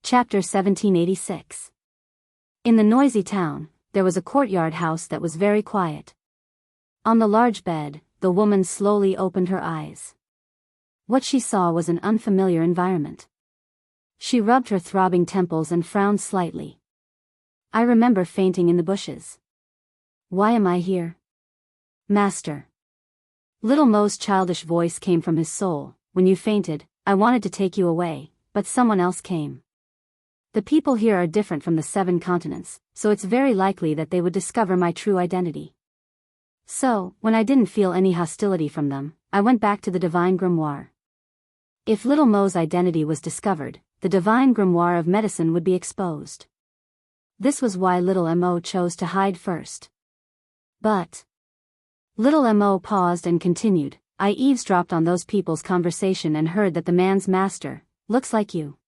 Chapter 1786. In the noisy town, there was a courtyard house that was very quiet. On the large bed, the woman slowly opened her eyes. What she saw was an unfamiliar environment. She rubbed her throbbing temples and frowned slightly. "I remember fainting in the bushes. Why am I here? Master." Little Mo's childish voice came from his soul. "When you fainted, I wanted to take you away, but someone else came. The people here are different from the 7 continents, so it's very likely that they would discover my true identity. So, when I didn't feel any hostility from them, I went back to the divine grimoire. If Little Mo's identity was discovered, the divine grimoire of medicine would be exposed. This was why Little Mo chose to hide first. But Little Mo paused and continued, "I eavesdropped on those people's conversation and heard that the man's master looks like you."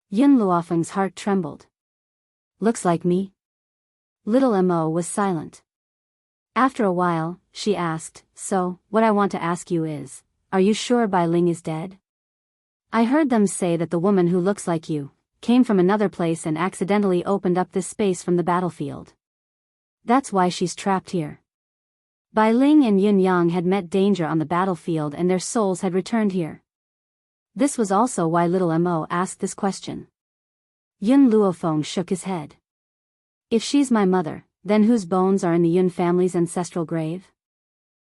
Yun Luofeng's heart trembled. "Looks like me?" Little Mo was silent. After a while, she asked, "So, what I want to ask you is, are you sure Bai Ling is dead? I heard them say that the woman who looks like you came from another place and accidentally opened up this space from the battlefield. That's why she's trapped here." Bai Ling and Yun Yang had met danger on the battlefield and their souls had returned here. This was also why Little Mo asked this question. Yun Luofeng shook his head. "If she's my mother, then whose bones are in the Yun family's ancestral grave?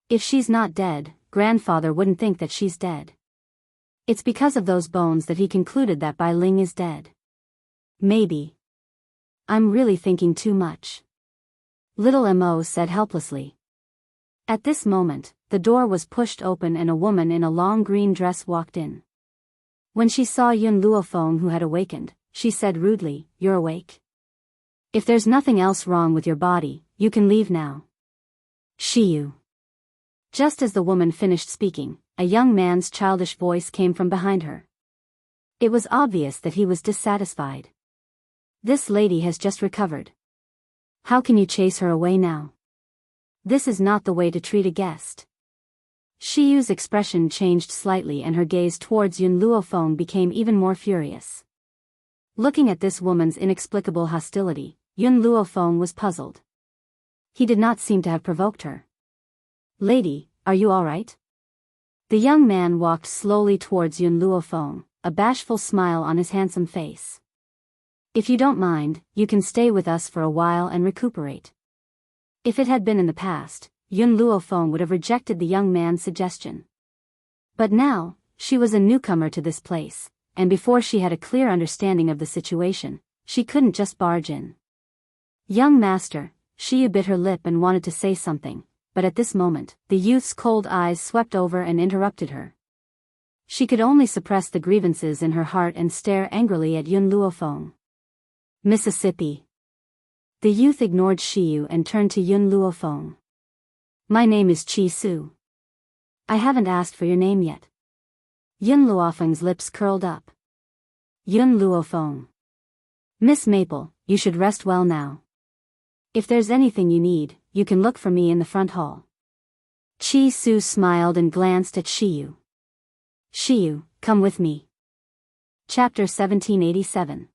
If she's not dead, grandfather wouldn't think that she's dead. It's because of those bones that he concluded that Bai Ling is dead. Maybe. I'm really thinking too much," Little Mo said helplessly. At this moment, the door was pushed open and a woman in a long green dress walked in. When she saw Yun Luofeng who had awakened, she said rudely, "You're awake? If there's nothing else wrong with your body, you can leave now." "Shiyu." Just as the woman finished speaking, a young man's childish voice came from behind her. It was obvious that he was dissatisfied. "This lady has just recovered. How can you chase her away now? This is not the way to treat a guest." Shiyu's expression changed slightly and her gaze towards Yun Luofeng became even more furious. Looking at this woman's inexplicable hostility, Yun Luofeng was puzzled. He did not seem to have provoked her. "Lady, are you all right?" The young man walked slowly towards Yun Luofeng, a bashful smile on his handsome face. "If you don't mind, you can stay with us for a while and recuperate." If it had been in the past, Yun Luofeng would have rejected the young man's suggestion. But now, she was a newcomer to this place, and before she had a clear understanding of the situation, she couldn't just barge in. "Young master," Shiyu bit her lip and wanted to say something, but at this moment, the youth's cold eyes swept over and interrupted her. She could only suppress the grievances in her heart and stare angrily at Yun Luofeng. "Mississippi." The youth ignored Shiyu and turned to Yun Luofeng. "My name is Chi Su." "I haven't asked for your name yet." Yun Luofeng's lips curled up. "Yun Luofeng." "Miss Maple, you should rest well now. If there's anything you need, you can look for me in the front hall." Chi Su smiled and glanced at Shiyu. "Shiyu, come with me." Chapter 1787.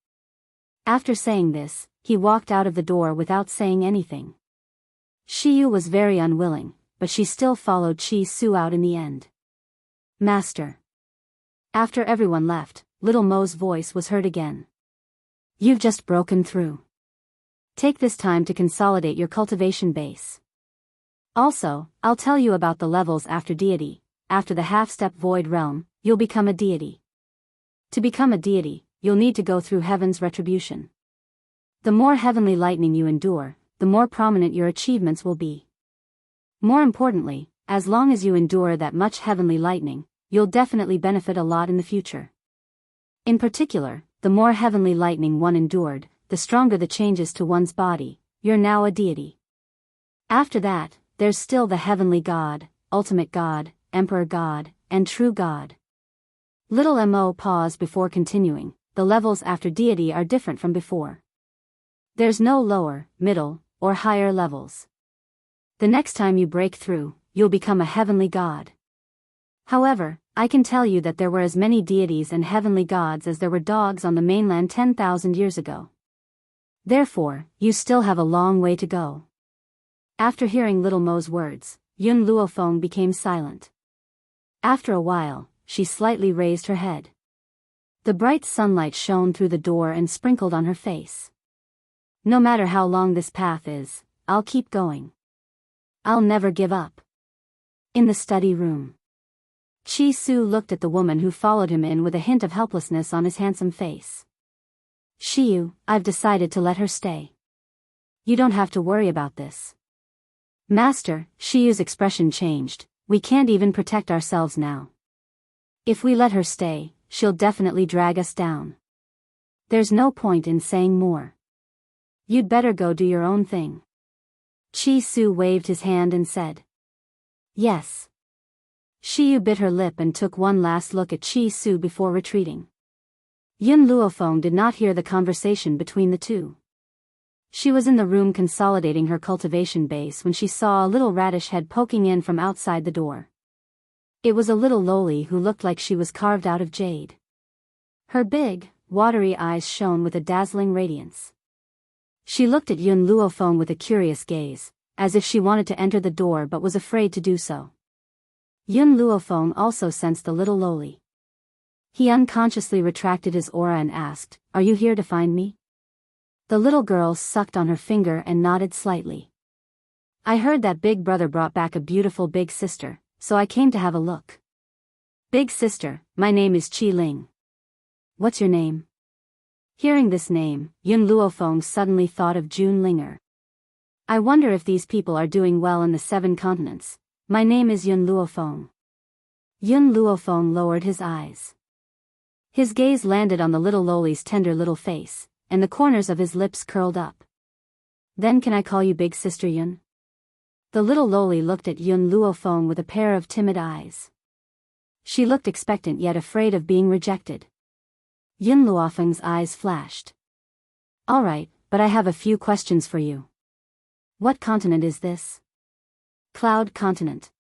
After saying this, he walked out of the door without saying anything. Shiyu was very unwilling, but she still followed Chi Su out in the end. "Master." After everyone left, Little Mo's voice was heard again. "You've just broken through. Take this time to consolidate your cultivation base. Also, I'll tell you about the levels after deity. After the half-step void realm, you'll become a deity. To become a deity, you'll need to go through heaven's retribution. The more heavenly lightning you endure, the more prominent your achievements will be. More importantly, as long as you endure that much heavenly lightning, you'll definitely benefit a lot in the future. In particular, the more heavenly lightning one endured, the stronger the changes to one's body. You're now a deity. After that, there's still the heavenly God, ultimate God, emperor God, and true God." Little Mo paused before continuing. "The levels after deity are different from before. There's no lower, middle, or higher levels. The next time you break through, you'll become a heavenly God. However, I can tell you that there were as many deities and heavenly gods as there were dogs on the mainland 10,000 years ago. Therefore, you still have a long way to go." After hearing Little Mo's words, Yun Luofeng became silent. After a while, she slightly raised her head. The bright sunlight shone through the door and sprinkled on her face. "No matter how long this path is, I'll keep going. I'll never give up." In the study room, Chi Su looked at the woman who followed him in with a hint of helplessness on his handsome face. "Shiyu, I've decided to let her stay. You don't have to worry about this." "Master," Shiyu's expression changed, "we can't even protect ourselves now. If we let her stay, she'll definitely drag us down. There's no point in saying more. You'd better go do your own thing." Chi Su waved his hand and said, "Yes." Shiyu bit her lip and took one last look at Chi Su before retreating. Yun Luofeng did not hear the conversation between the two. She was in the room consolidating her cultivation base when she saw a little radish head poking in from outside the door. It was a little loli who looked like she was carved out of jade. Her big, watery eyes shone with a dazzling radiance. She looked at Yun Luofeng with a curious gaze, as if she wanted to enter the door but was afraid to do so. Yun Luofeng also sensed the little loli. He unconsciously retracted his aura and asked, "Are you here to find me?" The little girl sucked on her finger and nodded slightly. "I heard that Big Brother brought back a beautiful big sister, so I came to have a look." "Big sister, my name is Qi Ling." "What's your name?" Hearing this name, Yun Luofeng suddenly thought of June Linger. "I wonder if these people are doing well in the 7 continents. My name is Yun Luofeng." Yun Luofeng lowered his eyes. His gaze landed on the little loli's tender little face, and the corners of his lips curled up. "Then can I call you Big Sister Yun?" The little loli looked at Yun Luofeng with a pair of timid eyes. She looked expectant yet afraid of being rejected. Yun Luofeng's eyes flashed. "All right, but I have a few questions for you. What continent is this?" "Cloud continent."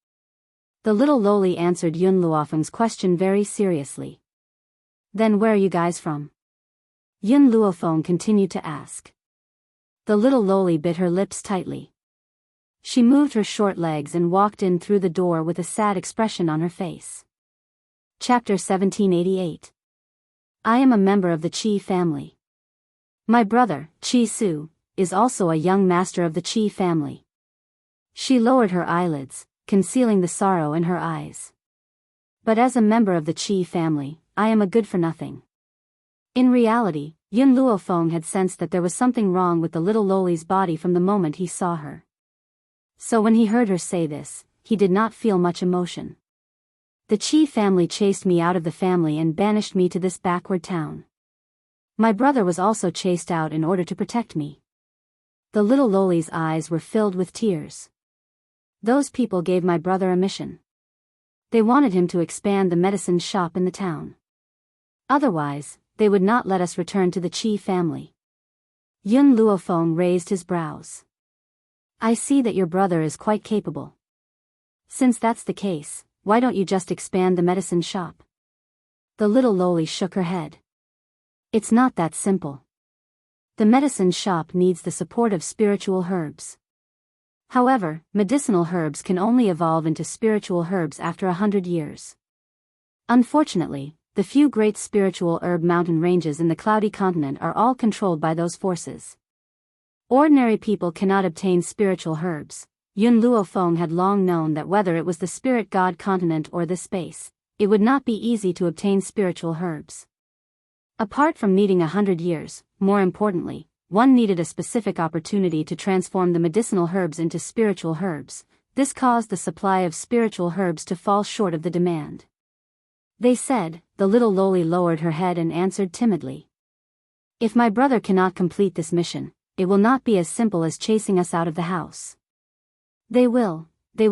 The little loli answered Yun Luofeng's question very seriously. "Then where are you guys from?" Yun Luofeng continued to ask. The little loli bit her lips tightly. She moved her short legs and walked in through the door with a sad expression on her face. Chapter 1788. I am a member of the Qi family. My brother, Qi Su, is also a young master of the Qi family. She lowered her eyelids, concealing the sorrow in her eyes. But as a member of the Qi family, I am a good-for-nothing. In reality, Yun Luofeng had sensed that there was something wrong with the little loli's body from the moment he saw her. So when he heard her say this, he did not feel much emotion. "The Qi family chased me out of the family and banished me to this backward town. My brother was also chased out in order to protect me." The little loli's eyes were filled with tears. "Those people gave my brother a mission. They wanted him to expand the medicine shop in the town. Otherwise, they would not let us return to the Qi family." Yun Luofeng raised his brows. "I see that your brother is quite capable. Since that's the case, why don't you just expand the medicine shop?" The little loli shook her head. "It's not that simple. The medicine shop needs the support of spiritual herbs. However, medicinal herbs can only evolve into spiritual herbs after 100 years. Unfortunately, the few great spiritual herb mountain ranges in the cloudy continent are all controlled by those forces. Ordinary people cannot obtain spiritual herbs." Yun Luofeng had long known that whether it was the spirit god continent or this space, it would not be easy to obtain spiritual herbs. Apart from needing 100 years, more importantly, one needed a specific opportunity to transform the medicinal herbs into spiritual herbs. This caused the supply of spiritual herbs to fall short of the demand. "They said," the little loli lowered her head and answered timidly. "If my brother cannot complete this mission, it will not be as simple as chasing us out of the house. They will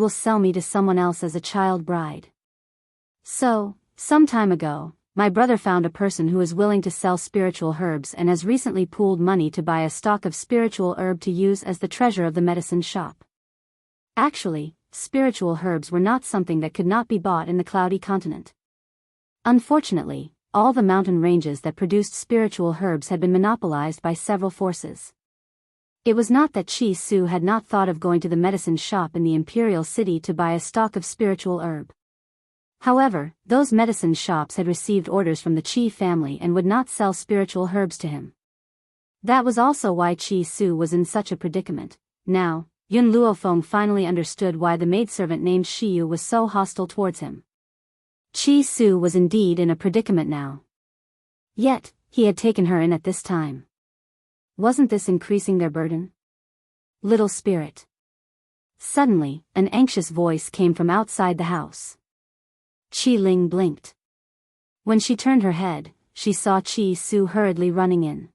sell me to someone else as a child bride." So, some time ago, my brother found a person who is willing to sell spiritual herbs and has recently pooled money to buy a stock of spiritual herb to use as the treasure of the medicine shop. Actually, spiritual herbs were not something that could not be bought in the cloudy continent. Unfortunately, all the mountain ranges that produced spiritual herbs had been monopolized by several forces. It was not that Chi Su had not thought of going to the medicine shop in the imperial city to buy a stock of spiritual herb. However, those medicine shops had received orders from the Chi family and would not sell spiritual herbs to him. That was also why Chi Su was in such a predicament. Now, Yun Luofeng finally understood why the maidservant named Shiyu was so hostile towards him. Chi Su was indeed in a predicament now. Yet, he had taken her in at this time. Wasn't this increasing their burden? Little spirit. Suddenly, an anxious voice came from outside the house. Qi Ling blinked. When she turned her head, she saw Chi Su hurriedly running in.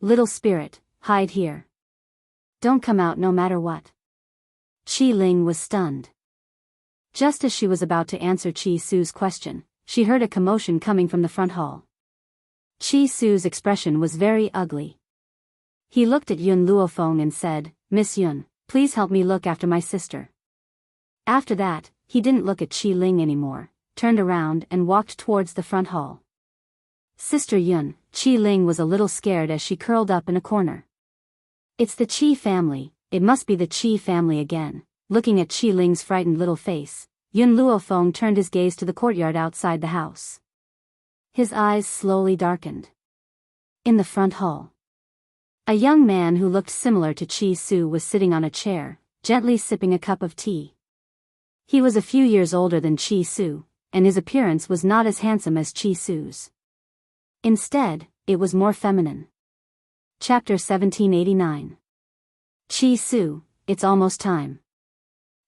Little spirit, hide here. Don't come out no matter what. Qi Ling was stunned. Just as she was about to answer Chi Su's question, she heard a commotion coming from the front hall. Chi Su's expression was very ugly. He looked at Yun Luofeng and said, Miss Yun, please help me look after my sister. After that, he didn't look at Qi Ling anymore, turned around and walked towards the front hall. Sister Yun, Qi Ling was a little scared as she curled up in a corner. It's the Qi family, it must be the Qi family again. Looking at Qi Ling's frightened little face, Yun Luofeng turned his gaze to the courtyard outside the house. His eyes slowly darkened. In the front hall, a young man who looked similar to Chi Su was sitting on a chair, gently sipping a cup of tea. He was a few years older than Chi Su, and his appearance was not as handsome as Chi Su's. Instead, it was more feminine. Chapter 1789. Chi Su, it's almost time.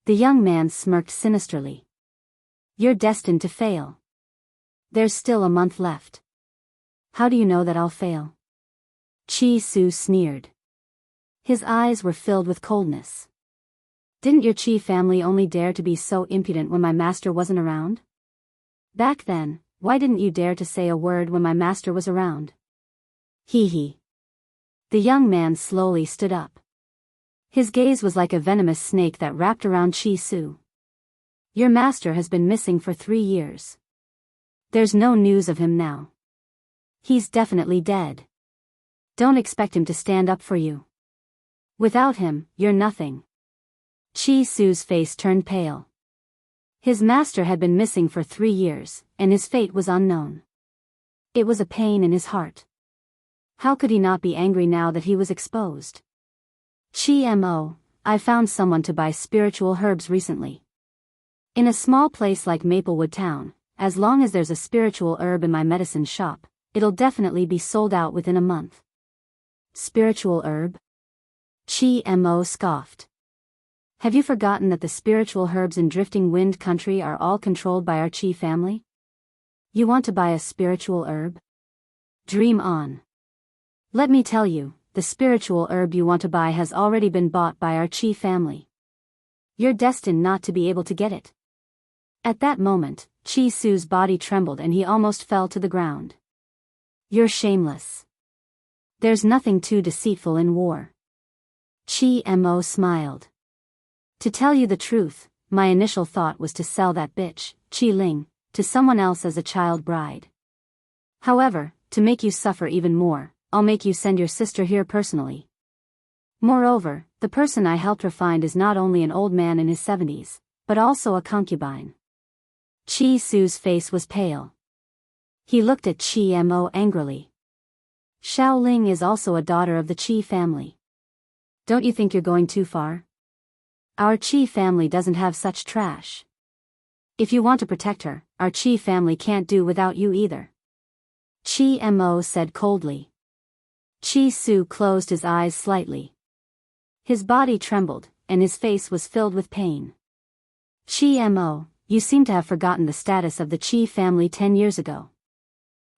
The young man smirked sinisterly. You're destined to fail. There's still a month left. How do you know that I'll fail? Chi Su sneered. His eyes were filled with coldness. Didn't your Chi family only dare to be so impudent when my master wasn't around? Back then, why didn't you dare to say a word when my master was around? Hee hee. The young man slowly stood up. His gaze was like a venomous snake that wrapped around Chi Su. Your master has been missing for 3 years. There's no news of him now. He's definitely dead. Don't expect him to stand up for you. Without him, you're nothing. Chi Su's face turned pale. His master had been missing for 3 years, and his fate was unknown. It was a pain in his heart. How could he not be angry now that he was exposed? Chi-mo, I found someone to buy spiritual herbs recently. In a small place like Maplewood Town, as long as there's a spiritual herb in my medicine shop, it'll definitely be sold out within a month. Spiritual herb? Chi-mo scoffed. Have you forgotten that the spiritual herbs in Drifting Wind Country are all controlled by our Chi family? You want to buy a spiritual herb? Dream on. Let me tell you, the spiritual herb you want to buy has already been bought by our Chi family. You're destined not to be able to get it. At that moment, Chi Su's body trembled and he almost fell to the ground. You're shameless. There's nothing too deceitful in war. Chi-mo smiled. To tell you the truth, my initial thought was to sell that bitch, Qi Ling, to someone else as a child bride. However, to make you suffer even more, I'll make you send your sister here personally. Moreover, the person I helped her find is not only an old man in his 70s, but also a concubine. Chi Su's face was pale. He looked at Chi-mo angrily. Xiao Ling is also a daughter of the Qi family. Don't you think you're going too far? Our Qi family doesn't have such trash. If you want to protect her, our Qi family can't do without you either. Chi-mo said coldly. Chi Su closed his eyes slightly. His body trembled, and his face was filled with pain. Chi-mo, you seem to have forgotten the status of the Qi family 10 years ago.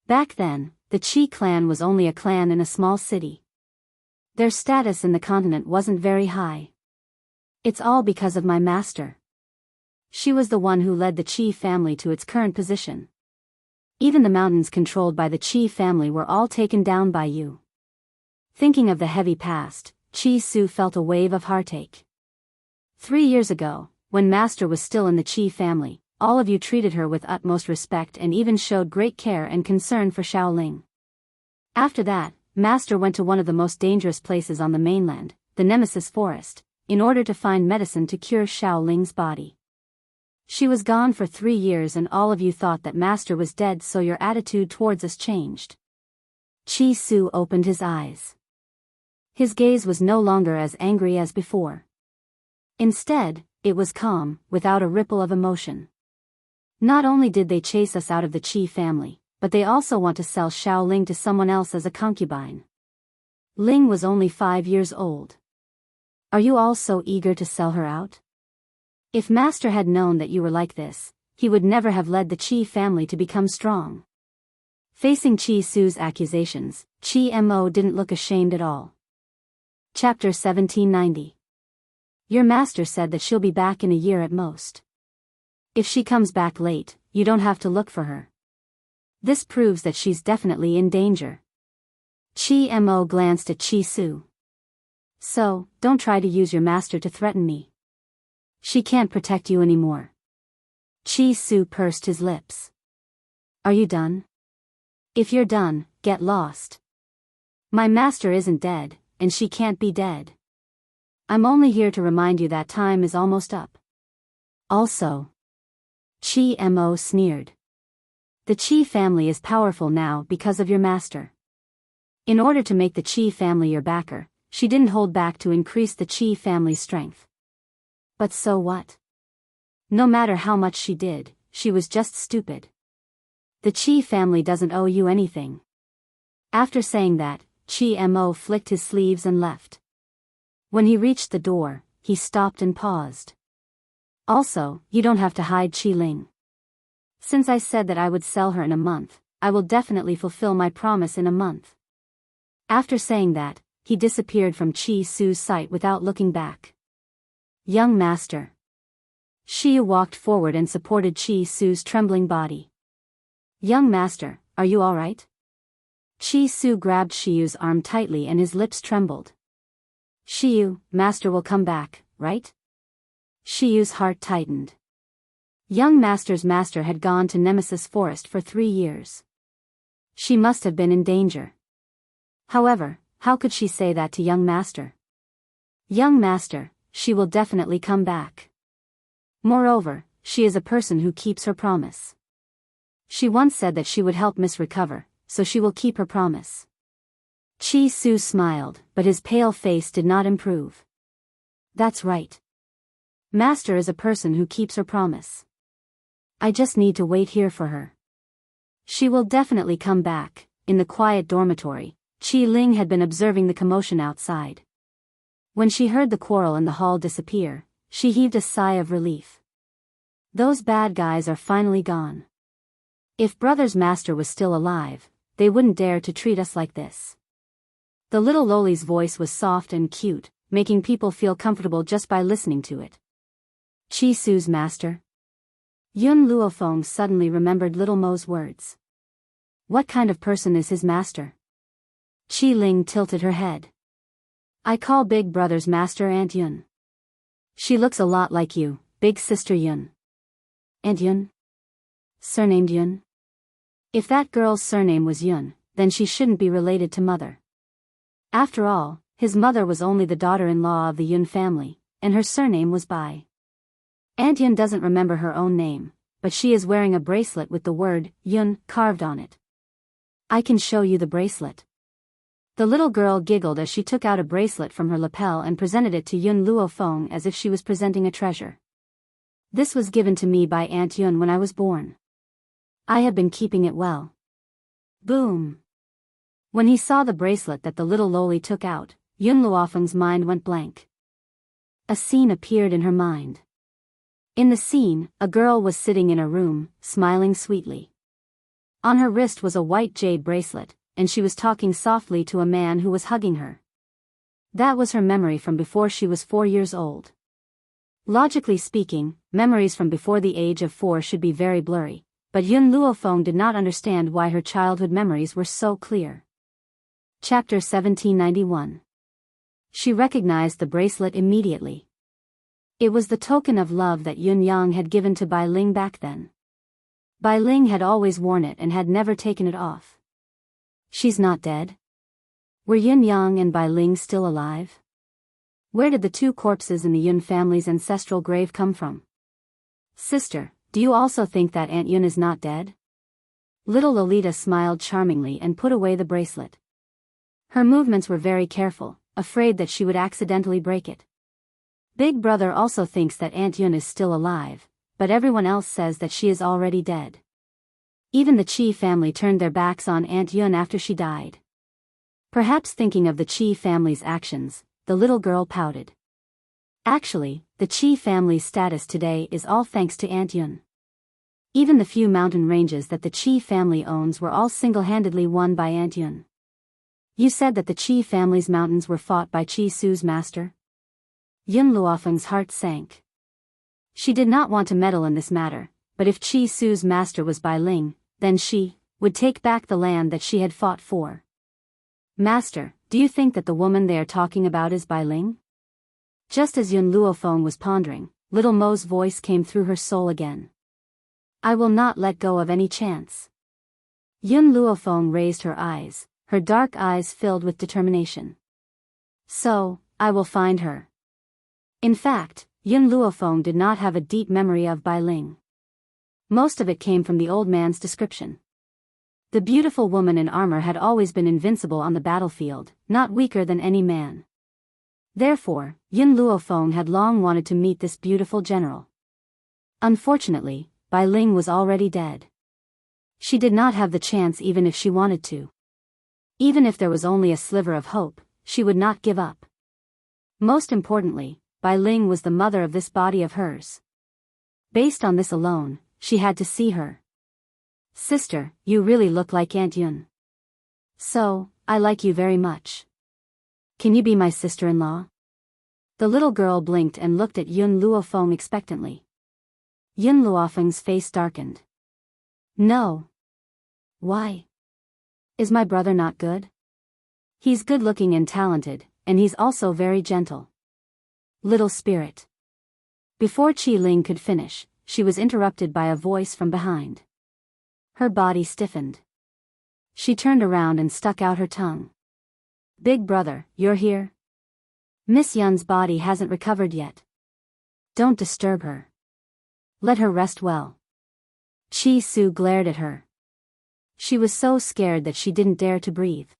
Back then, the Qi clan was only a clan in a small city. Their status in the continent wasn't very high. It's all because of my master. She was the one who led the Qi family to its current position. Even the mountains controlled by the Qi family were all taken down by you. Thinking of the heavy past, Chi Su felt a wave of heartache. 3 years ago, when master was still in the Qi family, all of you treated her with utmost respect and even showed great care and concern for Xiaoling. After that, Master went to one of the most dangerous places on the mainland, the Nemesis Forest, in order to find medicine to cure Xiaoling's body. She was gone for 3 years and all of you thought that Master was dead, so your attitude towards us changed. Chi Su opened his eyes. His gaze was no longer as angry as before. Instead, it was calm, without a ripple of emotion. Not only did they chase us out of the Qi family, but they also want to sell Xiaoling to someone else as a concubine. Ling was only 5 years old. Are you all so eager to sell her out? If Master had known that you were like this, he would never have led the Qi family to become strong. Facing Chi Su's accusations, Chi Mo didn't look ashamed at all. Chapter 1790. Your master said that she'll be back in a year at most. If she comes back late, you don't have to look for her. This proves that she's definitely in danger. Chi Mo glanced at Chi Su. So, don't try to use your master to threaten me. She can't protect you anymore. Chi Su pursed his lips. Are you done? If you're done, get lost. My master isn't dead, and she can't be dead. I'm only here to remind you that time is almost up. Also. Chi Mo sneered. The Qi family is powerful now because of your master. In order to make the Qi family your backer, she didn't hold back to increase the Qi family's strength. But so what? No matter how much she did, she was just stupid. The Qi family doesn't owe you anything. After saying that, Chi Mo flicked his sleeves and left. When he reached the door, he stopped and paused. Also, you don't have to hide Qi Ling. Since I said that I would sell her in a month, I will definitely fulfill my promise in a month. After saying that, he disappeared from Chi Su's sight without looking back. Young master. Shiyu walked forward and supported Chi Su's trembling body. Young master, are you all right? Chi Su grabbed Shiyu's arm tightly and his lips trembled. Shiyu, master will come back, right? Shiyu's heart tightened. Young master's master had gone to Nemesis Forest for 3 years. She must have been in danger. However, how could she say that to young master? Young master, she will definitely come back. Moreover, she is a person who keeps her promise. She once said that she would help Miss recover, so she will keep her promise. Chi Su smiled, but his pale face did not improve. That's right. Master is a person who keeps her promise. I just need to wait here for her. She will definitely come back. In the quiet dormitory, Qi Ling had been observing the commotion outside. When she heard the quarrel in the hall disappear, she heaved a sigh of relief. Those bad guys are finally gone. If brother's master was still alive, they wouldn't dare to treat us like this. The little loli's voice was soft and cute, making people feel comfortable just by listening to it. Chi Su's master? Yun Luofeng suddenly remembered Little Mo's words. What kind of person is his master? Qi Ling tilted her head. I call Big Brother's master Aunt Yun. She looks a lot like you, Big Sister Yun. Aunt Yun? Surnamed Yun? If that girl's surname was Yun, then she shouldn't be related to mother. After all, his mother was only the daughter-in-law of the Yun family, and her surname was Bai. Aunt Yun doesn't remember her own name, but she is wearing a bracelet with the word Yun carved on it. I can show you the bracelet. The little girl giggled as she took out a bracelet from her lapel and presented it to Yun Luofeng as if she was presenting a treasure. This was given to me by Aunt Yun when I was born. I have been keeping it well. Boom. When he saw the bracelet that the little loli took out, Yun Luofeng's mind went blank. A scene appeared in her mind. In the scene, a girl was sitting in a room, smiling sweetly. On her wrist was a white jade bracelet, and she was talking softly to a man who was hugging her. That was her memory from before she was 4 years old. Logically speaking, memories from before the age of 4 should be very blurry, but Yun Luofeng did not understand why her childhood memories were so clear. Chapter 1791. She recognized the bracelet immediately. It was the token of love that Yun Yang had given to Bai Ling back then. Bai Ling had always worn it and had never taken it off. She's not dead? Were Yun Yang and Bai Ling still alive? Where did the two corpses in the Yun family's ancestral grave come from? Sister, do you also think that Aunt Yun is not dead? Little Lolita smiled charmingly and put away the bracelet. Her movements were very careful, afraid that she would accidentally break it. Big brother also thinks that Aunt Yun is still alive, but everyone else says that she is already dead. Even the Chi family turned their backs on Aunt Yun after she died. Perhaps thinking of the Chi family's actions, the little girl pouted. Actually, the Chi family's status today is all thanks to Aunt Yun. Even the few mountain ranges that the Chi family owns were all single-handedly won by Aunt Yun. You said that the Chi family's mountains were fought by Chi Su's master? Yun Luofeng's heart sank. She did not want to meddle in this matter, but if Chi Su's master was Bai Ling, then she would take back the land that she had fought for. Master, do you think that the woman they are talking about is Bai Ling? Just as Yun Luofeng was pondering, little Mo's voice came through her soul again. I will not let go of any chance. Yun Luofeng raised her eyes, her dark eyes filled with determination. So, I will find her. In fact, Yun Luofeng did not have a deep memory of Bai Ling. Most of it came from the old man's description. The beautiful woman in armor had always been invincible on the battlefield, not weaker than any man. Therefore, Yun Luofeng had long wanted to meet this beautiful general. Unfortunately, Bai Ling was already dead. She did not have the chance even if she wanted to. Even if there was only a sliver of hope, she would not give up. Most importantly, Bai Ling was the mother of this body of hers. Based on this alone, she had to see her. Sister, you really look like Aunt Yun. So, I like you very much. Can you be my sister-in-law? The little girl blinked and looked at Yun Luofeng expectantly. Yun Luofeng's face darkened. No. Why? Is my brother not good? He's good-looking and talented, and he's also very gentle. Little spirit. Before Qi Ling could finish, she was interrupted by a voice from behind. Her body stiffened. She turned around and stuck out her tongue. Big brother, you're here? Miss Yun's body hasn't recovered yet. Don't disturb her. Let her rest well. Chi Su glared at her. She was so scared that she didn't dare to breathe.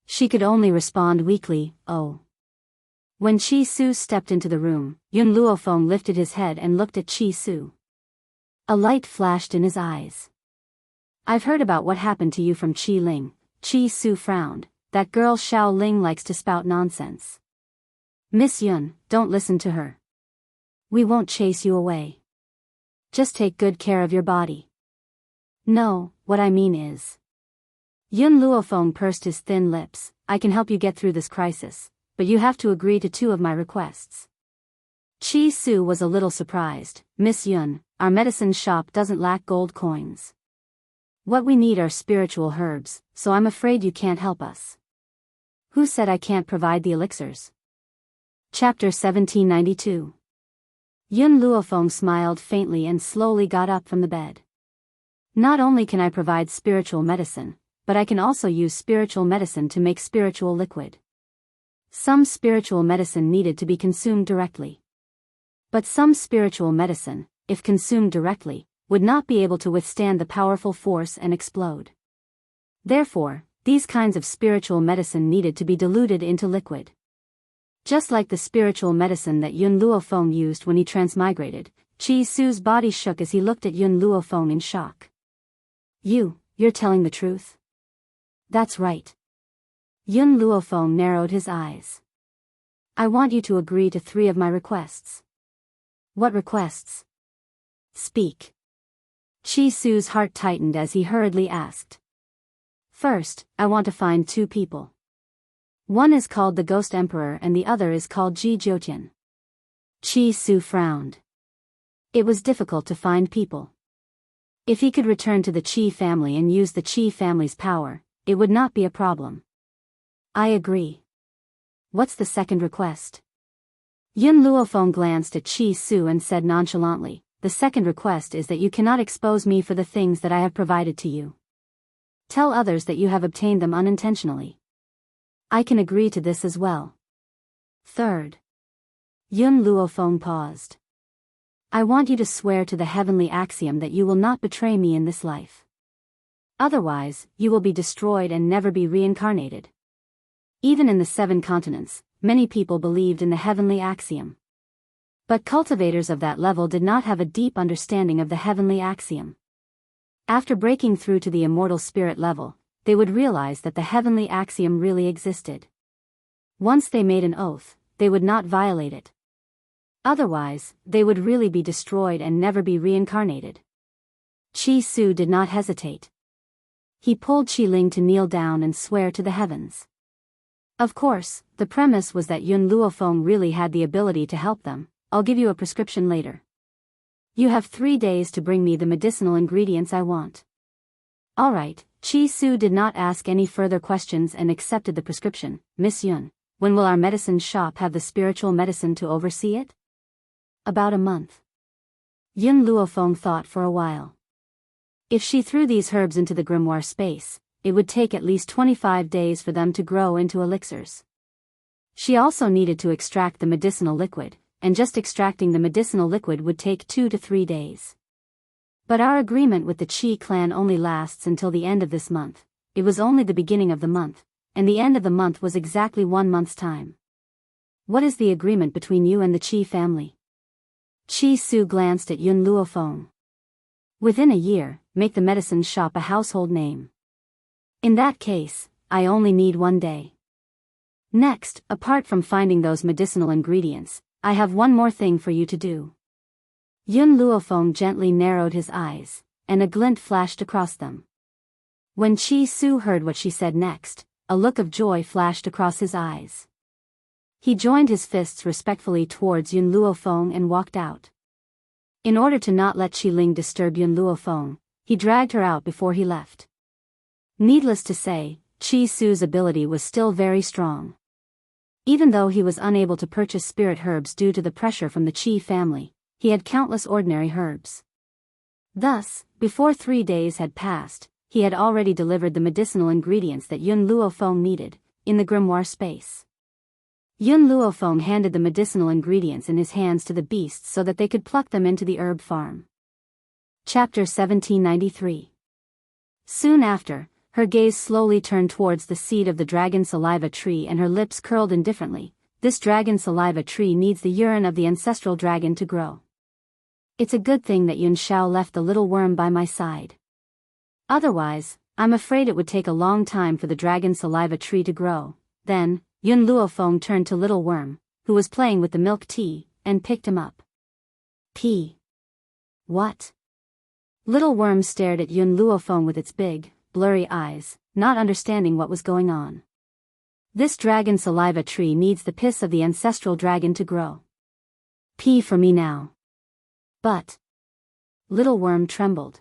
She could only respond weakly, oh. When Chi Su stepped into the room, Yun Luofeng lifted his head and looked at Chi Su. A light flashed in his eyes. I've heard about what happened to you from Qi Ling. Chi Su frowned. That girl Xiao Ling likes to spout nonsense. Miss Yun, don't listen to her. We won't chase you away. Just take good care of your body. No, what I mean is. Yun Luofeng pursed his thin lips. I can help you get through this crisis, but you have to agree to two of my requests. Chi Su was a little surprised. Miss Yun, our medicine shop doesn't lack gold coins. What we need are spiritual herbs, so I'm afraid you can't help us. Who said I can't provide the elixirs? Chapter 1792. Yun Luofeng smiled faintly and slowly got up from the bed. Not only can I provide spiritual medicine, but I can also use spiritual medicine to make spiritual liquid. Some spiritual medicine needed to be consumed directly. But some spiritual medicine, if consumed directly, would not be able to withstand the powerful force and explode. Therefore, these kinds of spiritual medicine needed to be diluted into liquid. Just like the spiritual medicine that Yun Luofeng used when he transmigrated, Chi Su's body shook as he looked at Yun Luofeng in shock. You're telling the truth? That's right. Yun Luofeng narrowed his eyes. I want you to agree to 3 of my requests. What requests? Speak. Chi Su's heart tightened as he hurriedly asked. First, I want to find 2 people. One is called the Ghost Emperor and the other is called Ji Jiutian. Chi Su frowned. It was difficult to find people. If he could return to the Qi family and use the Qi family's power, it would not be a problem. I agree. What's the second request? Yun Luofeng glanced at Chi Su and said nonchalantly, "The second request is that you cannot expose me for the things that I have provided to you. Tell others that you have obtained them unintentionally. I can agree to this as well." Third. Yun Luofeng paused. "I want you to swear to the heavenly axiom that you will not betray me in this life. Otherwise, you will be destroyed and never be reincarnated." Even in the 7 continents, many people believed in the heavenly axiom. But cultivators of that level did not have a deep understanding of the heavenly axiom. After breaking through to the immortal spirit level, they would realize that the heavenly axiom really existed. Once they made an oath, they would not violate it. Otherwise, they would really be destroyed and never be reincarnated. Chi Su did not hesitate. He pulled Qi Ling to kneel down and swear to the heavens. Of course, the premise was that Yun Luofeng really had the ability to help them. "I'll give you a prescription later. You have 3 days to bring me the medicinal ingredients I want." "All right." Chi Su did not ask any further questions and accepted the prescription. "Miss Yun, when will our medicine shop have the spiritual medicine to oversee it?" "About a month." Yun Luofeng thought for a while. If she threw these herbs into the grimoire space, it would take at least 25 days for them to grow into elixirs. She also needed to extract the medicinal liquid, and just extracting the medicinal liquid would take 2 to 3 days. "But our agreement with the Qi clan only lasts until the end of this month." It was only the beginning of the month, and the end of the month was exactly 1 month's time. "What is the agreement between you and the Qi family?" Chi Su glanced at Yun Luofeng. "Within a year, make the medicine shop a household name. In that case, I only need 1 day. Next, apart from finding those medicinal ingredients, I have one more thing for you to do." Yun Luofeng gently narrowed his eyes, and a glint flashed across them. When Chi Su heard what she said next, a look of joy flashed across his eyes. He joined his fists respectfully towards Yun Luofeng and walked out. In order to not let Qi Ling disturb Yun Luofeng, he dragged her out before he left. Needless to say, Chi Su's ability was still very strong. Even though he was unable to purchase spirit herbs due to the pressure from the Qi family, he had countless ordinary herbs. Thus, before 3 days had passed, he had already delivered the medicinal ingredients that Yun Luofeng needed, in the grimoire space. Yun Luofeng handed the medicinal ingredients in his hands to the beasts so that they could pluck them into the herb farm. Chapter 1793. Soon after, her gaze slowly turned towards the seed of the dragon saliva tree and her lips curled indifferently. "This dragon saliva tree needs the urine of the ancestral dragon to grow. It's a good thing that Yun Shao left the little worm by my side. Otherwise, I'm afraid it would take a long time for the dragon saliva tree to grow." Then, Yun Luofeng turned to Little Worm, who was playing with the milk tea, and picked him up. "P. What?" Little Worm stared at Yun Luofeng with its big, blurry eyes, not understanding what was going on. "This dragon saliva tree needs the piss of the ancestral dragon to grow. Pee for me now." "But..." Little Worm trembled.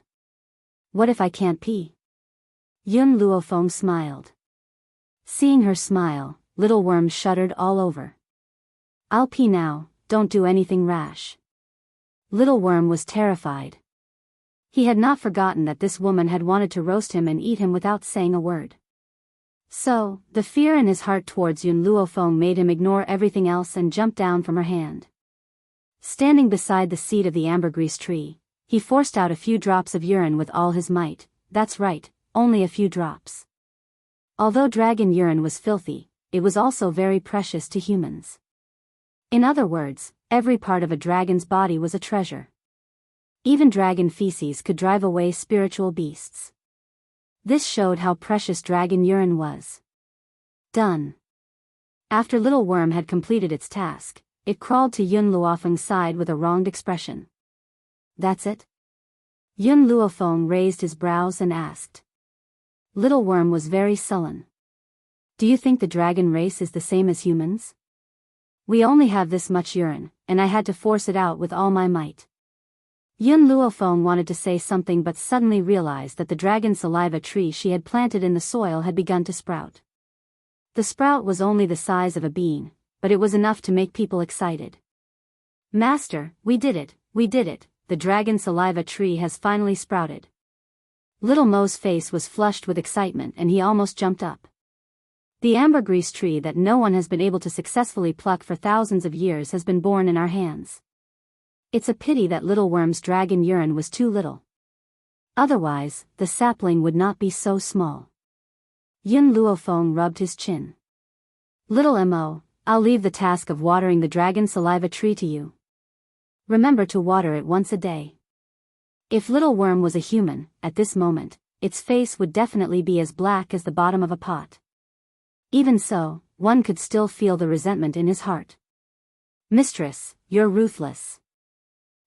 "What if I can't pee?" Yun Luofeng smiled. Seeing her smile, Little Worm shuddered all over. "I'll pee now, don't do anything rash." Little Worm was terrified. He had not forgotten that this woman had wanted to roast him and eat him without saying a word. So, the fear in his heart towards Yun Luofeng made him ignore everything else and jump down from her hand. Standing beside the seed of the ambergris tree, he forced out a few drops of urine with all his might. That's right, only a few drops. Although dragon urine was filthy, it was also very precious to humans. In other words, every part of a dragon's body was a treasure. Even dragon feces could drive away spiritual beasts. This showed how precious dragon urine was. Done. After Little Worm had completed its task, it crawled to Yun Luofeng's side with a wronged expression. "That's it?" Yun Luofeng raised his brows and asked. Little Worm was very sullen. "Do you think the dragon race is the same as humans? We only have this much urine, and I had to force it out with all my might." Yun Luofeng wanted to say something but suddenly realized that the dragon saliva tree she had planted in the soil had begun to sprout. The sprout was only the size of a bean, but it was enough to make people excited. Master, we did it, the dragon saliva tree has finally sprouted. Little Mo's face was flushed with excitement and he almost jumped up. The ambergris tree that no one has been able to successfully pluck for thousands of years has been born in our hands. It's a pity that Little Worm's dragon urine was too little. Otherwise, the sapling would not be so small. Yun Luofeng rubbed his chin. Little Mo, I'll leave the task of watering the dragon saliva tree to you. Remember to water it once a day. If Little Worm was a human, at this moment, its face would definitely be as black as the bottom of a pot. Even so, one could still feel the resentment in his heart. Mistress, you're ruthless.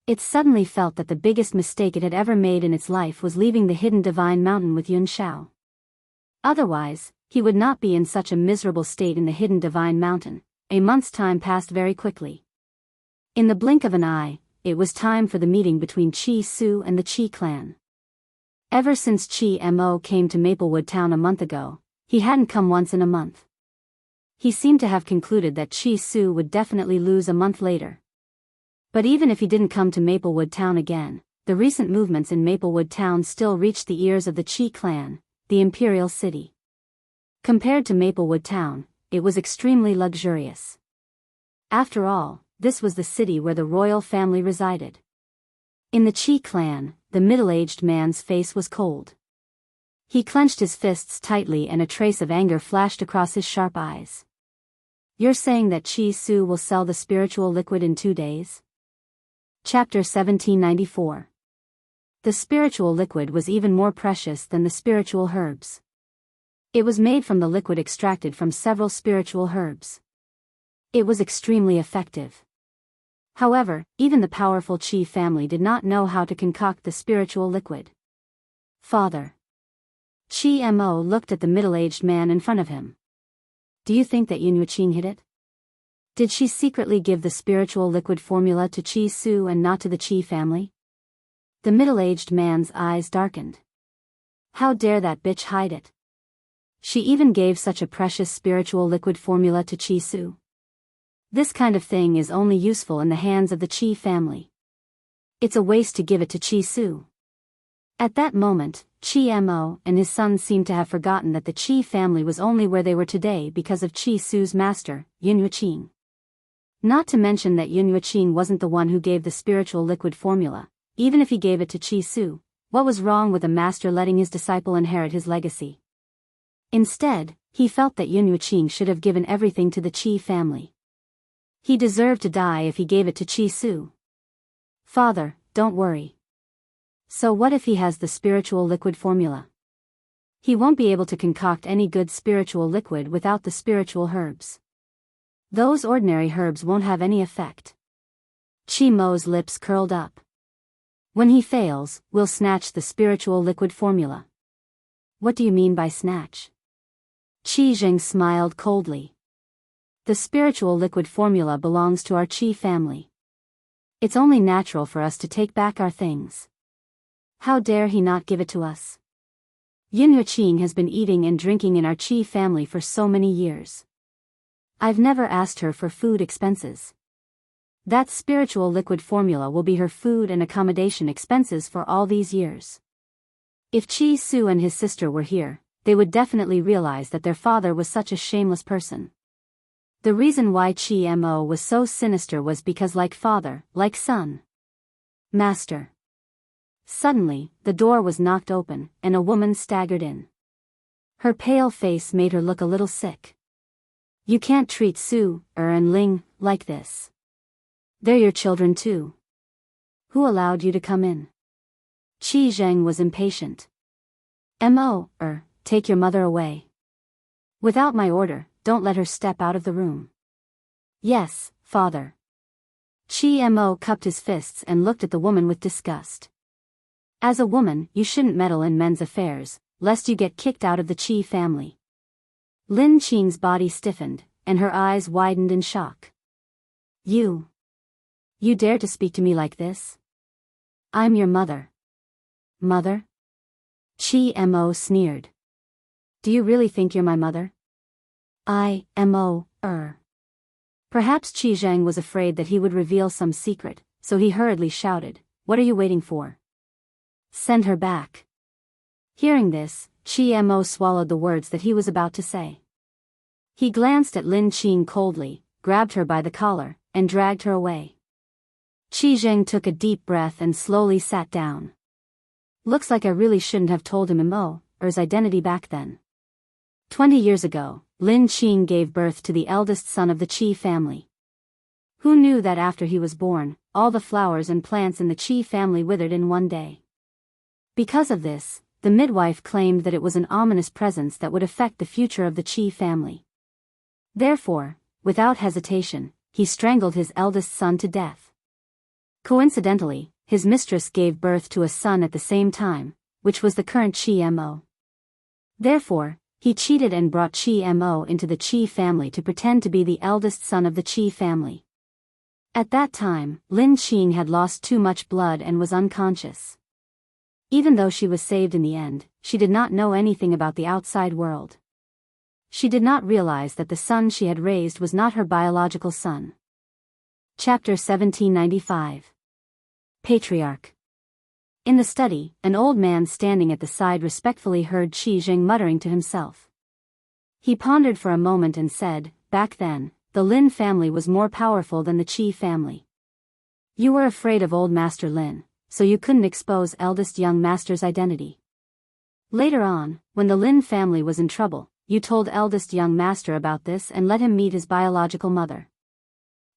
It suddenly felt that the biggest mistake it had ever made in its life was leaving the hidden divine mountain with Yun Shao. Otherwise, he would not be in such a miserable state in the hidden divine mountain. A month's time passed very quickly. In the blink of an eye, it was time for the meeting between Chi Su and the Chi clan. Ever since Chi Mo came to Maplewood Town a month ago, he hadn't come once in a month. He seemed to have concluded that Chi Su would definitely lose a month later. But even if he didn't come to Maplewood Town again, the recent movements in Maplewood Town still reached the ears of the Chi clan, the imperial city. Compared to Maplewood Town, it was extremely luxurious. After all, this was the city where the royal family resided. In the Chi clan, the middle-aged man's face was cold. He clenched his fists tightly and a trace of anger flashed across his sharp eyes. You're saying that Chi Su will sell the spiritual liquid in 2 days? Chapter 1794. The spiritual liquid was even more precious than the spiritual herbs. It was made from the liquid extracted from several spiritual herbs. It was extremely effective. However, even the powerful Chi family did not know how to concoct the spiritual liquid. Father. Chi Mo looked at the middle-aged man in front of him. Do you think that Yun Yuqing hid it? Did she secretly give the spiritual liquid formula to Chi Su and not to the Chi family? The middle-aged man's eyes darkened. How dare that bitch hide it? She even gave such a precious spiritual liquid formula to Chi Su. This kind of thing is only useful in the hands of the Chi family. It's a waste to give it to Chi Su. At that moment, Chi Mo and his son seemed to have forgotten that the Chi family was only where they were today because of Chi Su's master, Yun Yuqing. Not to mention that Yun Yuqing wasn't the one who gave the spiritual liquid formula. Even if he gave it to Chi Su, what was wrong with a master letting his disciple inherit his legacy? Instead, he felt that Yun Yuqing should have given everything to the Chi family. He deserved to die if he gave it to Chi Su. Father, don't worry. So what if he has the spiritual liquid formula? He won't be able to concoct any good spiritual liquid without the spiritual herbs. Those ordinary herbs won't have any effect. Chi Mo's lips curled up. When he fails, we'll snatch the spiritual liquid formula. What do you mean by snatch? Chi Zheng smiled coldly. The spiritual liquid formula belongs to our Chi family. It's only natural for us to take back our things. How dare he not give it to us? Yun Yuqing has been eating and drinking in our Chi family for so many years. I've never asked her for food expenses. That spiritual liquid formula will be her food and accommodation expenses for all these years. If Chi Su and his sister were here, they would definitely realize that their father was such a shameless person. The reason why Chi Mo was so sinister was because like father, like son. Master. Suddenly, the door was knocked open, and a woman staggered in. Her pale face made her look a little sick. You can't treat Su, and Ling, like this. They're your children too. Who allowed you to come in? Chi Zheng was impatient. Mo, take your mother away. Without my order, don't let her step out of the room. Yes, father. Chi Mo cupped his fists and looked at the woman with disgust. As a woman, you shouldn't meddle in men's affairs, lest you get kicked out of the Chi family. Lin Qing's body stiffened, and her eyes widened in shock. You dare to speak to me like this? I'm your mother. Mother? Chi Mo sneered. Do you really think you're my mother? I, Mo, Perhaps Qi Zheng was afraid that he would reveal some secret, so he hurriedly shouted, "What are you waiting for? Send her back." Hearing this, Qi Mo swallowed the words that he was about to say. He glanced at Lin Qing coldly, grabbed her by the collar, and dragged her away. Qi Zheng took a deep breath and slowly sat down. Looks like I really shouldn't have told him his identity back then. 20 years ago, Lin Qing gave birth to the eldest son of the Qi family. Who knew that after he was born, all the flowers and plants in the Qi family withered in one day? Because of this, the midwife claimed that it was an ominous presence that would affect the future of the Qi family. Therefore, without hesitation, he strangled his eldest son to death. Coincidentally, his mistress gave birth to a son at the same time, which was the current Qi Mo. Therefore, he cheated and brought Qi Mo into the Qi family to pretend to be the eldest son of the Qi family. At that time, Lin Qing had lost too much blood and was unconscious. Even though she was saved in the end, she did not know anything about the outside world. She did not realize that the son she had raised was not her biological son. Chapter 1795. Patriarch. In the study, an old man standing at the side respectfully heard Qi Zheng muttering to himself. He pondered for a moment and said, "Back then, the Lin family was more powerful than the Qi family. You were afraid of old Master Lin, so you couldn't expose eldest young master's identity. Later on, when the Lin family was in trouble, you told eldest young master about this and let him meet his biological mother.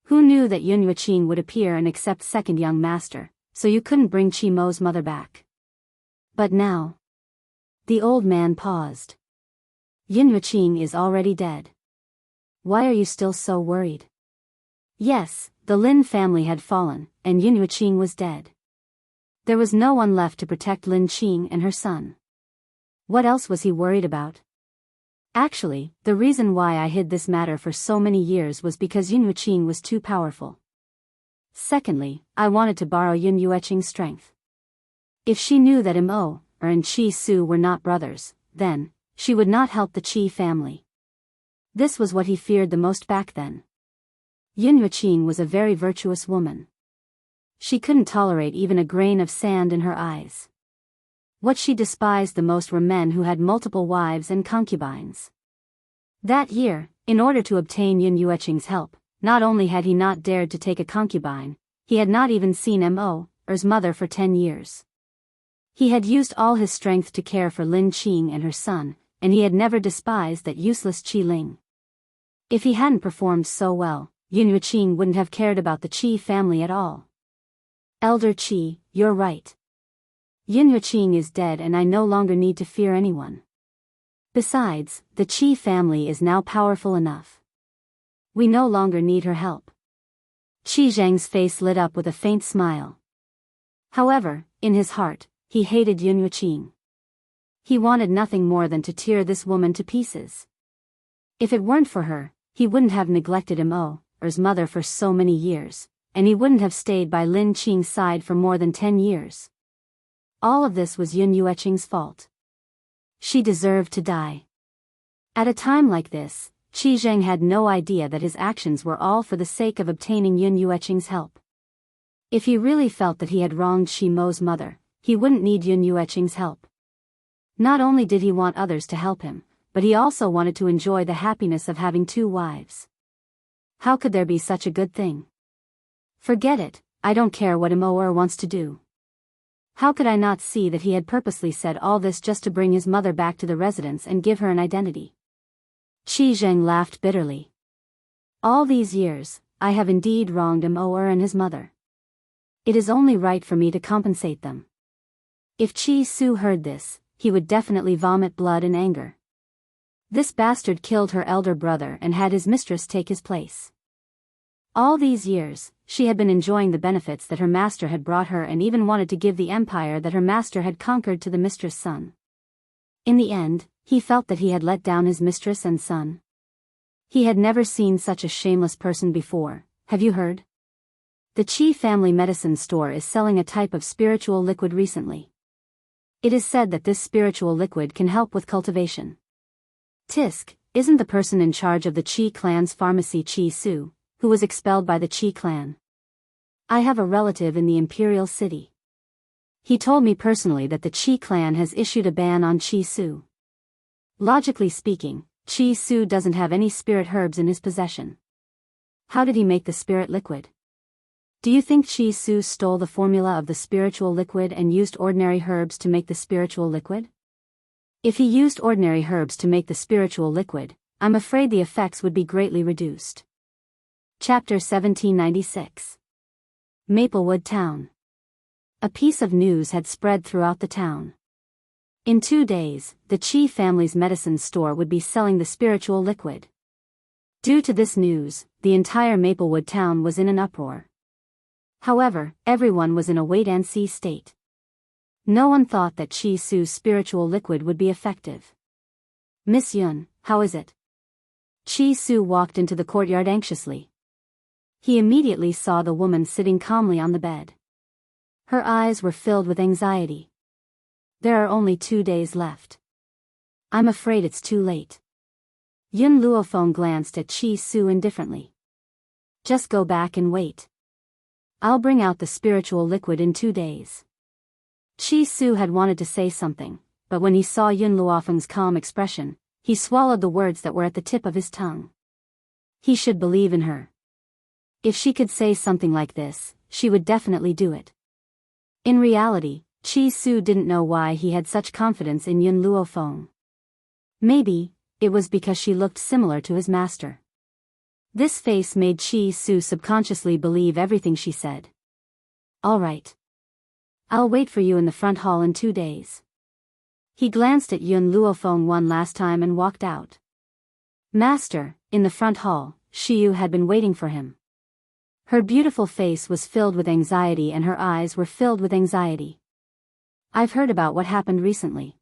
Who knew that Yun Yueqing would appear and accept second young master, so you couldn't bring Qi Mo's mother back? But now..." The old man paused. "Yun Yueqing is already dead. Why are you still so worried?" Yes, the Lin family had fallen, and Yun Yueqing was dead. There was no one left to protect Lin Qing and her son. What else was he worried about? Actually, the reason why I hid this matter for so many years was because Yun Yueqing was too powerful. Secondly, I wanted to borrow Yun Yueqing's strength. If she knew that Mo and Qi Su were not brothers, then she would not help the Qi family. This was what he feared the most back then. Yun Yueqing was a very virtuous woman. She couldn't tolerate even a grain of sand in her eyes. What she despised the most were men who had multiple wives and concubines. That year, in order to obtain Yun Yueqing's help, not only had he not dared to take a concubine, he had not even seen Mo's mother for 10 years. He had used all his strength to care for Lin Qing and her son, and he had never despised that useless Qi Ling. If he hadn't performed so well, Yun Yueqing wouldn't have cared about the Qi family at all. "Elder Qi, you're right. Yun Yueqing is dead and I no longer need to fear anyone. Besides, the Qi family is now powerful enough. We no longer need her help." Qi Zheng's face lit up with a faint smile. However, in his heart, he hated Yun Yueqing. He wanted nothing more than to tear this woman to pieces. If it weren't for her, he wouldn't have neglected Mo's mother for so many years, and he wouldn't have stayed by Lin Qing's side for more than 10 years. All of this was Yun Yueqing's fault. She deserved to die. At a time like this, Qi Zheng had no idea that his actions were all for the sake of obtaining Yun Yueqing's help. If he really felt that he had wronged Qi Mo's mother, he wouldn't need Yun Yueqing's help. Not only did he want others to help him, but he also wanted to enjoy the happiness of having 2 wives. How could there be such a good thing? Forget it, I don't care what Mo wants to do. How could I not see that he had purposely said all this just to bring his mother back to the residence and give her an identity? Qi Zheng laughed bitterly. All these years, I have indeed wronged Mo and his mother. It is only right for me to compensate them. If Qi Su heard this, he would definitely vomit blood in anger. This bastard killed her elder brother and had his mistress take his place. All these years, she had been enjoying the benefits that her master had brought her and even wanted to give the empire that her master had conquered to the mistress' son. In the end, he felt that he had let down his mistress and son. He had never seen such a shameless person before. Have you heard? The Qi family medicine store is selling a type of spiritual liquid recently. It is said that this spiritual liquid can help with cultivation. Tisk, isn't the person in charge of the Qi clan's pharmacy Qi Su, who was expelled by the Qi clan. I have a relative in the imperial city. He told me personally that the Qi clan has issued a ban on Qi Su. Logically speaking, Qi Su doesn't have any spirit herbs in his possession. How did he make the spirit liquid? Do you think Qi Su stole the formula of the spiritual liquid and used ordinary herbs to make the spiritual liquid? If he used ordinary herbs to make the spiritual liquid, I'm afraid the effects would be greatly reduced. Chapter 1796. Maplewood Town. A piece of news had spread throughout the town. In 2 days, the Qi family's medicine store would be selling the spiritual liquid. Due to this news, the entire Maplewood town was in an uproar. However, everyone was in a wait-and-see state. No one thought that Qi Su's spiritual liquid would be effective. "Miss Yun, how is it?" Qi Su walked into the courtyard anxiously. He immediately saw the woman sitting calmly on the bed. Her eyes were filled with anxiety. "There are only 2 days left. I'm afraid it's too late." Yun Luofeng glanced at Qi Su indifferently. "Just go back and wait. I'll bring out the spiritual liquid in 2 days." Qi Su had wanted to say something, but when he saw Yun Luofeng's calm expression, he swallowed the words that were at the tip of his tongue. He should believe in her. If she could say something like this, she would definitely do it. In reality, Qi Su didn't know why he had such confidence in Yun Luofeng. Maybe it was because she looked similar to his master. This face made Qi Su subconsciously believe everything she said. "All right. I'll wait for you in the front hall in 2 days." He glanced at Yun Luofeng one last time and walked out. "Master," in the front hall, Shiyu had been waiting for him. Her beautiful face was filled with anxiety and her eyes were filled with anxiety. "I've heard about what happened recently.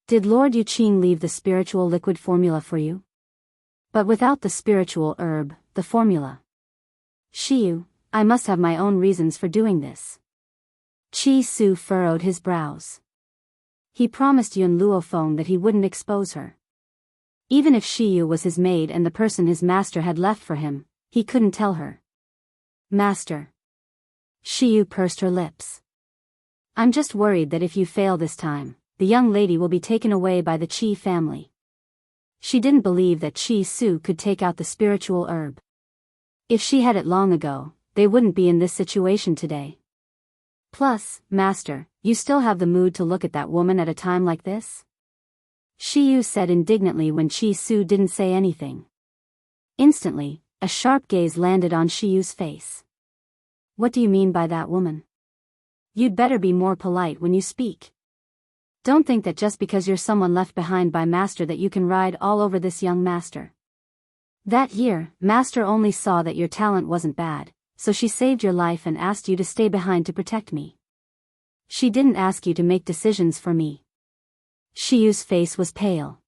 Did Lord Yuqing leave the spiritual liquid formula for you?" "But without the spiritual herb, the formula." "Shiyu, I must have my own reasons for doing this." Qi Su furrowed his brows. He promised Yun Luofeng that he wouldn't expose her. Even if Shiyu was his maid and the person his master had left for him, he couldn't tell her. "Master." Shiyu pursed her lips. "I'm just worried that if you fail this time, the young lady will be taken away by the Qi family." She didn't believe that Qi Su could take out the spiritual herb. If she had it long ago, they wouldn't be in this situation today. "Plus, Master, you still have the mood to look at that woman at a time like this?" Shiyu said indignantly when Qi Su didn't say anything. Instantly, a sharp gaze landed on Shiyu's face. "What do you mean by that woman? You'd better be more polite when you speak. Don't think that just because you're someone left behind by Master that you can ride all over this young Master. That year, Master only saw that your talent wasn't bad, so she saved your life and asked you to stay behind to protect me. She didn't ask you to make decisions for me." Shiyu's face was pale.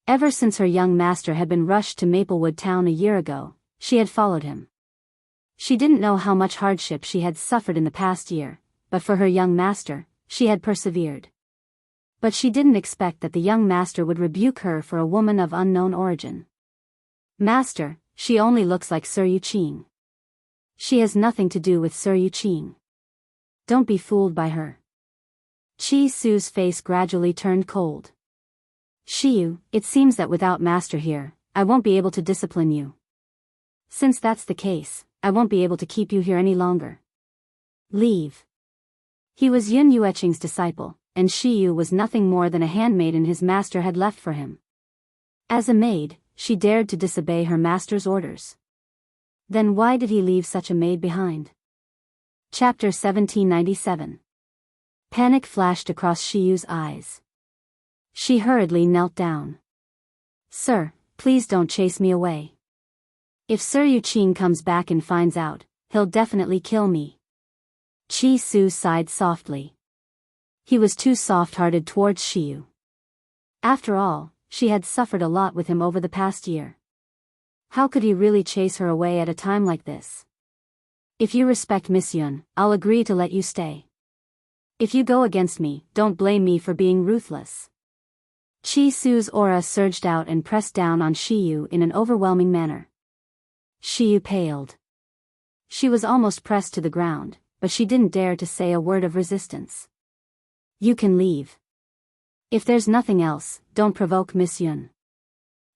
Ever since her young master had been rushed to Maplewood Town a year ago, she had followed him. She didn't know how much hardship she had suffered in the past year, but for her young master, she had persevered. But she didn't expect that the young master would rebuke her for a woman of unknown origin. "Master, she only looks like Sir Yuqing. She has nothing to do with Sir Yuqing. Don't be fooled by her." Qi Su's face gradually turned cold. "Shiyu, it seems that without Master here, I won't be able to discipline you. Since that's the case, I won't be able to keep you here any longer. Leave." He was Yun Yueqing's disciple, and Shiyu was nothing more than a handmaiden his master had left for him. As a maid, she dared to disobey her master's orders. Then why did he leave such a maid behind? Chapter 1797. Panic flashed across Shiyu's eyes. She hurriedly knelt down. "Sir, please don't chase me away. If Sir Yuqing comes back and finds out, he'll definitely kill me." Qi Su sighed softly. He was too soft-hearted towards Shiyu. After all, she had suffered a lot with him over the past year. How could he really chase her away at a time like this? "If you respect Miss Yun, I'll agree to let you stay. If you go against me, don't blame me for being ruthless." Qi Su's aura surged out and pressed down on Shiyu in an overwhelming manner. Shiyu paled. She was almost pressed to the ground, but she didn't dare to say a word of resistance. You can leave. If there's nothing else, don't provoke Miss Yun.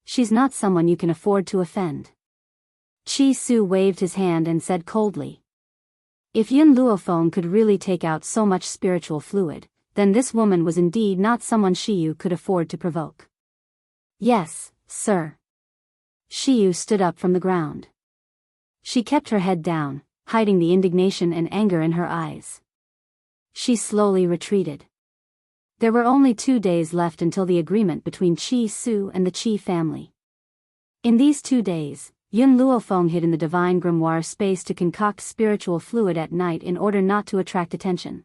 She's not someone you can afford to offend. Chi Su waved his hand and said coldly. If Yun Luofeng could really take out so much spiritual fluid, then this woman was indeed not someone Shiyu could afford to provoke. Yes, sir. Shiyu stood up from the ground. She kept her head down, hiding the indignation and anger in her eyes. She slowly retreated. There were only 2 days left until the agreement between Chi Su and the Chi family. In these 2 days, Yun Luofeng hid in the divine grimoire space to concoct spiritual fluid at night in order not to attract attention.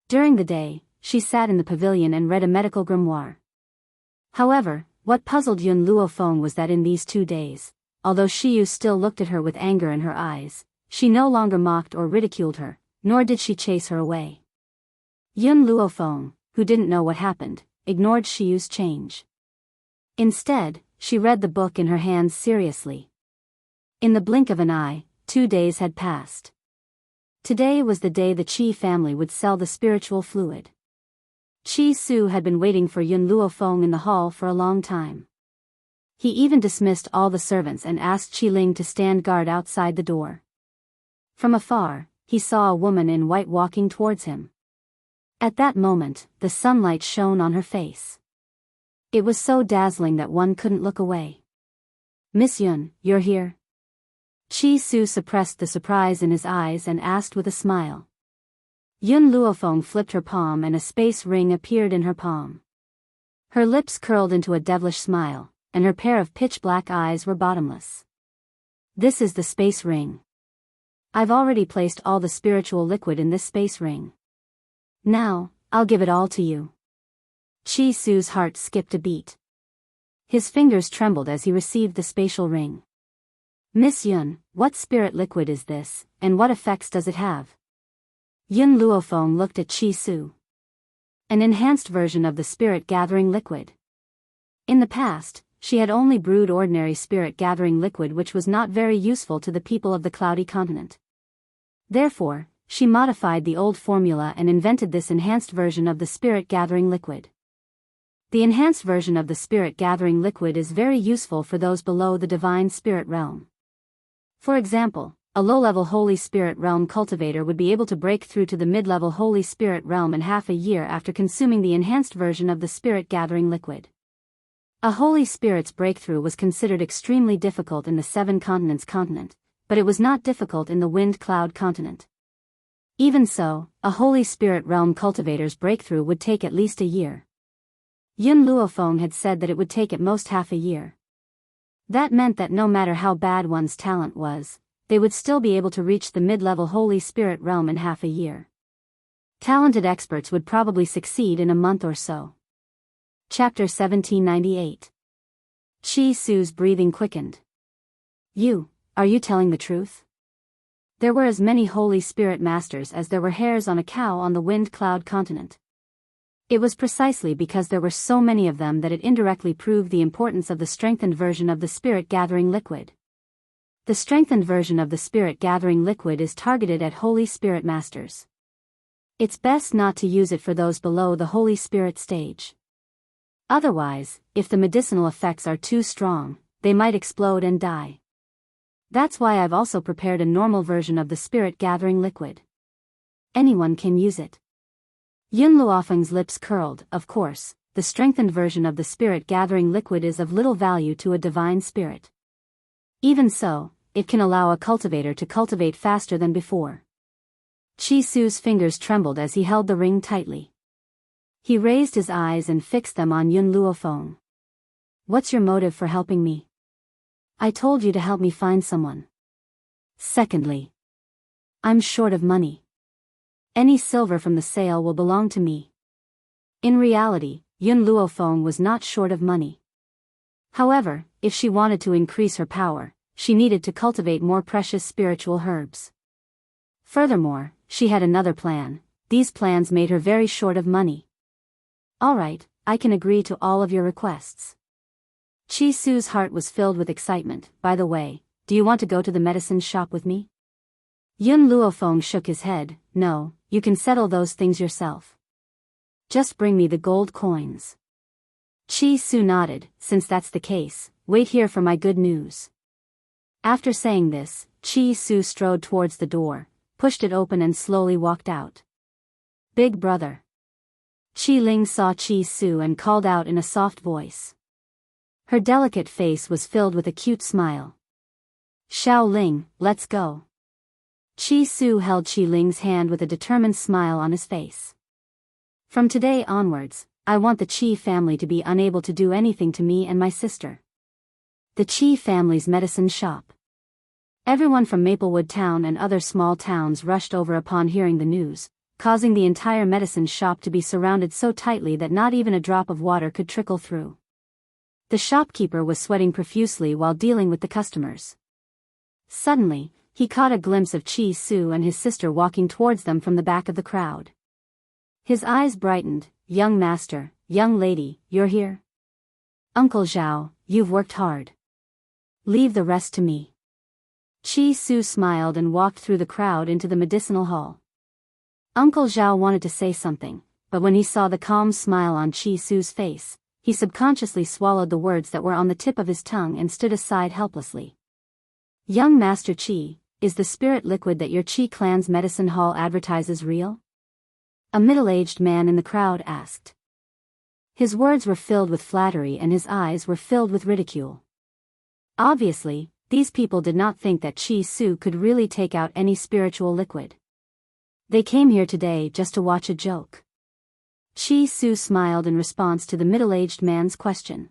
During the day, she sat in the pavilion and read a medical grimoire. However, what puzzled Yun Luofeng was that in these 2 days, although Shiyu still looked at her with anger in her eyes, she no longer mocked or ridiculed her, nor did she chase her away. Yun Luofeng, who didn't know what happened, ignored Shiyu's change. Instead, she read the book in her hands seriously. In the blink of an eye, 2 days had passed. Today was the day the Qi family would sell the spiritual fluid. Chi Su had been waiting for Yun Luofeng in the hall for a long time. He even dismissed all the servants and asked Qi Ling to stand guard outside the door. From afar, he saw a woman in white walking towards him. At that moment, the sunlight shone on her face. It was so dazzling that one couldn't look away. Miss Yun, you're here? Chi Su suppressed the surprise in his eyes and asked with a smile. Yun Luofeng flipped her palm and a space ring appeared in her palm. Her lips curled into a devilish smile, and her pair of pitch-black eyes were bottomless. This is the space ring. I've already placed all the spiritual liquid in this space ring. Now, I'll give it all to you. Chi Su's heart skipped a beat. His fingers trembled as he received the spatial ring. Miss Yun, what spirit liquid is this, and what effects does it have? Yun Luofeng looked at Chi Su. An enhanced version of the spirit-gathering liquid. In the past, she had only brewed ordinary spirit-gathering liquid which was not very useful to the people of the Cloudy Continent. Therefore, she modified the old formula and invented this enhanced version of the spirit-gathering liquid. The enhanced version of the spirit-gathering liquid is very useful for those below the divine spirit realm. For example, a low-level Holy Spirit realm cultivator would be able to break through to the mid-level Holy Spirit realm in half a year after consuming the enhanced version of the spirit-gathering liquid. A Holy Spirit's breakthrough was considered extremely difficult in the Seven Continents continent, but it was not difficult in the Wind Cloud continent. Even so, a Holy Spirit realm cultivator's breakthrough would take at least a year. Yun Luofeng had said that it would take at most half a year. That meant that no matter how bad one's talent was, they would still be able to reach the mid-level Holy Spirit realm in half a year. Talented experts would probably succeed in a month or so. Chapter 1798. Chi Su's breathing quickened. Are you telling the truth? There were as many Holy Spirit masters as there were hairs on a cow on the Wind Cloud continent. It was precisely because there were so many of them that it indirectly proved the importance of the strengthened version of the spirit-gathering liquid. The strengthened version of the spirit-gathering liquid is targeted at Holy Spirit masters. It's best not to use it for those below the Holy Spirit stage. Otherwise, if the medicinal effects are too strong, they might explode and die. That's why I've also prepared a normal version of the spirit-gathering liquid. Anyone can use it. Yun Luofeng's lips curled. Of course, the strengthened version of the spirit-gathering liquid is of little value to a divine spirit. Even so, it can allow a cultivator to cultivate faster than before. Chi Su's fingers trembled as he held the ring tightly. He raised his eyes and fixed them on Yun Luofeng. What's your motive for helping me? I told you to help me find someone. Secondly, I'm short of money. Any silver from the sale will belong to me. In reality, Yun Luofeng was not short of money. However, if she wanted to increase her power, she needed to cultivate more precious spiritual herbs. Furthermore, she had another plan. These plans made her very short of money. All right, I can agree to all of your requests. Chi Su's heart was filled with excitement. By the way, do you want to go to the medicine shop with me? Yun Luofeng shook his head. No, you can settle those things yourself. Just bring me the gold coins. Chi Su nodded. Since that's the case, wait here for my good news. After saying this, Chi Su strode towards the door, pushed it open and slowly walked out. Big brother. Chi Ling saw Chi Su and called out in a soft voice. Her delicate face was filled with a cute smile. Xiao Ling, let's go. Chi Su held Chi Ling's hand with a determined smile on his face. From today onwards, I want the Chi family to be unable to do anything to me and my sister. The Chi family's medicine shop. Everyone from Maplewood Town and other small towns rushed over upon hearing the news, causing the entire medicine shop to be surrounded so tightly that not even a drop of water could trickle through. The shopkeeper was sweating profusely while dealing with the customers. Suddenly, he caught a glimpse of Chi Su and his sister walking towards them from the back of the crowd. His eyes brightened. Young master, young lady, you're here? Uncle Zhao, you've worked hard. Leave the rest to me. Chi Su smiled and walked through the crowd into the medicinal hall. Uncle Zhao wanted to say something, but when he saw the calm smile on Chi Su's face, he subconsciously swallowed the words that were on the tip of his tongue and stood aside helplessly. Young Master Chi, is the spirit liquid that your Chi clan's medicine hall advertises real? A middle-aged man in the crowd asked. His words were filled with flattery and his eyes were filled with ridicule. Obviously, these people did not think that Chi Su could really take out any spiritual liquid. They came here today just to watch a joke. Chi Su smiled in response to the middle-aged man's question.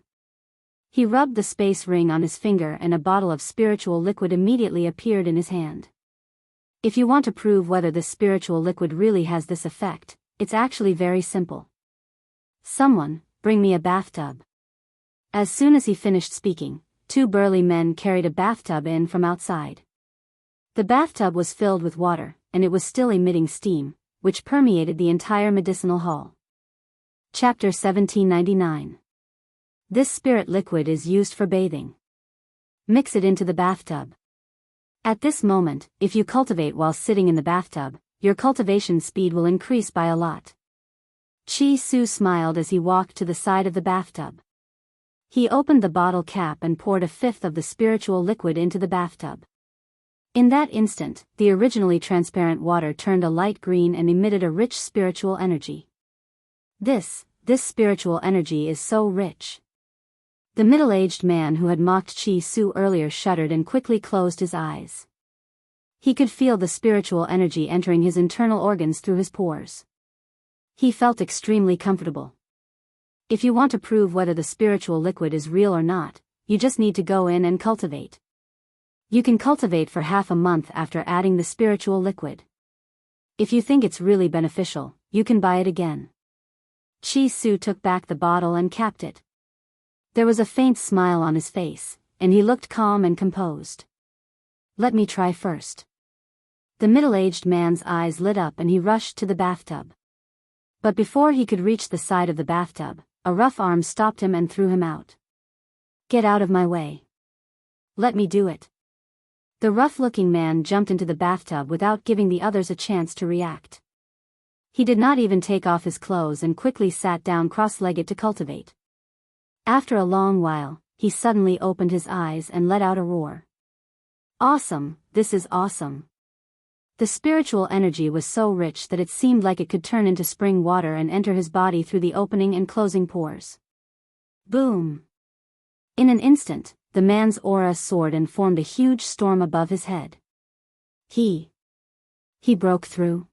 He rubbed the space ring on his finger and a bottle of spiritual liquid immediately appeared in his hand. If you want to prove whether this spiritual liquid really has this effect, it's actually very simple. Someone, bring me a bathtub. As soon as he finished speaking, two burly men carried a bathtub in from outside. The bathtub was filled with water, and it was still emitting steam, which permeated the entire medicinal hall. Chapter 1799. This spirit liquid is used for bathing. Mix it into the bathtub. At this moment, if you cultivate while sitting in the bathtub, your cultivation speed will increase by a lot. Chi Su smiled as he walked to the side of the bathtub. He opened the bottle cap and poured a fifth of the spiritual liquid into the bathtub. In that instant, the originally transparent water turned a light green and emitted a rich spiritual energy. This spiritual energy is so rich. The middle-aged man who had mocked Chi Su earlier shuddered and quickly closed his eyes. He could feel the spiritual energy entering his internal organs through his pores. He felt extremely comfortable. If you want to prove whether the spiritual liquid is real or not, you just need to go in and cultivate. You can cultivate for half a month after adding the spiritual liquid. If you think it's really beneficial, you can buy it again. Chi Su took back the bottle and capped it. There was a faint smile on his face, and he looked calm and composed. Let me try first. The middle-aged man's eyes lit up and he rushed to the bathtub. But before he could reach the side of the bathtub, a rough arm stopped him and threw him out. Get out of my way. Let me do it. The rough-looking man jumped into the bathtub without giving the others a chance to react. He did not even take off his clothes and quickly sat down cross-legged to cultivate. After a long while, he suddenly opened his eyes and let out a roar. Awesome, this is awesome. The spiritual energy was so rich that it seemed like it could turn into spring water and enter his body through the opening and closing pores. Boom! In an instant, the man's aura soared and formed a huge storm above his head. He broke through.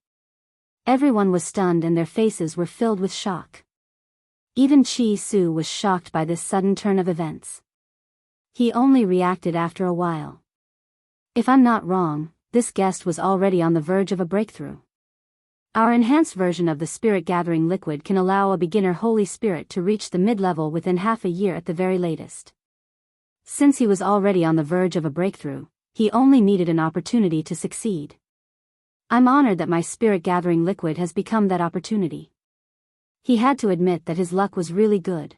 Everyone was stunned and their faces were filled with shock. Even Chi Su was shocked by this sudden turn of events. He only reacted after a while. If I'm not wrong, this guest was already on the verge of a breakthrough. Our enhanced version of the spirit gathering liquid can allow a beginner holy spirit to reach the mid-level within half a year at the very latest. Since he was already on the verge of a breakthrough, he only needed an opportunity to succeed. I'm honored that my spirit gathering liquid has become that opportunity. He had to admit that his luck was really good.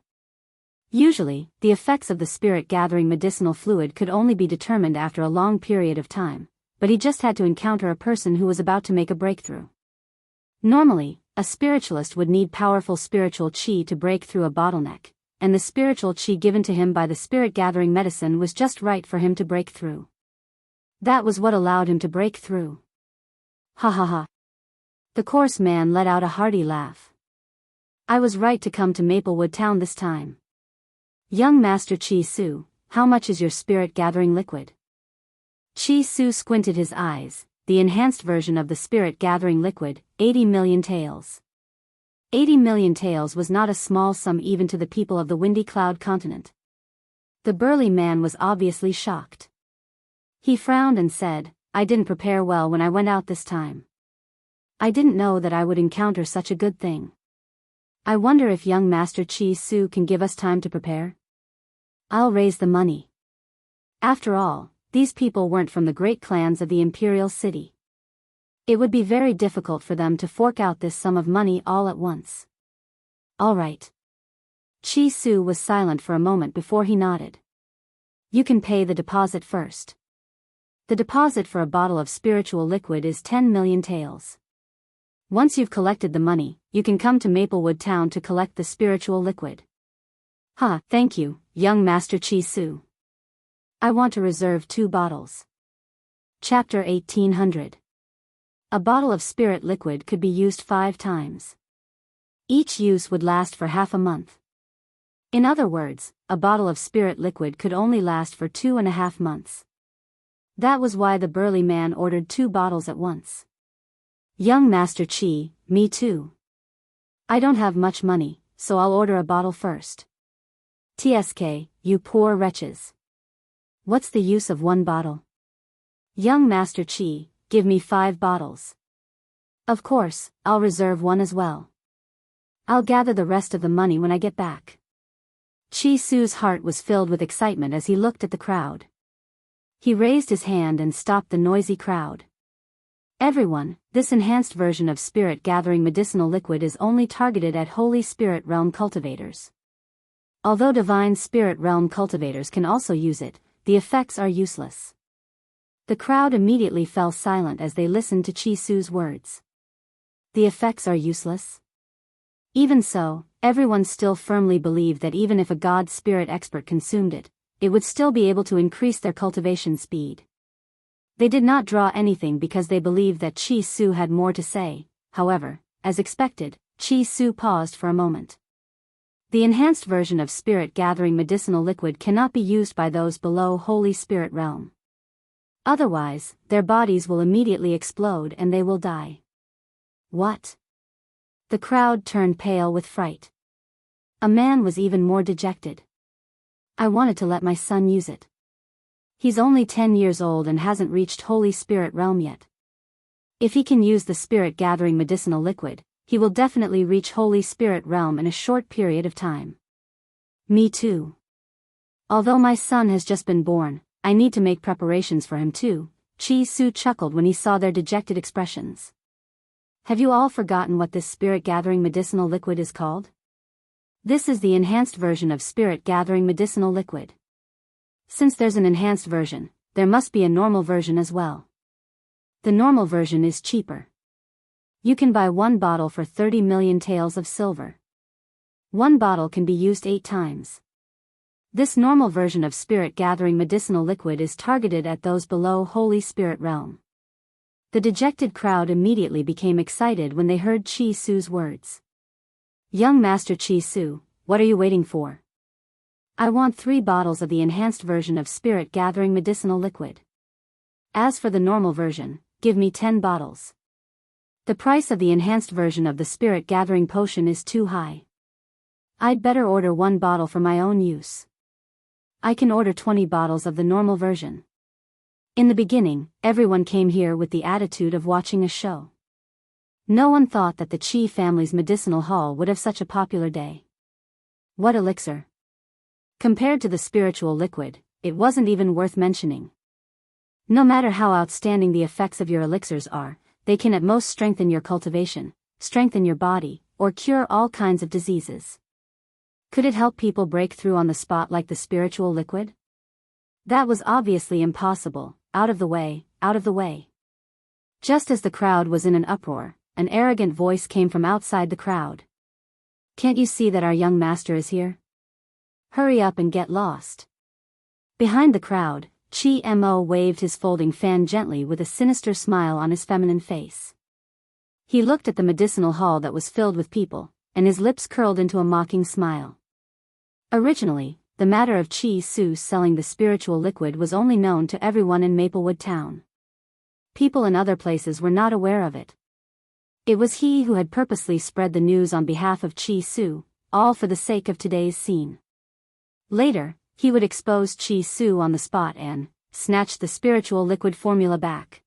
Usually, the effects of the spirit-gathering medicinal fluid could only be determined after a long period of time, but he just had to encounter a person who was about to make a breakthrough. Normally, a spiritualist would need powerful spiritual chi to break through a bottleneck, and the spiritual chi given to him by the spirit-gathering medicine was just right for him to break through. That was what allowed him to break through. Ha ha ha. The coarse man let out a hearty laugh. I was right to come to Maplewood Town this time. Young Master Chi Su, how much is your spirit-gathering liquid? Chi Su squinted his eyes. The enhanced version of the spirit-gathering liquid, 80 million taels. 80 million taels was not a small sum even to the people of the Windy Cloud continent. The burly man was obviously shocked. He frowned and said, I didn't prepare well when I went out this time. I didn't know that I would encounter such a good thing. I wonder if young Master Chi Su can give us time to prepare? I'll raise the money. After all, these people weren't from the great clans of the Imperial City. It would be very difficult for them to fork out this sum of money all at once. All right. Chi Su was silent for a moment before he nodded. You can pay the deposit first. The deposit for a bottle of spiritual liquid is 10 million taels. Once you've collected the money, you can come to Maplewood Town to collect the spiritual liquid. Thank you, young Master Chi Su. I want to reserve 2 bottles. Chapter 1800. A bottle of spirit liquid could be used 5 times. Each use would last for half a month. In other words, a bottle of spirit liquid could only last for 2.5 months. That was why the burly man ordered 2 bottles at once. Young Master Chi, me too. I don't have much money, so I'll order a bottle first. TSK, you poor wretches. What's the use of 1 bottle? Young Master Chi, give me 5 bottles. Of course, I'll reserve 1 as well. I'll gather the rest of the money when I get back. Chi Su's heart was filled with excitement as he looked at the crowd. He raised his hand and stopped the noisy crowd. Everyone, this enhanced version of spirit-gathering medicinal liquid is only targeted at Holy Spirit Realm cultivators. Although Divine Spirit Realm cultivators can also use it, the effects are useless. The crowd immediately fell silent as they listened to Chi Su's words. The effects are useless? Even so, everyone still firmly believed that even if a god spirit expert consumed it, it would still be able to increase their cultivation speed. They did not draw anything because they believed that Chi Su had more to say. However, as expected, Chi Su paused for a moment. The enhanced version of spirit-gathering medicinal liquid cannot be used by those below Holy Spirit Realm. Otherwise, their bodies will immediately explode and they will die. What? The crowd turned pale with fright. A man was even more dejected. I wanted to let my son use it. He's only 10 years old and hasn't reached Holy Spirit Realm yet. If he can use the spirit-gathering medicinal liquid, he will definitely reach Holy Spirit Realm in a short period of time. Me too. Although my son has just been born, I need to make preparations for him too. Chi Su chuckled when he saw their dejected expressions. Have you all forgotten what this spirit-gathering medicinal liquid is called? This is the enhanced version of spirit-gathering medicinal liquid. Since there's an enhanced version, there must be a normal version as well. The normal version is cheaper. You can buy 1 bottle for 30 million taels of silver. 1 bottle can be used 8 times. This normal version of spirit-gathering medicinal liquid is targeted at those below Holy Spirit Realm. The dejected crowd immediately became excited when they heard Chi Su's words. Young Master Chi Su, what are you waiting for? I want 3 bottles of the enhanced version of spirit-gathering medicinal liquid. As for the normal version, give me 10 bottles. The price of the enhanced version of the spirit-gathering potion is too high. I'd better order 1 bottle for my own use. I can order 20 bottles of the normal version. In the beginning, everyone came here with the attitude of watching a show. No one thought that the Chi family's medicinal hall would have such a popular day. What elixir! Compared to the spiritual liquid, it wasn't even worth mentioning. No matter how outstanding the effects of your elixirs are, they can at most strengthen your cultivation, strengthen your body, or cure all kinds of diseases. Could it help people break through on the spot like the spiritual liquid? That was obviously impossible. Out of the way, out of the way. Just as the crowd was in an uproar, an arrogant voice came from outside the crowd. Can't you see that our young master is here? Hurry up and get lost. Behind the crowd, Chi-Mo waved his folding fan gently with a sinister smile on his feminine face. He looked at the medicinal hall that was filled with people, and his lips curled into a mocking smile. Originally, the matter of Chi-Su selling the spiritual liquid was only known to everyone in Maplewood Town. People in other places were not aware of it. It was he who had purposely spread the news on behalf of Chi-Su, all for the sake of today's scene. Later, he would expose Chi-Su on the spot and snatch the spiritual liquid formula back.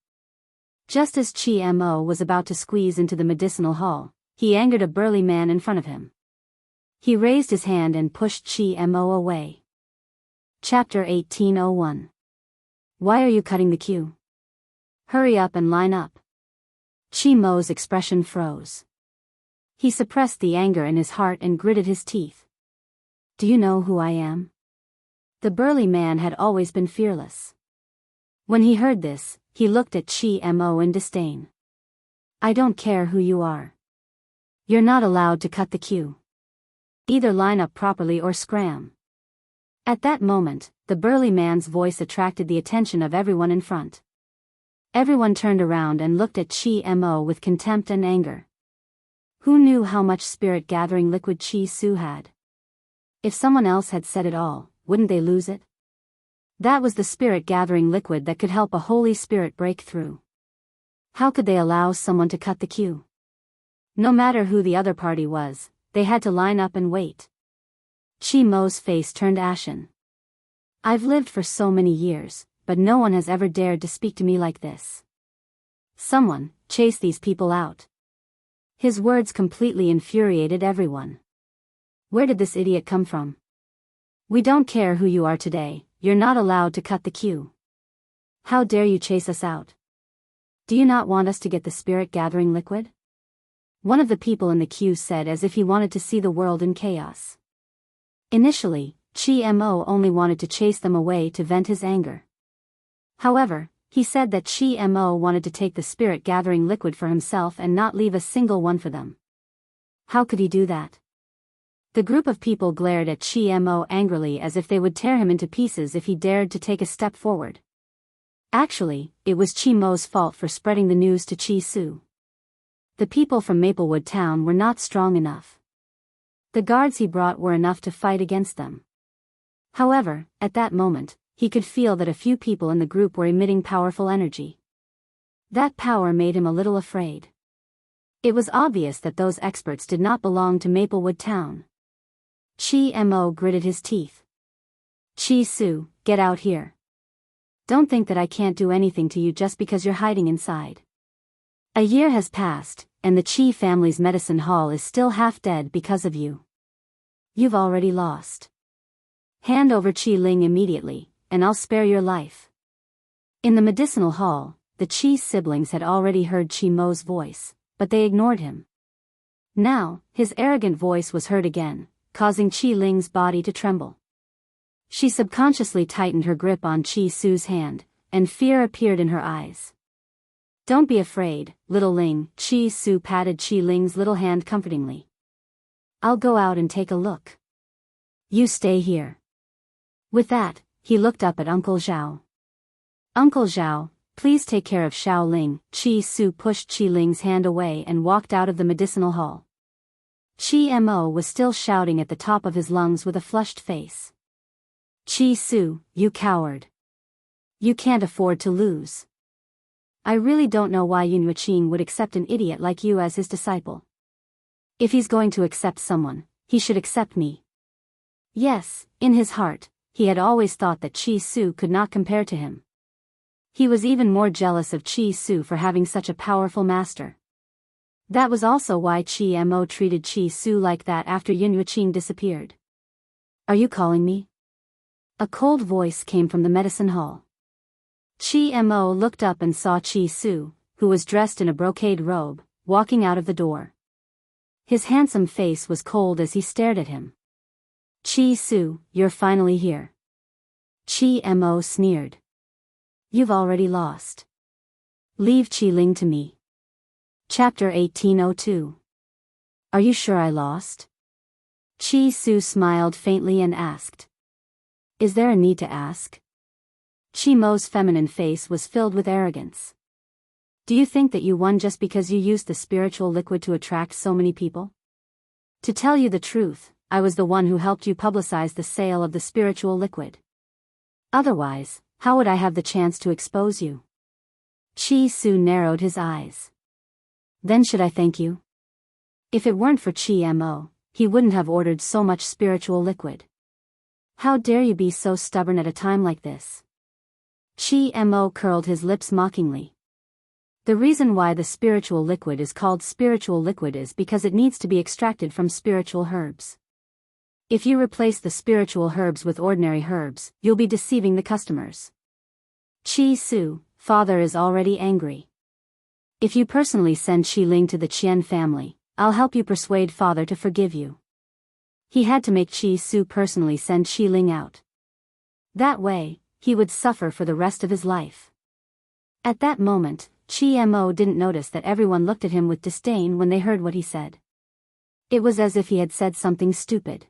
Just as Chi-Mo was about to squeeze into the medicinal hall, he angered a burly man in front of him. He raised his hand and pushed Chi-Mo away. Chapter 1801. Why are you cutting the queue? Hurry up and line up. Chi-Mo's expression froze. He suppressed the anger in his heart and gritted his teeth. Do you know who I am? The burly man had always been fearless. When he heard this, he looked at Chi-Mo in disdain. I don't care who you are. You're not allowed to cut the queue. Either line up properly or scram. At that moment, the burly man's voice attracted the attention of everyone in front. Everyone turned around and looked at Chi-Mo with contempt and anger. Who knew how much spirit-gathering liquid Chi-Su had? If someone else had said it all, wouldn't they lose it? That was the spirit-gathering liquid that could help a holy spirit break through. How could they allow someone to cut the queue? No matter who the other party was, they had to line up and wait. Chi-Mo's face turned ashen. I've lived for so many years, but no one has ever dared to speak to me like this. Someone, chase these people out. His words completely infuriated everyone. Where did this idiot come from? We don't care who you are today, you're not allowed to cut the queue. How dare you chase us out? Do you not want us to get the spirit-gathering liquid? One of the people in the queue said as if he wanted to see the world in chaos. Initially, Chi-Mo only wanted to chase them away to vent his anger. However, he said that Chi-Mo wanted to take the spirit-gathering liquid for himself and not leave a single one for them. How could he do that? The group of people glared at Chi-Mo angrily as if they would tear him into pieces if he dared to take a step forward. Actually, it was Chi-Mo's fault for spreading the news to Chi-Su. The people from Maplewood Town were not strong enough. The guards he brought were enough to fight against them. However, at that moment, he could feel that a few people in the group were emitting powerful energy. That power made him a little afraid. It was obvious that those experts did not belong to Maplewood Town. Chi-Mo gritted his teeth. Chi-Su, get out here. Don't think that I can't do anything to you just because you're hiding inside. A year has passed, and the Chi family's medicine hall is still half dead because of you. You've already lost. Hand over Chi Ling immediately, and I'll spare your life. In the medicinal hall, the Chi siblings had already heard Chi-Mo's voice, but they ignored him. Now, his arrogant voice was heard again, causing Chi Ling's body to tremble. She subconsciously tightened her grip on Chi-Su's hand, and fear appeared in her eyes. Don't be afraid, little Ling, Chi-Su patted Chi Ling's little hand comfortingly. I'll go out and take a look. You stay here. With that, he looked up at Uncle Zhao. Uncle Zhao, please take care of Xiao Ling. Chi-Su pushed Chi Ling's hand away and walked out of the medicinal hall. Chi-Mo was still shouting at the top of his lungs with a flushed face. Chi-Su, you coward. You can't afford to lose. I really don't know why Yun Yuqing would accept an idiot like you as his disciple. If he's going to accept someone, he should accept me. Yes, in his heart, he had always thought that Chi-Su could not compare to him. He was even more jealous of Chi-Su for having such a powerful master. That was also why Chi-Mo treated Chi-Su like that after Yun Yuqing disappeared. Are you calling me? A cold voice came from the medicine hall. Chi-Mo looked up and saw Chi-Su, who was dressed in a brocade robe, walking out of the door. His handsome face was cold as he stared at him. Chi-Su, you're finally here. Chi-Mo sneered. You've already lost. Leave Chi-Ling to me. Chapter 1802. Are you sure I lost? Chi-Su smiled faintly and asked. Is there a need to ask? Chi-Mo's feminine face was filled with arrogance. Do you think that you won just because you used the spiritual liquid to attract so many people? To tell you the truth, I was the one who helped you publicize the sale of the spiritual liquid. Otherwise, how would I have the chance to expose you? Chi-Su narrowed his eyes. Then should I thank you? If it weren't for Chi-Mo, he wouldn't have ordered so much spiritual liquid. How dare you be so stubborn at a time like this? Chi-Mo curled his lips mockingly. The reason why the spiritual liquid is called spiritual liquid is because it needs to be extracted from spiritual herbs. If you replace the spiritual herbs with ordinary herbs, you'll be deceiving the customers. Chi-Su, father is already angry. If you personally send Chi-Ling to the Qian family, I'll help you persuade father to forgive you. He had to make Chi-Su personally send Chi-Ling out. That way, he would suffer for the rest of his life. At that moment, Chi-Mo didn't notice that everyone looked at him with disdain when they heard what he said. It was as if he had said something stupid.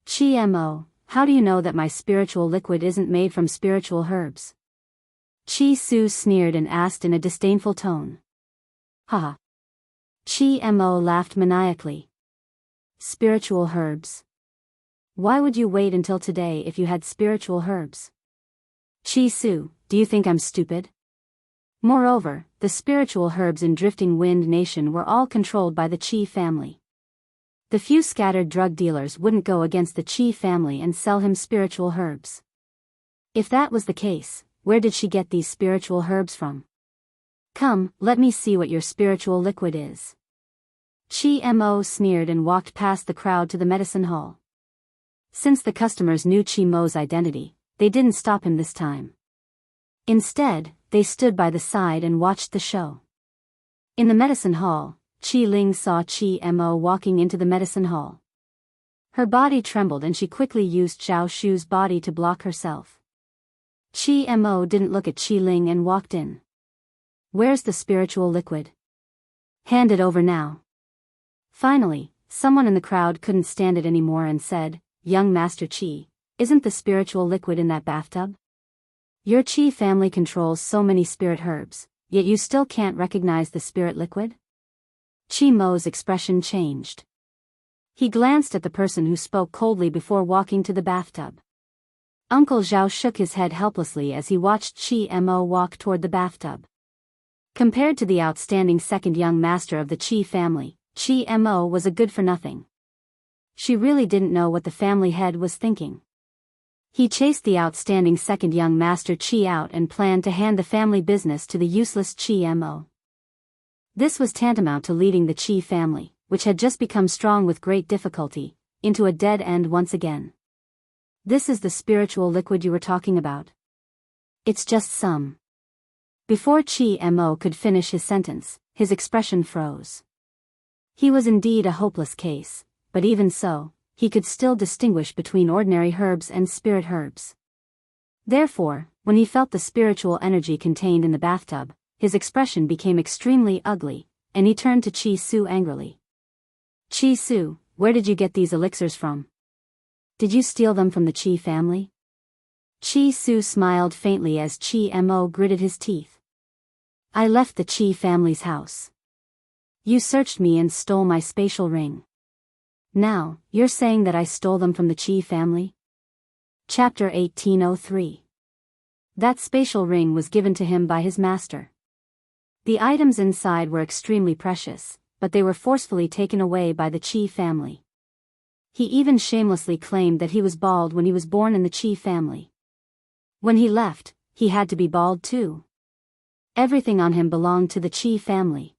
Chi-Mo, how do you know that my spiritual liquid isn't made from spiritual herbs? Chi-Su sneered and asked in a disdainful tone. Haha. Chi-Mo laughed maniacally. Spiritual herbs? Why would you wait until today if you had spiritual herbs? Chi-Su, do you think I'm stupid? Moreover, the spiritual herbs in Drifting Wind Nation were all controlled by the Qi family. The few scattered drug dealers wouldn't go against the Qi family and sell him spiritual herbs. If that was the case, where did she get these spiritual herbs from? Come, let me see what your spiritual liquid is. Chi-Mo sneered and walked past the crowd to the medicine hall. Since the customers knew Chi-Mo's identity, they didn't stop him this time. Instead, they stood by the side and watched the show. In the medicine hall, Chi-Ling saw Chi-Mo walking into the medicine hall. Her body trembled and she quickly used Zhao Shu's body to block herself. Chi-Mo didn't look at Chi-Ling and walked in. Where's the spiritual liquid? Hand it over now. Finally, someone in the crowd couldn't stand it anymore and said, Young Master Qi, isn't the spiritual liquid in that bathtub? Your Qi family controls so many spirit herbs, yet you still can't recognize the spirit liquid? Chi-Mo's expression changed. He glanced at the person who spoke coldly before walking to the bathtub. Uncle Zhao shook his head helplessly as he watched Chi-Mo walk toward the bathtub. Compared to the outstanding second young master of the Qi family, Chi-Mo was a good-for-nothing. She really didn't know what the family head was thinking. He chased the outstanding second young master Qi out and planned to hand the family business to the useless Chi-Mo. This was tantamount to leading the Qi family, which had just become strong with great difficulty, into a dead end once again. This is the spiritual liquid you were talking about. It's just some. Before Chi-Mo could finish his sentence, his expression froze. He was indeed a hopeless case, but even so, he could still distinguish between ordinary herbs and spirit herbs. Therefore, when he felt the spiritual energy contained in the bathtub, his expression became extremely ugly, and he turned to Chi-Su angrily. Chi-Su, where did you get these elixirs from? Did you steal them from the Qi family? Chi-Su smiled faintly as Chi-Mo gritted his teeth. I left the Qi family's house. You searched me and stole my spatial ring. Now, you're saying that I stole them from the Qi family? Chapter 1803. That spatial ring was given to him by his master. The items inside were extremely precious, but they were forcefully taken away by the Qi family. He even shamelessly claimed that he was bald when he was born in the Qi family. When he left, he had to be bald too. Everything on him belonged to the Qi family.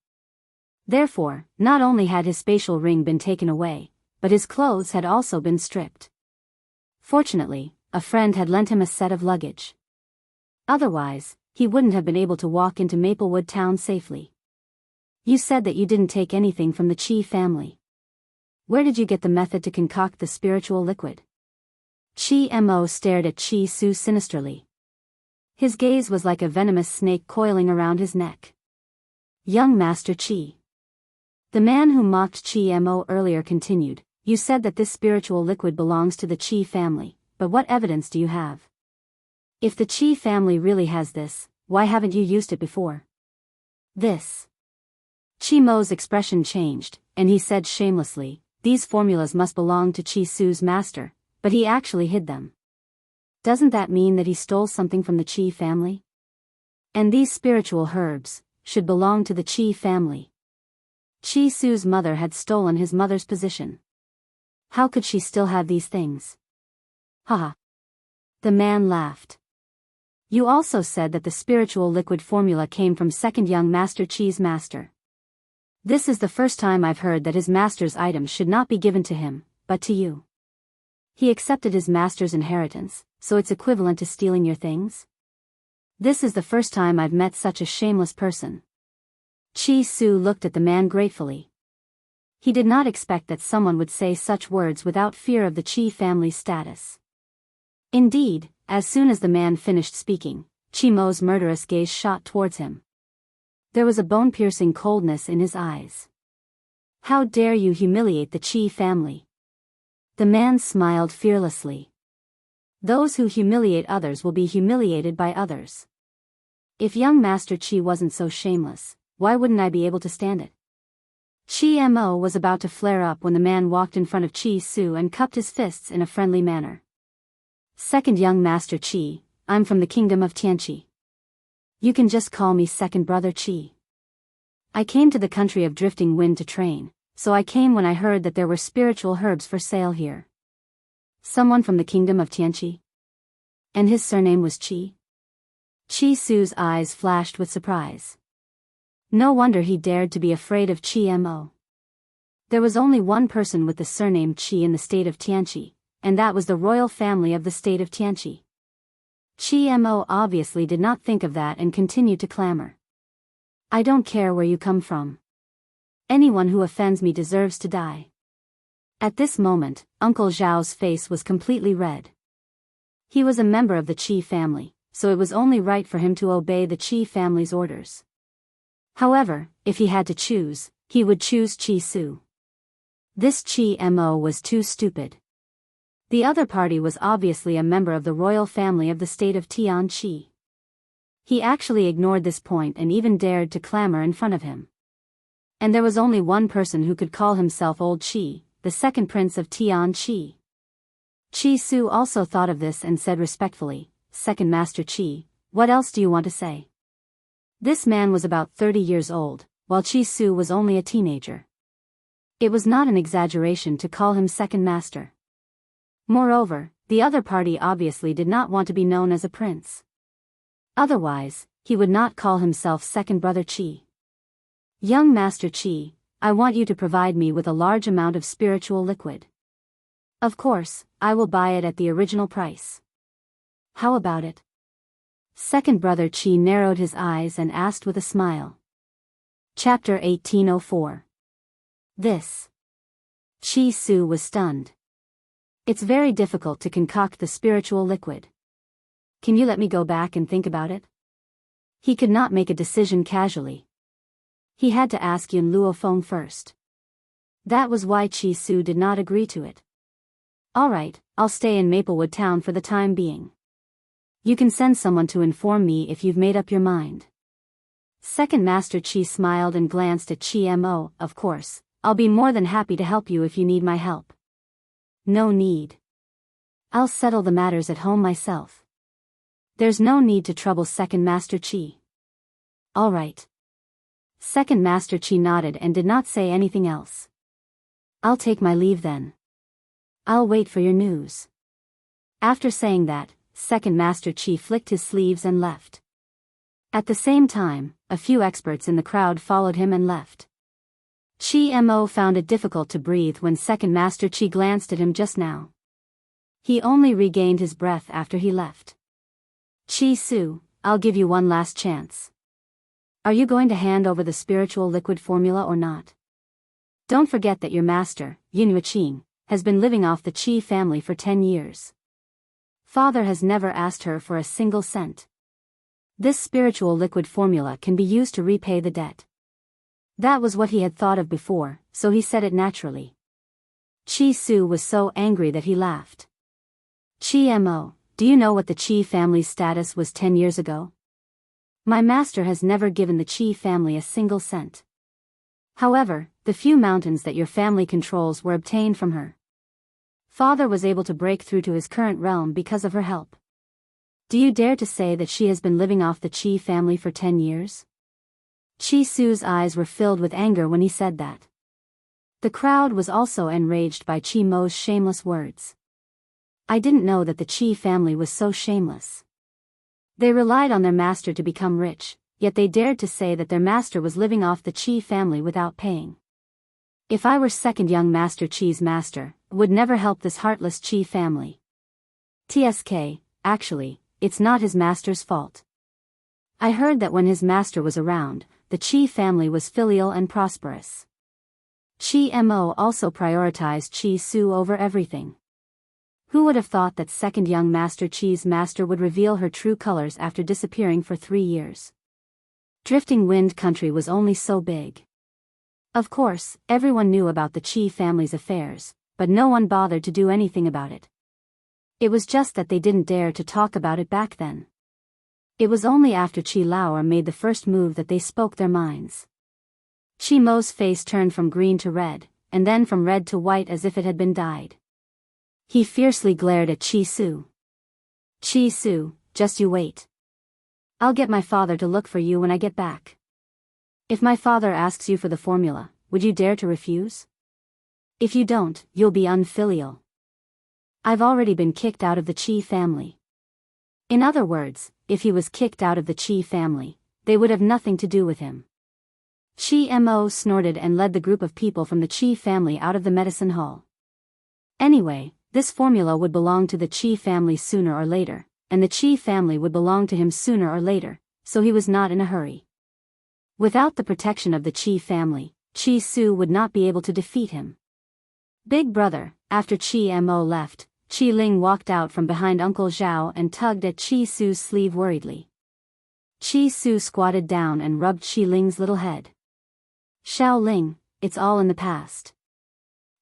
Therefore, not only had his spatial ring been taken away, but his clothes had also been stripped. Fortunately, a friend had lent him a set of luggage. Otherwise, he wouldn't have been able to walk into Maplewood town safely. You said that you didn't take anything from the Qi family. Where did you get the method to concoct the spiritual liquid? Chi Mo stared at Chi Su sinisterly. His gaze was like a venomous snake coiling around his neck. Young Master Chi. The man who mocked Chi Mo earlier continued, you said that this spiritual liquid belongs to the Chi family, but what evidence do you have? If the Chi family really has this, why haven't you used it before? This. Chi Mo's expression changed, and he said shamelessly, these formulas must belong to Chi Su's master, but he actually hid them. Doesn't that mean that he stole something from the Chi family? And these spiritual herbs should belong to the Chi family. Chi Su's mother had stolen his mother's position. How could she still have these things? Haha. The man laughed. You also said that the spiritual liquid formula came from second young Master Chi's master. This is the first time I've heard that his master's items should not be given to him, but to you. He accepted his master's inheritance, so it's equivalent to stealing your things? This is the first time I've met such a shameless person. Chi Su looked at the man gratefully. He did not expect that someone would say such words without fear of the Chi family's status. Indeed, as soon as the man finished speaking, Chi Mo's murderous gaze shot towards him. There was a bone-piercing coldness in his eyes. How dare you humiliate the Chi family? The man smiled fearlessly. Those who humiliate others will be humiliated by others. If young Master Chi wasn't so shameless, why wouldn't I be able to stand it? Chi Mo was about to flare up when the man walked in front of Chi Su and cupped his fists in a friendly manner. Second young Master Chi, I'm from the kingdom of Tianqi. You can just call me second brother Chi. I came to the country of drifting wind to train, so I came when I heard that there were spiritual herbs for sale here. Someone from the kingdom of Tianqi? And his surname was Chi? Chi Su's eyes flashed with surprise. No wonder he dared to be afraid of Chi Mo. There was only one person with the surname Chi in the state of Tianqi, and that was the royal family of the state of Tianqi. Chi Mo obviously did not think of that and continued to clamor. I don't care where you come from. Anyone who offends me deserves to die. At this moment, Uncle Zhao's face was completely red. He was a member of the Chi family, so it was only right for him to obey the Chi family's orders. However, if he had to choose, he would choose Chi Su. This Chi Mo was too stupid. The other party was obviously a member of the royal family of the state of Tianqi. He actually ignored this point and even dared to clamor in front of him. And there was only one person who could call himself Old Chi, the second prince of Tianqi. Chi Su also thought of this and said respectfully, Second Master Chi, what else do you want to say? This man was about 30 years old, while Chi Su was only a teenager. It was not an exaggeration to call him second master. Moreover, the other party obviously did not want to be known as a prince. Otherwise, he would not call himself second brother Chi. Young Master Chi, I want you to provide me with a large amount of spiritual liquid. Of course, I will buy it at the original price. How about it? Second brother Chi narrowed his eyes and asked with a smile. Chapter 1804. This. Chi Su was stunned. It's very difficult to concoct the spiritual liquid. Can you let me go back and think about it? He could not make a decision casually. He had to ask Yun Luofeng first. That was why Chi Su did not agree to it. Alright, I'll stay in Maplewood Town for the time being. You can send someone to inform me if you've made up your mind. Second Master Chi smiled and glanced at Chi Mo. Of course, I'll be more than happy to help you if you need my help. No need. I'll settle the matters at home myself. There's no need to trouble Second Master Chi. Alright. Second Master Chi nodded and did not say anything else. I'll take my leave then. I'll wait for your news. After saying that, Second Master Chi flicked his sleeves and left. At the same time, a few experts in the crowd followed him and left. Chi Mo found it difficult to breathe when Second Master Chi glanced at him just now. He only regained his breath after he left. Chi Su, I'll give you one last chance. Are you going to hand over the spiritual liquid formula or not? Don't forget that your master, Yun Yuqing, has been living off the Qi family for 10 years. Father has never asked her for a single cent. This spiritual liquid formula can be used to repay the debt. That was what he had thought of before, so he said it naturally. Qi Su was so angry that he laughed. Qi Mo, do you know what the Qi family's status was 10 years ago? My master has never given the Qi family a single cent. However, the few mountains that your family controls were obtained from her. Father was able to break through to his current realm because of her help. Do you dare to say that she has been living off the Qi family for 10 years? Qi Su's eyes were filled with anger when he said that. The crowd was also enraged by Qi Mo's shameless words. I didn't know that the Qi family was so shameless. They relied on their master to become rich, yet they dared to say that their master was living off the Qi family without paying. If I were second young master Qi's master, would never help this heartless Qi family. TSK, actually, it's not his master's fault. I heard that when his master was around, the Qi family was filial and prosperous. Qi Mo also prioritized Qi Su over everything. Who would have thought that second young master Qi's master would reveal her true colors after disappearing for 3 years? Drifting Wind Country was only so big. Of course, everyone knew about the Qi family's affairs, but no one bothered to do anything about it. It was just that they didn't dare to talk about it back then. It was only after Qi Laoer made the first move that they spoke their minds. Qi Mo's face turned from green to red, and then from red to white as if it had been dyed. He fiercely glared at Qi Su. Qi Su, just you wait. I'll get my father to look for you when I get back. If my father asks you for the formula, would you dare to refuse? If you don't, you'll be unfilial. I've already been kicked out of the Qi family. In other words, if he was kicked out of the Qi family, they would have nothing to do with him. Qi Mo snorted and led the group of people from the Qi family out of the medicine hall. Anyway, this formula would belong to the Qi family sooner or later, and the Qi family would belong to him sooner or later, so he was not in a hurry. Without the protection of the Qi family, Qi Su would not be able to defeat him. Big brother, after Qi Mo left, Qi Ling walked out from behind Uncle Zhao and tugged at Qi Su's sleeve worriedly. Qi Su squatted down and rubbed Qi Ling's little head. Xiao Ling, it's all in the past.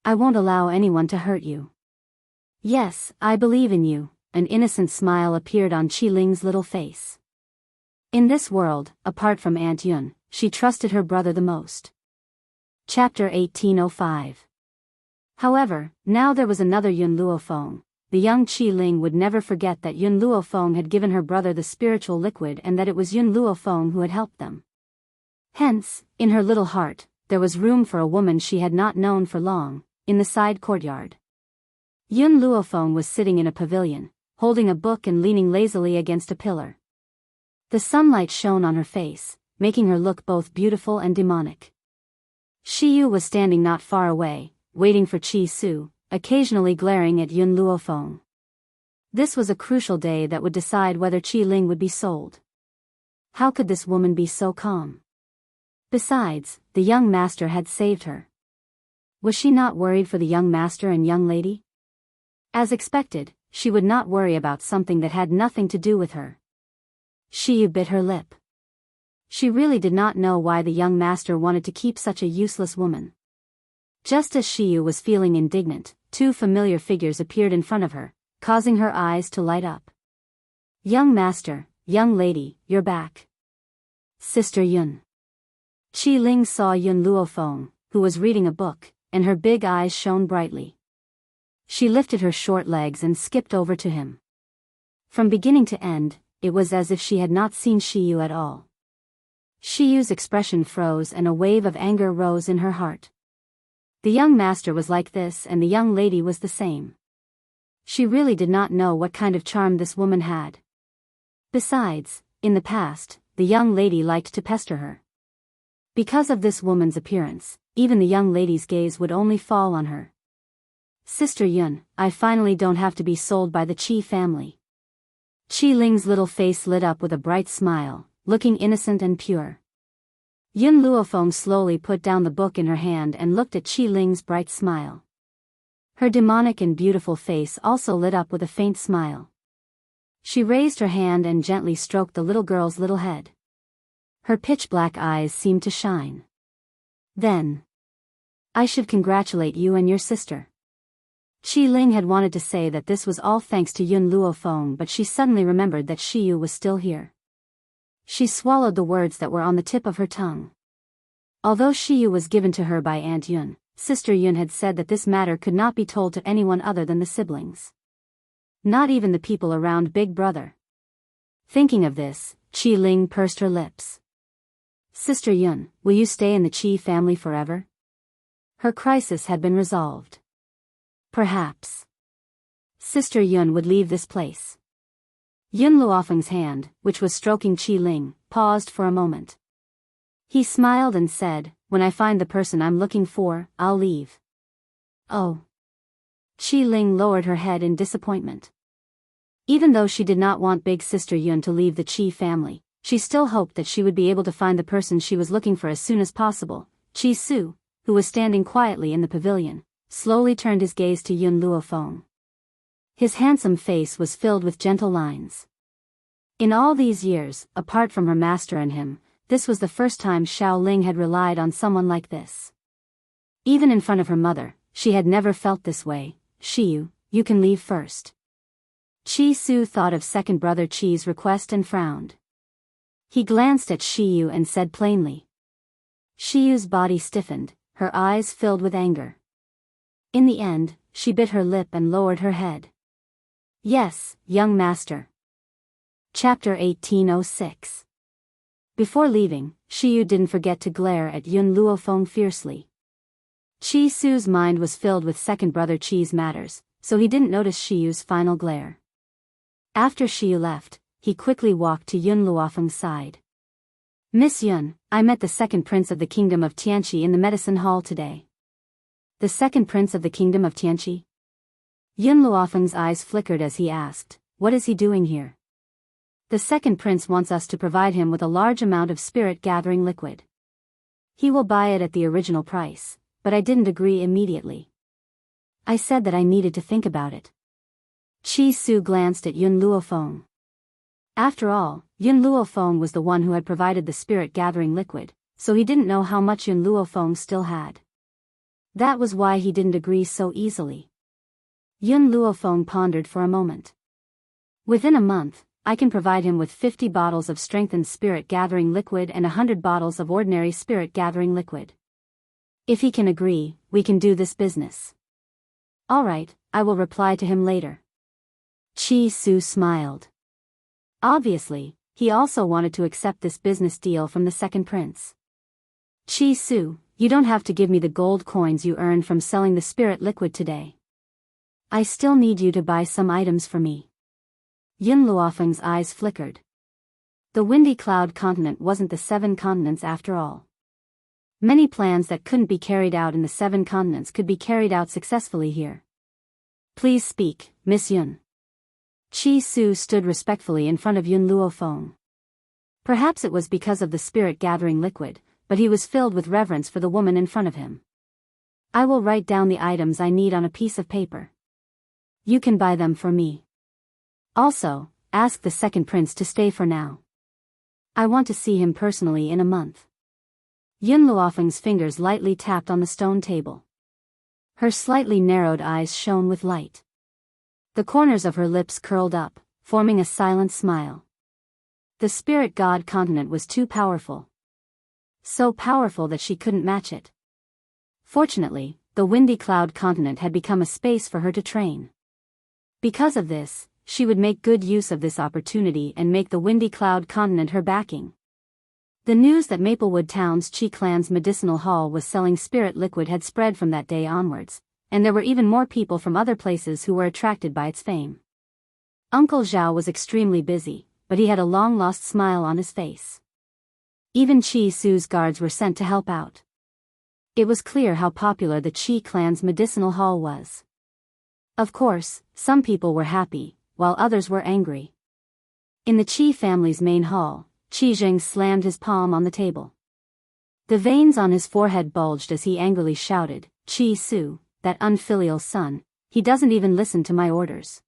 I won't allow anyone to hurt you. Yes, I believe in you. An innocent smile appeared on Qi Ling's little face. In this world, apart from Aunt Yun, she trusted her brother the most. Chapter 1805. However, now there was another Yun Luofeng. The young Qi Ling would never forget that Yun Luofeng had given her brother the spiritual liquid and that it was Yun Luofeng who had helped them. Hence, in her little heart, there was room for a woman she had not known for long, in the side courtyard. Yun Luofeng was sitting in a pavilion, holding a book and leaning lazily against a pillar. The sunlight shone on her face, making her look both beautiful and demonic. Shiyu was standing not far away, waiting for Qi Su, occasionally glaring at Yun Luofeng. This was a crucial day that would decide whether Qi Ling would be sold. How could this woman be so calm? Besides, the young master had saved her. Was she not worried for the young master and young lady? As expected, she would not worry about something that had nothing to do with her. Shiyu bit her lip. She really did not know why the young master wanted to keep such a useless woman. Just as Shiyu was feeling indignant, 2 familiar figures appeared in front of her, causing her eyes to light up. Young master, young lady, you're back. Sister Yun. Qi Ling saw Yun Luofeng, who was reading a book, and her big eyes shone brightly. She lifted her short legs and skipped over to him. From beginning to end, it was as if she had not seen Shiyu at all. Shiyu's expression froze and a wave of anger rose in her heart. The young master was like this and the young lady was the same. She really did not know what kind of charm this woman had. Besides, in the past, the young lady liked to pester her. Because of this woman's appearance, even the young lady's gaze would only fall on her. Sister Yun, I finally don't have to be sold by the Qi family. Qi Ling's little face lit up with a bright smile, looking innocent and pure. Yun Luofeng slowly put down the book in her hand and looked at Qi Ling's bright smile. Her demonic and beautiful face also lit up with a faint smile. She raised her hand and gently stroked the little girl's little head. Her pitch-black eyes seemed to shine. Then, I should congratulate you and your sister. Qi Ling had wanted to say that this was all thanks to Yun Luofeng, but she suddenly remembered that Shiyu was still here. She swallowed the words that were on the tip of her tongue. Although Shiyu was given to her by Aunt Yun, Sister Yun had said that this matter could not be told to anyone other than the siblings. Not even the people around Big Brother. Thinking of this, Qi Ling pursed her lips. Sister Yun, will you stay in the Qi family forever? Her crisis had been resolved. Perhaps Sister Yun would leave this place. Yun Luofeng's hand, which was stroking Qi Ling, paused for a moment. He smiled and said, when I find the person I'm looking for, I'll leave. Oh. Qi Ling lowered her head in disappointment. Even though she did not want Big Sister Yun to leave the Qi family, she still hoped that she would be able to find the person she was looking for as soon as possible. Qi Su, who was standing quietly in the pavilion, slowly turned his gaze to Yun Luofeng. His handsome face was filled with gentle lines. In all these years, apart from her master and him, this was the first time Xiao Ling had relied on someone like this. Even in front of her mother, she had never felt this way. Shiyu, you can leave first. Qi Su thought of second brother Qi's request and frowned. He glanced at Shiyu and said plainly. Shiyu's body stiffened, her eyes filled with anger. In the end, she bit her lip and lowered her head. Yes, young master. Chapter 1806. Before leaving, Shiyu didn't forget to glare at Yun Luofeng fiercely. Qi Su's mind was filled with second brother Qi's matters, so he didn't notice Shiyu's final glare. After Shiyu left, he quickly walked to Yun Luofeng's side. Miss Yun, I met the second prince of the kingdom of Tianqi in the medicine hall today. The second prince of the kingdom of Tianqi? Yun Luofeng's eyes flickered as he asked, what is he doing here? The second prince wants us to provide him with a large amount of spirit-gathering liquid. He will buy it at the original price, but I didn't agree immediately. I said that I needed to think about it. Qi Su glanced at Yun Luofeng. After all, Yun Luofeng was the one who had provided the spirit-gathering liquid, so he didn't know how much Yun Luofeng still had. That was why he didn't agree so easily. Yun Luofeng pondered for a moment. Within a month, I can provide him with 50 bottles of strengthened spirit-gathering liquid and 100 bottles of ordinary spirit-gathering liquid. If he can agree, we can do this business. All right, I will reply to him later. Qi Su smiled. Obviously, he also wanted to accept this business deal from the second prince. Qi Su, you don't have to give me the gold coins you earned from selling the spirit liquid today. I still need you to buy some items for me. Yun Luofeng's eyes flickered. The Windy Cloud continent wasn't the 7 continents after all. Many plans that couldn't be carried out in the 7 continents could be carried out successfully here. Please speak, Miss Yun. Qi Su stood respectfully in front of Yun Luofeng. Perhaps it was because of the spirit-gathering liquid, but he was filled with reverence for the woman in front of him. I will write down the items I need on a piece of paper. You can buy them for me. Also, ask the second prince to stay for now. I want to see him personally in a month. Yun Luofeng's fingers lightly tapped on the stone table. Her slightly narrowed eyes shone with light. The corners of her lips curled up, forming a silent smile. The spirit god continent was too powerful. So powerful that she couldn't match it. Fortunately, the Windy Cloud continent had become a space for her to train. Because of this, she would make good use of this opportunity and make the Windy Cloud continent her backing. The news that Maplewood Town's Qi clan's medicinal hall was selling spirit liquid had spread from that day onwards, and there were even more people from other places who were attracted by its fame. Uncle Zhao was extremely busy, but he had a long-lost smile on his face. Even Qi Su's guards were sent to help out. It was clear how popular the Qi clan's medicinal hall was. Of course, some people were happy, while others were angry. In the Qi family's main hall, Qi Jing slammed his palm on the table. The veins on his forehead bulged as he angrily shouted, "Chi Su, that unfilial son, he doesn't even listen to my orders.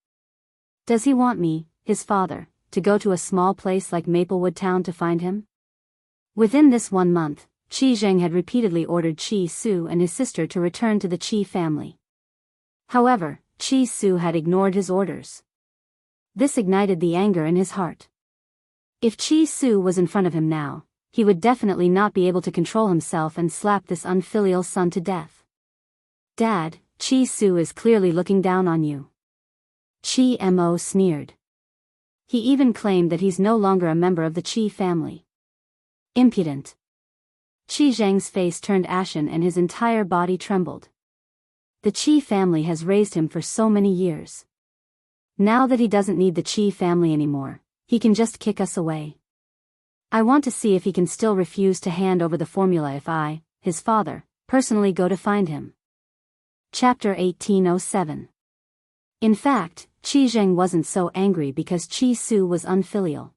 Does he want me, his father, to go to a small place like Maplewood Town to find him?" Within this 1 month, Chi Zheng had repeatedly ordered Chi Su and his sister to return to the Chi family. However, Chi Su had ignored his orders. This ignited the anger in his heart. If Chi Su was in front of him now, he would definitely not be able to control himself and slap this unfilial son to death. "Dad, Chi Su is clearly looking down on you." Chi Mo sneered. He even claimed that he's no longer a member of the Chi family. Impudent. Chi Zheng's face turned ashen and his entire body trembled. The Chi family has raised him for so many years. Now that he doesn't need the Chi family anymore, he can just kick us away. I want to see if he can still refuse to hand over the formula if I, his father, personally go to find him. Chapter 1807. In fact, Chi Zheng wasn't so angry because Chi Su was unfilial.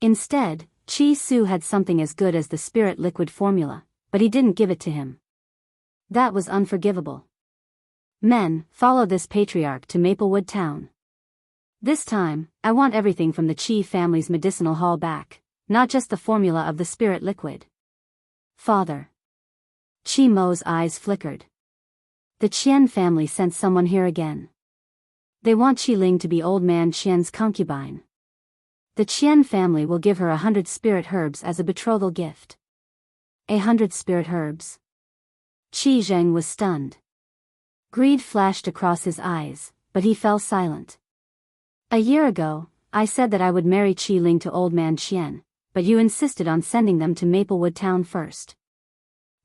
Instead, Chi Su had something as good as the spirit liquid formula, but he didn't give it to him. That was unforgivable. "Men, follow this patriarch to Maplewood Town. This time, I want everything from the Chi family's medicinal hall back, not just the formula of the spirit liquid." "Father." Chi Mo's eyes flickered. "The Qian family sent someone here again. They want Qi Ling to be old man Qian's concubine. The Qian family will give her 100 spirit herbs as a betrothal gift." 100 spirit herbs? Chi Zheng was stunned. Greed flashed across his eyes, but he fell silent. "A year ago, I said that I would marry Qi Ling to old man Qian, but you insisted on sending them to Maplewood Town first.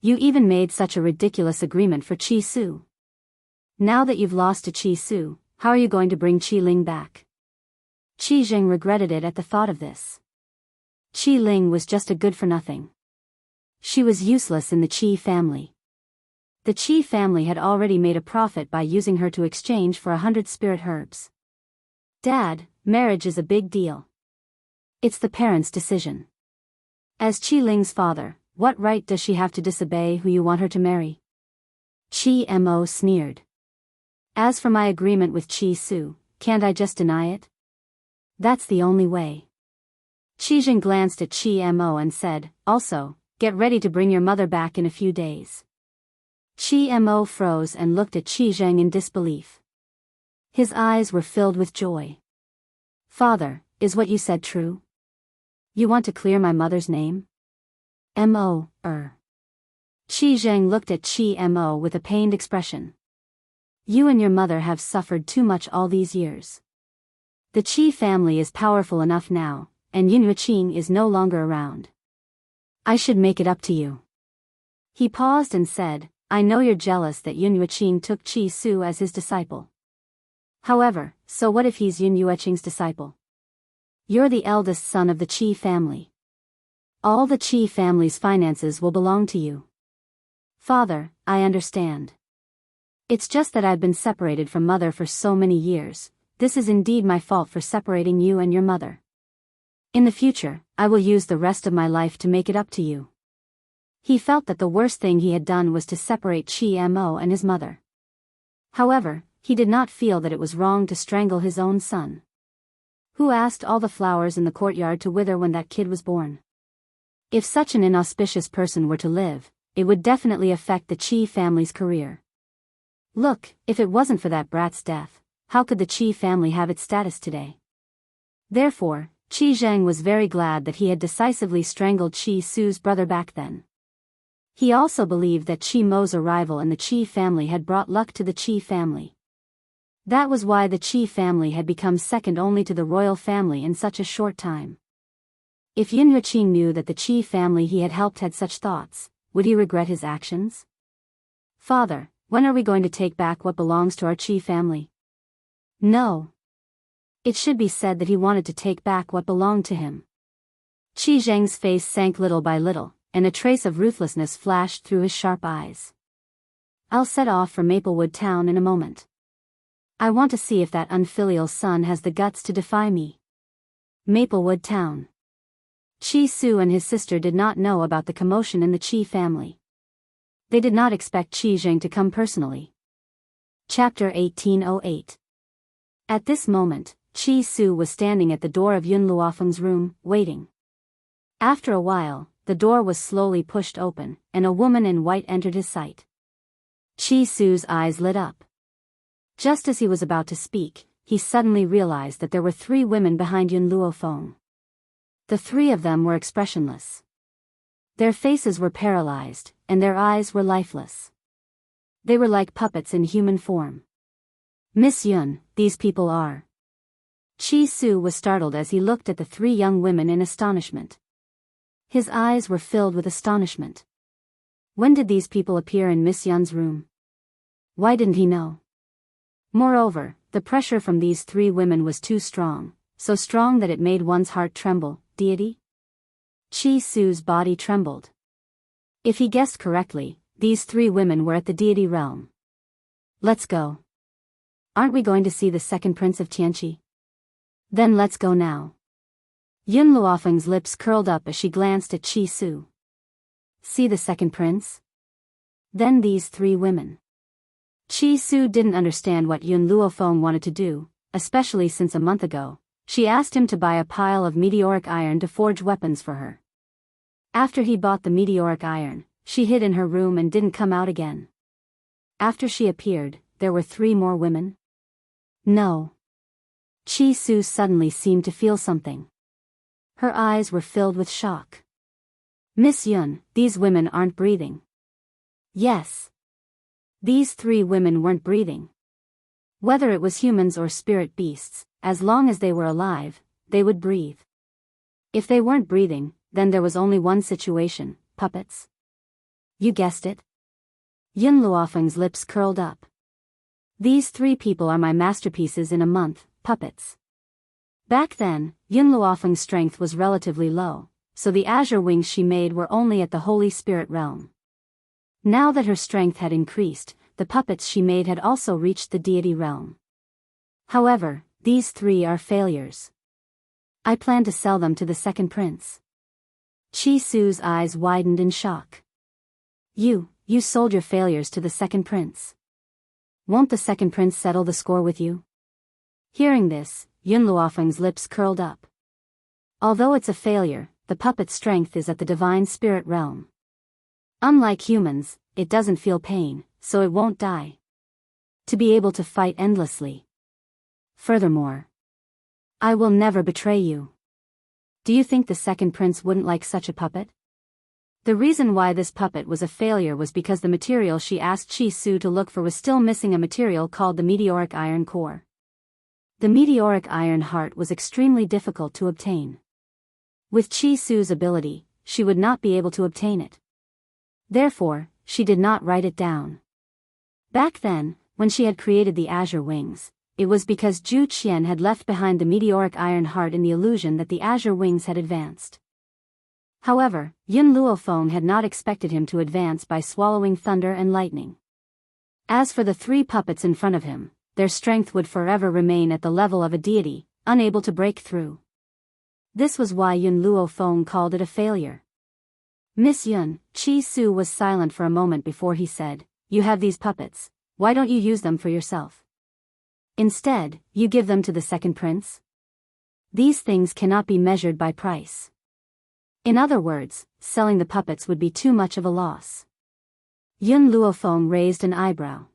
You even made such a ridiculous agreement for Chi Su. Now that you've lost to Chi Su, how are you going to bring Qi Ling back?" Chi Zheng regretted it at the thought of this. Qi Ling was just a good-for-nothing. She was useless in the Qi family. The Qi family had already made a profit by using her to exchange for 100 spirit herbs. "Dad, marriage is a big deal. It's the parents' decision. As Qi Ling's father, what right does she have to disobey who you want her to marry?" Chi Mo sneered. "As for my agreement with Chi Su, can't I just deny it? That's the only way." Chi Zheng glanced at Chi Mo and said, "Also, get ready to bring your mother back in a few days." Chi Mo froze and looked at Chi Zheng in disbelief. His eyes were filled with joy. "Father, is what you said true? You want to clear my mother's name?" Chi Zheng looked at Chi Mo with a pained expression. "You and your mother have suffered too much all these years. The Qi family is powerful enough now, and Yun Yueqing is no longer around. I should make it up to you." He paused and said, "I know you're jealous that Yun Yueqing took Qi Su as his disciple. However, so what if he's Yun Yueqing's disciple? You're the eldest son of the Qi family. All the Qi family's finances will belong to you." "Father, I understand. It's just that I've been separated from mother for so many years. This is indeed my fault for separating you and your mother. In the future, I will use the rest of my life to make it up to you." He felt that the worst thing he had done was to separate Chi Mo and his mother. However, he did not feel that it was wrong to strangle his own son. Who asked all the flowers in the courtyard to wither when that kid was born? If such an inauspicious person were to live, it would definitely affect the Qi family's career. Look, if it wasn't for that brat's death, how could the Qi family have its status today? Therefore, Chi Zheng was very glad that he had decisively strangled Chi Su's brother back then. He also believed that Chi Mo's arrival in the Qi family had brought luck to the Qi family. That was why the Qi family had become second only to the royal family in such a short time. If Yun Yueqing knew that the Qi family he had helped had such thoughts, would he regret his actions? "Father, when are we going to take back what belongs to our Qi family?" "No. It should be said that he wanted to take back what belonged to him." Chi Zheng's face sank little by little, and a trace of ruthlessness flashed through his sharp eyes. "I'll set off for Maplewood Town in a moment. I want to see if that unfilial son has the guts to defy me." Maplewood Town. Chi Su and his sister did not know about the commotion in the Chi family. They did not expect Qi Zheng to come personally. Chapter 1808. At this moment, Chi Su was standing at the door of Yun Luofeng's room, waiting. After a while, the door was slowly pushed open, and a woman in white entered his sight. Chi Su's eyes lit up. Just as he was about to speak, he suddenly realized that there were 3 women behind Yun Luofeng. The 3 of them were expressionless. Their faces were paralyzed, and their eyes were lifeless. They were like puppets in human form. Miss Yun, these people are. Chi Su was startled as he looked at the 3 young women in astonishment. His eyes were filled with astonishment. When did these people appear in Miss Yun's room? Why didn't he know? Moreover, the pressure from these 3 women was too strong, so strong that it made one's heart tremble. Deity? Chi Su's body trembled. If he guessed correctly, these 3 women were at the deity realm. Let's go. Aren't we going to see the second prince of Tianqi? Then let's go now. Yun Luofeng's lips curled up as she glanced at Chi Su. See the second prince? Then these 3 women. Chi Su didn't understand what Yun Luofeng wanted to do, especially since a month ago, she asked him to buy a pile of meteoric iron to forge weapons for her. After he bought the meteoric iron, she hid in her room and didn't come out again. After she appeared, there were 3 more women? No. Chi Su suddenly seemed to feel something. Her eyes were filled with shock. Miss Yun, these women aren't breathing. Yes. These 3 women weren't breathing. Whether it was humans or spirit beasts, as long as they were alive, they would breathe. If they weren't breathing, then there was only one situation: puppets. You guessed it. Yun Luofeng's lips curled up. These 3 people are my masterpieces in a month, puppets. Back then, Yun Luofeng's strength was relatively low, so the azure wings she made were only at the Holy Spirit realm. Now that her strength had increased, the puppets she made had also reached the deity realm. However, these 3 are failures. I plan to sell them to the second prince. Chi Su's eyes widened in shock. You sold your failures to the second prince. Won't the second prince settle the score with you? Hearing this, Yun Luofeng's lips curled up. Although it's a failure, the puppet's strength is at the divine spirit realm. Unlike humans, it doesn't feel pain, so it won't die. To be able to fight endlessly. Furthermore, I will never betray you. Do you think the second prince wouldn't like such a puppet? The reason why this puppet was a failure was because the material she asked Chi Su to look for was still missing, a material called the meteoric iron core. The meteoric iron heart was extremely difficult to obtain. With Chi Su's ability, she would not be able to obtain it. Therefore, she did not write it down. Back then, when she had created the azure wings, it was because Zhu Qian had left behind the meteoric iron heart in the illusion that the azure wings had advanced. However, Yun Luofeng had not expected him to advance by swallowing thunder and lightning. As for the 3 puppets in front of him, their strength would forever remain at the level of a deity, unable to break through. This was why Yun Luofeng called it a failure. Miss Yun, Chi Su was silent for a moment before he said, "You have these puppets, why don't you use them for yourself? Instead, you give them to the second prince? These things cannot be measured by price." In other words, selling the puppets would be too much of a loss. Yun Luofeng raised an eyebrow.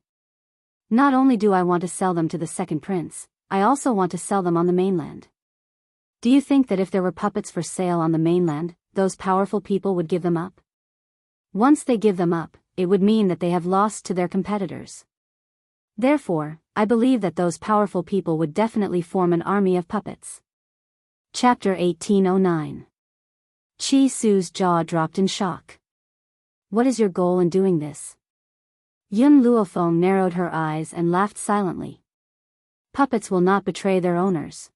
Not only do I want to sell them to the second prince, I also want to sell them on the mainland. Do you think that if there were puppets for sale on the mainland, those powerful people would give them up? Once they give them up, it would mean that they have lost to their competitors. Therefore, I believe that those powerful people would definitely form an army of puppets. Chapter 1809. Chi Su's jaw dropped in shock. What is your goal in doing this? Yun Luofeng narrowed her eyes and laughed silently. Puppets will not betray their owners.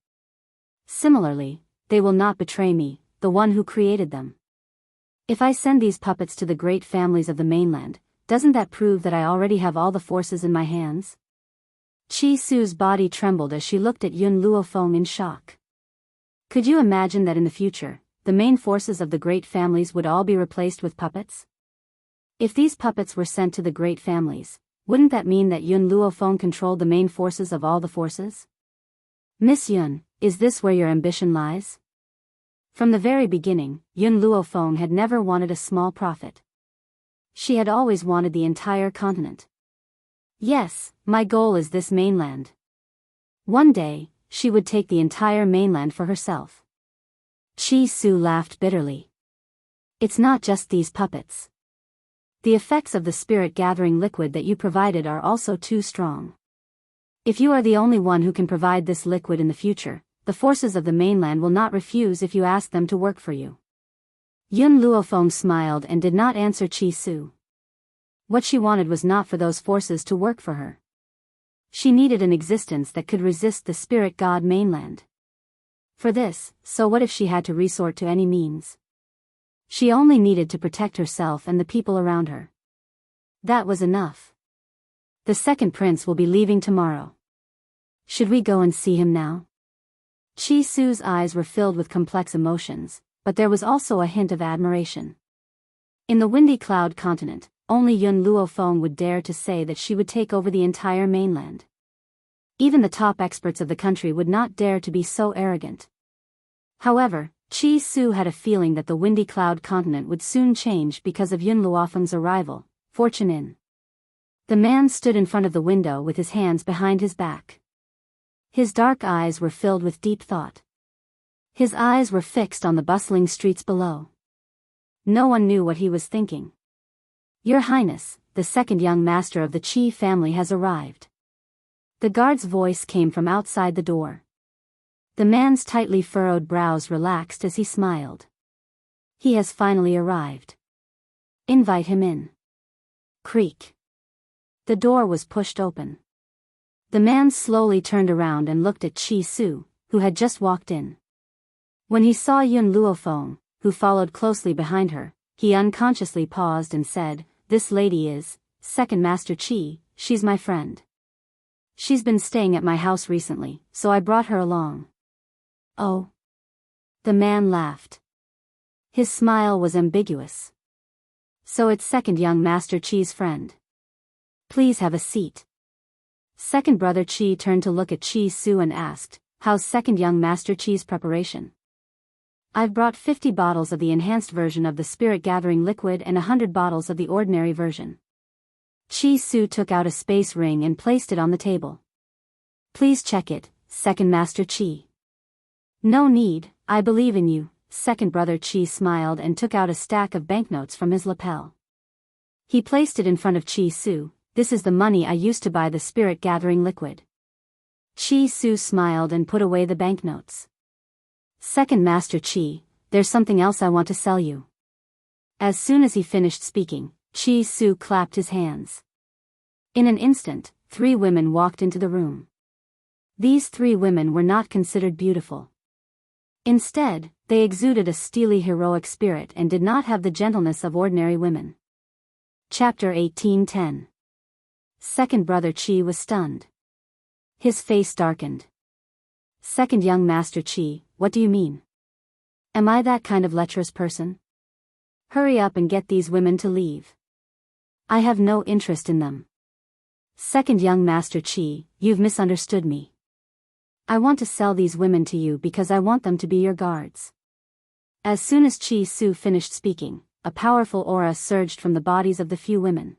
Similarly, they will not betray me, the one who created them. If I send these puppets to the great families of the mainland, doesn't that prove that I already have all the forces in my hands? Chi Su's body trembled as she looked at Yun Luofeng in shock. Could you imagine that in the future, the main forces of the great families would all be replaced with puppets? If these puppets were sent to the great families, wouldn't that mean that Yun Luofeng controlled the main forces of all the forces? Miss Yun, is this where your ambition lies? From the very beginning, Yun Luofeng had never wanted a small profit. She had always wanted the entire continent. Yes, my goal is this mainland. One day, she would take the entire mainland for herself. Chi Su laughed bitterly. It's not just these puppets. The effects of the spirit-gathering liquid that you provided are also too strong. If you are the only one who can provide this liquid in the future, the forces of the mainland will not refuse if you ask them to work for you. Yun Luofeng smiled and did not answer Chi Su. What she wanted was not for those forces to work for her. She needed an existence that could resist the spirit god mainland. For this, so what if she had to resort to any means? She only needed to protect herself and the people around her. That was enough. The second prince will be leaving tomorrow. Should we go and see him now? Chi Su's eyes were filled with complex emotions, but there was also a hint of admiration. In the windy cloud continent, only Yun Luofeng would dare to say that she would take over the entire mainland. Even the top experts of the country would not dare to be so arrogant. However, Chi Su had a feeling that the windy cloud continent would soon change because of Yun Luofeng's arrival. Fortune in. The man stood in front of the window with his hands behind his back. His dark eyes were filled with deep thought. His eyes were fixed on the bustling streets below. No one knew what he was thinking. Your Highness, the second young master of the Qi family has arrived. The guard's voice came from outside the door. The man's tightly furrowed brows relaxed as he smiled. He has finally arrived. Invite him in. Creak. The door was pushed open. The man slowly turned around and looked at Chi Su, who had just walked in. When he saw Yun Luofeng, who followed closely behind her, he unconsciously paused and said, "This lady is, Second Master Qi, she's my friend. She's been staying at my house recently, so I brought her along." Oh. The man laughed. His smile was ambiguous. So it's second young Master Qi's friend. Please have a seat. Second brother Qi turned to look at Chi Su and asked, "How's second young Master Qi's preparation?" "I've brought 50 bottles of the enhanced version of the spirit-gathering liquid and 100 bottles of the ordinary version." Chi Su took out a space ring and placed it on the table. "Please check it, Second Master Qi." "No need, I believe in you." Second brother Qi smiled and took out a stack of banknotes from his lapel. He placed it in front of Chi Su. "This is the money I used to buy the spirit-gathering liquid." Chi Su smiled and put away the banknotes. "Second Master Qi, there's something else I want to sell you." As soon as he finished speaking, Chi Su clapped his hands. In an instant, 3 women walked into the room. These 3 women were not considered beautiful. Instead, they exuded a steely heroic spirit and did not have the gentleness of ordinary women. Chapter 18:10. Second brother Qi was stunned. His face darkened. "Second young Master Qi, what do you mean? Am I that kind of lecherous person? Hurry up and get these women to leave. I have no interest in them." "Second young Master Qi, you've misunderstood me. I want to sell these women to you because I want them to be your guards." As soon as Chi Su finished speaking, a powerful aura surged from the bodies of the few women.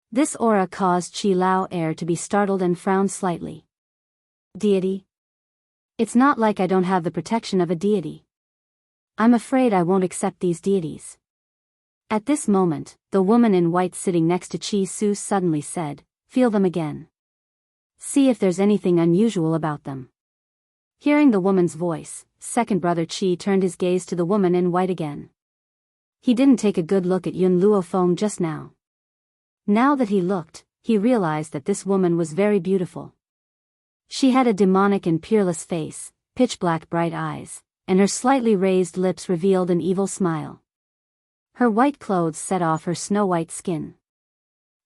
This aura caused Qi Lao Air to be startled and frowned slightly. "Deity? It's not like I don't have the protection of a deity. I'm afraid I won't accept these deities." At this moment, the woman in white sitting next to Chi Su suddenly said, "Feel them again. See if there's anything unusual about them." Hearing the woman's voice, second brother Qi turned his gaze to the woman in white again. He didn't take a good look at Yun Luofeng just now. Now that he looked, he realized that this woman was very beautiful. She had a demonic and peerless face, pitch-black bright eyes, and her slightly raised lips revealed an evil smile. Her white clothes set off her snow-white skin.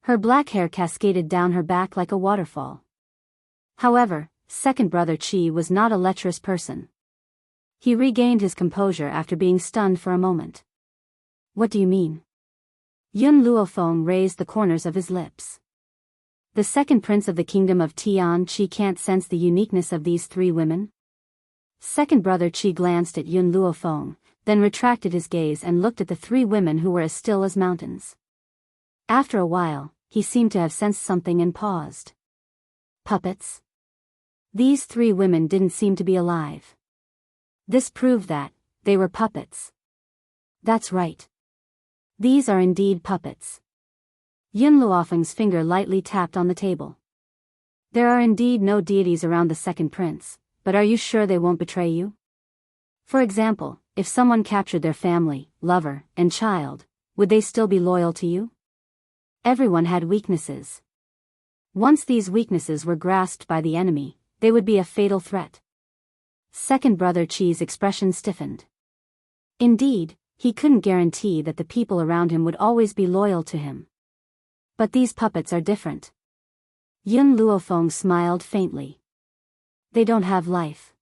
Her black hair cascaded down her back like a waterfall. However, second brother Qi was not a lecherous person. He regained his composure after being stunned for a moment. What do you mean? Yun Luofeng raised the corners of his lips. The second prince of the kingdom of Tian Qi can't sense the uniqueness of these three women? Second brother Qi glanced at Yun Luofeng, then retracted his gaze and looked at the three women who were as still as mountains. After a while, he seemed to have sensed something and paused. Puppets? These three women didn't seem to be alive. This proved that they were puppets. That's right. These are indeed puppets. Yun Luofeng's finger lightly tapped on the table. There are indeed no deities around the second prince, but are you sure they won't betray you? For example, if someone captured their family, lover, and child, would they still be loyal to you? Everyone had weaknesses. Once these weaknesses were grasped by the enemy, they would be a fatal threat. Second brother Qi's expression stiffened. Indeed, he couldn't guarantee that the people around him would always be loyal to him. But these puppets are different. Yun Luofeng smiled faintly. They don't have life.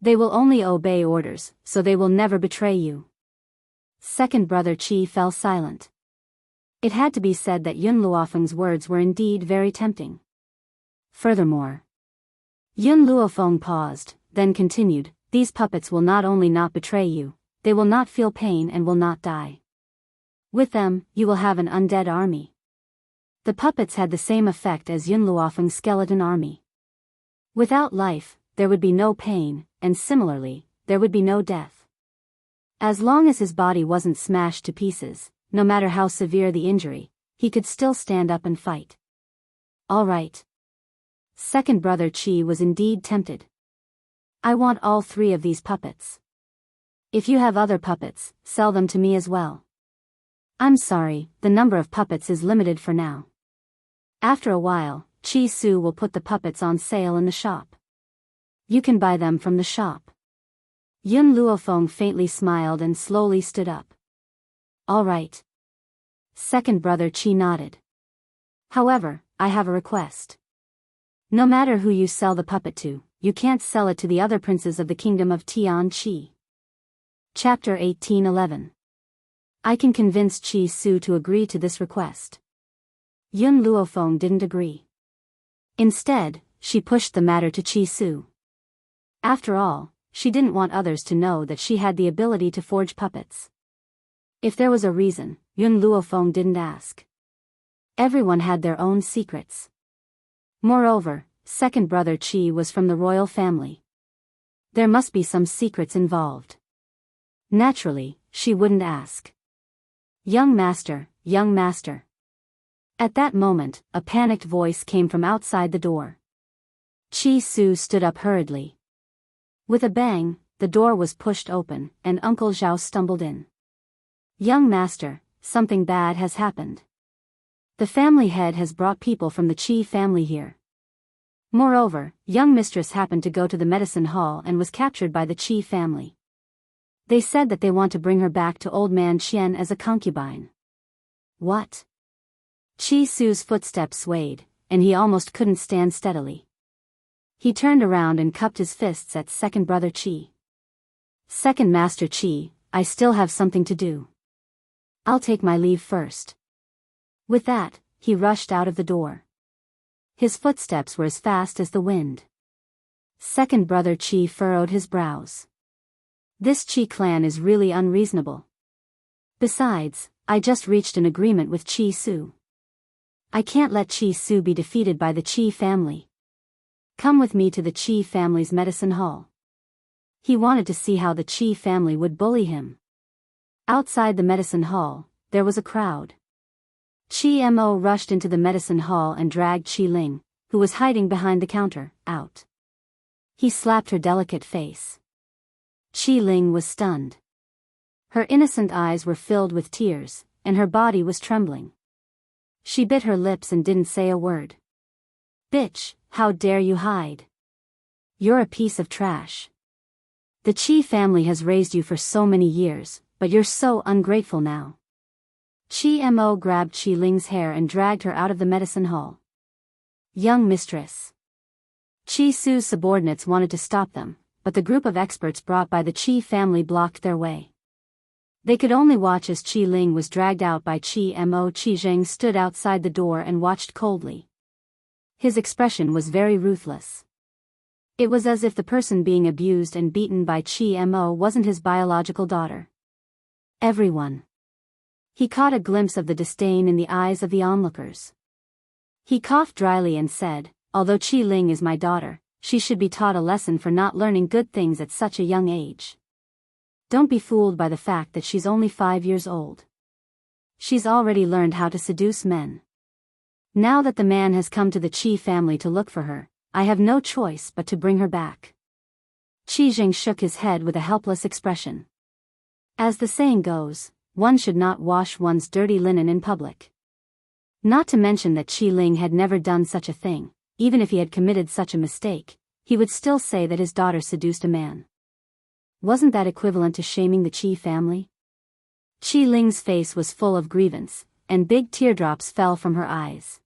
They will only obey orders, so they will never betray you. Second brother Qi fell silent. It had to be said that Yun Luofeng's words were indeed very tempting. Furthermore, Yun Luofeng paused, then continued, these puppets will not only not betray you, they will not feel pain and will not die. With them, you will have an undead army. The puppets had the same effect as Yun Luofeng's skeleton army. Without life, there would be no pain, and similarly, there would be no death. As long as his body wasn't smashed to pieces, no matter how severe the injury, he could still stand up and fight. All right. Second brother Qi was indeed tempted. I want all three of these puppets. If you have other puppets, sell them to me as well. I'm sorry, the number of puppets is limited for now. After a while, Qi Su will put the puppets on sale in the shop. You can buy them from the shop. Yun Luofeng faintly smiled and slowly stood up. All right. Second brother Qi nodded. However, I have a request. No matter who you sell the puppet to, you can't sell it to the other princes of the kingdom of Tian Qi. Chapter 1811. I can convince Qi Su to agree to this request. Yun Luofeng didn't agree. Instead, she pushed the matter to Qi Su. After all, she didn't want others to know that she had the ability to forge puppets. If there was a reason, Yun Luofeng didn't ask. Everyone had their own secrets. Moreover, second brother Qi was from the royal family. There must be some secrets involved. Naturally, she wouldn't ask. Young master, young master. At that moment, a panicked voice came from outside the door. Qi Su stood up hurriedly. With a bang, the door was pushed open, and Uncle Zhao stumbled in. Young master, something bad has happened. The family head has brought people from the Qi family here. Moreover, young mistress happened to go to the medicine hall and was captured by the Qi family. They said that they want to bring her back to old man Qian as a concubine. What? Qi Su's footsteps swayed, and he almost couldn't stand steadily. He turned around and cupped his fists at second brother Qi. Second master Qi, I still have something to do. I'll take my leave first. With that, he rushed out of the door. His footsteps were as fast as the wind. Second brother Qi furrowed his brows. This Qi clan is really unreasonable. Besides, I just reached an agreement with Qi Su. I can't let Qi Su be defeated by the Qi family. Come with me to the Qi family's medicine hall. He wanted to see how the Qi family would bully him. Outside the medicine hall, there was a crowd. Qi Mo rushed into the medicine hall and dragged Qi Ling, who was hiding behind the counter, out. He slapped her delicate face. Qi Ling was stunned. Her innocent eyes were filled with tears, and her body was trembling. She bit her lips and didn't say a word. Bitch, how dare you hide? You're a piece of trash. The Qi family has raised you for so many years, but you're so ungrateful now. Qi Mo grabbed Qi Ling's hair and dragged her out of the medicine hall. Young mistress. Qi Su's subordinates wanted to stop them, but the group of experts brought by the Qi family blocked their way. They could only watch as Qi Ling was dragged out by Qi Mo. Qi Zheng stood outside the door and watched coldly. His expression was very ruthless. It was as if the person being abused and beaten by Qi Mo wasn't his biological daughter. Everyone. He caught a glimpse of the disdain in the eyes of the onlookers. He coughed dryly and said, "Although Qi Ling is my daughter, she should be taught a lesson for not learning good things at such a young age. Don't be fooled by the fact that she's only 5 years old. She's already learned how to seduce men. Now that the man has come to the Qi family to look for her, I have no choice but to bring her back." Qi Zheng shook his head with a helpless expression. As the saying goes, one should not wash one's dirty linen in public. Not to mention that Qi Ling had never done such a thing. Even if he had committed such a mistake, he would still say that his daughter seduced a man. Wasn't that equivalent to shaming the Qi family? Qi Ling's face was full of grievance, and big teardrops fell from her eyes.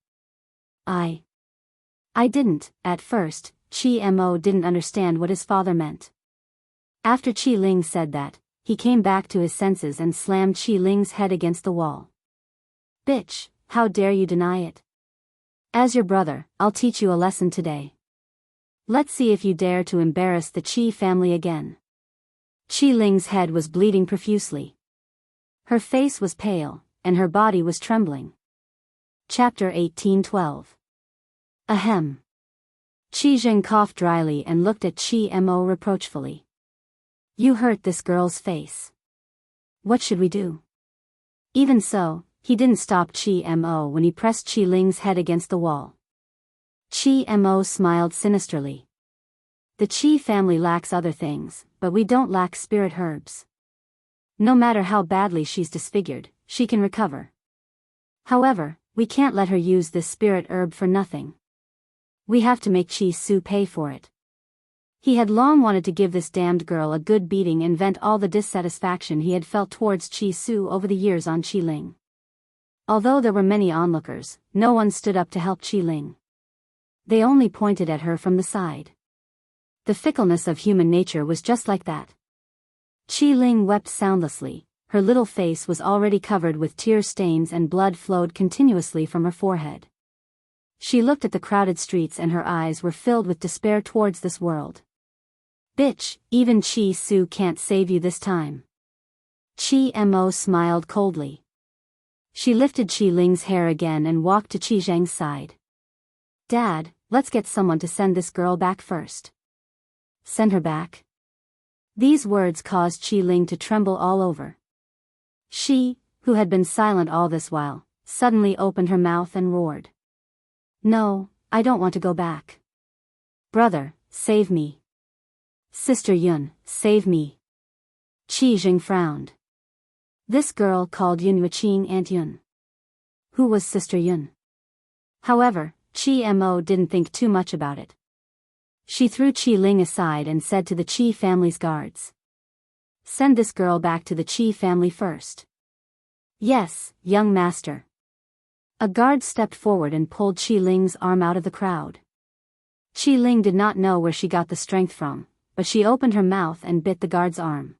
I didn't, at first. Qi Mo didn't understand what his father meant. After Qi Ling said that, he came back to his senses and slammed Qi Ling's head against the wall. "Bitch, how dare you deny it? As your brother, I'll teach you a lesson today. Let's see if you dare to embarrass the Qi family again." Qi Ling's head was bleeding profusely. Her face was pale, and her body was trembling. Chapter 18:12. Ahem. Qi Zheng coughed dryly and looked at Qi Mo reproachfully. "You hurt this girl's face. What should we do?" Even so, he didn't stop Qi Mo when he pressed Qi Ling's head against the wall. Qi Mo smiled sinisterly. "The Qi family lacks other things, but we don't lack spirit herbs. No matter how badly she's disfigured, she can recover. However, we can't let her use this spirit herb for nothing. We have to make Qi Su pay for it." He had long wanted to give this damned girl a good beating and vent all the dissatisfaction he had felt towards Qi Su over the years on Qi Ling. Although there were many onlookers, no one stood up to help Qi Ling. They only pointed at her from the side. The fickleness of human nature was just like that. Qi Ling wept soundlessly. Her little face was already covered with tear stains and blood flowed continuously from her forehead. She looked at the crowded streets and her eyes were filled with despair towards this world. "Bitch, even Qi Su can't save you this time." Qi Mo smiled coldly. She lifted Qi Ling's hair again and walked to Qi Zheng's side. "Dad, let's get someone to send this girl back first." "Send her back?" These words caused Qi Ling to tremble all over. She, who had been silent all this while, suddenly opened her mouth and roared. "No, I don't want to go back. Brother, save me. Sister Yun, save me." Qi Zheng frowned. This girl called Yun Yuqing Aunt Yun. Who was Sister Yun? However, Qi Mo didn't think too much about it. She threw Qi Ling aside and said to the Qi family's guards, "Send this girl back to the Qi family first." "Yes, young master." A guard stepped forward and pulled Qi Ling's arm out of the crowd. Qi Ling did not know where she got the strength from, but she opened her mouth and bit the guard's arm.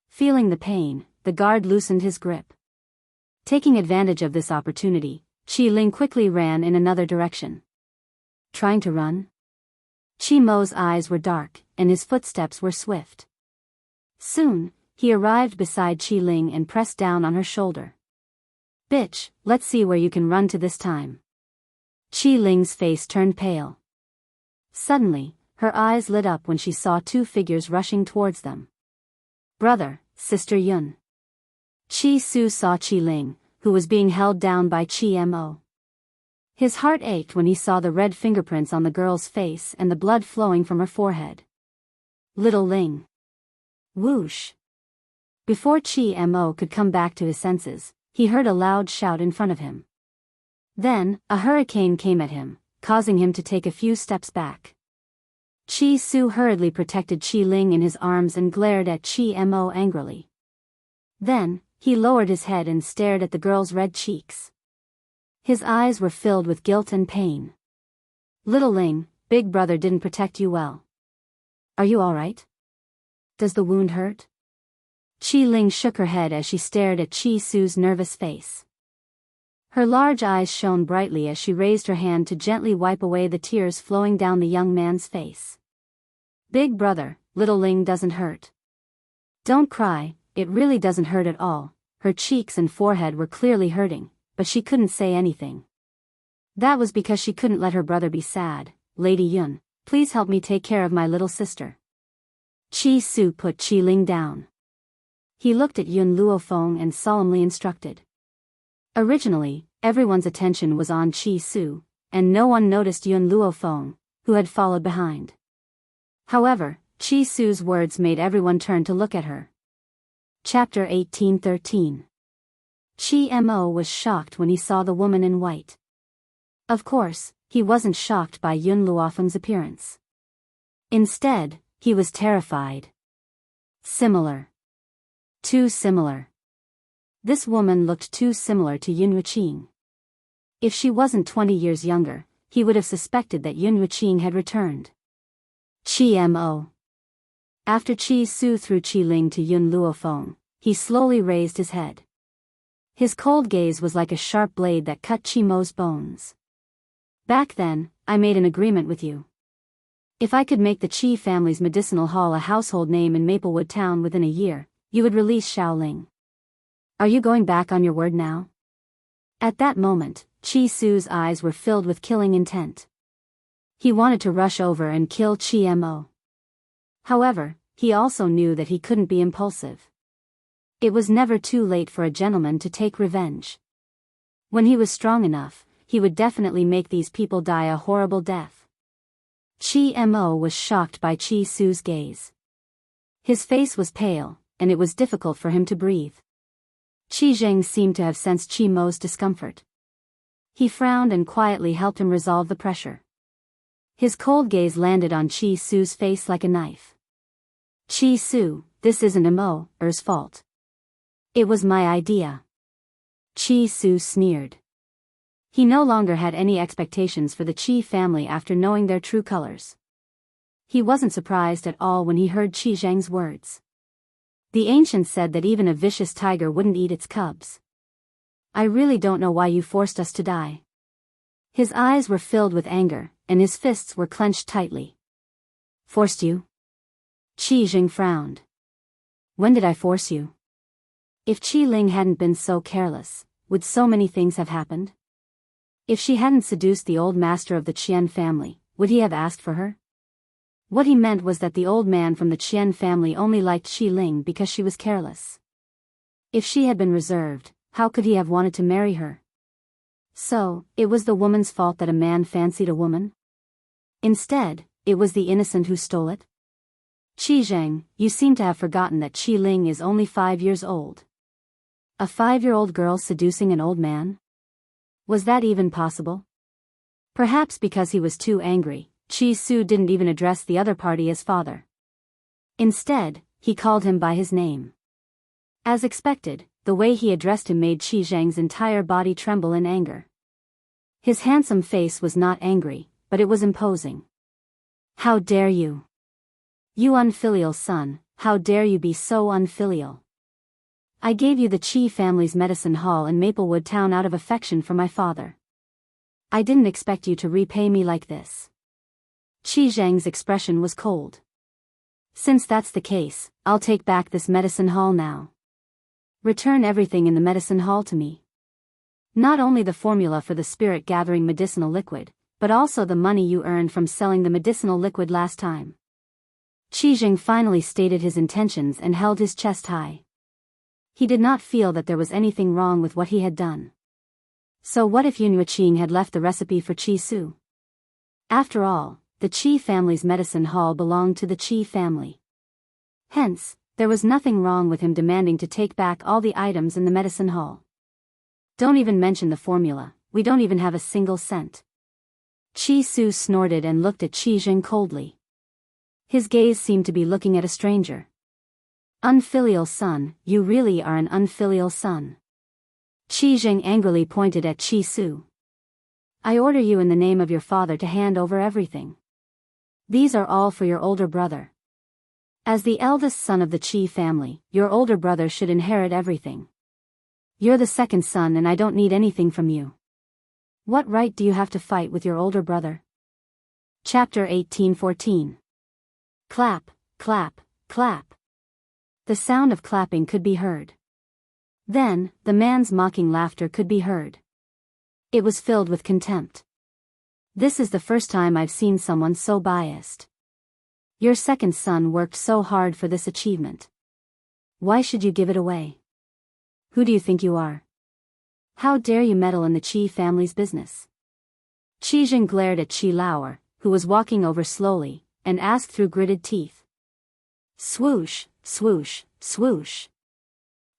Feeling the pain, the guard loosened his grip. Taking advantage of this opportunity, Qi Ling quickly ran in another direction. Trying to run? Qi Mo's eyes were dark, and his footsteps were swift. Soon, he arrived beside Qi Ling and pressed down on her shoulder. "Bitch, let's see where you can run to this time." Qi Ling's face turned pale. Suddenly, her eyes lit up when she saw two figures rushing towards them. "Brother, Sister Yun." Qi Su saw Qi Ling, who was being held down by Qi Mo. His heart ached when he saw the red fingerprints on the girl's face and the blood flowing from her forehead. "Little Ling." Whoosh. Before Qi Mo could come back to his senses, he heard a loud shout in front of him. Then, a hurricane came at him, causing him to take a few steps back. Qi Su hurriedly protected Qi Ling in his arms and glared at Qi Mo angrily. Then, he lowered his head and stared at the girl's red cheeks. His eyes were filled with guilt and pain. "Little Ling, big brother didn't protect you well. Are you all right? Does the wound hurt? Qi Ling shook her head as she stared at Qi Su's nervous face. Her large eyes shone brightly as she raised her hand to gently wipe away the tears flowing down the young man's face. Big brother, little Ling doesn't hurt. Don't cry, it really doesn't hurt at all. Her cheeks and forehead were clearly hurting, but she couldn't say anything. That was because she couldn't let her brother be sad. Lady Yun, please help me take care of my little sister. Qi Su put Qi Ling down. He looked at Yun Luofeng and solemnly instructed. Originally, everyone's attention was on Qi Su, and no one noticed Yun Luofeng, who had followed behind. However, Qi Su's words made everyone turn to look at her. Chapter 1813. Qi Mo was shocked when he saw the woman in white. Of course, he wasn't shocked by Yun Luofeng's appearance. Instead, he was terrified. Similar. Too similar. This woman looked too similar to Yun Wuqing. If she wasn't 20 years younger, he would have suspected that Yun Wuqing had returned. Qi Mo. After Qi Su threw Qi Ling to Yun Luofeng, he slowly raised his head. His cold gaze was like a sharp blade that cut Qi Mo's bones. Back then, I made an agreement with you. If I could make the Qi family's medicinal hall a household name in Maplewood Town within a year, you would release Xiaoling. Are you going back on your word now? At that moment, Qi Su's eyes were filled with killing intent. He wanted to rush over and kill Qi Mo. However, he also knew that he couldn't be impulsive. It was never too late for a gentleman to take revenge. When he was strong enough, he would definitely make these people die a horrible death. Qi Mo was shocked by Qi Su's gaze. His face was pale, and it was difficult for him to breathe. Qi Zheng seemed to have sensed Qi Mo's discomfort. He frowned and quietly helped him resolve the pressure. His cold gaze landed on Qi Su's face like a knife. Qi Su, this isn't Mo's fault. It was my idea. Qi Su sneered. He no longer had any expectations for the Qi family after knowing their true colors. He wasn't surprised at all when he heard Qi Zheng's words. The ancients said that even a vicious tiger wouldn't eat its cubs. I really don't know why you forced us to die. His eyes were filled with anger, and his fists were clenched tightly. Forced you? Qi Zheng frowned. When did I force you? If Qi Ling hadn't been so careless, would so many things have happened? If she hadn't seduced the old master of the Qian family, would he have asked for her? What he meant was that the old man from the Qian family only liked Qi Ling because she was careless. If she had been reserved, how could he have wanted to marry her? So, it was the woman's fault that a man fancied a woman? Instead, it was the innocent who stole it? Qi Zheng, you seem to have forgotten that Qi Ling is only 5 years old. A 5-year-old girl seducing an old man? Was that even possible? Perhaps because he was too angry, Qi Su didn't even address the other party as father. Instead, he called him by his name. As expected, the way he addressed him made Qi Zheng's entire body tremble in anger. His handsome face was not angry, but it was imposing. How dare you? You unfilial son, how dare you be so unfilial? I gave you the Qi family's medicine hall in Maplewood Town out of affection for my father. I didn't expect you to repay me like this. Qi Zheng's expression was cold. Since that's the case, I'll take back this medicine hall now. Return everything in the medicine hall to me. Not only the formula for the spirit-gathering medicinal liquid, but also the money you earned from selling the medicinal liquid last time. Qi Zheng finally stated his intentions and held his chest high. He did not feel that there was anything wrong with what he had done. So what if Yun Wuqing had left the recipe for Qi Su? After all, the Qi family's medicine hall belonged to the Qi family. Hence, there was nothing wrong with him demanding to take back all the items in the medicine hall. Don't even mention the formula, we don't even have a single cent. Qi Su snorted and looked at Qi Zheng coldly. His gaze seemed to be looking at a stranger. Unfilial son, you really are an unfilial son. Qi Zheng angrily pointed at Qi Su. I order you in the name of your father to hand over everything. These are all for your older brother. As the eldest son of the Chi family, your older brother should inherit everything. You're the second son and I don't need anything from you. What right do you have to fight with your older brother? Chapter 18:14. Clap, clap, clap. The sound of clapping could be heard. Then, the man's mocking laughter could be heard. It was filled with contempt. This is the first time I've seen someone so biased. Your second son worked so hard for this achievement. Why should you give it away? Who do you think you are? How dare you meddle in the Chi family's business? Qi Jing glared at Qi Lauer, who was walking over slowly, and asked through gritted teeth. Swoosh, swoosh, swoosh.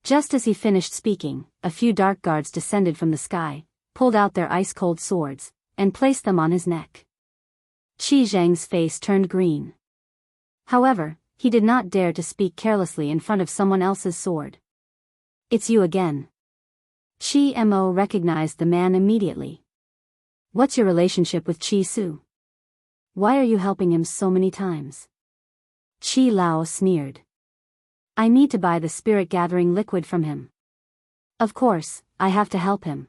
Just as he finished speaking, a few dark guards descended from the sky, pulled out their ice-cold swords, and placed them on his neck. Qi Zhang's face turned green. However, he did not dare to speak carelessly in front of someone else's sword. It's you again. Qi Mo recognized the man immediately. What's your relationship with Qi Su? Why are you helping him so many times? Qi Lao sneered. I need to buy the spirit-gathering liquid from him. Of course, I have to help him.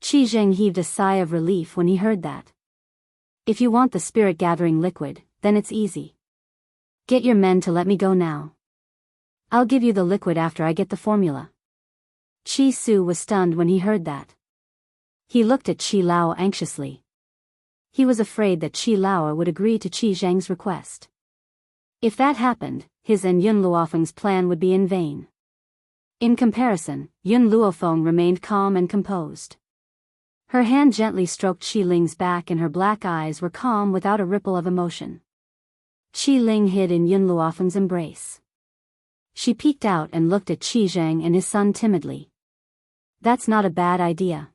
Qi Zheng heaved a sigh of relief when he heard that. If you want the spirit-gathering liquid, then it's easy. Get your men to let me go now. I'll give you the liquid after I get the formula. Qi Su was stunned when he heard that. He looked at Qi Lao anxiously. He was afraid that Qi Lao would agree to Qi Zheng's request. If that happened, his and Yun Luofeng's plan would be in vain. In comparison, Yun Luofeng remained calm and composed. Her hand gently stroked Qi Ling's back and her black eyes were calm without a ripple of emotion. Qi Ling hid in Yun Luofeng's embrace. She peeked out and looked at Qi Zheng and his son timidly. That's not a bad idea.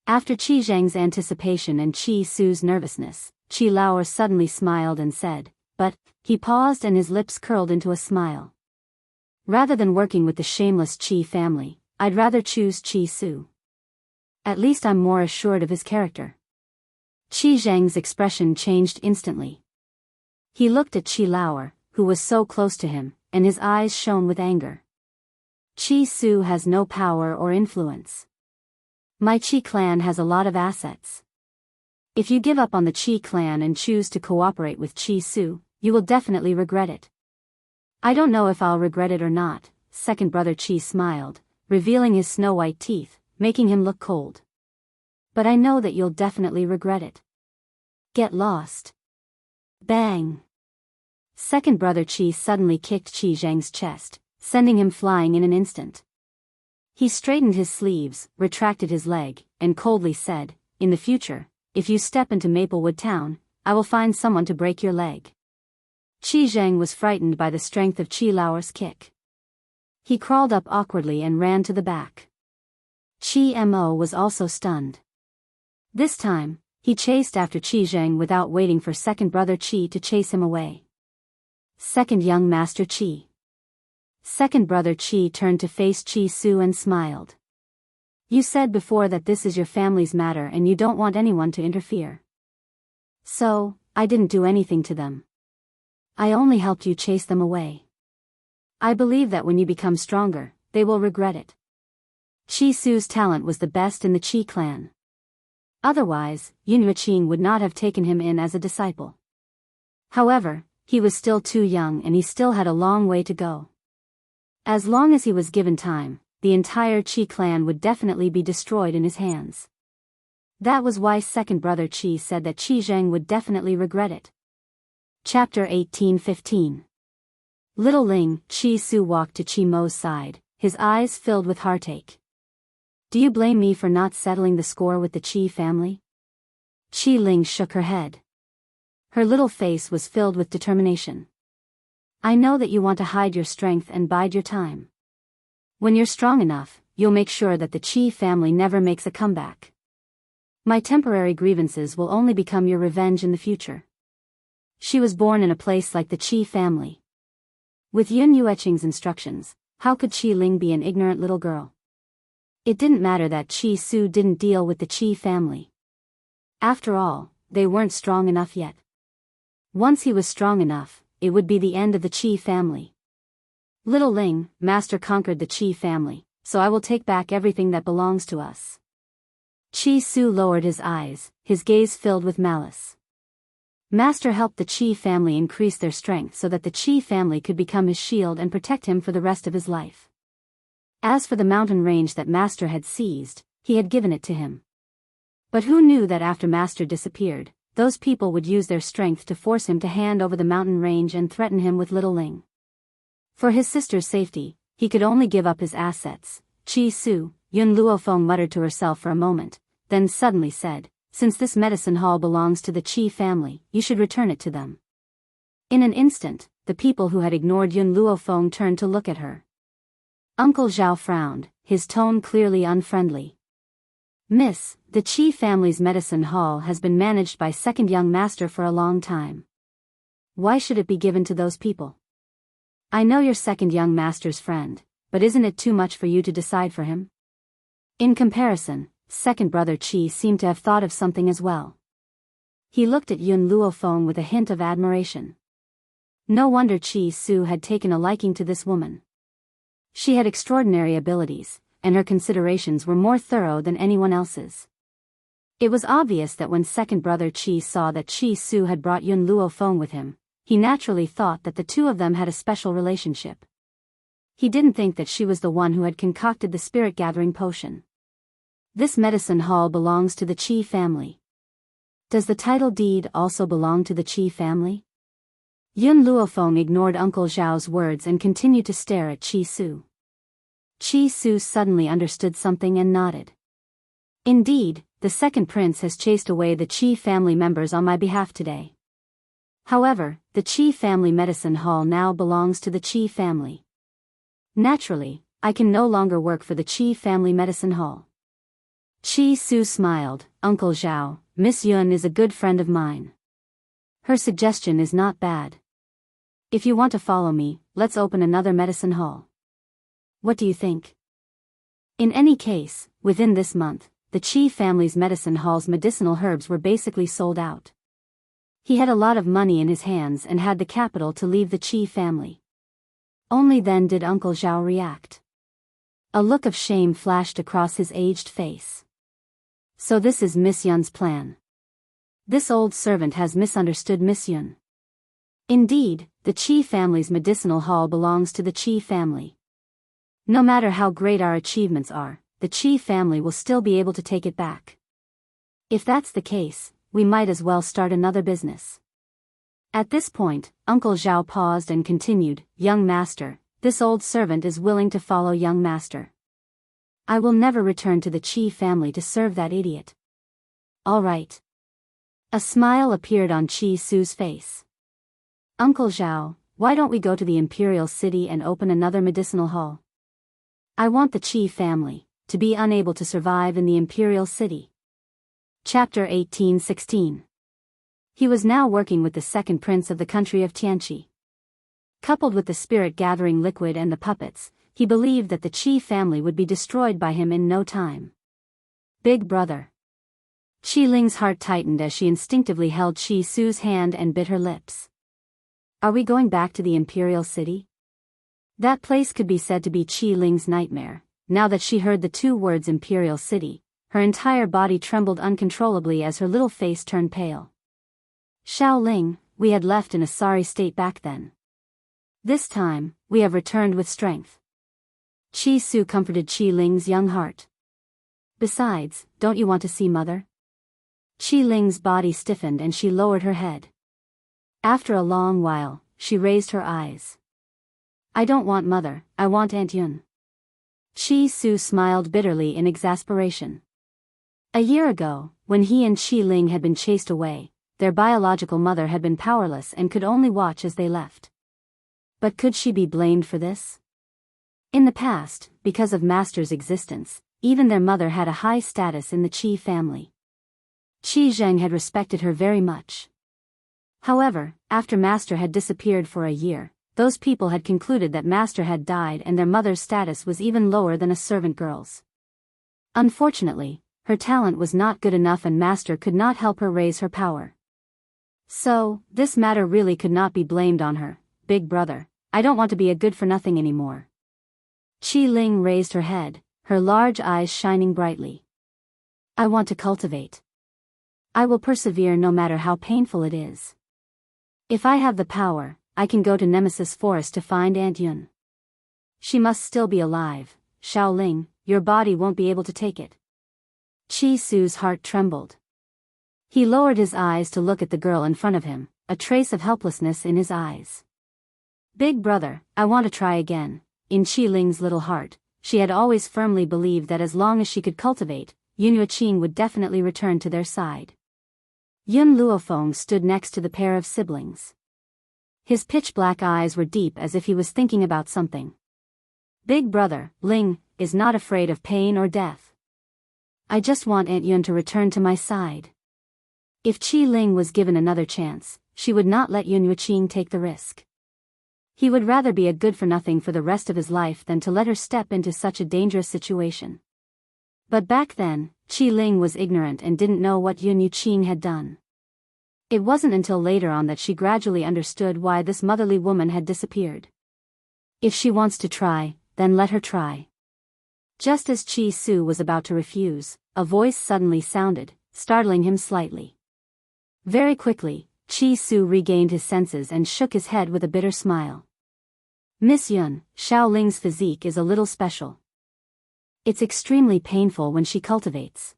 After Qi Zheng's anticipation and Qi Su's nervousness, Qi Lauer suddenly smiled and said, but, he paused and his lips curled into a smile. Rather than working with the shameless Qi family, I'd rather choose Qi Su. At least I'm more assured of his character. Qi Zheng's expression changed instantly. He looked at Qi Lauer, who was so close to him, and his eyes shone with anger. Qi Su has no power or influence. My Qi clan has a lot of assets. If you give up on the Qi clan and choose to cooperate with Qi Su, you will definitely regret it. I don't know if I'll regret it or not, second brother Qi smiled, revealing his snow-white teeth, making him look cold. But I know that you'll definitely regret it. Get lost. Bang! Second brother Qi suddenly kicked Qi Zheng's chest, sending him flying in an instant. He straightened his sleeves, retracted his leg, and coldly said, in the future, if you step into Maplewood Town, I will find someone to break your leg. Qi Zheng was frightened by the strength of Qi Lauer's kick. He crawled up awkwardly and ran to the back. Qi Mo was also stunned. This time, he chased after Qi Zheng without waiting for second brother Qi to chase him away. Second young master Qi. Second brother Qi turned to face Qi Su and smiled. You said before that this is your family's matter and you don't want anyone to interfere. So, I didn't do anything to them. I only helped you chase them away. I believe that when you become stronger, they will regret it. Qi Su's talent was the best in the Qi clan. Otherwise, Yun Yuqing would not have taken him in as a disciple. However, he was still too young and he still had a long way to go. As long as he was given time, the entire Qi clan would definitely be destroyed in his hands. That was why second brother Qi said that Qi Zheng would definitely regret it. Chapter 18:15. Little Ling, Qi Su walked to Qi Mo's side, his eyes filled with heartache. Do you blame me for not settling the score with the Qi family? Qi Ling shook her head. Her little face was filled with determination. I know that you want to hide your strength and bide your time. When you're strong enough, you'll make sure that the Qi family never makes a comeback. My temporary grievances will only become your revenge in the future. She was born in a place like the Qi family. With Yun Yueqing's instructions, how could Qi Ling be an ignorant little girl? It didn't matter that Qi Su didn't deal with the Qi family. After all, they weren't strong enough yet. Once he was strong enough, it would be the end of the Qi family. Little Ling, Master conquered the Qi family, so I will take back everything that belongs to us. Qi Su lowered his eyes, his gaze filled with malice. Master helped the Qi family increase their strength so that the Qi family could become his shield and protect him for the rest of his life. As for the mountain range that Master had seized, he had given it to him. But who knew that after Master disappeared, those people would use their strength to force him to hand over the mountain range and threaten him with Little Ling. For his sister's safety, he could only give up his assets. Qi Su, Yun Luofeng muttered to herself for a moment, then suddenly said, "Since this medicine hall belongs to the Qi family, you should return it to them." In an instant, the people who had ignored Yun Luofeng turned to look at her. Uncle Zhao frowned, his tone clearly unfriendly. "Miss, the Qi family's medicine hall has been managed by second young master for a long time. Why should it be given to those people? I know you're second young master's friend, but isn't it too much for you to decide for him?" In comparison, second brother Qi seemed to have thought of something as well. He looked at Yun Luofeng with a hint of admiration. No wonder Qi Su had taken a liking to this woman. She had extraordinary abilities, and her considerations were more thorough than anyone else's. It was obvious that when second brother Qi saw that Qi Su had brought Yun Luofeng with him, he naturally thought that the two of them had a special relationship. He didn't think that she was the one who had concocted the spirit-gathering potion. This medicine hall belongs to the Qi family. Does the title deed also belong to the Qi family? Yun Luofeng ignored Uncle Zhao's words and continued to stare at Qi Su. Qi Su suddenly understood something and nodded. Indeed, the second prince has chased away the Qi family members on my behalf today. However, the Qi family medicine hall now belongs to the Qi family. Naturally, I can no longer work for the Qi family medicine hall. Qi Su smiled. "Uncle Zhao, Miss Yun is a good friend of mine. Her suggestion is not bad. If you want to follow me, let's open another medicine hall. What do you think?" In any case, within this month, the Qi family's medicine hall's medicinal herbs were basically sold out. He had a lot of money in his hands and had the capital to leave the Qi family. Only then did Uncle Zhao react. A look of shame flashed across his aged face. So this is Miss Yun's plan. This old servant has misunderstood Miss Yun. Indeed, the Qi family's medicinal hall belongs to the Qi family. No matter how great our achievements are, the Qi family will still be able to take it back. If that's the case, we might as well start another business. At this point, Uncle Zhao paused and continued, "Young master, this old servant is willing to follow young master. I will never return to the Qi family to serve that idiot." "All right." A smile appeared on Qi Su's face. "Uncle Zhao, why don't we go to the Imperial City and open another medicinal hall? I want the Qi family to be unable to survive in the Imperial City." Chapter 18:16. He was now working with the second prince of the country of Tianqi. Coupled with the spirit-gathering liquid and the puppets, he believed that the Qi family would be destroyed by him in no time. Big brother. Qi Ling's heart tightened as she instinctively held Qi Su's hand and bit her lips. Are we going back to the Imperial City? That place could be said to be Qi Ling's nightmare. Now that she heard the two words Imperial City, her entire body trembled uncontrollably as her little face turned pale. Xiao Ling, we had left in a sorry state back then. This time, we have returned with strength. Qi Su comforted Qi Ling's young heart. Besides, don't you want to see mother? Qi Ling's body stiffened and she lowered her head. After a long while, she raised her eyes. I don't want mother, I want Aunt Yun. Qi Su smiled bitterly in exasperation. A year ago, when he and Qi Ling had been chased away, their biological mother had been powerless and could only watch as they left. But could she be blamed for this? In the past, because of Master's existence, even their mother had a high status in the Qi family. Qi Zheng had respected her very much. However, after Master had disappeared for a year, those people had concluded that Master had died and their mother's status was even lower than a servant girl's. Unfortunately, her talent was not good enough and Master could not help her raise her power. So, this matter really could not be blamed on her. Big brother, I don't want to be a good-for-nothing anymore. Qi Ling raised her head, her large eyes shining brightly. I want to cultivate. I will persevere no matter how painful it is. If I have the power, I can go to Nemesis Forest to find Aunt Yun. She must still be alive. Xiao Ling, your body won't be able to take it. Qi Su's heart trembled. He lowered his eyes to look at the girl in front of him, a trace of helplessness in his eyes. Big brother, I want to try again. In Qi Ling's little heart, she had always firmly believed that as long as she could cultivate, Yun Yuqing would definitely return to their side. Yun Luofeng stood next to the pair of siblings. His pitch-black eyes were deep as if he was thinking about something. Big brother, Ling, is not afraid of pain or death. I just want Aunt Yun to return to my side. If Qi Ling was given another chance, she would not let Yun Yuqing take the risk. He would rather be a good-for-nothing for the rest of his life than to let her step into such a dangerous situation. But back then, Qi Ling was ignorant and didn't know what Yun Yuqing had done. It wasn't until later on that she gradually understood why this motherly woman had disappeared. If she wants to try, then let her try. Just as Qi Su was about to refuse, a voice suddenly sounded, startling him slightly. Very quickly, Qi Su regained his senses and shook his head with a bitter smile. Miss Yun, Xiao Ling's physique is a little special. It's extremely painful when she cultivates.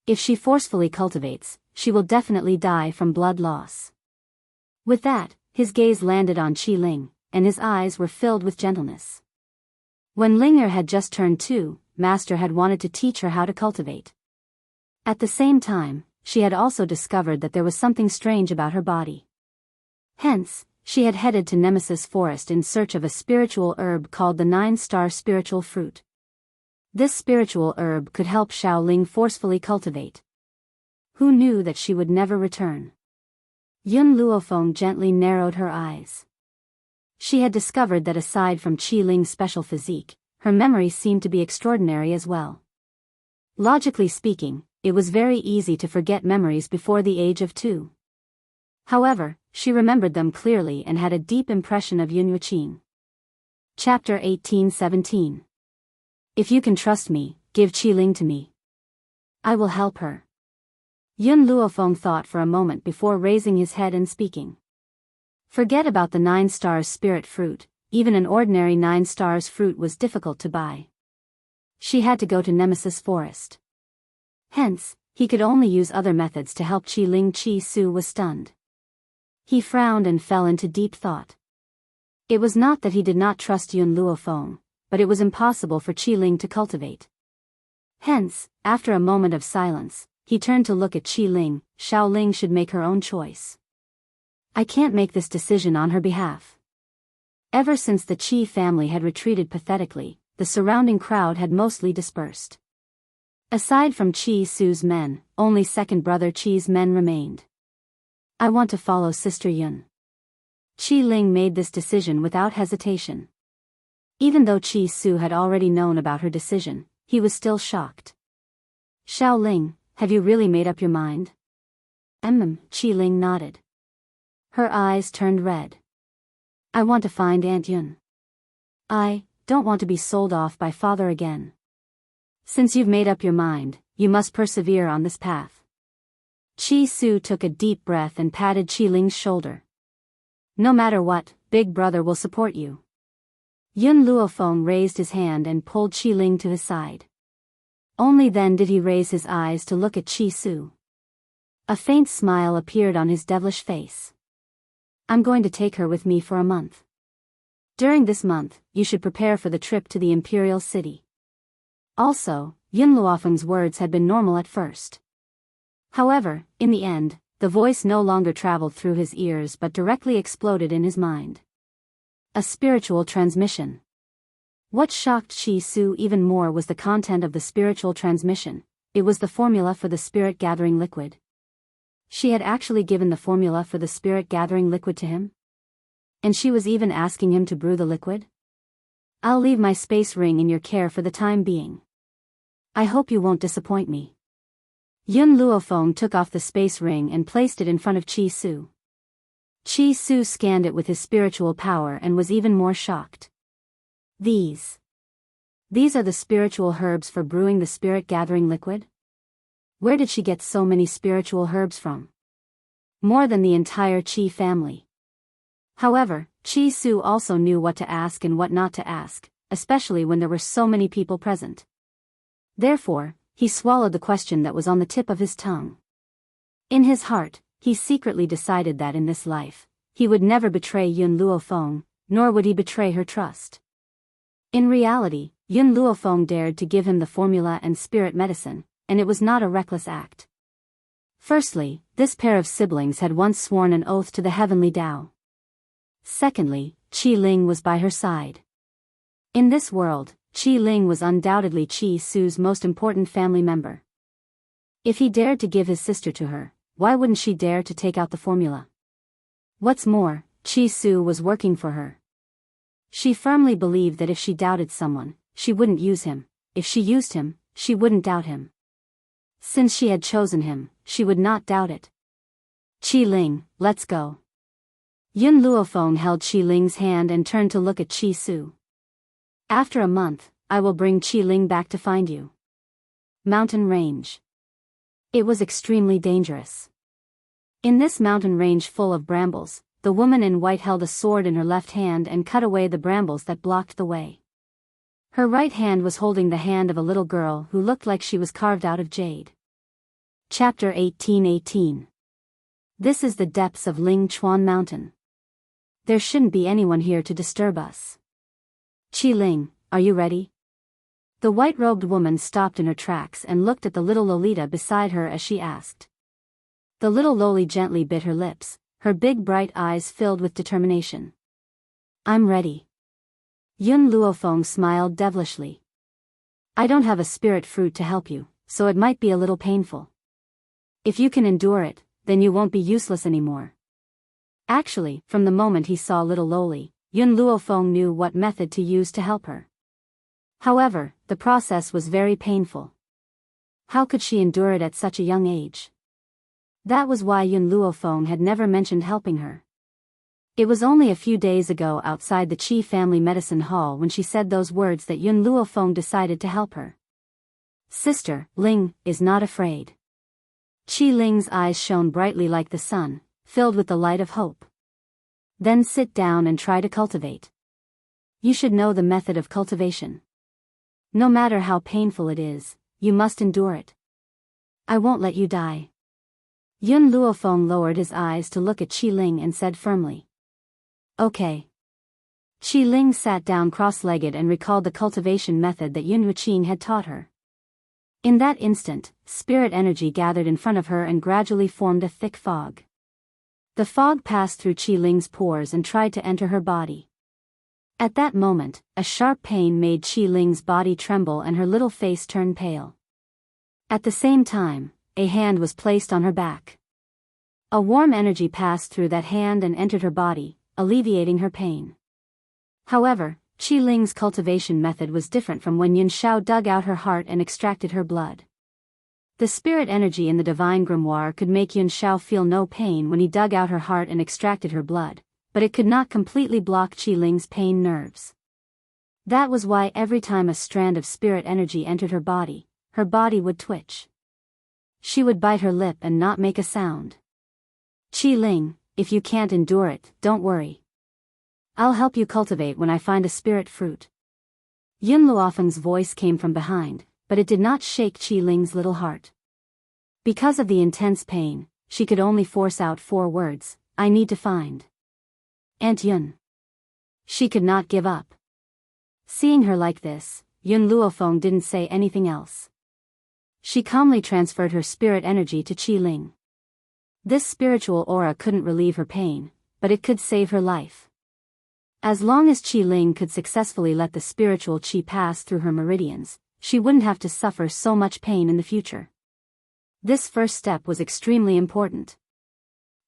If she forcefully cultivates, she will definitely die from blood loss. With that, his gaze landed on Qi Ling, and his eyes were filled with gentleness. When Linger had just turned 2, Master had wanted to teach her how to cultivate. At the same time, she had also discovered that there was something strange about her body. Hence, she had headed to Nemesis Forest in search of a spiritual herb called the 9-star spiritual fruit. This spiritual herb could help Xiao Ling forcefully cultivate. Who knew that she would never return? Yun Luofeng gently narrowed her eyes. She had discovered that aside from Qi Ling's special physique, her memory seemed to be extraordinary as well. Logically speaking, it was very easy to forget memories before the age of 2. However, she remembered them clearly and had a deep impression of Yun Yuqing. Chapter 1817. If you can trust me, give Qi Ling to me. I will help her. Yun Luofeng thought for a moment before raising his head and speaking. Forget about the 9 stars spirit fruit, even an ordinary 9 stars fruit was difficult to buy. She had to go to Nemesis Forest. Hence, he could only use other methods to help Qi Ling. Qi Su was stunned. He frowned and fell into deep thought. It was not that he did not trust Yun Luofeng, but it was impossible for Qi Ling to cultivate. Hence, after a moment of silence, he turned to look at Qi Ling. Xiao Ling should make her own choice. I can't make this decision on her behalf. Ever since the Qi family had retreated pathetically, the surrounding crowd had mostly dispersed. Aside from Qi Su's men, only second brother Qi's men remained. I want to follow Sister Yun. Qi Ling made this decision without hesitation. Even though Qi Su had already known about her decision, he was still shocked. Xiao Ling, have you really made up your mind? Qi Ling nodded. Her eyes turned red. I want to find Aunt Yun. I don't want to be sold off by father again. Since you've made up your mind, you must persevere on this path. Qi Su took a deep breath and patted Qi Ling's shoulder. No matter what, Big Brother will support you. Yun Luofeng raised his hand and pulled Qi Ling to his side. Only then did he raise his eyes to look at Qi Su. A faint smile appeared on his devilish face. I'm going to take her with me for a month. During this month, you should prepare for the trip to the Imperial City. Also, Yun Luofeng's words had been normal at first. However, in the end, the voice no longer traveled through his ears but directly exploded in his mind. A spiritual transmission. What shocked Qi Su even more was the content of the spiritual transmission. It was the formula for the spirit-gathering liquid. She had actually given the formula for the spirit-gathering liquid to him? And she was even asking him to brew the liquid? I'll leave my space ring in your care for the time being. I hope you won't disappoint me. Yun Luofeng took off the space ring and placed it in front of Chi Su. Chi Su scanned it with his spiritual power and was even more shocked. These are the spiritual herbs for brewing the spirit-gathering liquid? Where did she get so many spiritual herbs from? More than the entire Chi family. However, Chi Su also knew what to ask and what not to ask, especially when there were so many people present. Therefore, he swallowed the question that was on the tip of his tongue. In his heart, he secretly decided that in this life, he would never betray Yun Luofeng, nor would he betray her trust. In reality, Yun Luofeng dared to give him the formula and spirit medicine, and it was not a reckless act. Firstly, this pair of siblings had once sworn an oath to the heavenly Tao. Secondly, Qi Ling was by her side. In this world, Qi Ling was undoubtedly Qi Su's most important family member. If he dared to give his sister to her, why wouldn't she dare to take out the formula? What's more, Qi Su was working for her. She firmly believed that if she doubted someone, she wouldn't use him. If she used him, she wouldn't doubt him. Since she had chosen him, she would not doubt it. Qi Ling, let's go. Yun Luofeng held Qi Ling's hand and turned to look at Qi Su. After a month, I will bring Qi Ling back to find you. Mountain range. It was extremely dangerous. In this mountain range full of brambles, the woman in white held a sword in her left hand and cut away the brambles that blocked the way. Her right hand was holding the hand of a little girl who looked like she was carved out of jade. Chapter 18:18. This is the depths of Ling Chuan Mountain. There shouldn't be anyone here to disturb us. Qi Ling, are you ready? The white-robed woman stopped in her tracks and looked at the little Lolita beside her as she asked. The little Loli gently bit her lips, her big bright eyes filled with determination. I'm ready. Yun Luofeng smiled devilishly. I don't have a spirit fruit to help you, so it might be a little painful. If you can endure it, then you won't be useless anymore. Actually, from the moment he saw little Loli, Yun Luofeng knew what method to use to help her. However, the process was very painful. How could she endure it at such a young age? That was why Yun Luofeng had never mentioned helping her. It was only a few days ago outside the Qi family medicine hall when she said those words that Yun Luofeng decided to help her. Sister, Ling, is not afraid. Qi Ling's eyes shone brightly like the sun, filled with the light of hope. Then sit down and try to cultivate. You should know the method of cultivation. No matter how painful it is, you must endure it. I won't let you die. Yun Luofeng lowered his eyes to look at Qi Ling and said firmly. Okay. Qi Ling sat down cross-legged and recalled the cultivation method that Yun Wuqing had taught her. In that instant, spirit energy gathered in front of her and gradually formed a thick fog. The fog passed through Qi Ling's pores and tried to enter her body. At that moment, a sharp pain made Qi Ling's body tremble and her little face turn pale. At the same time, a hand was placed on her back. A warm energy passed through that hand and entered her body, alleviating her pain. However, Qi Ling's cultivation method was different from when Yun Shao dug out her heart and extracted her blood. The spirit energy in the divine grimoire could make Yun Shao feel no pain when he dug out her heart and extracted her blood, but it could not completely block Qi Ling's pain nerves. That was why every time a strand of spirit energy entered her body would twitch. She would bite her lip and not make a sound. Qi Ling, if you can't endure it, don't worry. I'll help you cultivate when I find a spirit fruit. Yun Luofeng's voice came from behind, but it did not shake Qi Ling's little heart. Because of the intense pain, she could only force out 4 words, I need to find Aunt Yun. She could not give up. Seeing her like this, Yun Luofeng didn't say anything else. She calmly transferred her spirit energy to Qi Ling. This spiritual aura couldn't relieve her pain, but it could save her life. As long as Qi Ling could successfully let the spiritual qi pass through her meridians, she wouldn't have to suffer so much pain in the future. This first step was extremely important.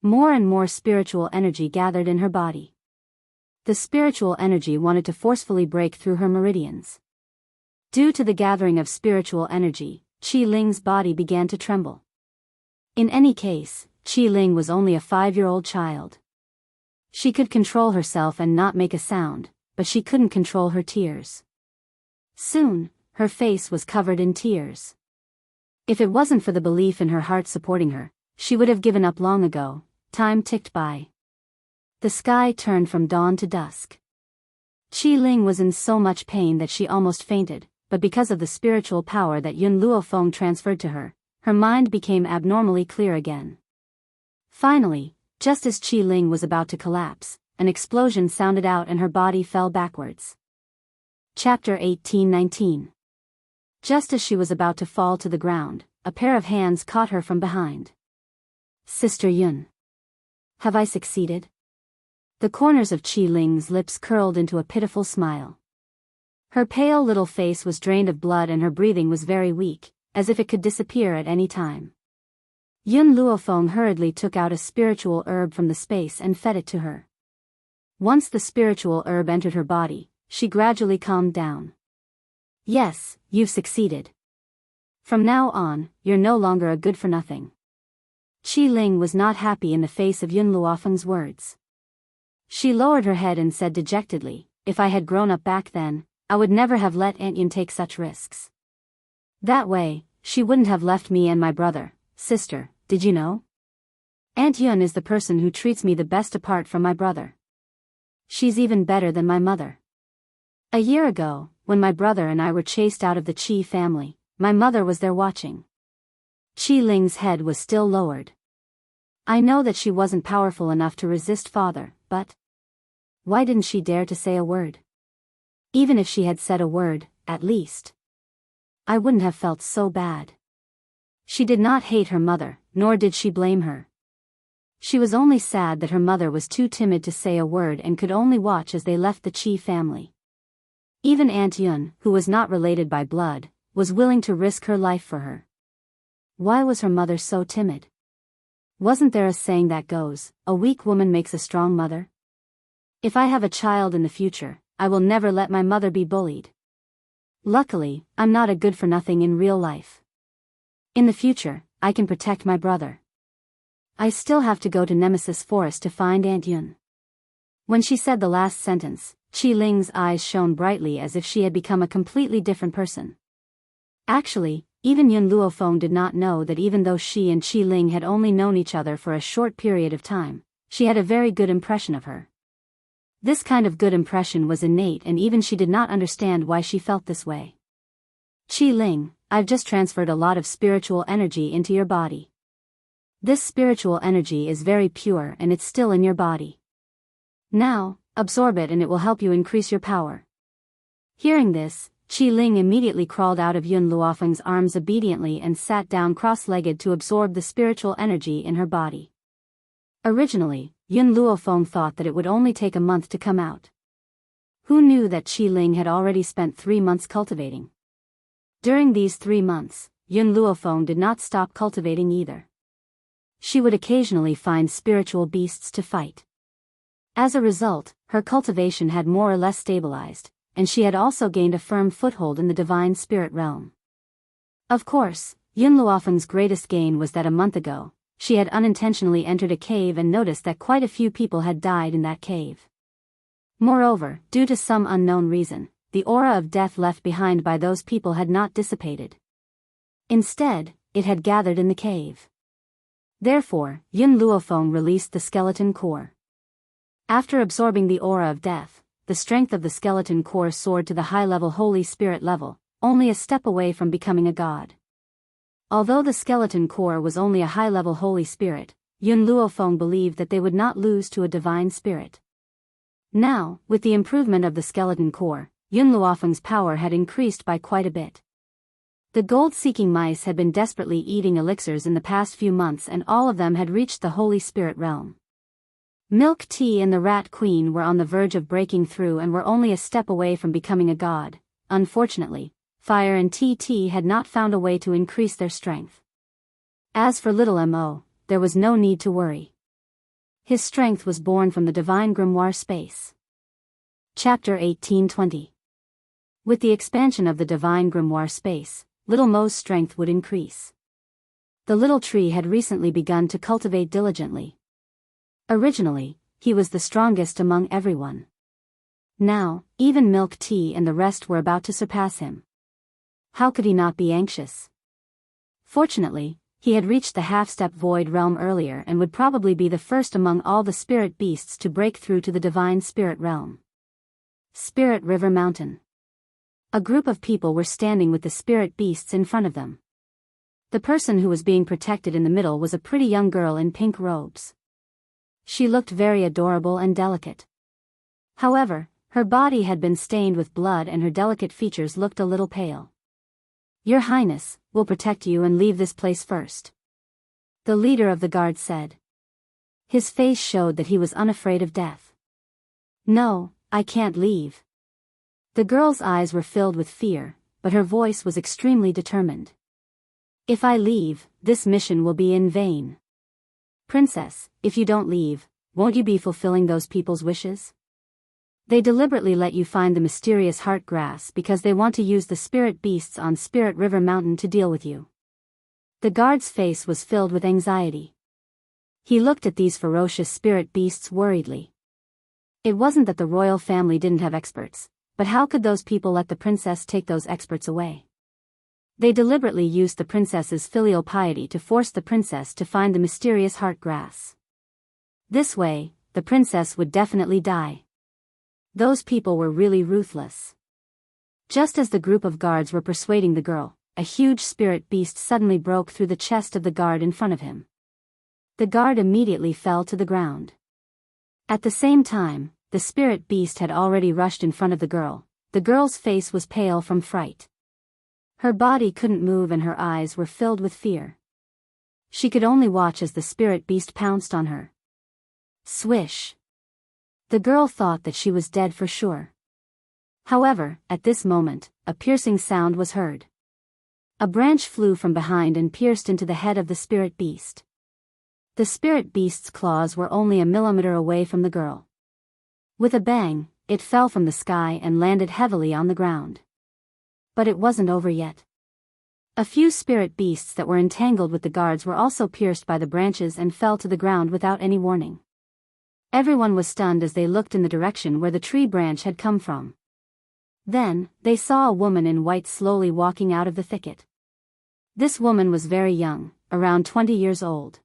More and more spiritual energy gathered in her body. The spiritual energy wanted to forcefully break through her meridians. Due to the gathering of spiritual energy, Qi Ling's body began to tremble. In any case, Qi Ling was only a 5-year-old child. She could control herself and not make a sound, but she couldn't control her tears. Soon, her face was covered in tears. If it wasn't for the belief in her heart supporting her, she would have given up long ago. Time ticked by. The sky turned from dawn to dusk. Qi Ling was in so much pain that she almost fainted, but because of the spiritual power that Yun Luofeng transferred to her, her mind became abnormally clear again. Finally, just as Qi Ling was about to collapse, an explosion sounded out and her body fell backwards. Chapter 18:19. Just as she was about to fall to the ground, a pair of hands caught her from behind. Sister Yun. Have I succeeded? The corners of Qi Ling's lips curled into a pitiful smile. Her pale little face was drained of blood and her breathing was very weak, as if it could disappear at any time. Yun Luofeng hurriedly took out a spiritual herb from the space and fed it to her. Once the spiritual herb entered her body, she gradually calmed down. Yes, you've succeeded. From now on, you're no longer a good-for-nothing. Qi Ling was not happy in the face of Yun Luofeng's words. She lowered her head and said dejectedly, if I had grown up back then, I would never have let Aunt Yun take such risks. That way, she wouldn't have left me and my brother. Sister, did you know? Aunt Yun is the person who treats me the best apart from my brother. She's even better than my mother. A year ago, when my brother and I were chased out of the Qi family, my mother was there watching. Qi Ling's head was still lowered. I know that she wasn't powerful enough to resist father, but why didn't she dare to say a word? Even if she had said a word, at least, I wouldn't have felt so bad. She did not hate her mother, nor did she blame her. She was only sad that her mother was too timid to say a word and could only watch as they left the Qi family. Even Aunt Yun, who was not related by blood, was willing to risk her life for her. Why was her mother so timid? Wasn't there a saying that goes, a weak woman makes a strong mother? If I have a child in the future, I will never let my mother be bullied. Luckily, I'm not a good-for-nothing in real life. In the future, I can protect my brother. I still have to go to Nemesis Forest to find Aunt Yun. When she said the last sentence, Qi Ling's eyes shone brightly as if she had become a completely different person. Actually, even Yun Luofeng did not know that even though she and Qi Ling had only known each other for a short period of time, she had a very good impression of her. This kind of good impression was innate and even she did not understand why she felt this way. Qi Ling, I've just transferred a lot of spiritual energy into your body. This spiritual energy is very pure and it's still in your body. Now, absorb it and it will help you increase your power. Hearing this, Qi Ling immediately crawled out of Yun Luofeng's arms obediently and sat down cross-legged to absorb the spiritual energy in her body. Originally, Yun Luofeng thought that it would only take a month to come out. Who knew that Qi Ling had already spent 3 months cultivating? During these 3 months, Yun Luofeng did not stop cultivating either. She would occasionally find spiritual beasts to fight. As a result, her cultivation had more or less stabilized, and she had also gained a firm foothold in the divine spirit realm. Of course, Yun Luofeng's greatest gain was that a month ago, she had unintentionally entered a cave and noticed that quite a few people had died in that cave. Moreover, due to some unknown reason, the aura of death left behind by those people had not dissipated. Instead, it had gathered in the cave. Therefore, Yun Luofeng released the skeleton core. After absorbing the aura of death, the strength of the skeleton core soared to the high-level Holy Spirit level, only a step away from becoming a god. Although the skeleton core was only a high-level Holy Spirit, Yun Luofeng believed that they would not lose to a divine spirit. Now, with the improvement of the skeleton core, Yun Luofeng's power had increased by quite a bit. The gold-seeking mice had been desperately eating elixirs in the past few months and all of them had reached the Holy Spirit realm. Milk Tea and the Rat Queen were on the verge of breaking through and were only a step away from becoming a god. Unfortunately, Fire and TT had not found a way to increase their strength. As for little Mo, there was no need to worry. His strength was born from the divine grimoire space. Chapter 18:20. With the expansion of the divine grimoire space, little Mo's strength would increase. the little tree had recently begun to cultivate diligently. Originally, he was the strongest among everyone. Now, even Milk Tea and the rest were about to surpass him. How could he not be anxious? Fortunately, he had reached the half-step void realm earlier and would probably be the first among all the spirit beasts to break through to the divine spirit realm. Spirit River Mountain. A group of people were standing with the spirit beasts in front of them. The person who was being protected in the middle was a pretty young girl in pink robes. She looked very adorable and delicate. However, her body had been stained with blood and her delicate features looked a little pale. "Your Highness, will protect you and leave this place first," the leader of the guard said. His face showed that he was unafraid of death. "No, I can't leave." The girl's eyes were filled with fear, but her voice was extremely determined. "If I leave, this mission will be in vain. Princess, if you don't leave, won't you be fulfilling those people's wishes? They deliberately let you find the mysterious heart grass because they want to use the spirit beasts on Spirit River Mountain to deal with you." The guard's face was filled with anxiety. He looked at these ferocious spirit beasts worriedly. It wasn't that the royal family didn't have experts, but how could those people let the princess take those experts away? They deliberately used the princess's filial piety to force the princess to find the mysterious heart grass. This way, the princess would definitely die. Those people were really ruthless. Just as the group of guards were persuading the girl, a huge spirit beast suddenly broke through the chest of the guard in front of him. The guard immediately fell to the ground. At the same time, the spirit beast had already rushed in front of the girl. The girl's face was pale from fright. Her body couldn't move and her eyes were filled with fear. She could only watch as the spirit beast pounced on her. Swish! The girl thought that she was dead for sure. However, at this moment, a piercing sound was heard. A branch flew from behind and pierced into the head of the spirit beast. The spirit beast's claws were only a millimeter away from the girl. With a bang, it fell from the sky and landed heavily on the ground. But it wasn't over yet. A few spirit beasts that were entangled with the guards were also pierced by the branches and fell to the ground without any warning. Everyone was stunned as they looked in the direction where the tree branch had come from. Then, they saw a woman in white slowly walking out of the thicket. This woman was very young, around 20 years old.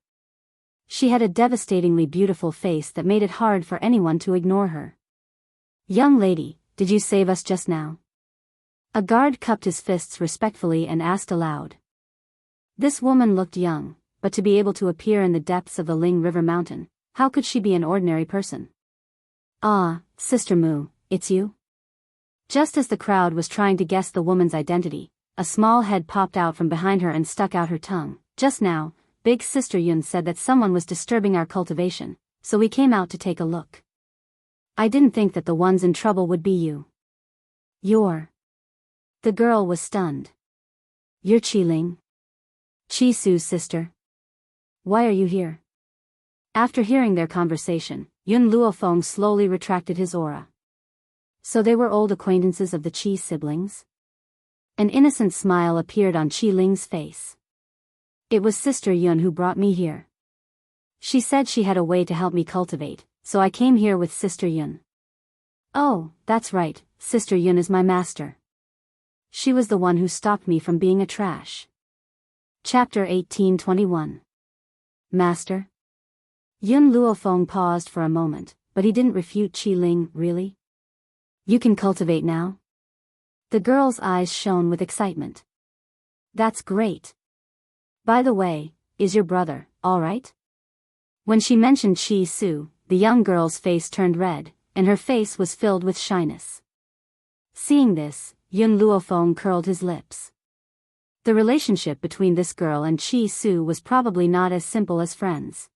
She had a devastatingly beautiful face that made it hard for anyone to ignore her. "Young lady, did you save us just now?" A guard cupped his fists respectfully and asked aloud. This woman looked young, but to be able to appear in the depths of the Ling River Mountain, how could she be an ordinary person? "Ah, Sister Mu, it's you?" Just as the crowd was trying to guess the woman's identity, a small head popped out from behind her and stuck out her tongue. "Just now, Big Sister Yun said that someone was disturbing our cultivation, so we came out to take a look. I didn't think that the ones in trouble would be you." "You're..." The girl was stunned. "You're Qi Ling? Qi Su's sister? Why are you here?" After hearing their conversation, Yun Luofeng slowly retracted his aura. So they were old acquaintances of the Qi siblings? An innocent smile appeared on Qi Ling's face. "It was Sister Yun who brought me here. She said she had a way to help me cultivate, so I came here with Sister Yun." "Oh, that's right, Sister Yun is my master. She was the one who stopped me from being a trash." Chapter 1821. Master? Yun Luofeng paused for a moment, but he didn't refute Qi Ling. "Really? You can cultivate now?" The girl's eyes shone with excitement. "That's great. By the way, is your brother all right?" When she mentioned Qi Su, the young girl's face turned red, and her face was filled with shyness. Seeing this, Yun Luofeng curled his lips. The relationship between this girl and Qi Su was probably not as simple as friends.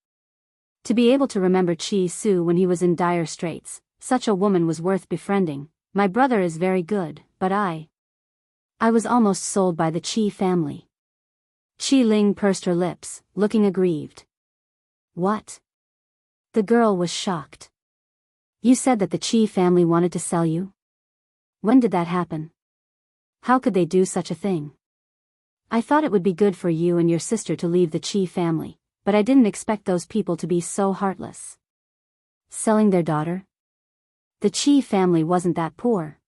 To be able to remember Qi Su when he was in dire straits, such a woman was worth befriending. "My brother is very good, but I was almost sold by the Qi family." Qi Ling pursed her lips, looking aggrieved. "What?" The girl was shocked. "You said that the Qi family wanted to sell you? When did that happen? How could they do such a thing?" I thought it would be good for you and your sister to leave the Qi family, but I didn't expect those people to be so heartless. Selling their daughter? The Qi family wasn't that poor.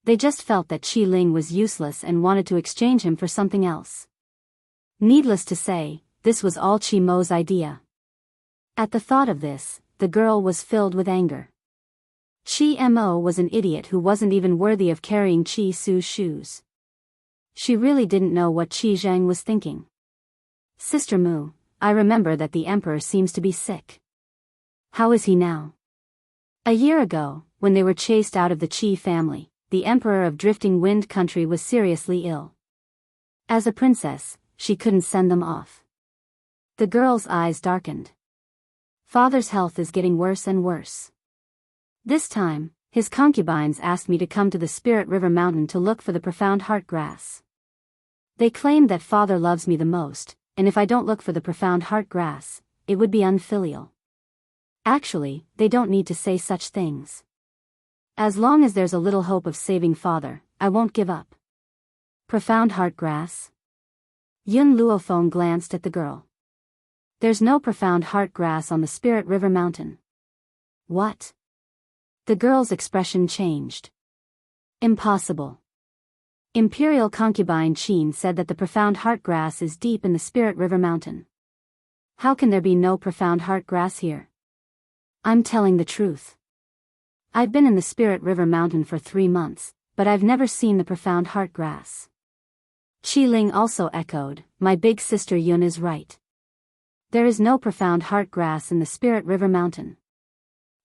They just felt that Qi Ling was useless and wanted to exchange him for something else. Needless to say, this was all Qi Mo's idea. At the thought of this, the girl was filled with anger. Qi Mo was an idiot who wasn't even worthy of carrying Qi Su's shoes. She really didn't know what Qi Zhang was thinking. Sister Mu, I remember that the emperor seems to be sick. How is he now? A year ago, when they were chased out of the Qi family, the emperor of Drifting Wind Country was seriously ill. As a princess, she couldn't send them off. The girl's eyes darkened. Father's health is getting worse and worse. This time, his concubines asked me to come to the Spirit River Mountain to look for the profound heart grass. They claim that father loves me the most, and if I don't look for the profound heart grass, it would be unfilial. Actually, they don't need to say such things. As long as there's a little hope of saving father, I won't give up. Profound heart grass? Yun Luofeng glanced at the girl. There's no profound heart grass on the Spirit River Mountain. What? The girl's expression changed. Impossible. Imperial concubine Qin said that the profound heart grass is deep in the Spirit River Mountain. How can there be no profound heart grass here? I'm telling the truth. I've been in the Spirit River Mountain for 3 months, but I've never seen the profound heart grass. Qi Ling also echoed, my big sister Yun is right. There is no profound heart grass in the Spirit River Mountain.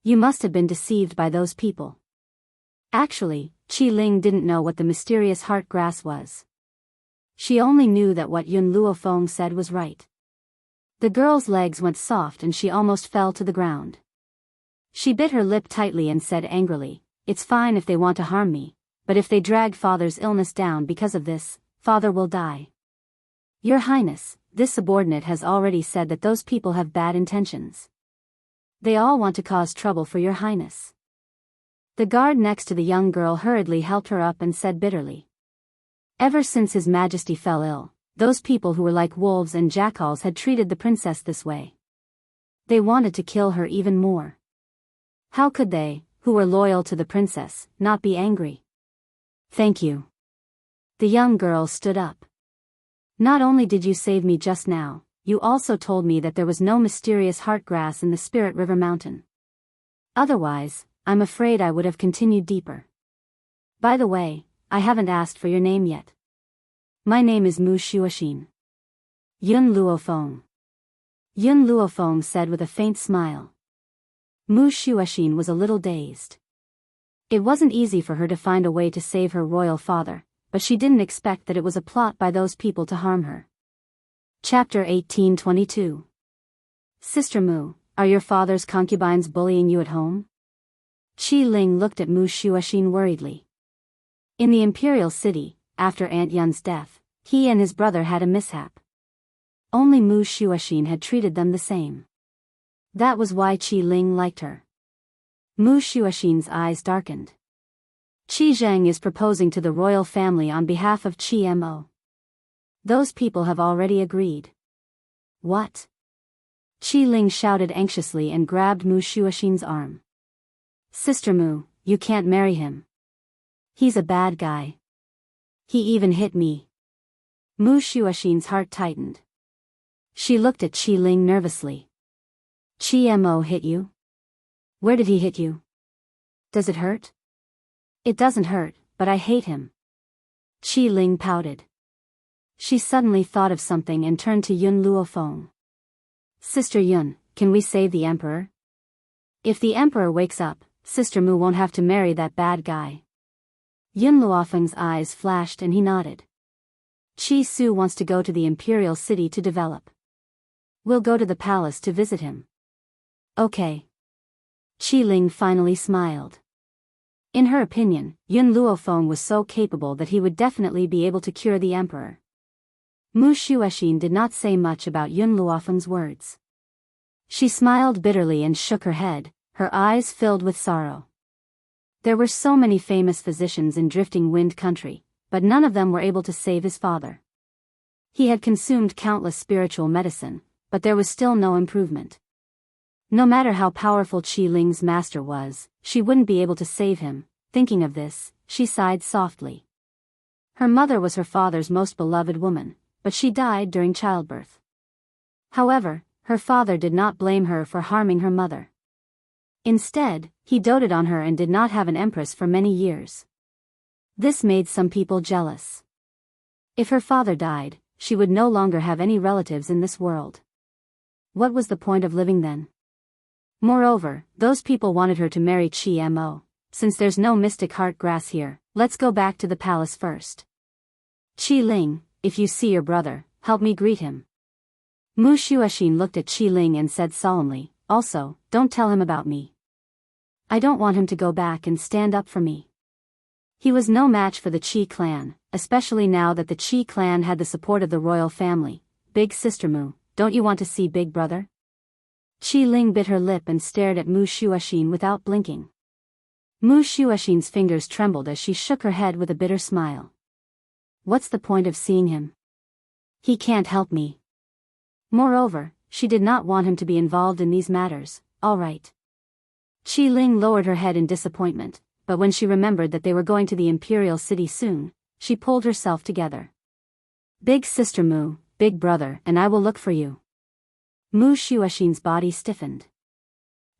You must have been deceived by those people. Actually, Qi Ling didn't know what the mysterious heart grass was. She only knew that what Yun Luofeng said was right. The girl's legs went soft and she almost fell to the ground. She bit her lip tightly and said angrily, it's fine if they want to harm me, but if they drag father's illness down because of this, father will die. Your Highness, this subordinate has already said that those people have bad intentions. They all want to cause trouble for your Highness. The guard next to the young girl hurriedly helped her up and said bitterly. Ever since His Majesty fell ill, those people who were like wolves and jackals had treated the princess this way. They wanted to kill her even more. How could they, who were loyal to the princess, not be angry? Thank you. The young girl stood up. Not only did you save me just now, you also told me that there was no mysterious heart grass in the Spirit River Mountain. Otherwise, I'm afraid I would have continued deeper. By the way, I haven't asked for your name yet. My name is Mu Shuoxin. Yun Luofeng. Yun Luofeng said with a faint smile. Mu Shuoxin was a little dazed. It wasn't easy for her to find a way to save her royal father, but she didn't expect that it was a plot by those people to harm her. Chapter 1822. Sister Mu, are your father's concubines bullying you at home? Qi Ling looked at Mu Shuoxin worriedly. In the imperial city, after Aunt Yun's death, he and his brother had a mishap. Only Mu Shuoxin had treated them the same. That was why Qi Ling liked her. Mu Shuoxin's eyes darkened. Qi Zhang is proposing to the royal family on behalf of Qi Mo. Those people have already agreed. What? Qi Ling shouted anxiously and grabbed Mu Shuoxin's arm. Sister Mu, you can't marry him. He's a bad guy. He even hit me. Mu Shuoxin's heart tightened. She looked at Qi Ling nervously. Qi Mo hit you? Where did he hit you? Does it hurt? It doesn't hurt, but I hate him. Qi Ling pouted. She suddenly thought of something and turned to Yun Luofeng. Sister Yun, can we save the emperor? If the emperor wakes up, Sister Mu won't have to marry that bad guy. Yun Luofeng's eyes flashed and he nodded. Qi Su wants to go to the imperial city to develop. We'll go to the palace to visit him. Okay. Qi Ling finally smiled. In her opinion, Yun Luofeng was so capable that he would definitely be able to cure the emperor. Mu Shuoxin did not say much about Yun Luofeng's words. She smiled bitterly and shook her head, her eyes filled with sorrow. There were so many famous physicians in Drifting Wind Country, but none of them were able to save his father. He had consumed countless spiritual medicine, but there was still no improvement. No matter how powerful Qi Ling's master was, she wouldn't be able to save him. Thinking of this, she sighed softly. Her mother was her father's most beloved woman, but she died during childbirth. However, her father did not blame her for harming her mother. Instead, he doted on her and did not have an empress for many years. This made some people jealous. If her father died, she would no longer have any relatives in this world. What was the point of living then? Moreover, those people wanted her to marry Qi Mo. Since there's no mystic heart grass here, let's go back to the palace first. Qi Ling, if you see your brother, help me greet him. Mu Xuexin looked at Qi Ling and said solemnly, also, don't tell him about me. I don't want him to go back and stand up for me. He was no match for the Qi clan, especially now that the Qi clan had the support of the royal family. Big sister Mu, don't you want to see big brother? Qi Ling bit her lip and stared at Mu Xuexin without blinking. Mu Xuexin's fingers trembled as she shook her head with a bitter smile. What's the point of seeing him? He can't help me. Moreover, she did not want him to be involved in these matters. All right. Qi Ling lowered her head in disappointment, but when she remembered that they were going to the imperial city soon, she pulled herself together. Big sister Mu, big brother, and I will look for you. Mu Xuexin's body stiffened.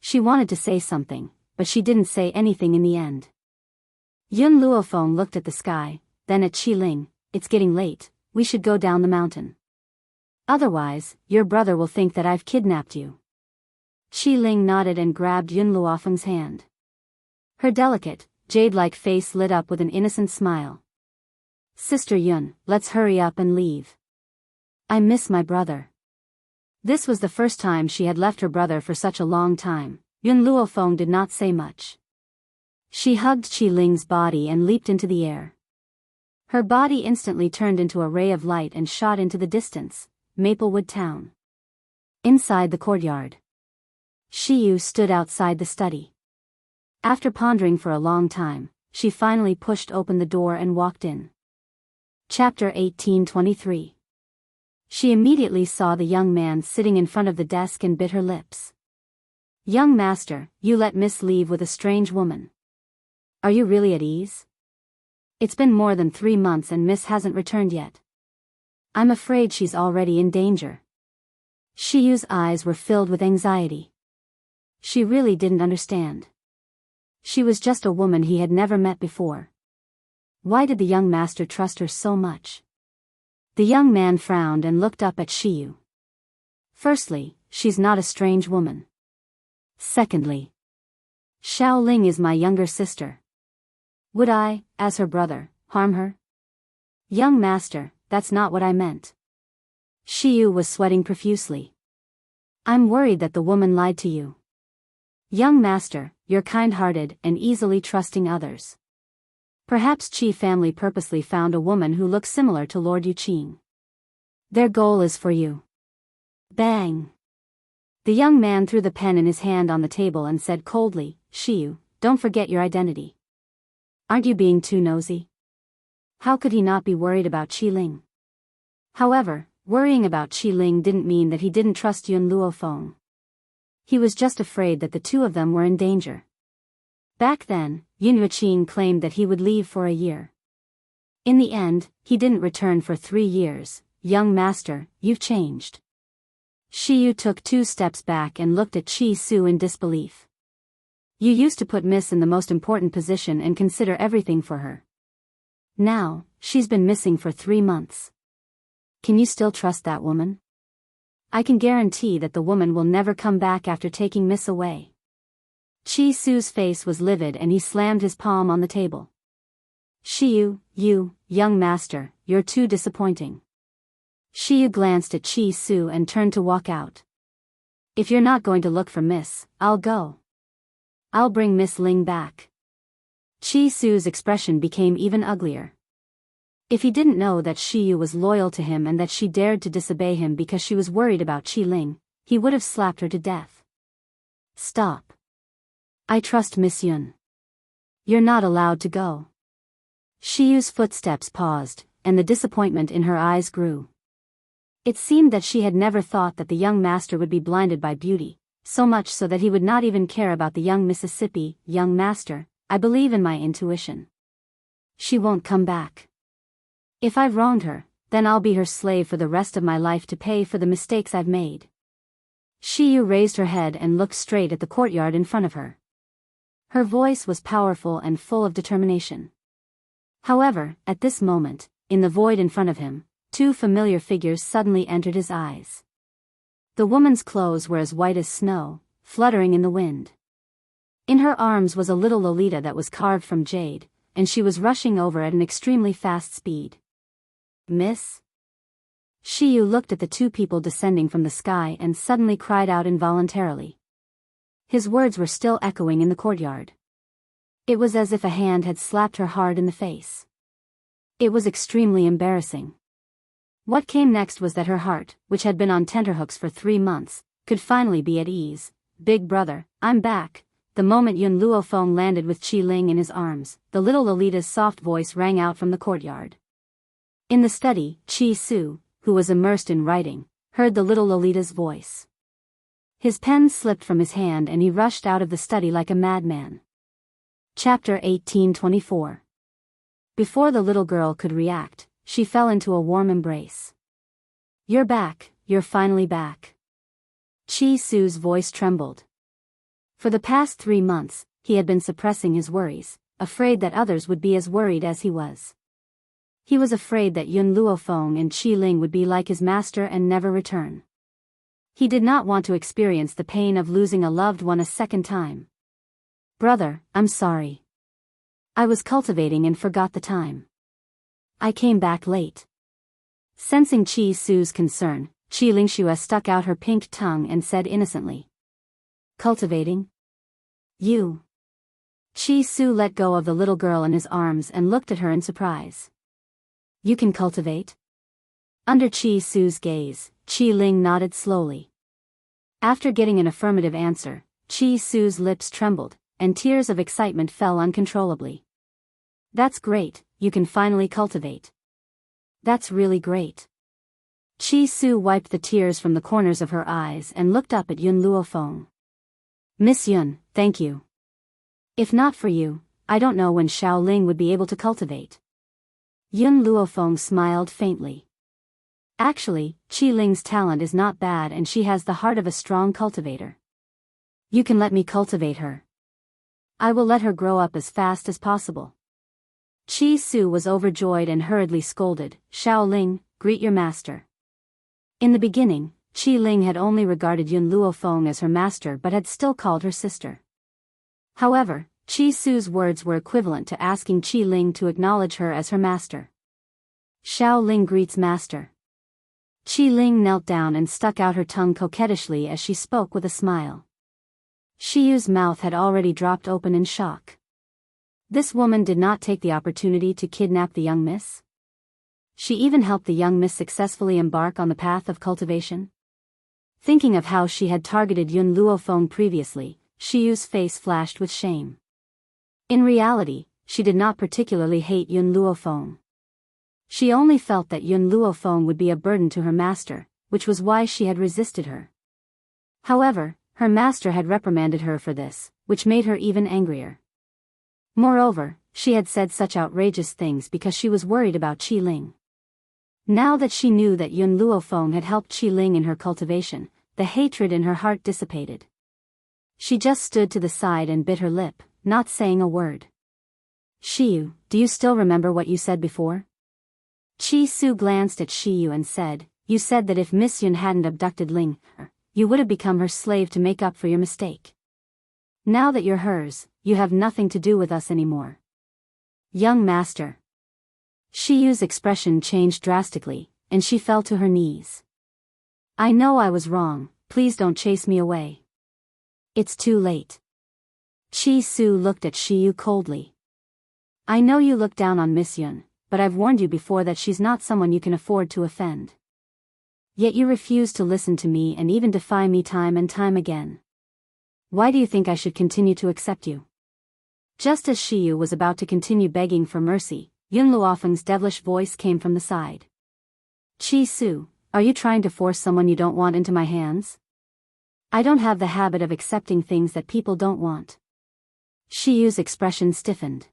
She wanted to say something, but she didn't say anything in the end. Yun Luofeng looked at the sky, then at Qi Ling. It's getting late, we should go down the mountain. Otherwise, your brother will think that I've kidnapped you. Qi Ling nodded and grabbed Yun Luofeng's hand. Her delicate, jade-like face lit up with an innocent smile. Sister Yun, let's hurry up and leave. I miss my brother. This was the first time she had left her brother for such a long time. Yun Luofeng did not say much. She hugged Qi Ling's body and leaped into the air. Her body instantly turned into a ray of light and shot into the distance, Maplewood Town. Inside the courtyard, Shiyu stood outside the study. After pondering for a long time, she finally pushed open the door and walked in. Chapter 1823. She immediately saw the young man sitting in front of the desk and bit her lips. Young master, you let Miss leave with a strange woman. Are you really at ease? It's been more than 3 months and Miss hasn't returned yet. I'm afraid she's already in danger. Shiyu's eyes were filled with anxiety. She really didn't understand. She was just a woman he had never met before. Why did the young master trust her so much? The young man frowned and looked up at Shiyu. Firstly, she's not a strange woman. Secondly, Xiao Ling is my younger sister. Would I, as her brother, harm her? Young master, that's not what I meant. Shiyu was sweating profusely. I'm worried that the woman lied to you. Young master, you're kind-hearted and easily trusting others. Perhaps Qi family purposely found a woman who looks similar to Lord Yuqing. Their goal is for you. Bang! The young man threw the pen in his hand on the table and said coldly, Shiyu, don't forget your identity. Aren't you being too nosy? How could he not be worried about Qi Ling? However, worrying about Qi Ling didn't mean that he didn't trust Yun Luofeng. He was just afraid that the two of them were in danger. Back then, Yun Yuqing claimed that he would leave for a year. In the end, he didn't return for 3 years. Young master, you've changed. Shiyu took 2 steps back and looked at Qi Su in disbelief. You used to put Miss in the most important position and consider everything for her. Now, she's been missing for 3 months. Can you still trust that woman? I can guarantee that the woman will never come back after taking Miss away. Qi Su's face was livid and he slammed his palm on the table. Shiyu, you, young master, you're too disappointing. Shiyu glanced at Qi Su and turned to walk out. If you're not going to look for Miss, I'll go. I'll bring Miss Ling back. Qi Su's expression became even uglier. If he didn't know that Shiyu was loyal to him and that she dared to disobey him because she was worried about Qi Ling, he would have slapped her to death. Stop. I trust Miss Yun. You're not allowed to go. Shiyu's footsteps paused, and the disappointment in her eyes grew. It seemed that she had never thought that the young master would be blinded by beauty, so much so that he would not even care about the young Mississippi. Young master, I believe in my intuition. She won't come back. If I've wronged her, then I'll be her slave for the rest of my life to pay for the mistakes I've made. Shiyu raised her head and looked straight at the courtyard in front of her. Her voice was powerful and full of determination. However, at this moment, in the void in front of him, two familiar figures suddenly entered his eyes. The woman's clothes were as white as snow, fluttering in the wind. In her arms was a little Lolita that was carved from jade, and she was rushing over at an extremely fast speed. Miss? Shiyu looked at the two people descending from the sky and suddenly cried out involuntarily. His words were still echoing in the courtyard. It was as if a hand had slapped her hard in the face. It was extremely embarrassing. What came next was that her heart, which had been on tenterhooks for 3 months, could finally be at ease. Big brother, I'm back. The moment Yun Luofeng landed with Qi Ling in his arms, the little Lolita's soft voice rang out from the courtyard. In the study, Qi Su, who was immersed in writing, heard the little Lolita's voice. His pen slipped from his hand and he rushed out of the study like a madman. Chapter 1824. Before the little girl could react, she fell into a warm embrace. You're back, you're finally back. Qi Su's voice trembled. For the past 3 months, he had been suppressing his worries, afraid that others would be as worried as he was. He was afraid that Yun Luofeng and Qi Ling would be like his master and never return. He did not want to experience the pain of losing a loved one a second time. Brother, I'm sorry. I was cultivating and forgot the time. I came back late. Sensing Qi Su's concern, Qi Lingxue stuck out her pink tongue and said innocently. Cultivating? You. Qi Su let go of the little girl in his arms and looked at her in surprise. You can cultivate? Under Qi Su's gaze, Qi Ling nodded slowly. After getting an affirmative answer, Qi Su's lips trembled, and tears of excitement fell uncontrollably. That's great, you can finally cultivate. That's really great. Qi Su wiped the tears from the corners of her eyes and looked up at Yun Luofeng. Miss Yun, thank you. If not for you, I don't know when Xiao Ling would be able to cultivate. Yun Luofeng smiled faintly. Actually, Qi Ling's talent is not bad and she has the heart of a strong cultivator. You can let me cultivate her. I will let her grow up as fast as possible. Qi Su was overjoyed and hurriedly scolded, Xiao Ling, greet your master. In the beginning, Qi Ling had only regarded Yun Luofeng as her master but had still called her sister. However, Qi Su's words were equivalent to asking Qi Ling to acknowledge her as her master. Xiao Ling greets master. Qi Ling knelt down and stuck out her tongue coquettishly as she spoke with a smile. Shiyu's mouth had already dropped open in shock. This woman did not take the opportunity to kidnap the young miss. She even helped the young miss successfully embark on the path of cultivation. Thinking of how she had targeted Yun Luofeng previously, Shiyu's face flashed with shame. In reality, she did not particularly hate Yun Luofeng. She only felt that Yun Luofeng would be a burden to her master, which was why she had resisted her. However, her master had reprimanded her for this, which made her even angrier. Moreover, she had said such outrageous things because she was worried about Qi Ling. Now that she knew that Yun Luofeng had helped Qi Ling in her cultivation, the hatred in her heart dissipated. She just stood to the side and bit her lip, not saying a word. Shiyu, do you still remember what you said before? Qi Su glanced at Shiyu and said, you said that if Miss Yun hadn't abducted Ling, you would have become her slave to make up for your mistake. Now that you're hers, you have nothing to do with us anymore. Young master. Shiyu's expression changed drastically, and she fell to her knees. I know I was wrong, please don't chase me away. It's too late. Qi Su looked at Shiyu coldly. I know you look down on Miss Yun, but I've warned you before that she's not someone you can afford to offend. Yet you refuse to listen to me and even defy me time and time again. Why do you think I should continue to accept you? Just as Shiyu was about to continue begging for mercy, Yun Luofeng's devilish voice came from the side. Qi Su, Are you trying to force someone you don't want into my hands? I don't have the habit of accepting things that people don't want. Shiyu's expression stiffened.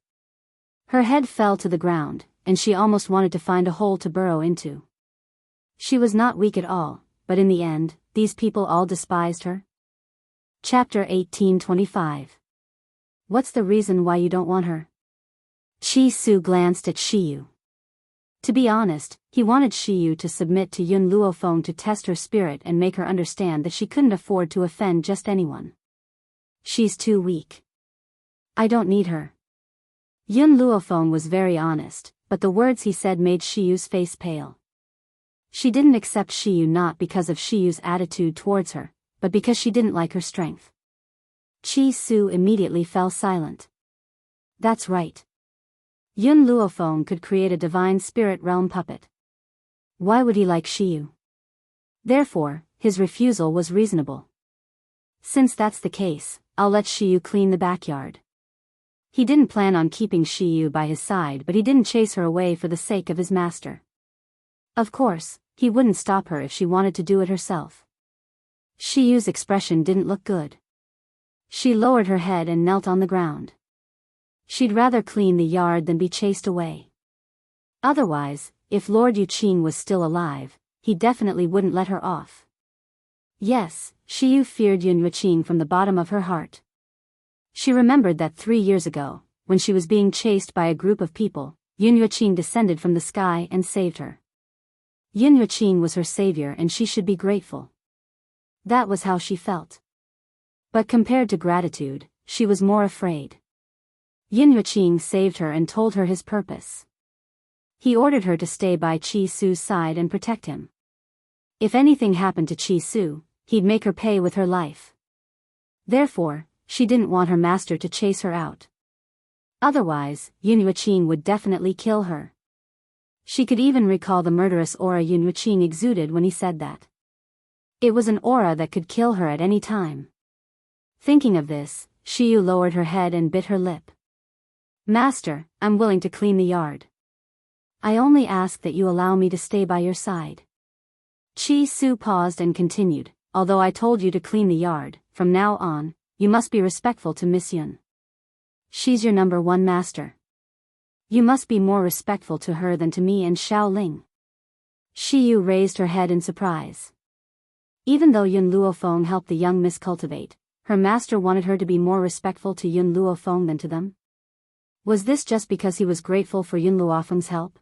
Her head fell to the ground, and she almost wanted to find a hole to burrow into. She was not weak at all, but in the end, these people all despised her. Chapter 1825. What's the reason why you don't want her? Chi-Su glanced at Shiyu. To be honest, he wanted Shiyu to submit to Yun Luofeng to test her spirit and make her understand that she couldn't afford to offend just anyone. She's too weak. I don't need her. Yun Luofeng was very honest, but the words he said made Shiyu's face pale. She didn't accept Shiyu not because of Shiyu's attitude towards her, but because she didn't like her strength. Chi-Su immediately fell silent. That's right. Yun Luofeng could create a divine spirit realm puppet. Why would he like Shiyu? Therefore, his refusal was reasonable. Since that's the case, I'll let Shiyu clean the backyard. He didn't plan on keeping Shiyu by his side, but he didn't chase her away for the sake of his master. Of course, he wouldn't stop her if she wanted to do it herself. Shiyu's expression didn't look good. She lowered her head and knelt on the ground. She'd rather clean the yard than be chased away. Otherwise, if Lord Yuqing was still alive, he definitely wouldn't let her off. Yes, Shiyu feared Yun Yuqing from the bottom of her heart. She remembered that 3 years ago, when she was being chased by a group of people, Yun Yuqing descended from the sky and saved her. Yun Yuqing was her savior and she should be grateful. That was how she felt. But compared to gratitude, she was more afraid. Yun Yuqing saved her and told her his purpose. He ordered her to stay by Chi-Su's side and protect him. If anything happened to Chi-Su, he'd make her pay with her life. Therefore, she didn't want her master to chase her out. Otherwise, Yun Yuqing would definitely kill her. She could even recall the murderous aura Yun Yuqing exuded when he said that. It was an aura that could kill her at any time. Thinking of this, Shiyu lowered her head and bit her lip. Master, I'm willing to clean the yard. I only ask that you allow me to stay by your side. Chi-Su paused and continued, although I told you to clean the yard, from now on, you must be respectful to Miss Yun. She's your number one master. You must be more respectful to her than to me and Xiao Ling. Shiyu raised her head in surprise. Even though Yun Luofeng helped the young miss cultivate, her master wanted her to be more respectful to Yun Luofeng than to them? Was this just because he was grateful for Yun Luofeng's help?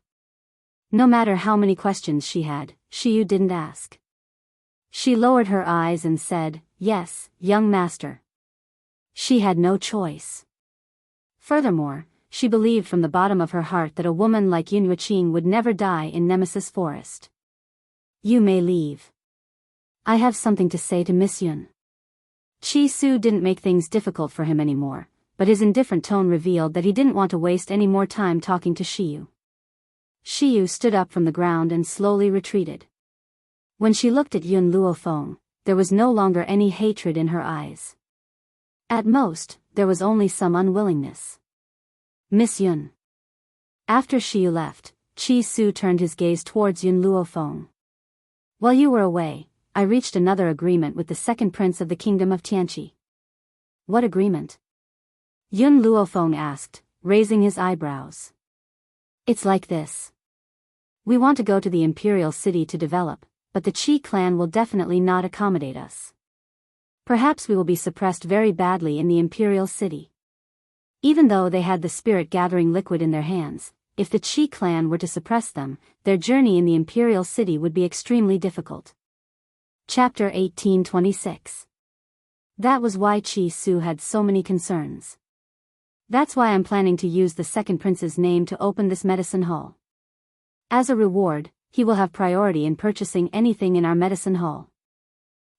No matter how many questions she had, Shiyu didn't ask. She lowered her eyes and said, "Yes, young master." She had no choice. Furthermore, she believed from the bottom of her heart that a woman like Yun Yuqing would never die in Nemesis Forest. You may leave. I have something to say to Miss Yun. Chi-Su didn't make things difficult for him anymore, but his indifferent tone revealed that he didn't want to waste any more time talking to Shiyu. Shiyu stood up from the ground and slowly retreated. When she looked at Yun Luofeng, there was no longer any hatred in her eyes. At most, there was only some unwillingness. Miss Yun. After Shiyu left, Chi-Su turned his gaze towards Yun Luofeng. While you were away, I reached another agreement with the second prince of the kingdom of Tianqi. What agreement? Yun Luofeng asked, raising his eyebrows. It's like this. We want to go to the imperial city to develop, but the Qi clan will definitely not accommodate us. Perhaps we will be suppressed very badly in the imperial city. Even though they had the spirit-gathering liquid in their hands, if the Qi clan were to suppress them, their journey in the imperial city would be extremely difficult. Chapter 1826. That was why Chi-Su had so many concerns. That's why I'm planning to use the second prince's name to open this medicine hall. As a reward, he will have priority in purchasing anything in our medicine hall.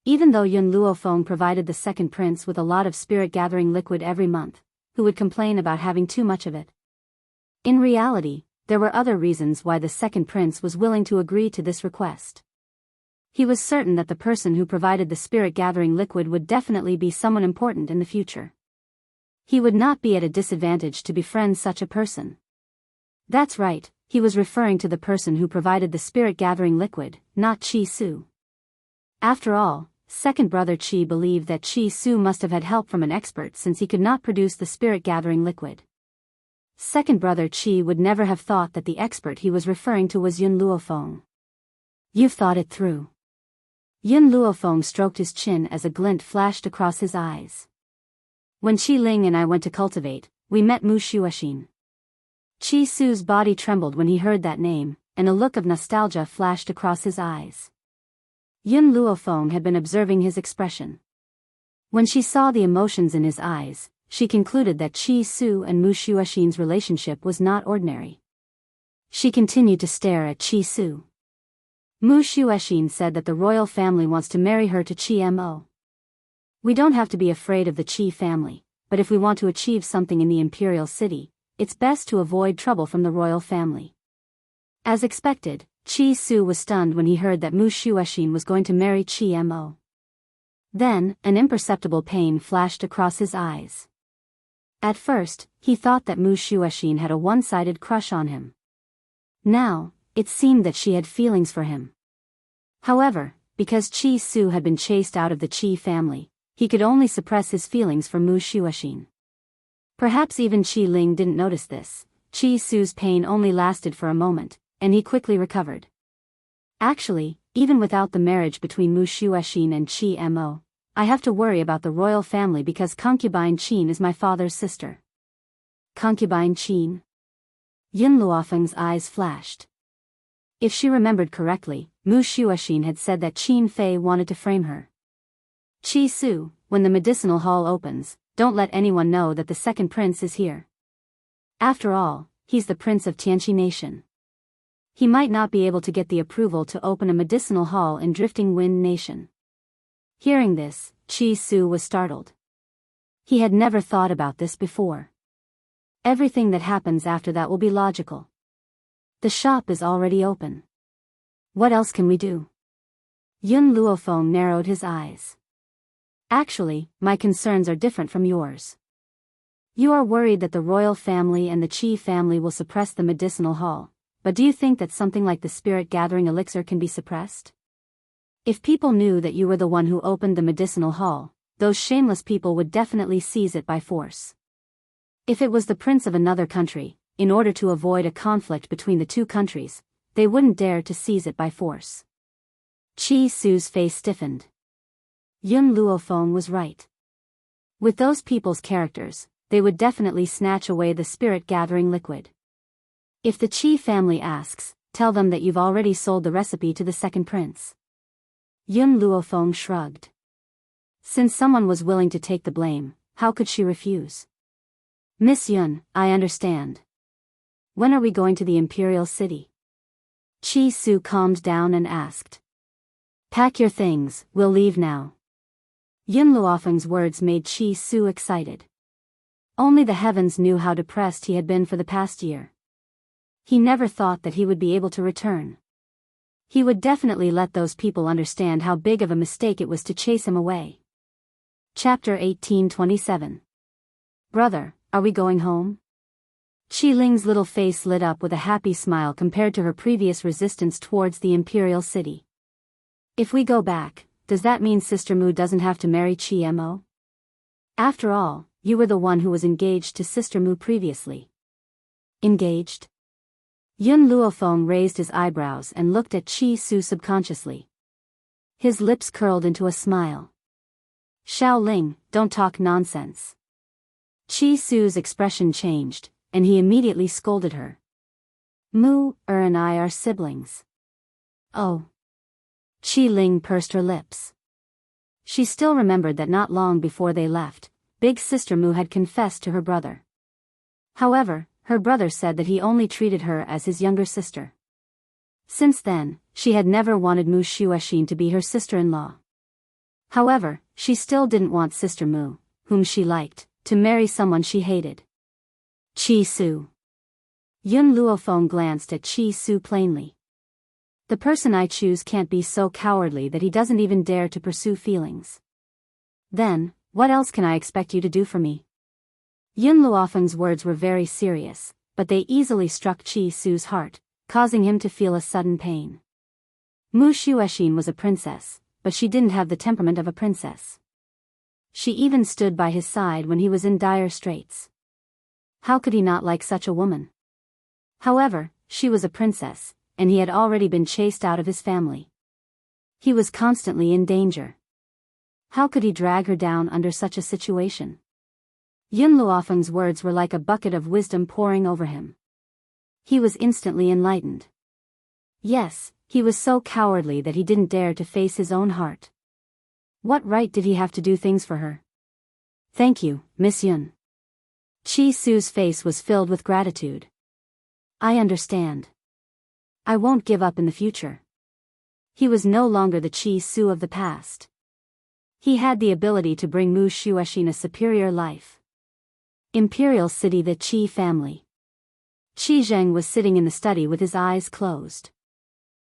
Even though Yun Luofeng provided the second prince with a lot of spirit-gathering liquid every month, who would complain about having too much of it? In reality, there were other reasons why the second prince was willing to agree to this request. He was certain that the person who provided the spirit-gathering liquid would definitely be someone important in the future. He would not be at a disadvantage to befriend such a person. That's right, he was referring to the person who provided the spirit-gathering liquid, not Chi Su. After all, second brother Chi believed that Chi Su must have had help from an expert since he could not produce the spirit-gathering liquid. Second brother Chi would never have thought that the expert he was referring to was Yun Luofeng. "You've thought it through." Yun Luofeng stroked his chin as a glint flashed across his eyes. "When Qi Ling and I went to cultivate, we met Mu Shuoxin." Chi Su's body trembled when he heard that name, and a look of nostalgia flashed across his eyes. Yun Luofeng had been observing his expression. When she saw the emotions in his eyes, she concluded that Chi Su and Mu Shuoxin's relationship was not ordinary. She continued to stare at Chi Su. Mu Shuoxin said that the royal family wants to marry her to Chi Mo. "We don't have to be afraid of the Chi family, but if we want to achieve something in the imperial city, it's best to avoid trouble from the royal family." As expected, Chi Su was stunned when he heard that Mu Shuoxin was going to marry Chi Mo. Then, an imperceptible pain flashed across his eyes. At first, he thought that Mu Shuoxin had a one-sided crush on him. Now, it seemed that she had feelings for him. However, because Chi Su had been chased out of the Chi family, he could only suppress his feelings for Mu Shuoxin. Perhaps even Qi Ling didn't notice this. Chi Su's pain only lasted for a moment, and he quickly recovered. "Actually, even without the marriage between Mu Shuoxin and Chi Mo, I have to worry about the royal family because concubine Qin is my father's sister." Concubine Qin? Yun Luofeng's eyes flashed. If she remembered correctly, Mu Shuoxin had said that Qin Fei wanted to frame her. "Chi Su, when the medicinal hall opens, don't let anyone know that the second prince is here. After all, he's the prince of Tianqi Nation. He might not be able to get the approval to open a medicinal hall in Drifting Wind Nation." Hearing this, Chi Su was startled. He had never thought about this before. Everything that happens after that will be logical. The shop is already open. What else can we do? Yun Luofeng narrowed his eyes. "Actually, my concerns are different from yours. You are worried that the royal family and the Qi family will suppress the medicinal hall, but do you think that something like the spirit-gathering elixir can be suppressed? If people knew that you were the one who opened the medicinal hall, those shameless people would definitely seize it by force. If it was the prince of another country, in order to avoid a conflict between the two countries, they wouldn't dare to seize it by force." Chi Su's face stiffened. Yun Luofeng was right. With those people's characters, they would definitely snatch away the spirit-gathering liquid. "If the Qi family asks, tell them that you've already sold the recipe to the second prince." Yun Luofeng shrugged. Since someone was willing to take the blame, how could she refuse? "Miss Yun, I understand. When are we going to the imperial city?" Chi Su calmed down and asked. "Pack your things, we'll leave now." Yun Luofeng's words made Chi Su excited. Only the heavens knew how depressed he had been for the past year. He never thought that he would be able to return. He would definitely let those people understand how big of a mistake it was to chase him away. Chapter 1827. "Brother, are we going home?" Qi Ling's little face lit up with a happy smile compared to her previous resistance towards the imperial city. "If we go back, does that mean Sister Mu doesn't have to marry Chi Mo? After all, you were the one who was engaged to Sister Mu previously." "Engaged?" Yun Luofeng raised his eyebrows and looked at Chi Su subconsciously. His lips curled into a smile. "Xiao Ling, don't talk nonsense." Chi Su's expression changed, and he immediately scolded her. "Mu, and I are siblings." "Oh." Qi Ling pursed her lips. She still remembered that not long before they left, Big Sister Mu had confessed to her brother. However, her brother said that he only treated her as his younger sister. Since then, she had never wanted Mu Shuoxin to be her sister-in-law. However, she still didn't want Sister Mu, whom she liked, to marry someone she hated. Chi Su. Yun Luofeng glanced at Chi Su plainly. "The person I choose can't be so cowardly that he doesn't even dare to pursue feelings. Then, what else can I expect you to do for me?" Yun Luofeng's words were very serious, but they easily struck Chi Su's heart, causing him to feel a sudden pain. Mu Shuexin was a princess, but she didn't have the temperament of a princess. She even stood by his side when he was in dire straits. How could he not like such a woman? However, she was a princess, and he had already been chased out of his family. He was constantly in danger. How could he drag her down under such a situation? Yun Luofeng's words were like a bucket of wisdom pouring over him. He was instantly enlightened. Yes, he was so cowardly that he didn't dare to face his own heart. What right did he have to do things for her? Thank you, Miss Yun. Chi Su's face was filled with gratitude. I understand. I won't give up in the future. He was no longer the Chi Su of the past. He had the ability to bring Mu Shuexin a superior life. Imperial City. The Qi family. Qi Zheng was sitting in the study with his eyes closed.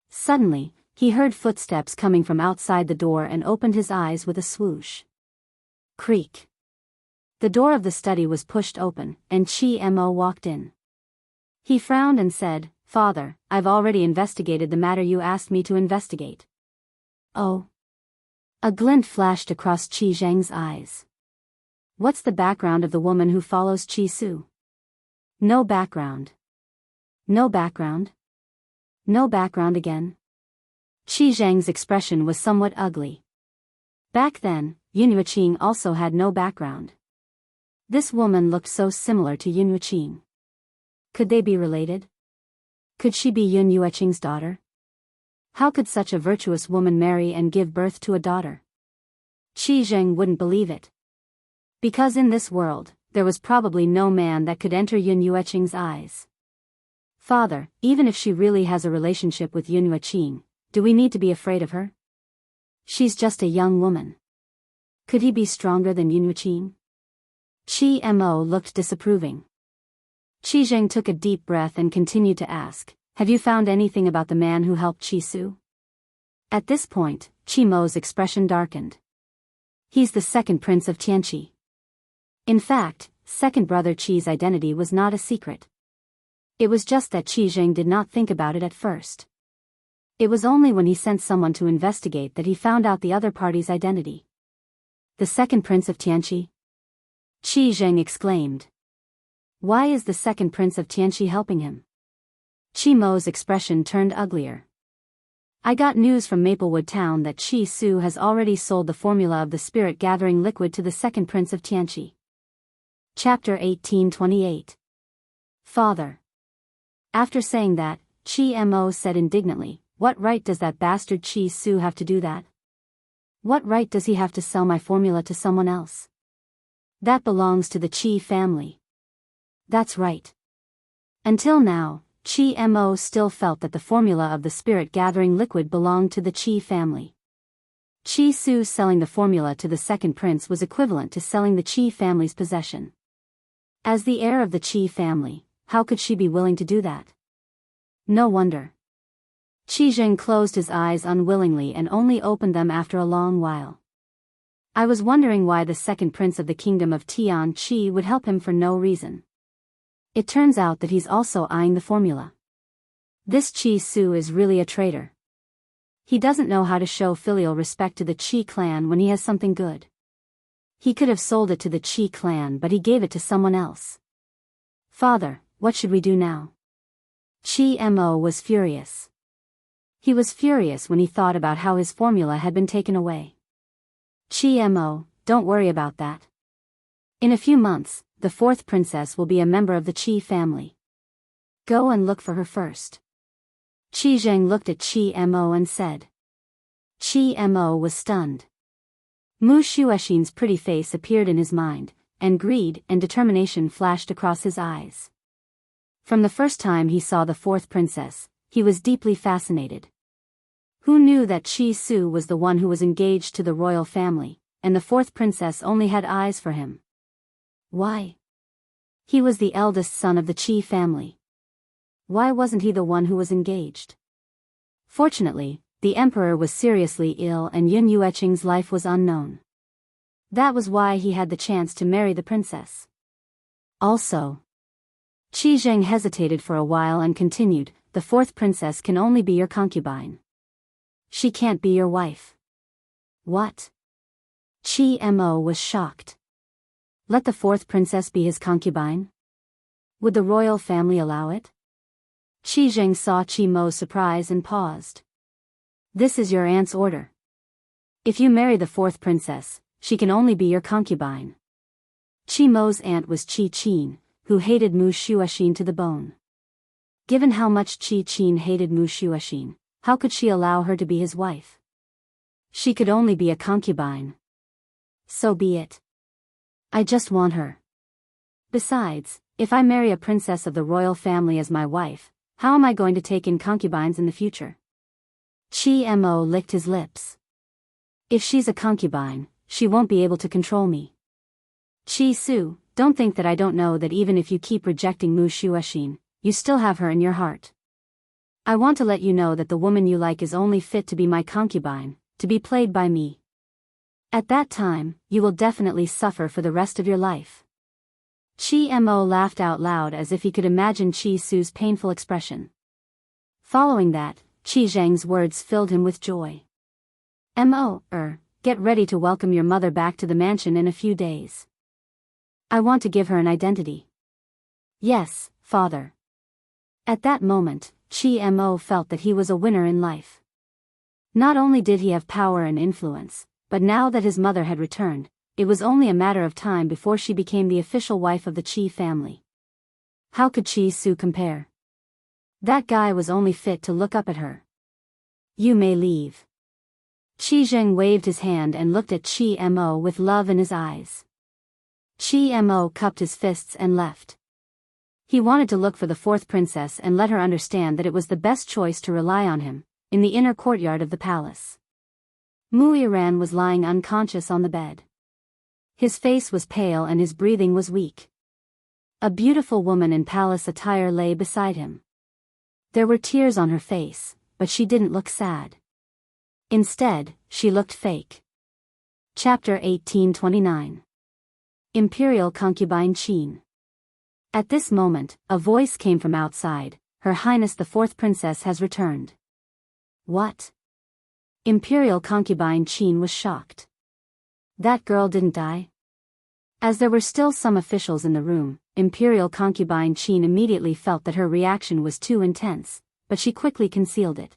Suddenly, he heard footsteps coming from outside the door and opened his eyes with a swoosh. Creak. The door of the study was pushed open, and Qi Mo walked in. He frowned and said, "Father, I've already investigated the matter you asked me to investigate." Oh. A glint flashed across Qi Zheng's eyes. What's the background of the woman who follows Qi Su? No background. No background? No background again? Qi Zheng's expression was somewhat ugly. Back then, Yun Yueqing also had no background. This woman looked so similar to Yun Yueqing. Could they be related? Could she be Yun Yueqing's daughter? How could such a virtuous woman marry and give birth to a daughter? Qi Zheng wouldn't believe it. Because in this world, there was probably no man that could enter Yun Yueqing's eyes. Father, even if she really has a relationship with Yun Yueqing, do we need to be afraid of her? She's just a young woman. Could he be stronger than Yun Yueqing? Qi Mo looked disapproving. Qi Zheng took a deep breath and continued to ask, "Have you found anything about the man who helped Qi Su?" At this point, Qi Mo's expression darkened. He's the second prince of Tianqi. In fact, second brother Qi's identity was not a secret. It was just that Qi Zheng did not think about it at first. It was only when he sent someone to investigate that he found out the other party's identity. The second prince of Tianqi? Qi Zheng exclaimed. Why is the second prince of Tianqi helping him? Qi Mo's expression turned uglier. I got news from Maplewood Town that Qi Su has already sold the formula of the spirit-gathering liquid to the second prince of Tianqi. Chapter 1828. Father. After saying that, Qi Mo said indignantly, "What right does that bastard Qi Su have to do that? What right does he have to sell my formula to someone else? That belongs to the Qi family." That's right. Until now, Qi Mo still felt that the formula of the spirit-gathering liquid belonged to the Qi family. Qi Su selling the formula to the second prince was equivalent to selling the Qi family's possession. As the heir of the Qi family, how could she be willing to do that? No wonder. Qi Zheng closed his eyes unwillingly and only opened them after a long while. I was wondering why the second prince of the kingdom of Tianqi would help him for no reason. It turns out that he's also eyeing the formula. This Qi Su is really a traitor. He doesn't know how to show filial respect to the Qi clan when he has something good. He could have sold it to the Qi clan, but he gave it to someone else. Father, what should we do now? Qi Mo was furious. He was furious when he thought about how his formula had been taken away. Qi Mo, don't worry about that. In a few months, the fourth princess will be a member of the Qi family. Go and look for her first. Qi Zheng looked at Qi Mo and said. Qi Mo was stunned. Mu Shuexin's pretty face appeared in his mind, and greed and determination flashed across his eyes. From the first time he saw the fourth princess, he was deeply fascinated. Who knew that Qi Su was the one who was engaged to the royal family, and the fourth princess only had eyes for him? Why? He was the eldest son of the Qi family. Why wasn't he the one who was engaged? Fortunately, the emperor was seriously ill and Yun Yueqing's life was unknown. That was why he had the chance to marry the princess. Also, Qi Zheng hesitated for a while and continued, the fourth princess can only be your concubine. She can't be your wife. What? Qi Mo was shocked. Let the fourth princess be his concubine? Would the royal family allow it? Qi Zheng saw Qi Mo's surprise and paused. This is your aunt's order. If you marry the fourth princess, she can only be your concubine. Qi Mo's aunt was Qi Qin, who hated Mu Shuoxin to the bone. Given how much Qi Qin hated Mu Shuoxin, how could she allow her to be his wife? She could only be a concubine. So be it. I just want her. Besides, if I marry a princess of the royal family as my wife, how am I going to take in concubines in the future? Qi Mo licked his lips. If she's a concubine, she won't be able to control me. Qi Su, don't think that I don't know that even if you keep rejecting Mu Shuoxin, you still have her in your heart. I want to let you know that the woman you like is only fit to be my concubine, to be played by me. At that time, you will definitely suffer for the rest of your life. Qi Mo laughed out loud as if he could imagine Qi Su's painful expression. Following that, Qi Zheng's words filled him with joy. Get ready to welcome your mother back to the mansion in a few days. I want to give her an identity. Yes, father. At that moment, Qi Mo felt that he was a winner in life. Not only did he have power and influence, but now that his mother had returned, it was only a matter of time before she became the official wife of the Qi family. How could Qi Su compare? That guy was only fit to look up at her. You may leave. Qi Zheng waved his hand and looked at Qi Mo with love in his eyes. Qi Mo cupped his fists and left. He wanted to look for the fourth princess and let her understand that it was the best choice to rely on him, in the inner courtyard of the palace. Mu Yiran was lying unconscious on the bed. His face was pale and his breathing was weak. A beautiful woman in palace attire lay beside him. There were tears on her face, but she didn't look sad. Instead, she looked fake. Chapter 1829. Imperial Concubine Qin. At this moment, a voice came from outside, Her Highness the fourth princess has returned. What? Imperial Concubine Qin was shocked. That girl didn't die? As there were still some officials in the room, Imperial Concubine Qin immediately felt that her reaction was too intense, but she quickly concealed it.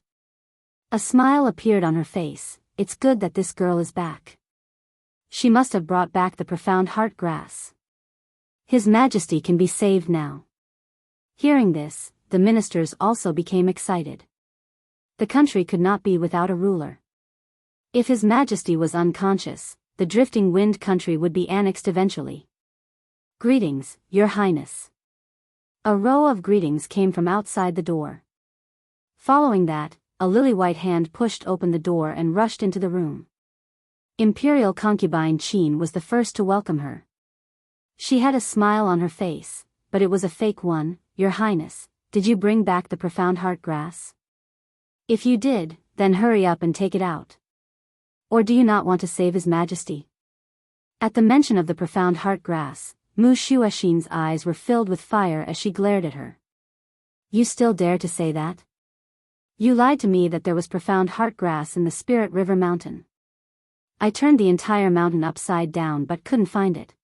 A smile appeared on her face. It's good that this girl is back. She must have brought back the profound heart grass. His Majesty can be saved now. Hearing this, the ministers also became excited. The country could not be without a ruler. If His Majesty was unconscious, the drifting wind country would be annexed eventually. Greetings, Your Highness. A row of greetings came from outside the door. Following that, a lily-white hand pushed open the door and rushed into the room. Imperial Concubine Qin was the first to welcome her. She had a smile on her face, but it was a fake one. Your Highness, did you bring back the profound heart grass? If you did, then hurry up and take it out. Or do you not want to save His Majesty? At the mention of the profound heart grass, Mu Shuoxin's eyes were filled with fire as she glared at her. You still dare to say that? You lied to me that there was profound heart grass in the Spirit River Mountain. I turned the entire mountain upside down but couldn't find it.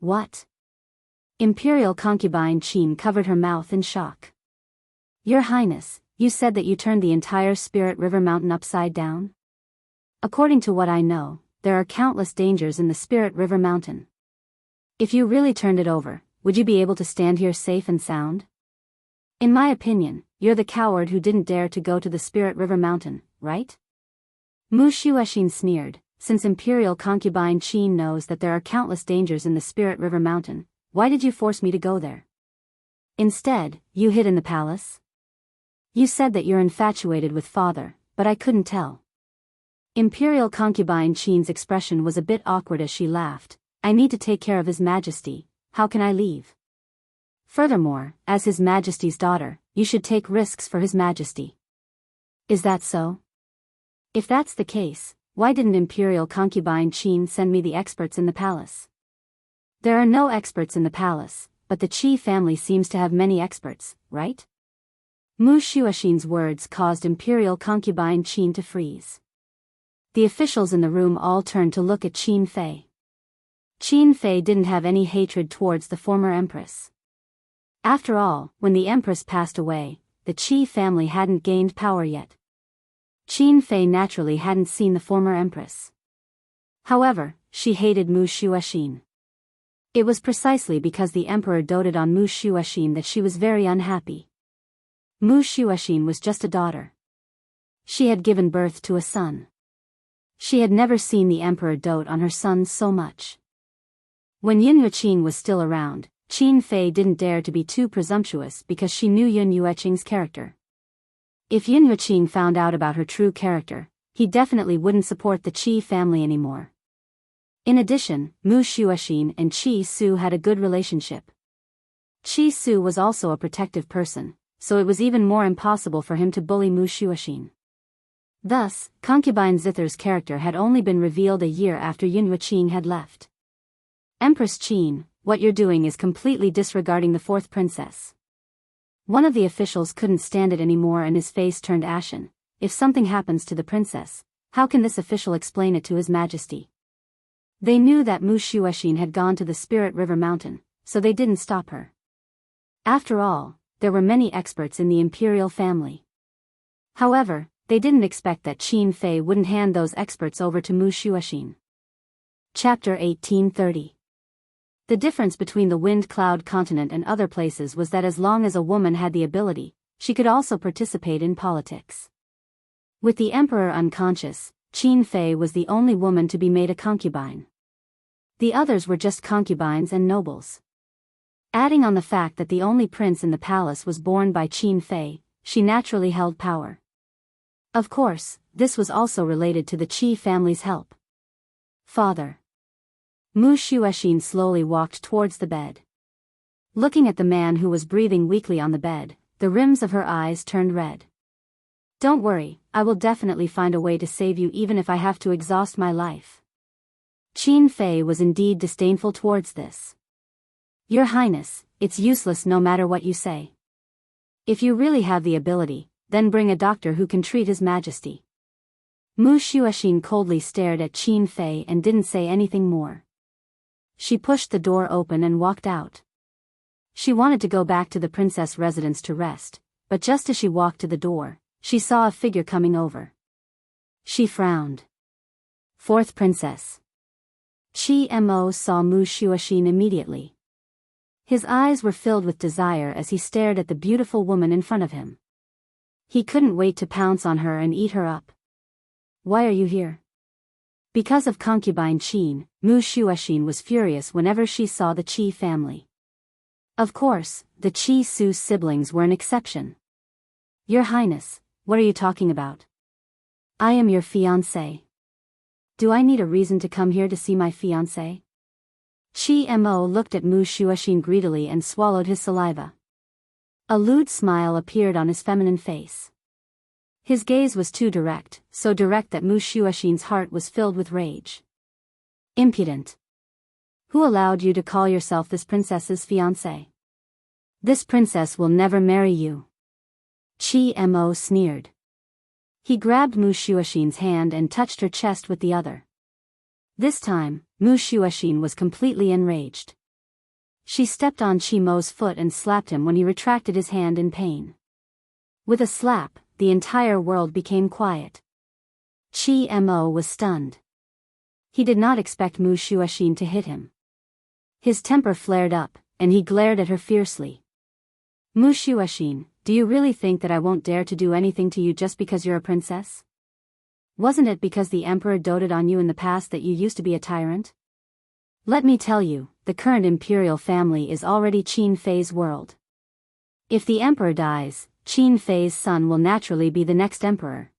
What? Imperial Concubine Qin covered her mouth in shock. Your Highness, you said that you turned the entire Spirit River Mountain upside down? According to what I know, there are countless dangers in the Spirit River Mountain. If you really turned it over, would you be able to stand here safe and sound? In my opinion, you're the coward who didn't dare to go to the Spirit River Mountain, right? Mu Shuoxin sneered. Since Imperial Concubine Qin knows that there are countless dangers in the Spirit River Mountain, why did you force me to go there? Instead, you hid in the palace? You said that you're infatuated with father, but I couldn't tell. Imperial Concubine Qin's expression was a bit awkward as she laughed. I need to take care of His Majesty. How can I leave? Furthermore, as His Majesty's daughter, you should take risks for His Majesty. Is that so? If that's the case, why didn't Imperial Concubine Qin send me the experts in the palace? There are no experts in the palace, but the Qi family seems to have many experts, right? Mu Shuoxin's words caused imperial concubine Qin to freeze. The officials in the room all turned to look at Qin Fei. Qin Fei didn't have any hatred towards the former empress. After all, when the empress passed away, the Qi family hadn't gained power yet. Qin Fei naturally hadn't seen the former empress. However, she hated Mu Shuoxin. It was precisely because the emperor doted on Mu Shuoxin that she was very unhappy. Mu Shuoxin was just a daughter. She had given birth to a son. She had never seen the emperor dote on her sons so much. When Yun Yueqing was still around, Qin Fei didn't dare to be too presumptuous because she knew Yun Yueqing's character. If Yun Yueqing found out about her true character, he definitely wouldn't support the Qi family anymore. In addition, Mu Shuoxin and Qi Su had a good relationship. Qi Su was also a protective person, so it was even more impossible for him to bully Mu Shuoxin. Thus, concubine Zither's character had only been revealed a year after Yun Yueqing had left. Empress Qin, what you're doing is completely disregarding the fourth princess. One of the officials couldn't stand it anymore and his face turned ashen. If something happens to the princess, how can this official explain it to His Majesty? They knew that Mu Shuoxin had gone to the Spirit River Mountain, so they didn't stop her. After all, there were many experts in the imperial family. However, they didn't expect that Qin Fei wouldn't hand those experts over to Mu Shuoxin. Chapter 1830. The difference between the Wind Cloud continent and other places was that as long as a woman had the ability, she could also participate in politics. With the emperor unconscious, Qin Fei was the only woman to be made a concubine. The others were just concubines and nobles. Adding on the fact that the only prince in the palace was born by Qin Fei, she naturally held power. Of course, this was also related to the Qi family's help. Father. Mu Shuoxin slowly walked towards the bed. Looking at the man who was breathing weakly on the bed, the rims of her eyes turned red. Don't worry, I will definitely find a way to save you even if I have to exhaust my life. Qin Fei was indeed disdainful towards this. Your Highness, it's useless no matter what you say. If you really have the ability, then bring a doctor who can treat His Majesty. Mu Shuoxin coldly stared at Qin Fei and didn't say anything more. She pushed the door open and walked out. She wanted to go back to the princess residence to rest, but just as she walked to the door, she saw a figure coming over. She frowned. Fourth princess. Qi Mo saw Mu Shuoxin immediately. His eyes were filled with desire as he stared at the beautiful woman in front of him. He couldn't wait to pounce on her and eat her up. Why are you here? Because of concubine Qin, Mu Shuoxin was furious whenever she saw the Qi family. Of course, the Qi Su siblings were an exception. Your Highness, what are you talking about? I am your fiancé. Do I need a reason to come here to see my fiancé? Qi Mo looked at Mu Shuoxin greedily and swallowed his saliva. A lewd smile appeared on his feminine face. His gaze was too direct, so direct that Mu Shuoxin's heart was filled with rage. Impudent. Who allowed you to call yourself this princess's fiancé? This princess will never marry you. Qi Mo sneered. He grabbed Mu Shuoxin's hand and touched her chest with the other. This time, Mu Shuoxin was completely enraged. She stepped on Qi Mo's foot and slapped him when he retracted his hand in pain. With a slap, the entire world became quiet. Qi Mo was stunned. He did not expect Mu Shuoxin to hit him. His temper flared up, and he glared at her fiercely. Mu Shuoxin, do you really think that I won't dare to do anything to you just because you're a princess? Wasn't it because the emperor doted on you in the past that you used to be a tyrant? Let me tell you, the current imperial family is already Qin Fei's world. If the emperor dies, Qin Fei's son will naturally be the next emperor.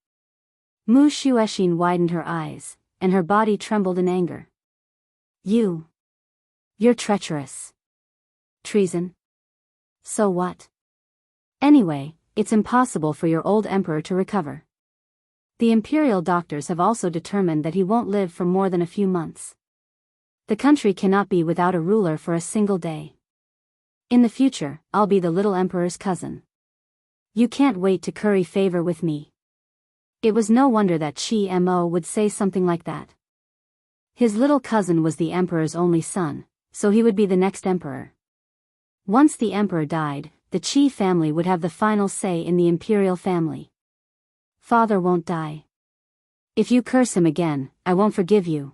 Mu Shuoxin widened her eyes, and her body trembled in anger. You're treacherous. Treason? So what? Anyway, it's impossible for your old emperor to recover. The imperial doctors have also determined that he won't live for more than a few months. The country cannot be without a ruler for a single day. In the future, I'll be the little emperor's cousin. You can't wait to curry favor with me. It was no wonder that Chi Mo would say something like that. His little cousin was the emperor's only son, so he would be the next emperor. Once the emperor died, the Qi family would have the final say in the imperial family. Father won't die. If you curse him again, I won't forgive you.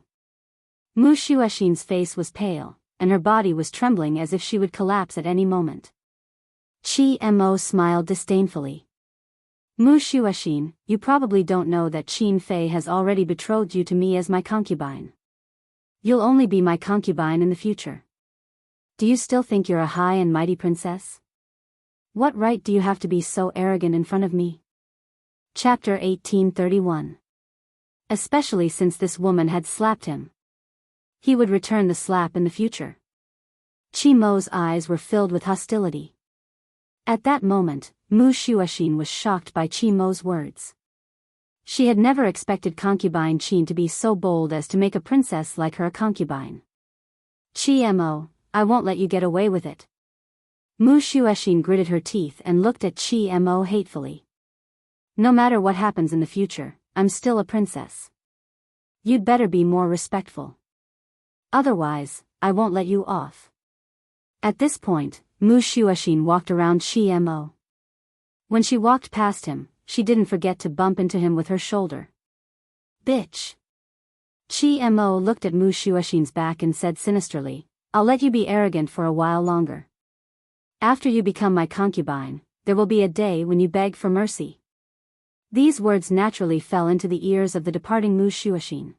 Mu Xuexin's face was pale, and her body was trembling as if she would collapse at any moment. Qi Mo smiled disdainfully. Mu Xuexin, you probably don't know that Qin Fei has already betrothed you to me as my concubine. You'll only be my concubine in the future. Do you still think you're a high and mighty princess? What right do you have to be so arrogant in front of me? Chapter 1831. Especially since this woman had slapped him. He would return the slap in the future. Qi Mo's eyes were filled with hostility. At that moment, Mu Xuexin was shocked by Qi Mo's words. She had never expected concubine Qin to be so bold as to make a princess like her a concubine. Qi Mo, I won't let you get away with it. Mu Xuexin gritted her teeth and looked at Qi Mo hatefully. No matter what happens in the future, I'm still a princess. You'd better be more respectful. Otherwise, I won't let you off. At this point, Mu Xuexin walked around Qi Mo. When she walked past him, she didn't forget to bump into him with her shoulder. Bitch. Qi Mo looked at Mu Xuexin's back and said sinisterly, I'll let you be arrogant for a while longer. After you become my concubine, there will be a day when you beg for mercy. These words naturally fell into the ears of the departing Mu Xuexin.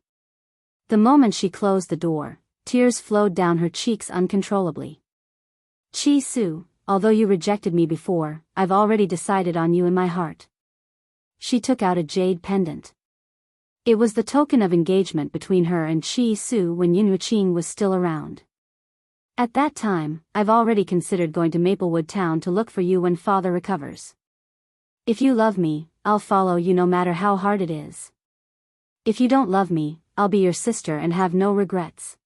The moment she closed the door, tears flowed down her cheeks uncontrollably. Qi Su, although you rejected me before, I've already decided on you in my heart. She took out a jade pendant. It was the token of engagement between her and Qi Su when Yin Yuqing was still around. At that time, I've already considered going to Maplewood Town to look for you when father recovers. If you love me, I'll follow you no matter how hard it is. If you don't love me, I'll be your sister and have no regrets.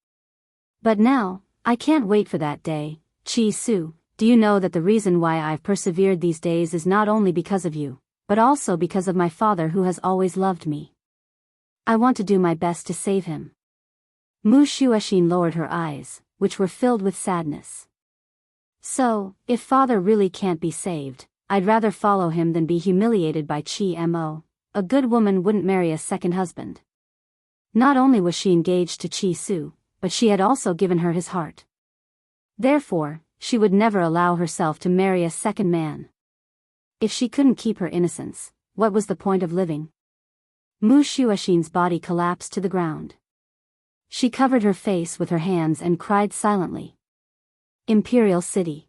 But now, I can't wait for that day. Qi Su, do you know that the reason why I've persevered these days is not only because of you, but also because of my father who has always loved me. I want to do my best to save him. Mu Xuexin lowered her eyes, which were filled with sadness. So, if father really can't be saved, I'd rather follow him than be humiliated by Qi Mo. A good woman wouldn't marry a second husband. Not only was she engaged to Qi Su, but she had also given her his heart. Therefore, she would never allow herself to marry a second man. If she couldn't keep her innocence, what was the point of living? Mu Xuexin's body collapsed to the ground. She covered her face with her hands and cried silently. Imperial City.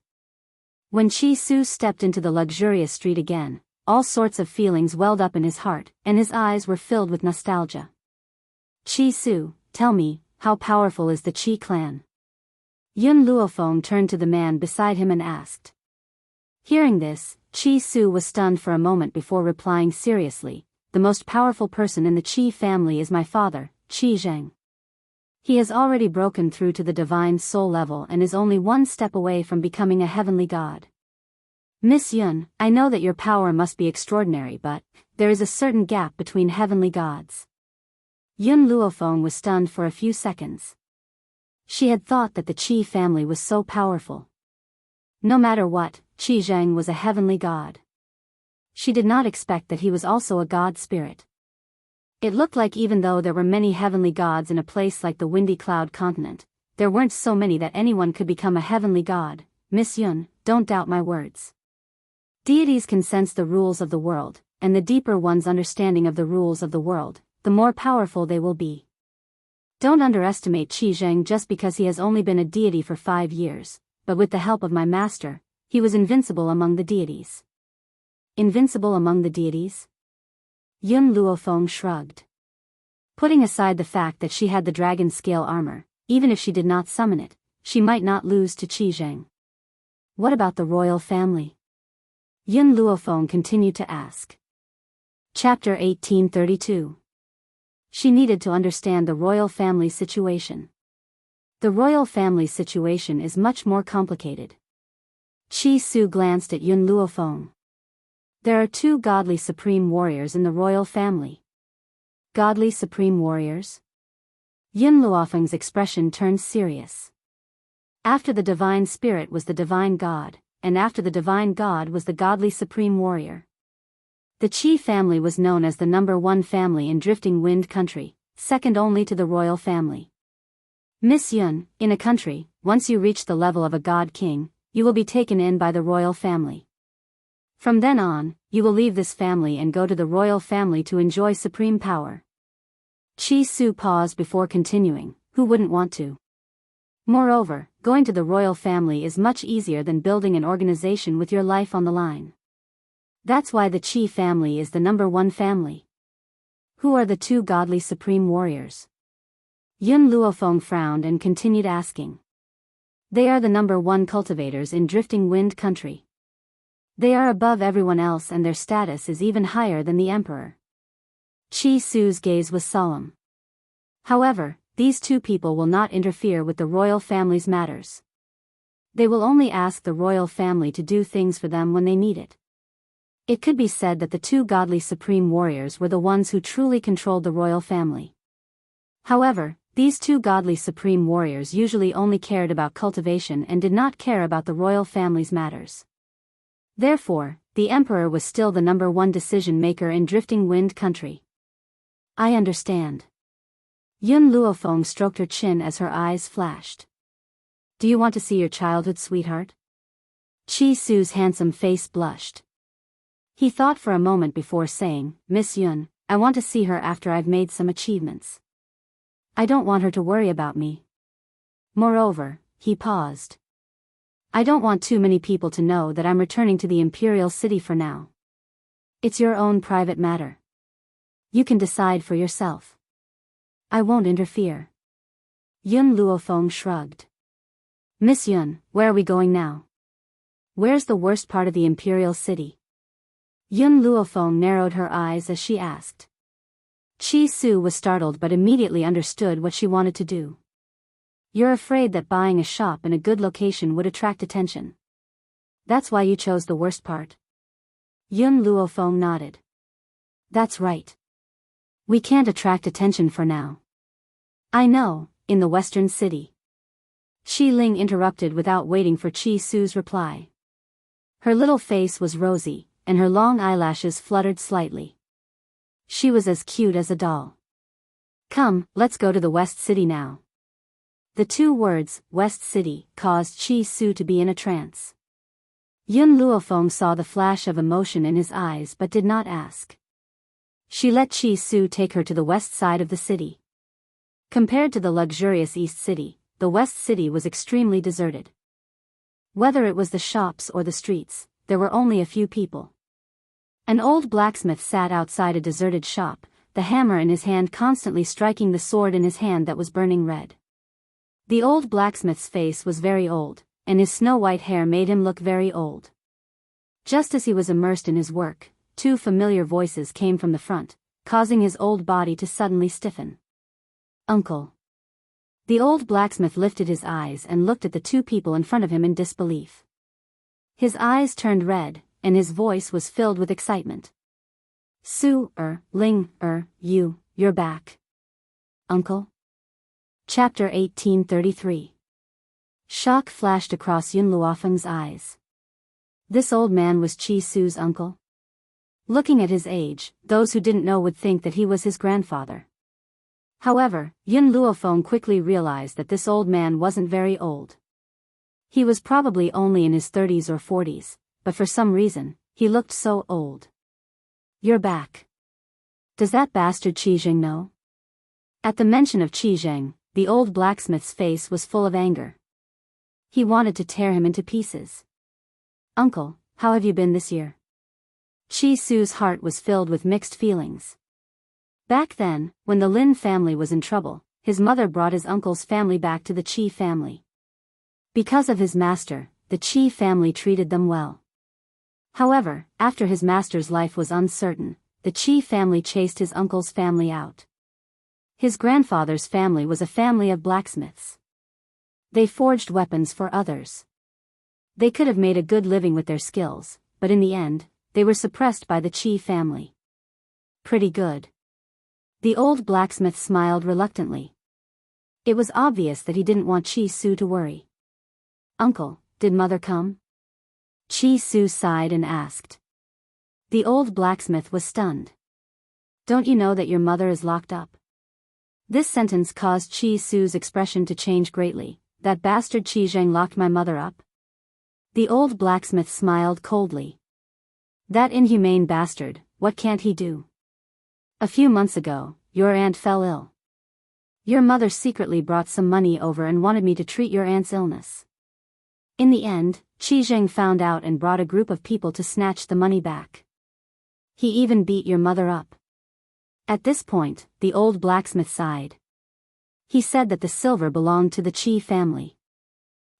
When Qi Su stepped into the luxurious street again, all sorts of feelings welled up in his heart, and his eyes were filled with nostalgia. Qi Su, tell me, how powerful is the Qi clan? Yun Luofeng turned to the man beside him and asked. Hearing this, Qi Su was stunned for a moment before replying seriously, the most powerful person in the Qi family is my father, Qi Zheng. He has already broken through to the divine soul level and is only one step away from becoming a heavenly god. Miss Yun, I know that your power must be extraordinary, but there is a certain gap between heavenly gods. Yun Luofeng was stunned for a few seconds. She had thought that the Qi family was so powerful. No matter what, Qi Zheng was a heavenly god. She did not expect that he was also a god spirit. It looked like even though there were many heavenly gods in a place like the Windy Cloud continent, there weren't so many that anyone could become a heavenly god. Miss Yun, don't doubt my words. Deities can sense the rules of the world, and the deeper one's understanding of the rules of the world, the more powerful they will be. Don't underestimate Qi Zheng just because he has only been a deity for 5 years, but with the help of my master, he was invincible among the deities. Invincible among the deities? Yun Luofeng shrugged. Putting aside the fact that she had the dragon scale armor, even if she did not summon it, she might not lose to Qi Zheng. What about the royal family? Yun Luofeng continued to ask. Chapter 1832. She needed to understand the royal family situation. The royal family situation is much more complicated. Chi Su glanced at Yun Luofeng. There are two godly supreme warriors in the royal family. Godly supreme warriors? Yun Luofeng's expression turned serious. After the divine spirit was the divine god, and after the divine god was the godly supreme warrior. The Qi family was known as the #1 family in Drifting Wind Country, second only to the royal family. Miss Yun, in a country, once you reach the level of a god king, you will be taken in by the royal family. From then on, you will leave this family and go to the royal family to enjoy supreme power. Chi Su paused before continuing, who wouldn't want to? Moreover, going to the royal family is much easier than building an organization with your life on the line. That's why the Qi family is the #1 family. Who are the two godly supreme warriors? Yun Luofeng frowned and continued asking. They are the #1 cultivators in Drifting Wind Country. They are above everyone else and their status is even higher than the emperor. Chi Su's gaze was solemn. However, these two people will not interfere with the royal family's matters. They will only ask the royal family to do things for them when they need it. It could be said that the two godly supreme warriors were the ones who truly controlled the royal family. However, these two godly supreme warriors usually only cared about cultivation and did not care about the royal family's matters. Therefore, the emperor was still the #1 decision-maker in Drifting Wind Country. I understand. Yun Luofeng stroked her chin as her eyes flashed. Do you want to see your childhood sweetheart? Chi Su's handsome face blushed. He thought for a moment before saying, Miss Yun, I want to see her after I've made some achievements. I don't want her to worry about me. Moreover, he paused. I don't want too many people to know that I'm returning to the imperial city for now. It's your own private matter. You can decide for yourself. I won't interfere. Yun Luofeng shrugged. Miss Yun, where are we going now? Where's the worst part of the imperial city? Yun Luofeng narrowed her eyes as she asked. Chi Su was startled but immediately understood what she wanted to do. You're afraid that buying a shop in a good location would attract attention. That's why you chose the worst part? Yun Luofeng nodded. That's right. We can't attract attention for now. I know, in the western city. Shi Ling interrupted without waiting for Chi Su's reply. Her little face was rosy, and her long eyelashes fluttered slightly. She was as cute as a doll. Come, let's go to the West City now. The two words, West City, caused Chi Su to be in a trance. Yun Luofeng saw the flash of emotion in his eyes but did not ask. She let Chi Su take her to the west side of the city. Compared to the luxurious East City, the West City was extremely deserted. Whether it was the shops or the streets, there were only a few people. An old blacksmith sat outside a deserted shop, the hammer in his hand constantly striking the sword in his hand that was burning red. The old blacksmith's face was very old, and his snow-white hair made him look very old. Just as he was immersed in his work, two familiar voices came from the front, causing his old body to suddenly stiffen. Uncle. The old blacksmith lifted his eyes and looked at the two people in front of him in disbelief. His eyes turned red, and his voice was filled with excitement. Ling, you're back. Uncle? Chapter 1833. Shock flashed across Yun Luofeng's eyes. This old man was Chi Su's uncle? Looking at his age, those who didn't know would think that he was his grandfather. However, Yun Luofeng quickly realized that this old man wasn't very old. He was probably only in his 30s or 40s, but for some reason, he looked so old. You're back. Does that bastard Qi Zheng know? At the mention of Qi Zheng, the old blacksmith's face was full of anger. He wanted to tear him into pieces. Uncle, how have you been this year? Chi Su's heart was filled with mixed feelings. Back then, when the Lin family was in trouble, his mother brought his uncle's family back to the Qi family. Because of his master, the Qi family treated them well. However, after his master's life was uncertain, the Qi family chased his uncle's family out. His grandfather's family was a family of blacksmiths. They forged weapons for others. They could have made a good living with their skills, but in the end, they were suppressed by the Chi family. Pretty good. The old blacksmith smiled reluctantly. It was obvious that he didn't want Chi Su to worry. Uncle, did mother come? Chi Su sighed and asked. The old blacksmith was stunned. Don't you know that your mother is locked up? This sentence caused Chi Su's expression to change greatly. That bastard Chi Zheng locked my mother up? The old blacksmith smiled coldly. That inhumane bastard, what can't he do? A few months ago, your aunt fell ill. Your mother secretly brought some money over and wanted me to treat your aunt's illness. In the end, Chi Zheng found out and brought a group of people to snatch the money back. He even beat your mother up. At this point, the old blacksmith sighed. He said that the silver belonged to the Chi family.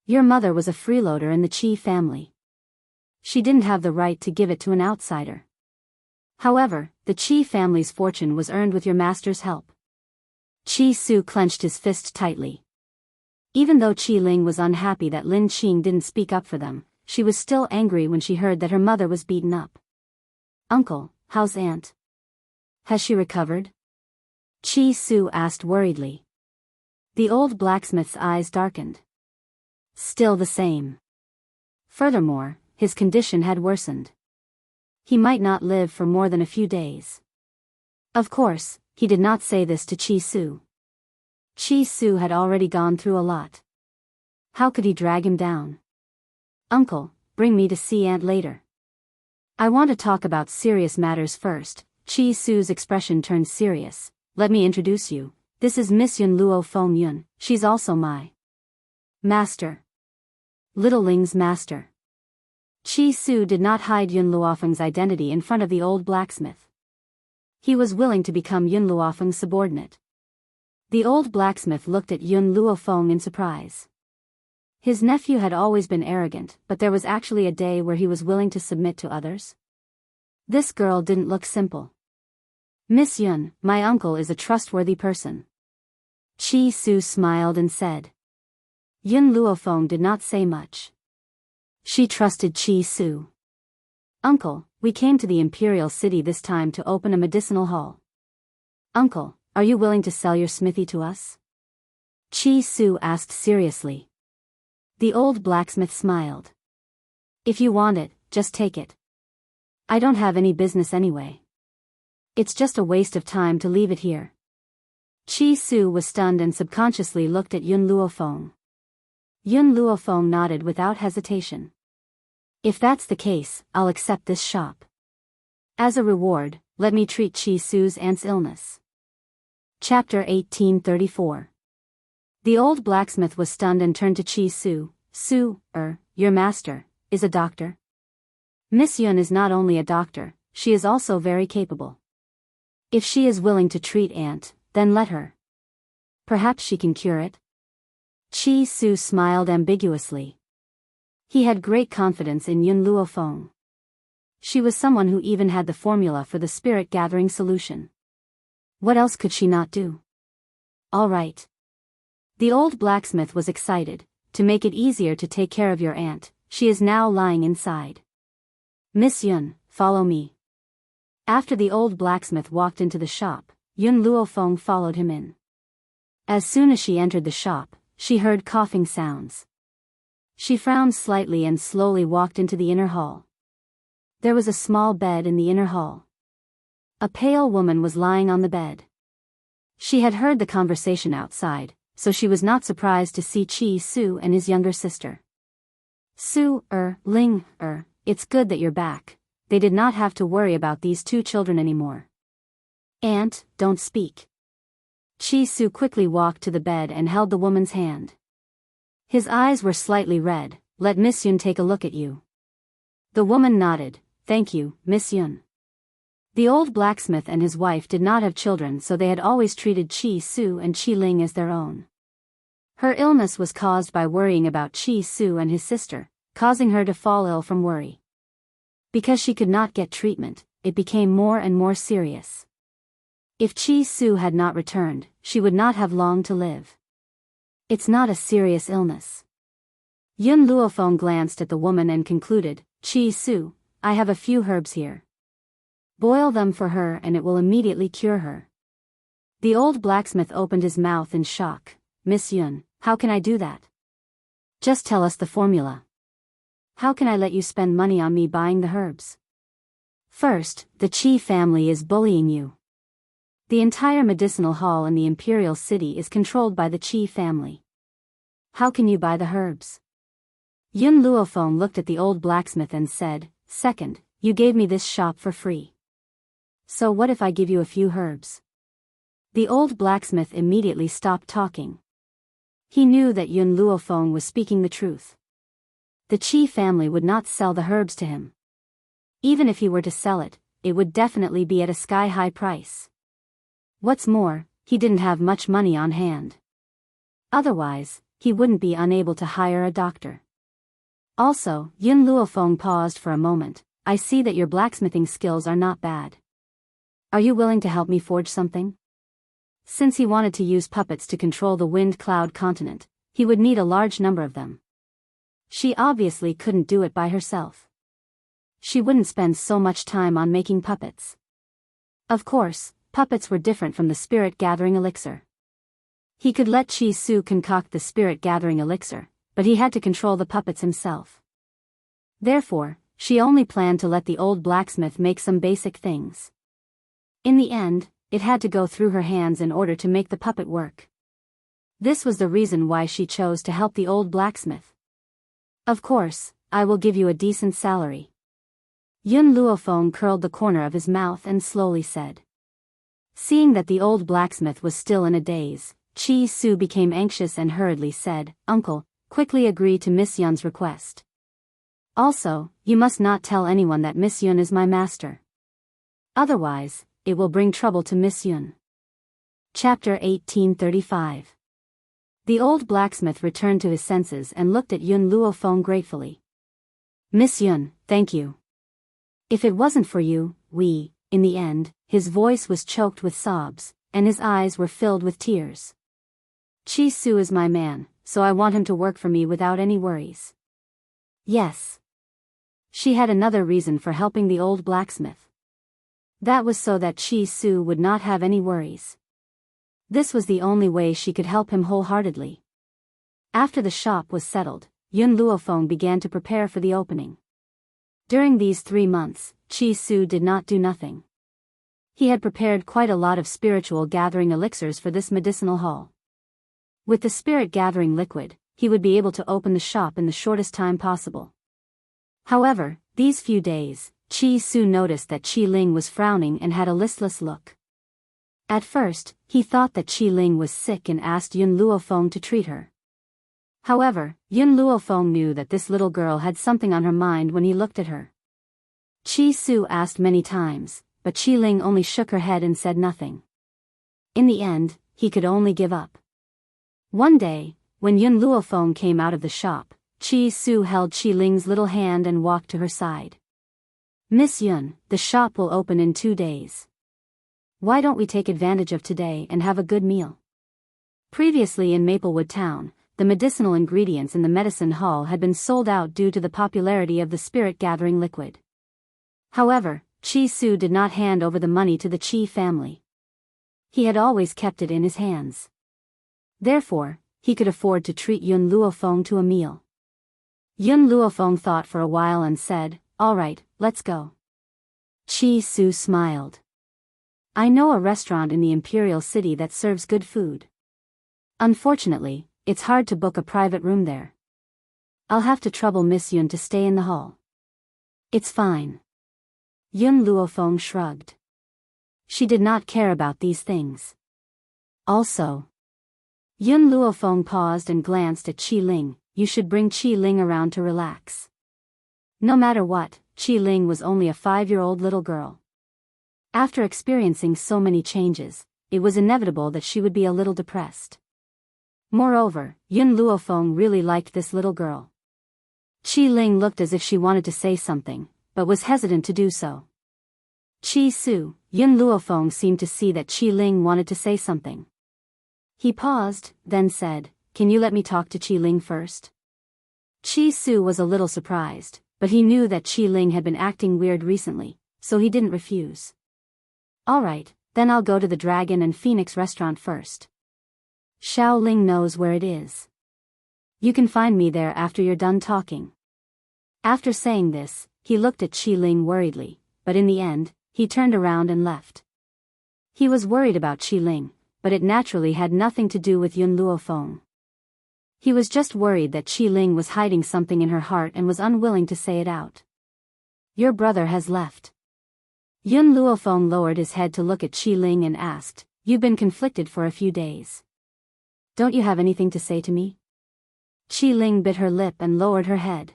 Your mother was a freeloader in the Chi family. She didn't have the right to give it to an outsider. However, the Chi family's fortune was earned with your master's help. Chi Su clenched his fist tightly. Even though Qi Ling was unhappy that Lin Qing didn't speak up for them, she was still angry when she heard that her mother was beaten up. Uncle, how's aunt? Has she recovered? Chi Su asked worriedly. The old blacksmith's eyes darkened. Still the same. Furthermore, his condition had worsened. He might not live for more than a few days. Of course, he did not say this to Chi Su. Chi Su had already gone through a lot. How could he drag him down? Uncle, bring me to see aunt later. I want to talk about serious matters first. Chi Su's expression turned serious. Let me introduce you. This is Miss Yun Luo Feng Yun. She's also my master. Little Ling's master. Chi Su did not hide Yun Luofeng's identity in front of the old blacksmith. He was willing to become Yun Luofeng's subordinate. The old blacksmith looked at Yun Luofeng in surprise. His nephew had always been arrogant, but there was actually a day where he was willing to submit to others. This girl didn't look simple. Miss Yun, my uncle is a trustworthy person. Chi Su smiled and said. Yun Luofeng did not say much. She trusted Chi Su. Uncle, we came to the imperial city this time to open a medicinal hall. Uncle, are you willing to sell your smithy to us? Chi Su asked seriously. The old blacksmith smiled. If you want it, just take it. I don't have any business anyway. It's just a waste of time to leave it here. Chi Su was stunned and subconsciously looked at Yun Luofeng. Yun Luofeng nodded without hesitation. If that's the case, I'll accept this shop. As a reward, let me treat Chi Su's aunt's illness. Chapter 1834. The old blacksmith was stunned and turned to Chi Su. Your master, is a doctor? Miss Yun is not only a doctor, she is also very capable. If she is willing to treat aunt, then let her. Perhaps she can cure it. Chi Su smiled ambiguously. He had great confidence in Yun Luofeng. She was someone who even had the formula for the spirit-gathering solution. What else could she not do? All right. The old blacksmith was excited. To make it easier to take care of your aunt, she is now lying inside. Miss Yun, follow me. After the old blacksmith walked into the shop, Yun Luofeng followed him in. As soon as she entered the shop, she heard coughing sounds. She frowned slightly and slowly walked into the inner hall. There was a small bed in the inner hall. A pale woman was lying on the bed. She had heard the conversation outside, so she was not surprised to see Chi Su and his younger sister. Ling, it's good that you're back. They did not have to worry about these two children anymore. Aunt, don't speak. Chi Su quickly walked to the bed and held the woman's hand. His eyes were slightly red. Let Miss Yun take a look at you. The woman nodded. Thank you, Miss Yun. The old blacksmith and his wife did not have children, so they had always treated Chi Su and Qi Ling as their own. Her illness was caused by worrying about Chi Su and his sister, causing her to fall ill from worry. Because she could not get treatment, it became more and more serious. If Chi Su had not returned, she would not have long to live. It's not a serious illness. Yun Luofeng glanced at the woman and concluded, Chi Su, I have a few herbs here. Boil them for her and it will immediately cure her. The old blacksmith opened his mouth in shock. Miss Yun, how can I do that? Just tell us the formula. How can I let you spend money on me buying the herbs? First, the Qi family is bullying you. The entire medicinal hall in the imperial city is controlled by the Qi family. How can you buy the herbs? Yun Luofeng looked at the old blacksmith and said, Second, you gave me this shop for free. So what if I give you a few herbs? The old blacksmith immediately stopped talking. He knew that Yun Luofeng was speaking the truth. The Qi family would not sell the herbs to him. Even if he were to sell it, it would definitely be at a sky-high price. What's more, he didn't have much money on hand. Otherwise, he wouldn't be unable to hire a doctor. Also, Yun Luofeng paused for a moment. I see that your blacksmithing skills are not bad. Are you willing to help me forge something? Since he wanted to use puppets to control the wind cloud continent, he would need a large number of them. She obviously couldn't do it by herself. She wouldn't spend so much time on making puppets. Of course, puppets were different from the spirit-gathering elixir. He could let Chi Su concoct the spirit-gathering elixir, but he had to control the puppets himself. Therefore, she only planned to let the old blacksmith make some basic things. In the end, it had to go through her hands in order to make the puppet work. This was the reason why she chose to help the old blacksmith. Of course, I will give you a decent salary. Yun Luofeng curled the corner of his mouth and slowly said. Seeing that the old blacksmith was still in a daze, Chi Su became anxious and hurriedly said, Uncle, quickly agree to Miss Yun's request. Also, you must not tell anyone that Miss Yun is my master. Otherwise, it will bring trouble to Miss Yun. Chapter 1835. The old blacksmith returned to his senses and looked at Yun Luofeng gratefully. Miss Yun, thank you. If it wasn't for you, in the end, his voice was choked with sobs, and his eyes were filled with tears. Chi Su is my man, so I want him to work for me without any worries. Yes. She had another reason for helping the old blacksmith. That was so that Chi Su would not have any worries. This was the only way she could help him wholeheartedly. After the shop was settled, Yun Luofeng began to prepare for the opening. During these 3 months, Chi Su did not do nothing. He had prepared quite a lot of spiritual gathering elixirs for this medicinal hall. With the spirit gathering liquid, he would be able to open the shop in the shortest time possible. However, these few days, Chi Su noticed that Chi Ling was frowning and had a listless look. At first, he thought that Chi Ling was sick and asked Yun Luofeng to treat her. However, Yun Luofeng knew that this little girl had something on her mind when he looked at her. Chi Su asked many times, but Chi Ling only shook her head and said nothing. In the end, he could only give up. One day, when Yun Luofeng came out of the shop, Chi Su held Chi Ling's little hand and walked to her side. Miss Yun, the shop will open in 2 days. Why don't we take advantage of today and have a good meal? Previously in Maplewood Town, the medicinal ingredients in the medicine hall had been sold out due to the popularity of the spirit-gathering liquid. However, Chi Su did not hand over the money to the Chi family. He had always kept it in his hands. Therefore, he could afford to treat Yun Luofeng to a meal. Yun Luofeng thought for a while and said, All right, let's go. Chi Su smiled. I know a restaurant in the Imperial City that serves good food. Unfortunately, it's hard to book a private room there. I'll have to trouble Miss Yun to stay in the hall. It's fine. Yun Luofeng shrugged. She did not care about these things. Also, Yun Luofeng paused and glanced at Chi Ling. You should bring Chi Ling around to relax. No matter what, Chi Ling was only a 5-year-old little girl. After experiencing so many changes, it was inevitable that she would be a little depressed. Moreover, Yun Luofeng really liked this little girl. Chi Ling looked as if she wanted to say something, but was hesitant to do so. Chi Su, Yun Luofeng seemed to see that Chi Ling wanted to say something. He paused, then said, Can you let me talk to Chi Ling first? Chi Su was a little surprised, but he knew that Chi Ling had been acting weird recently, so he didn't refuse. Alright, then I'll go to the Dragon and Phoenix restaurant first. Xiao Ling knows where it is. You can find me there after you're done talking. After saying this, he looked at Chi Ling worriedly, but in the end, he turned around and left. He was worried about Chi Ling, but it naturally had nothing to do with Yun Luofeng. He was just worried that Chi Ling was hiding something in her heart and was unwilling to say it out. Your brother has left. Yun Luofeng lowered his head to look at Chi Ling and asked, You've been conflicted for a few days. Don't you have anything to say to me? Chi Ling bit her lip and lowered her head.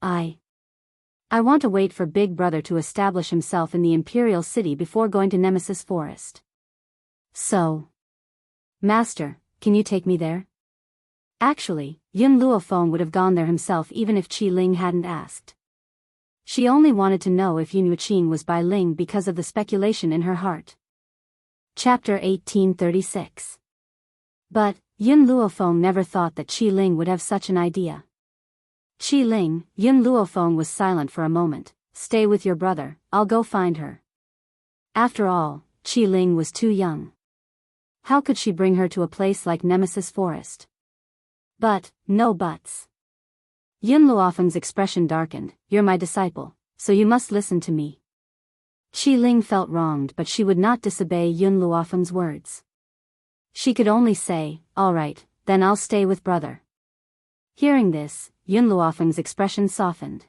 I want to wait for Big Brother to establish himself in the Imperial City before going to Nemesis Forest. So, Master, can you take me there? Actually, Yun Luofeng would have gone there himself even if Chi Ling hadn't asked. She only wanted to know if Yun Yuqing was by Ling because of the speculation in her heart. Chapter 1836. But, Yun Luofeng never thought that Chi Ling would have such an idea. Chi Ling, Yun Luofeng was silent for a moment. Stay with your brother, I'll go find her. After all, Chi Ling was too young. How could she bring her to a place like Nemesis Forest? But, no buts. Yun Luofeng's expression darkened. You're my disciple, so you must listen to me. Chi Ling felt wronged, but she would not disobey Yun Luofeng's words. She could only say, all right, then I'll stay with brother. Hearing this, Yun Luofeng's expression softened.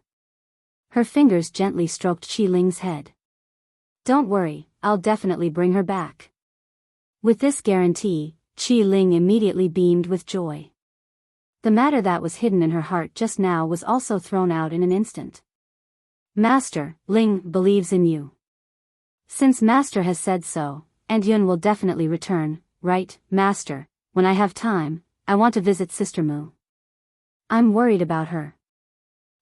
Her fingers gently stroked Chi Ling's head. Don't worry, I'll definitely bring her back. With this guarantee, Chi Ling immediately beamed with joy. The matter that was hidden in her heart just now was also thrown out in an instant. Master, Ling believes in you. Since Master has said so, and Yun will definitely return, right, Master, when I have time, I want to visit Sister Mu. I'm worried about her.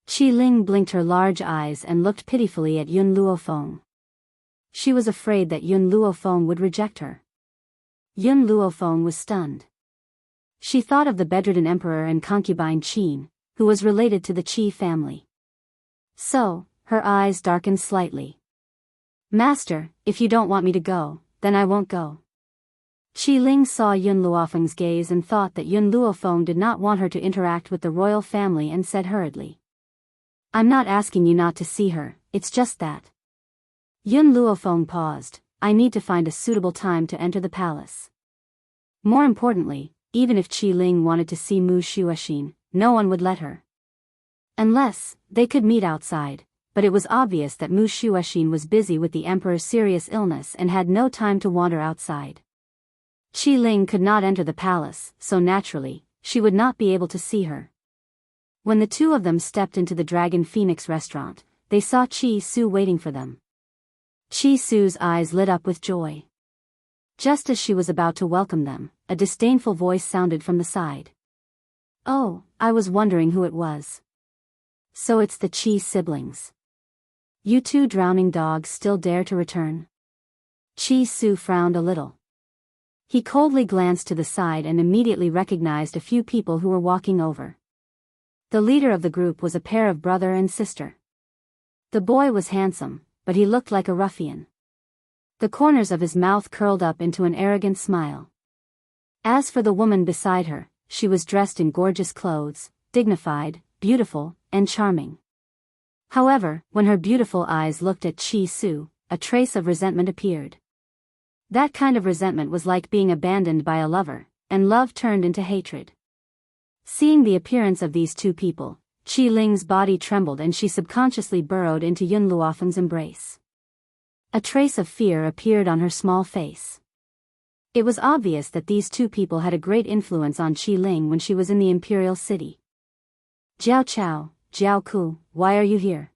Chi Ling blinked her large eyes and looked pitifully at Yun Luofeng. She was afraid that Yun Luofeng would reject her. Yun Luofeng was stunned. She thought of the bedridden emperor and concubine Qin, who was related to the Qi family. So, her eyes darkened slightly. Master, if you don't want me to go, then I won't go. Chi Ling saw Yun Luofeng's gaze and thought that Yun Luofeng did not want her to interact with the royal family and said hurriedly. I'm not asking you not to see her, it's just that. Yun Luofeng paused. I need to find a suitable time to enter the palace. More importantly, even if Chi Ling wanted to see Mu Shuoxin, no one would let her. Unless, they could meet outside, but it was obvious that Mu Shuoxin was busy with the emperor's serious illness and had no time to wander outside. Chi Ling could not enter the palace, so naturally, she would not be able to see her. When the two of them stepped into the Dragon Phoenix restaurant, they saw Chi Su waiting for them. Chi Su's eyes lit up with joy. Just as she was about to welcome them, a disdainful voice sounded from the side. Oh, I was wondering who it was. So it's the Chi siblings. You two drowning dogs still dare to return? Chi Su frowned a little. He coldly glanced to the side and immediately recognized a few people who were walking over. The leader of the group was a pair of brother and sister. The boy was handsome, but he looked like a ruffian. The corners of his mouth curled up into an arrogant smile. As for the woman beside her, she was dressed in gorgeous clothes, dignified, beautiful, and charming. However, when her beautiful eyes looked at Chi Su, a trace of resentment appeared. That kind of resentment was like being abandoned by a lover, and love turned into hatred. Seeing the appearance of these two people, Chi Ling's body trembled and she subconsciously burrowed into Yun Luofeng's embrace. A trace of fear appeared on her small face. It was obvious that these two people had a great influence on Chi Ling when she was in the Imperial City. Jiao Chao, Jiao Ku, why are you here?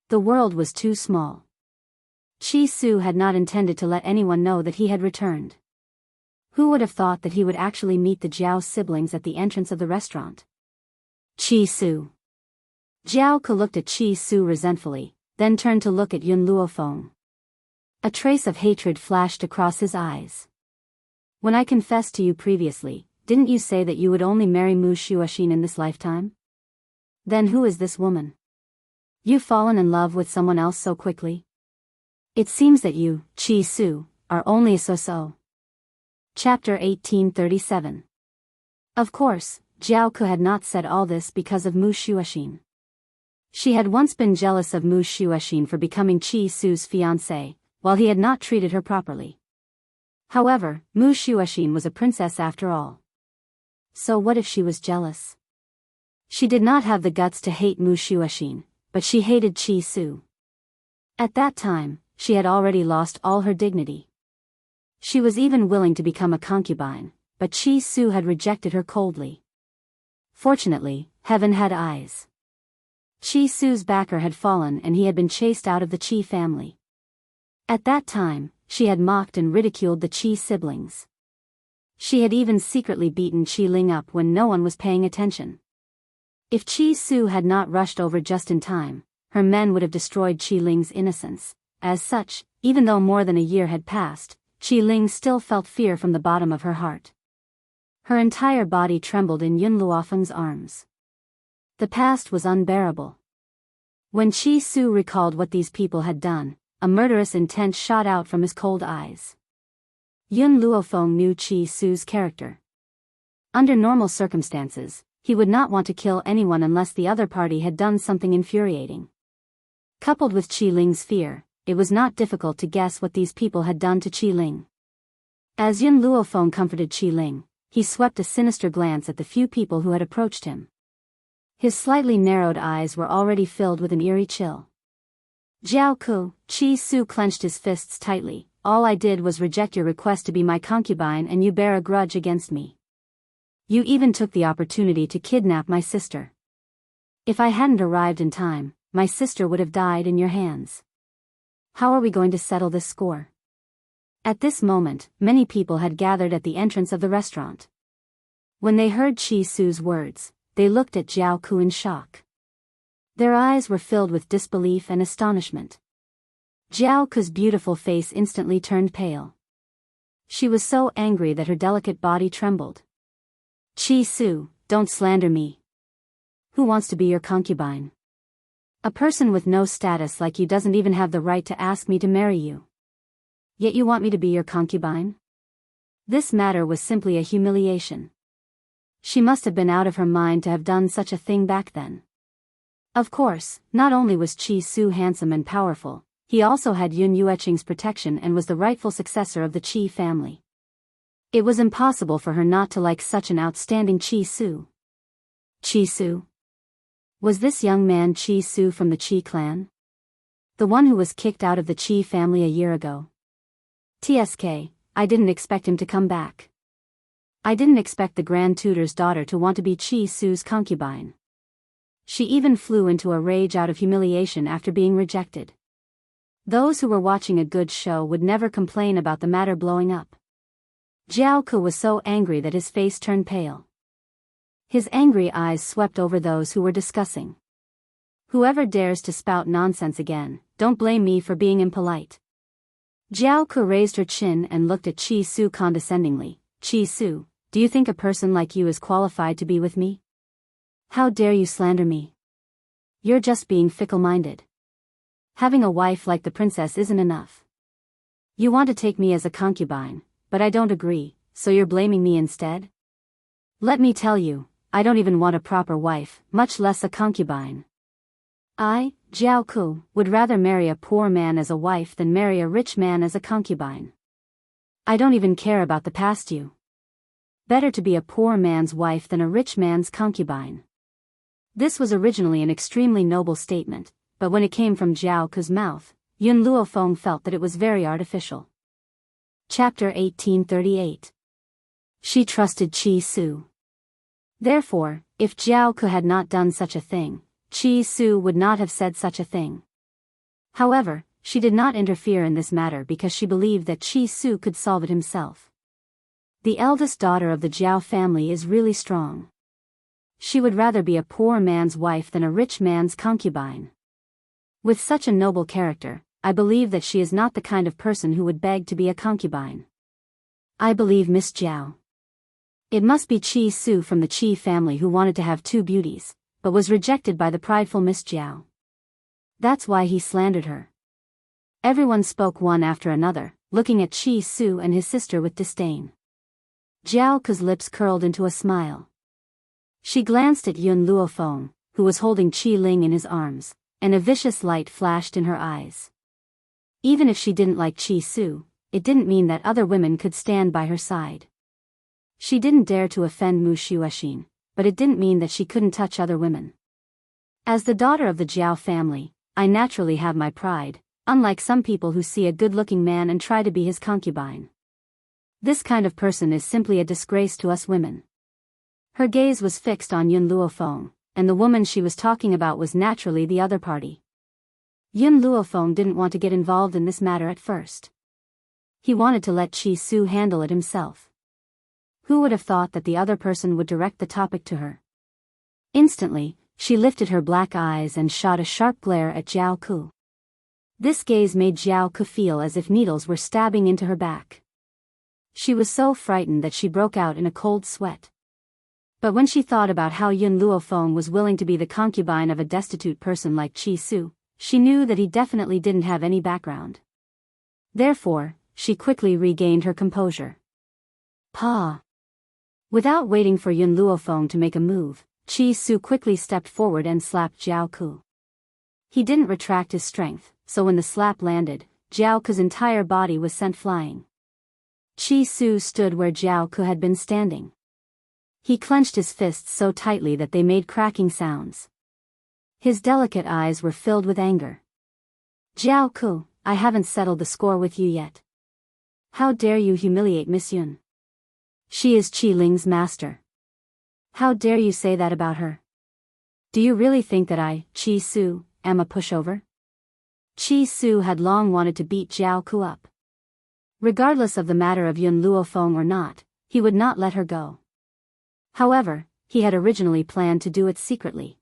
The world was too small. Chi Su had not intended to let anyone know that he had returned. Who would have thought that he would actually meet the Jiao siblings at the entrance of the restaurant? Chi Su. Jiao Ku looked at Chi Su resentfully, then turned to look at Yun Luofeng. A trace of hatred flashed across his eyes. When I confessed to you previously, didn't you say that you would only marry Mu Shuoxin in this lifetime? Then who is this woman? You've fallen in love with someone else so quickly? It seems that you, Chi-Su, are only a so-so. Chapter 1837. Of course, Jiao Ke had not said all this because of Mu Shuoxin. She had once been jealous of Mu Shuoxin for becoming Chi-Su's fiancé, while he had not treated her properly. However, Mu Shuoxin was a princess after all. So what if she was jealous? She did not have the guts to hate Mu Shuoxin, but she hated Chi-Su. At that time, she had already lost all her dignity. She was even willing to become a concubine, but Chi-Su had rejected her coldly. Fortunately, heaven had eyes. Chi-Su's backer had fallen and he had been chased out of the Chi family. At that time, she had mocked and ridiculed the Chi siblings. She had even secretly beaten Chi Ling up when no one was paying attention. If Chi-Su had not rushed over just in time, her men would have destroyed Chi Ling's innocence. As such, even though more than a year had passed, Chi Ling still felt fear from the bottom of her heart. Her entire body trembled in Yun Luofeng's arms. The past was unbearable. When Chi-Su recalled what these people had done, a murderous intent shot out from his cold eyes. Yun Luofeng knew Chi-Su's character. Under normal circumstances, he would not want to kill anyone unless the other party had done something infuriating. Coupled with Chi Ling's fear, it was not difficult to guess what these people had done to Chi Ling. As Yun Luofeng comforted Chi Ling, he swept a sinister glance at the few people who had approached him. His slightly narrowed eyes were already filled with an eerie chill. Jiao Ke, Chi-Su clenched his fists tightly. All I did was reject your request to be my concubine and you bear a grudge against me. You even took the opportunity to kidnap my sister. If I hadn't arrived in time, my sister would have died in your hands. How are we going to settle this score? At this moment, many people had gathered at the entrance of the restaurant. When they heard Chi-Su's words, they looked at Jiao Ke in shock. Their eyes were filled with disbelief and astonishment. Jiao Ke's beautiful face instantly turned pale. She was so angry that her delicate body trembled. Chi-Su, don't slander me. Who wants to be your concubine? A person with no status like you doesn't even have the right to ask me to marry you. Yet you want me to be your concubine? This matter was simply a humiliation. She must have been out of her mind to have done such a thing back then. Of course, not only was Chi-Su handsome and powerful, he also had Yun Yueqing's protection and was the rightful successor of the Chi family. It was impossible for her not to like such an outstanding Chi-Su. Chi-Su? Was this young man Chi-Su from the Chi clan? The one who was kicked out of the Chi family a year ago? TSK, I didn't expect him to come back. I didn't expect the Grand Tutor's daughter to want to be Chi-Su's concubine. She even flew into a rage out of humiliation after being rejected. Those who were watching a good show would never complain about the matter blowing up. Jiao Ke was so angry that his face turned pale. His angry eyes swept over those who were discussing. Whoever dares to spout nonsense again, don't blame me for being impolite. Jiao Ke raised her chin and looked at Chi-Su condescendingly. Chi-Su, do you think a person like you is qualified to be with me? How dare you slander me? You're just being fickle-minded. Having a wife like the princess isn't enough. You want to take me as a concubine, but I don't agree, so you're blaming me instead? Let me tell you, I don't even want a proper wife, much less a concubine. I, Jiao Ke, would rather marry a poor man as a wife than marry a rich man as a concubine. I don't even care about the past you. Better to be a poor man's wife than a rich man's concubine. This was originally an extremely noble statement, but when it came from Jiao Ke's mouth, Yun Luofeng felt that it was very artificial. Chapter 1838. She trusted Chi-Su. Therefore, if Jiao Ke had not done such a thing, Chi-Su would not have said such a thing. However, she did not interfere in this matter because she believed that Chi-Su could solve it himself. The eldest daughter of the Jiao family is really strong. She would rather be a poor man's wife than a rich man's concubine. With such a noble character, I believe that she is not the kind of person who would beg to be a concubine. I believe Miss Jiao. It must be Chi-Su from the Chi family who wanted to have two beauties, but was rejected by the prideful Miss Jiao. That's why he slandered her. Everyone spoke one after another, looking at Qi Su and his sister with disdain. Jiao Ke's lips curled into a smile. She glanced at Yun Luofeng, who was holding Qi Ling in his arms, and a vicious light flashed in her eyes. Even if she didn't like Qi Su, it didn't mean that other women could stand by her side. She didn't dare to offend Mu Shuexin, but it didn't mean that she couldn't touch other women. As the daughter of the Jiao family, I naturally have my pride, unlike some people who see a good-looking man and try to be his concubine. This kind of person is simply a disgrace to us women. Her gaze was fixed on Yun Luofeng, and the woman she was talking about was naturally the other party. Yun Luofeng didn't want to get involved in this matter at first. He wanted to let Qi Su handle it himself. Who would have thought that the other person would direct the topic to her? Instantly, she lifted her black eyes and shot a sharp glare at Jiao Ke. This gaze made Jiao Ke feel as if needles were stabbing into her back. She was so frightened that she broke out in a cold sweat. But when she thought about how Yun Luofeng was willing to be the concubine of a destitute person like Qi Su, she knew that he definitely didn't have any background. Therefore, she quickly regained her composure. Pa! Without waiting for Yun Luofeng to make a move, Qi Su quickly stepped forward and slapped Jiao Ke. He didn't retract his strength, so when the slap landed, Jiao Ke's entire body was sent flying. Qi Su stood where Jiao Ke had been standing. He clenched his fists so tightly that they made cracking sounds. His delicate eyes were filled with anger. Jiao Ke, I haven't settled the score with you yet. How dare you humiliate Miss Yun? She is Qi Ling's master. How dare you say that about her? Do you really think that I, Qi Su, am a pushover? Qi Su had long wanted to beat Jiao Ke up. Regardless of the matter of Yun Luofeng or not, he would not let her go. However, he had originally planned to do it secretly.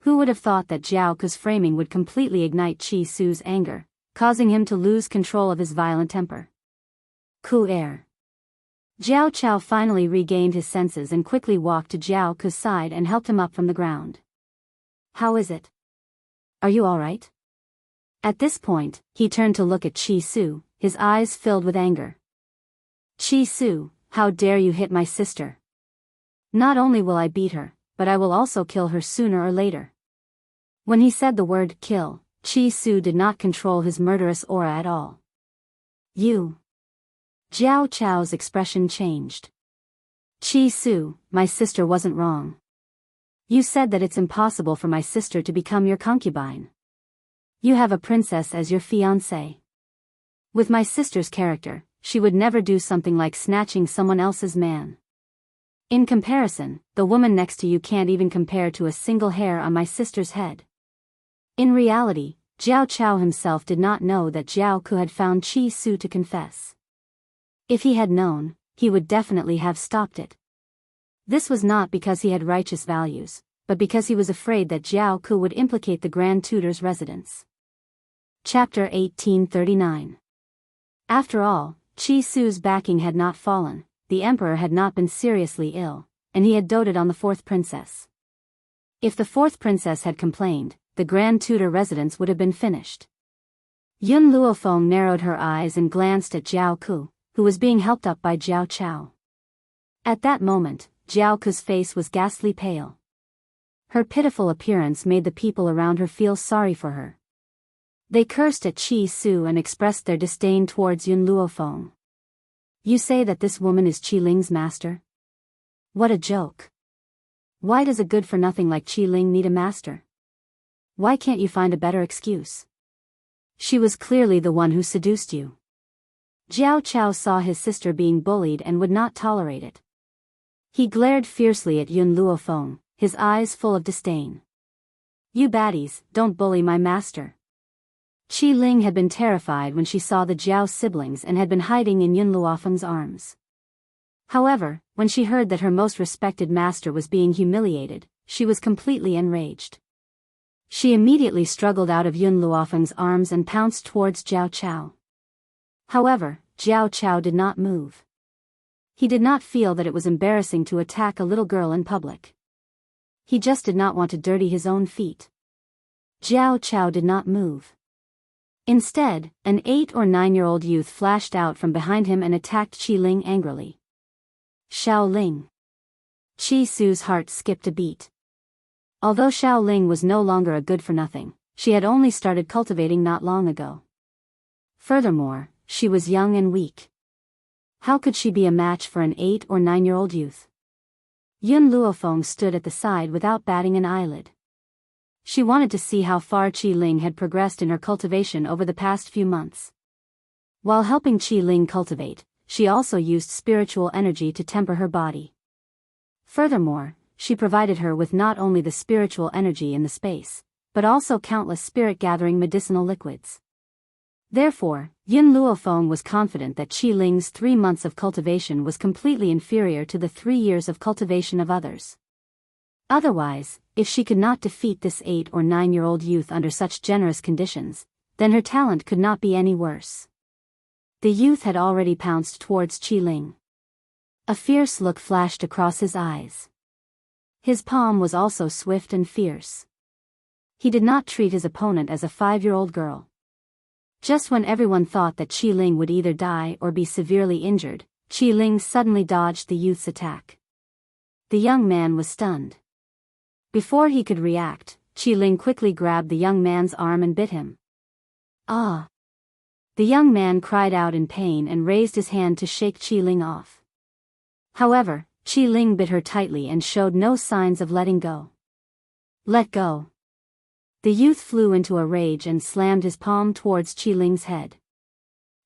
Who would have thought that Jiao Ke's framing would completely ignite Qi Su's anger, causing him to lose control of his violent temper? Ku air. Jiao Chao finally regained his senses and quickly walked to Jiao Ke's side and helped him up from the ground. How is it? Are you all right? At this point, he turned to look at Qi Su, his eyes filled with anger. Qi Su, how dare you hit my sister? Not only will I beat her, but I will also kill her sooner or later. When he said the word kill, Qi Su did not control his murderous aura at all. You. Jiao Chao's expression changed. Qi Su, my sister wasn't wrong. You said that it's impossible for my sister to become your concubine. You have a princess as your fiancée. With my sister's character, she would never do something like snatching someone else's man. In comparison, the woman next to you can't even compare to a single hair on my sister's head. In reality, Jiao Chao himself did not know that Jiao Ke had found Qi Su to confess. If he had known, he would definitely have stopped it. This was not because he had righteous values, but because he was afraid that Jiao Ke would implicate the Grand Tutor's residence. Chapter 1839. After all, Qi Su's backing had not fallen, the emperor had not been seriously ill, and he had doted on the fourth princess. If the fourth princess had complained, the Grand Tutor residence would have been finished. Yun Luofeng narrowed her eyes and glanced at Jiao Ke, who was being helped up by Jiao Chao. At that moment, Jiao Ke's face was ghastly pale. Her pitiful appearance made the people around her feel sorry for her. They cursed at Qi Su and expressed their disdain towards Yun Luofeng. You say that this woman is Qi Ling's master? What a joke. Why does a good-for-nothing like Qi Ling need a master? Why can't you find a better excuse? She was clearly the one who seduced you. Jiao Chao saw his sister being bullied and would not tolerate it. He glared fiercely at Yun Luofeng, his eyes full of disdain. You baddies, don't bully my master. Qi Ling had been terrified when she saw the Jiao siblings and had been hiding in Yun Luofeng's arms. However, when she heard that her most respected master was being humiliated, she was completely enraged. She immediately struggled out of Yun Luofeng's arms and pounced towards Jiao Chao. However, Jiao Chao did not move. He did not feel that it was embarrassing to attack a little girl in public. He just did not want to dirty his own feet. Jiao Chao did not move. Instead, an 8 or 9-year-old youth flashed out from behind him and attacked Qi Ling angrily. Xiao Ling. Qi Su's heart skipped a beat. Although Xiao Ling was no longer a good-for-nothing, she had only started cultivating not long ago. Furthermore, she was young and weak. How could she be a match for an 8 or 9-year-old youth? Yun Luofeng stood at the side without batting an eyelid. She wanted to see how far Qi Ling had progressed in her cultivation over the past few months. While helping Qi Ling cultivate, she also used spiritual energy to temper her body. Furthermore, she provided her with not only the spiritual energy in the space, but also countless spirit-gathering medicinal liquids. Therefore, Yun Luofeng was confident that Qi Ling's 3 months of cultivation was completely inferior to the 3 years of cultivation of others. Otherwise, if she could not defeat this 8 or 9-year-old youth under such generous conditions, then her talent could not be any worse. The youth had already pounced towards Qi Ling. A fierce look flashed across his eyes. His palm was also swift and fierce. He did not treat his opponent as a 5-year-old girl. Just when everyone thought that Qi Ling would either die or be severely injured, Qi Ling suddenly dodged the youth's attack. The young man was stunned. Before he could react, Qi Ling quickly grabbed the young man's arm and bit him. Ah! The young man cried out in pain and raised his hand to shake Qi Ling off. However, Qi Ling bit her tightly and showed no signs of letting go. Let go. The youth flew into a rage and slammed his palm towards Qi Ling's head.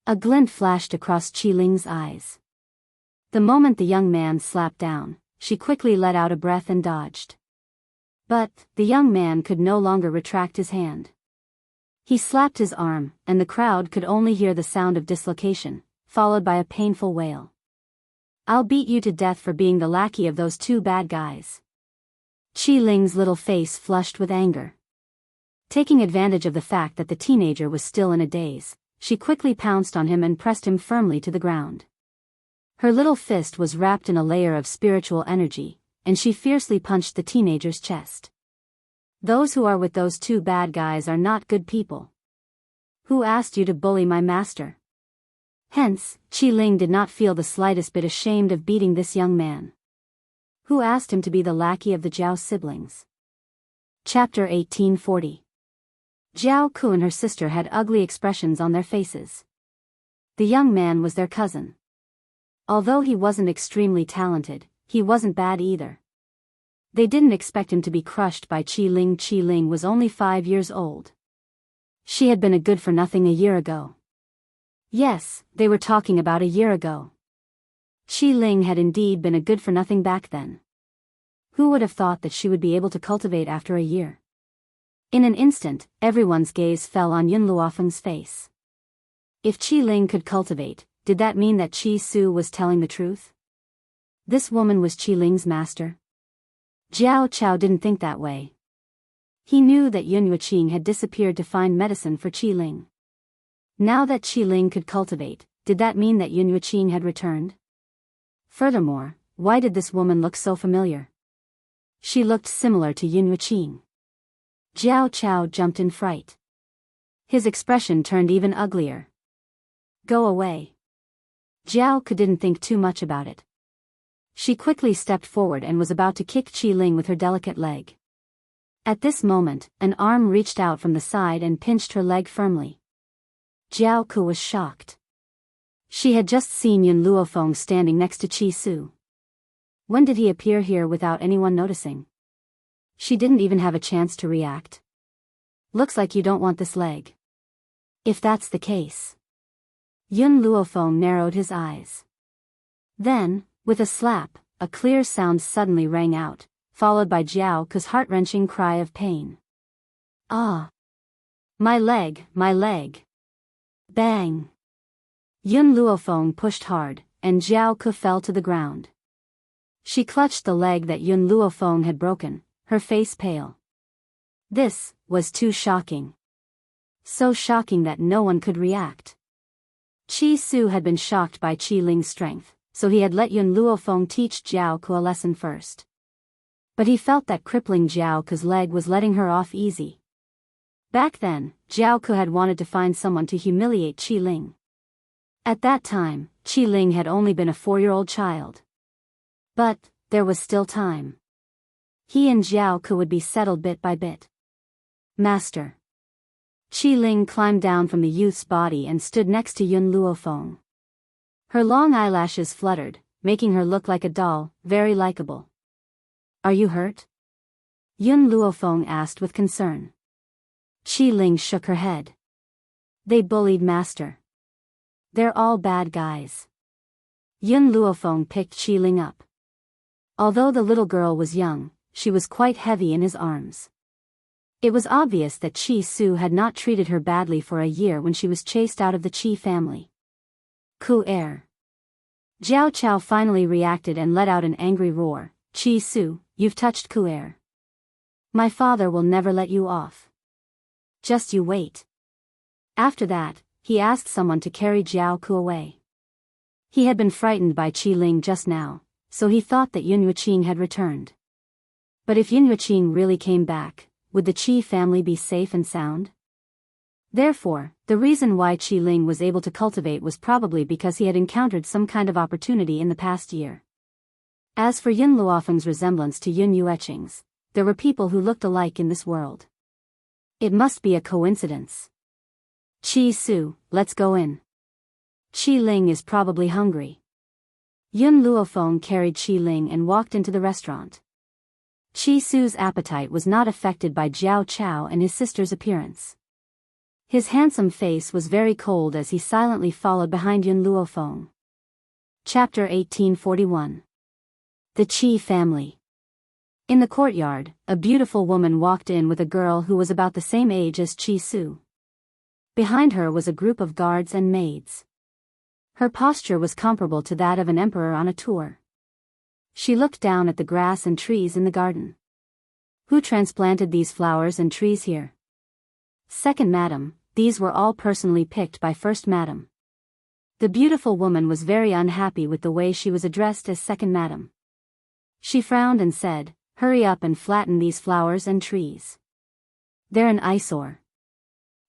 A glint flashed across Qi Ling's eyes. The moment the young man slapped down, she quickly let out a breath and dodged. But, the young man could no longer retract his hand. He slapped his arm, and the crowd could only hear the sound of dislocation, followed by a painful wail. I'll beat you to death for being the lackey of those 2 bad guys. Qi Ling's little face flushed with anger. Taking advantage of the fact that the teenager was still in a daze, she quickly pounced on him and pressed him firmly to the ground. Her little fist was wrapped in a layer of spiritual energy, and she fiercely punched the teenager's chest. Those who are with those 2 bad guys are not good people. Who asked you to bully my master? Hence, Qi Ling did not feel the slightest bit ashamed of beating this young man. Who asked him to be the lackey of the Zhao siblings? Chapter 1840. Jiao Ku and her sister had ugly expressions on their faces. The young man was their cousin. Although he wasn't extremely talented, he wasn't bad either. They didn't expect him to be crushed by Qi Ling. Qi Ling was only 5 years old. She had been a good-for-nothing a year ago. Yes, they were talking about a year ago. Qi Ling had indeed been a good-for-nothing back then. Who would have thought that she would be able to cultivate after a year? In an instant, everyone's gaze fell on Yun Luofeng's face. If Qi Ling could cultivate, did that mean that Qi Su was telling the truth? This woman was Qi Ling's master? Jiao Chao didn't think that way. He knew that Yun Yuqing had disappeared to find medicine for Qi Ling. Now that Qi Ling could cultivate, did that mean that Yun Yuqing had returned? Furthermore, why did this woman look so familiar? She looked similar to Yun Yuqing. Jiao Chao jumped in fright. His expression turned even uglier. Go away. Jiao Ku didn't think too much about it. She quickly stepped forward and was about to kick Qi Ling with her delicate leg. At this moment, an arm reached out from the side and pinched her leg firmly. Jiao Ku was shocked. She had just seen Yun Luofeng standing next to Qi Su. When did he appear here without anyone noticing? She didn't even have a chance to react. Looks like you don't want this leg. If that's the case. Yun Luofeng narrowed his eyes. Then, with a slap, a clear sound suddenly rang out, followed by Jiao Ku's heart-wrenching cry of pain. Ah! My leg, my leg! Bang! Yun Luofeng pushed hard, and Jiao Ku fell to the ground. She clutched the leg that Yun Luofeng had broken, her face pale. This was too shocking. So shocking that no one could react. Qi Su had been shocked by Qi Ling's strength, so he had let Yun Luofeng teach Jiao Ku a lesson first. But he felt that crippling Jiao Ke's leg was letting her off easy. Back then, Jiao Ke had wanted to find someone to humiliate Qi Ling. At that time, Qi Ling had only been a 4-year-old child. But there was still time. He and Jiao Ke would be settled bit by bit. Master. Qi Ling climbed down from the youth's body and stood next to Yun Luofeng. Her long eyelashes fluttered, making her look like a doll, very likable. Are you hurt? Yun Luofeng asked with concern. Qi Ling shook her head. They bullied Master. They're all bad guys. Yun Luofeng picked Qi Ling up. Although the little girl was young, she was quite heavy in his arms. It was obvious that Qi Su had not treated her badly for a year when she was chased out of the Qi family. Ku Er. Jiao Chao finally reacted and let out an angry roar. Qi Su, you've touched Ku Er. My father will never let you off. Just you wait. After that, he asked someone to carry Jiao Ke away. He had been frightened by Qi Ling just now, so he thought that Yun Yuqing had returned. But if Yun Yuqing really came back, would the Qi family be safe and sound? Therefore, the reason why Qi Ling was able to cultivate was probably because he had encountered some kind of opportunity in the past year. As for Yun Luofeng's resemblance to Yun Yuqing's, there were people who looked alike in this world. It must be a coincidence. Qi Su, let's go in. Qi Ling is probably hungry. Yun Luofeng carried Qi Ling and walked into the restaurant. Qi Su's appetite was not affected by Jiao Chao and his sister's appearance. His handsome face was very cold as he silently followed behind Yun Luofeng. Chapter 1841. The Qi Family. In the courtyard, a beautiful woman walked in with a girl who was about the same age as Qi Su. Behind her was a group of guards and maids. Her posture was comparable to that of an emperor on a tour. She looked down at the grass and trees in the garden. Who transplanted these flowers and trees here? Second Madam, these were all personally picked by First Madam. The beautiful woman was very unhappy with the way she was addressed as Second Madam. She frowned and said, hurry up and flatten these flowers and trees. They're an eyesore.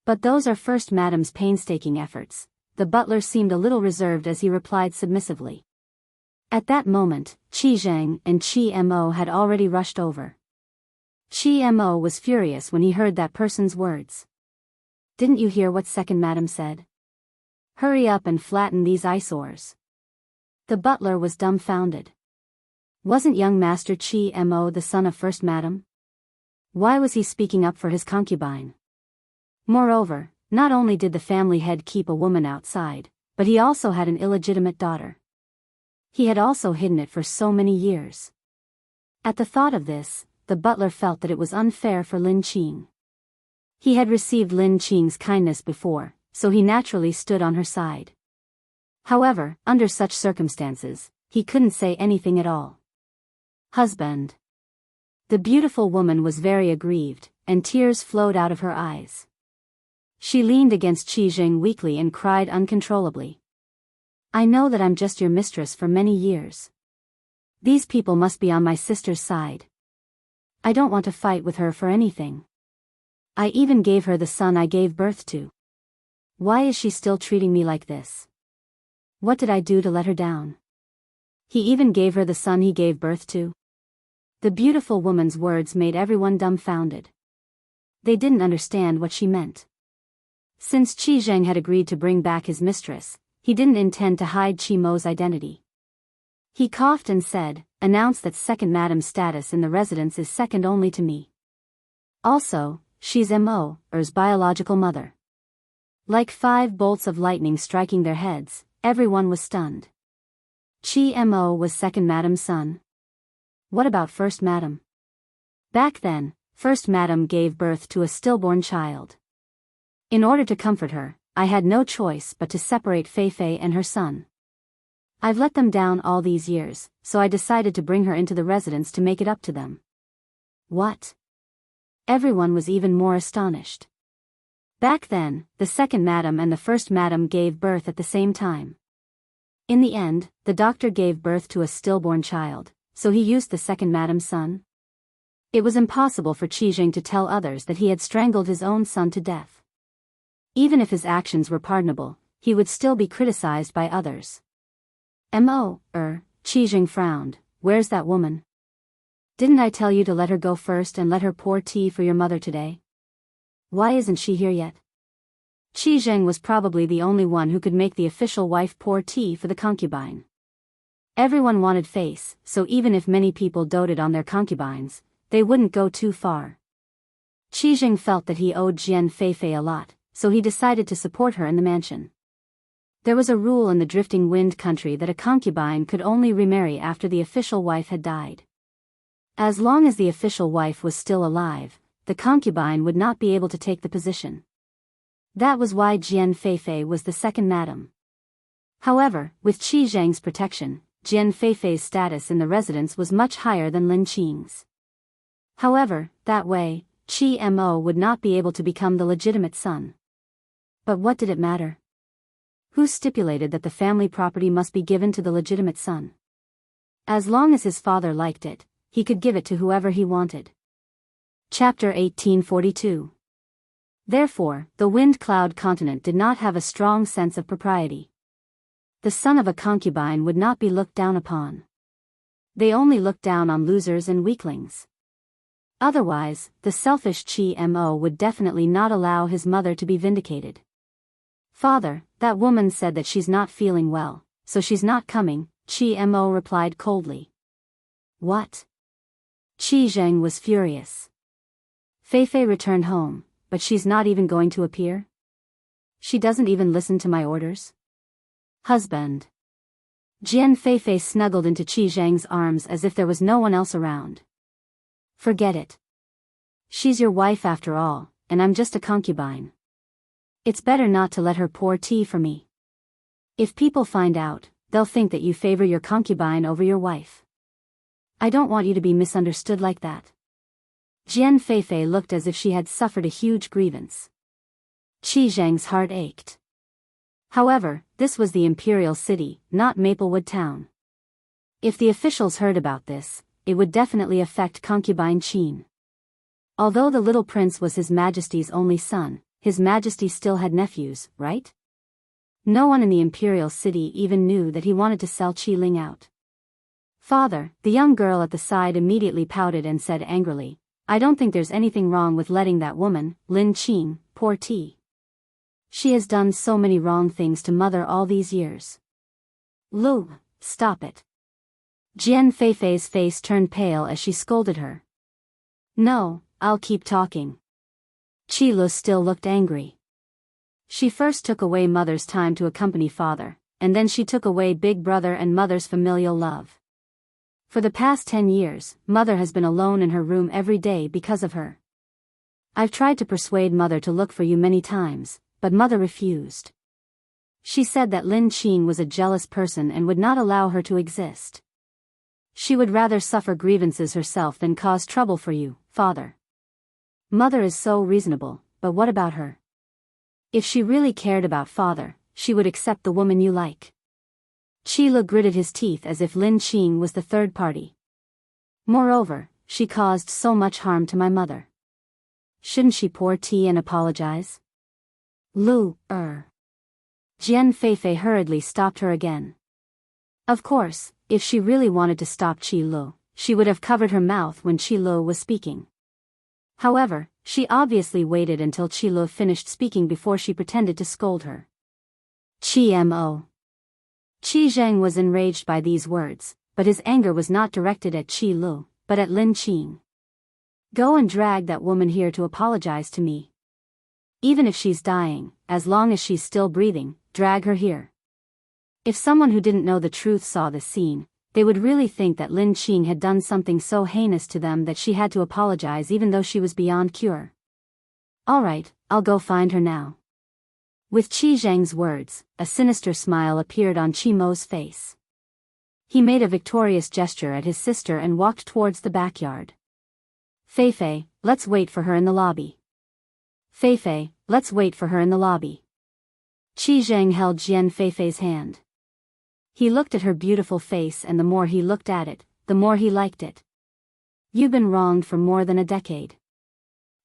But those are First Madam's painstaking efforts. The butler seemed a little reserved as he replied submissively. At that moment, Qi Zheng and Qi Mo had already rushed over. Qi Mo was furious when he heard that person's words. Didn't you hear what Second Madam said? Hurry up and flatten these eyesores. The butler was dumbfounded. Wasn't young Master Qi Mo the son of First Madam? Why was he speaking up for his concubine? Moreover, not only did the family head keep a woman outside, but he also had an illegitimate daughter. He had also hidden it for so many years. At the thought of this, the butler felt that it was unfair for Lin Qing. He had received Lin Qing's kindness before, so he naturally stood on her side. However, under such circumstances, he couldn't say anything at all. Husband. The beautiful woman was very aggrieved, and tears flowed out of her eyes. She leaned against Qi Zheng weakly and cried uncontrollably. I know that I'm just your mistress for many years. These people must be on my sister's side. I don't want to fight with her for anything. I even gave her the son I gave birth to. Why is she still treating me like this? What did I do to let her down? He even gave her the son he gave birth to? The beautiful woman's words made everyone dumbfounded. They didn't understand what she meant. Since Qi Zheng had agreed to bring back his mistress, he didn't intend to hide Qi Mo's identity. He coughed and said, announce that Second Madam's status in the residence is second only to me. Also, she's Mo's biological mother. Like 5 bolts of lightning striking their heads, everyone was stunned. Qi Mo was Second Madam's son. What about First Madam? Back then, First Madam gave birth to a stillborn child. In order to comfort her, I had no choice but to separate Fei Fei and her son. I've let them down all these years, so I decided to bring her into the residence to make it up to them. What? Everyone was even more astonished. Back then, the Second Madam and the First Madam gave birth at the same time. In the end, the doctor gave birth to a stillborn child, so he used the Second Madam's son. It was impossible for Qi Jing to tell others that he had strangled his own son to death. Even if his actions were pardonable, he would still be criticized by others. Qi Jing frowned. Where's that woman? Didn't I tell you to let her go first and let her pour tea for your mother today? Why isn't she here yet? Qi Jing was probably the only one who could make the official wife pour tea for the concubine. Everyone wanted face, so even if many people doted on their concubines, they wouldn't go too far. Qi Jing felt that he owed Jian Feifei a lot, so he decided to support her in the mansion. There was a rule in the Drifting Wind country that a concubine could only remarry after the official wife had died. As long as the official wife was still alive, the concubine would not be able to take the position. That was why Jian Feifei was the second madam. However, with Qi Zhang's protection, Jian Feifei's status in the residence was much higher than Lin Qing's. However, that way, Qi Mo would not be able to become the legitimate son. But what did it matter? Who stipulated that the family property must be given to the legitimate son? As long as his father liked it, he could give it to whoever he wanted. Chapter 1842. Therefore, the Wind Cloud continent did not have a strong sense of propriety. The son of a concubine would not be looked down upon. They only looked down on losers and weaklings. Otherwise, the selfish Qi Mo would definitely not allow his mother to be vindicated. Father, that woman said that she's not feeling well, so she's not coming, Qi Mo replied coldly. What? Qi Zheng was furious. Feifei returned home, but she's not even going to appear? She doesn't even listen to my orders? Husband. Jian Feifei snuggled into Qi Zheng's arms as if there was no one else around. Forget it. She's your wife after all, and I'm just a concubine. It's better not to let her pour tea for me. If people find out, they'll think that you favor your concubine over your wife. I don't want you to be misunderstood like that. Jian Feifei looked as if she had suffered a huge grievance. Qi Zheng's heart ached. However, this was the imperial city, not Maplewood Town. If the officials heard about this, it would definitely affect concubine Qin. Although the little prince was His Majesty's only son, His Majesty still had nephews, right? No one in the imperial city even knew that he wanted to sell Qi Ling out. Father, the young girl at the side immediately pouted and said angrily, I don't think there's anything wrong with letting that woman, Lin Qing, pour tea. She has done so many wrong things to mother all these years. Lu, stop it. Jian Feifei's face turned pale as she scolded her. No, I'll keep talking. Qi Lu still looked angry. She first took away mother's time to accompany father, and then she took away big brother and mother's familial love. For the past 10 years, mother has been alone in her room every day because of her. I've tried to persuade mother to look for you many times, but mother refused. She said that Lin Qing was a jealous person and would not allow her to exist. She would rather suffer grievances herself than cause trouble for you, father. Mother is so reasonable, but what about her? If she really cared about father, she would accept the woman you like. Qi Lu gritted his teeth as if Lin Qing was the third party. Moreover, she caused so much harm to my mother. Shouldn't she pour tea and apologize? Jian Feifei hurriedly stopped her again. Of course, if she really wanted to stop Qi Lu, she would have covered her mouth when Qi Lu was speaking. However, she obviously waited until Qi Lu finished speaking before she pretended to scold her. Qi Mo. Qi Zheng was enraged by these words, but his anger was not directed at Qi Lu, but at Lin Qing. Go and drag that woman here to apologize to me. Even if she's dying, as long as she's still breathing, drag her here. If someone who didn't know the truth saw this scene, they would really think that Lin Qing had done something so heinous to them that she had to apologize even though she was beyond cure. Alright, I'll go find her now. With Qi Zheng's words, a sinister smile appeared on Qi Mo's face. He made a victorious gesture at his sister and walked towards the backyard. Feifei, let's wait for her in the lobby. Feifei, let's wait for her in the lobby. Qi Zheng held Jian Feifei's hand. He looked at her beautiful face, and the more he looked at it, the more he liked it. You've been wronged for more than a decade.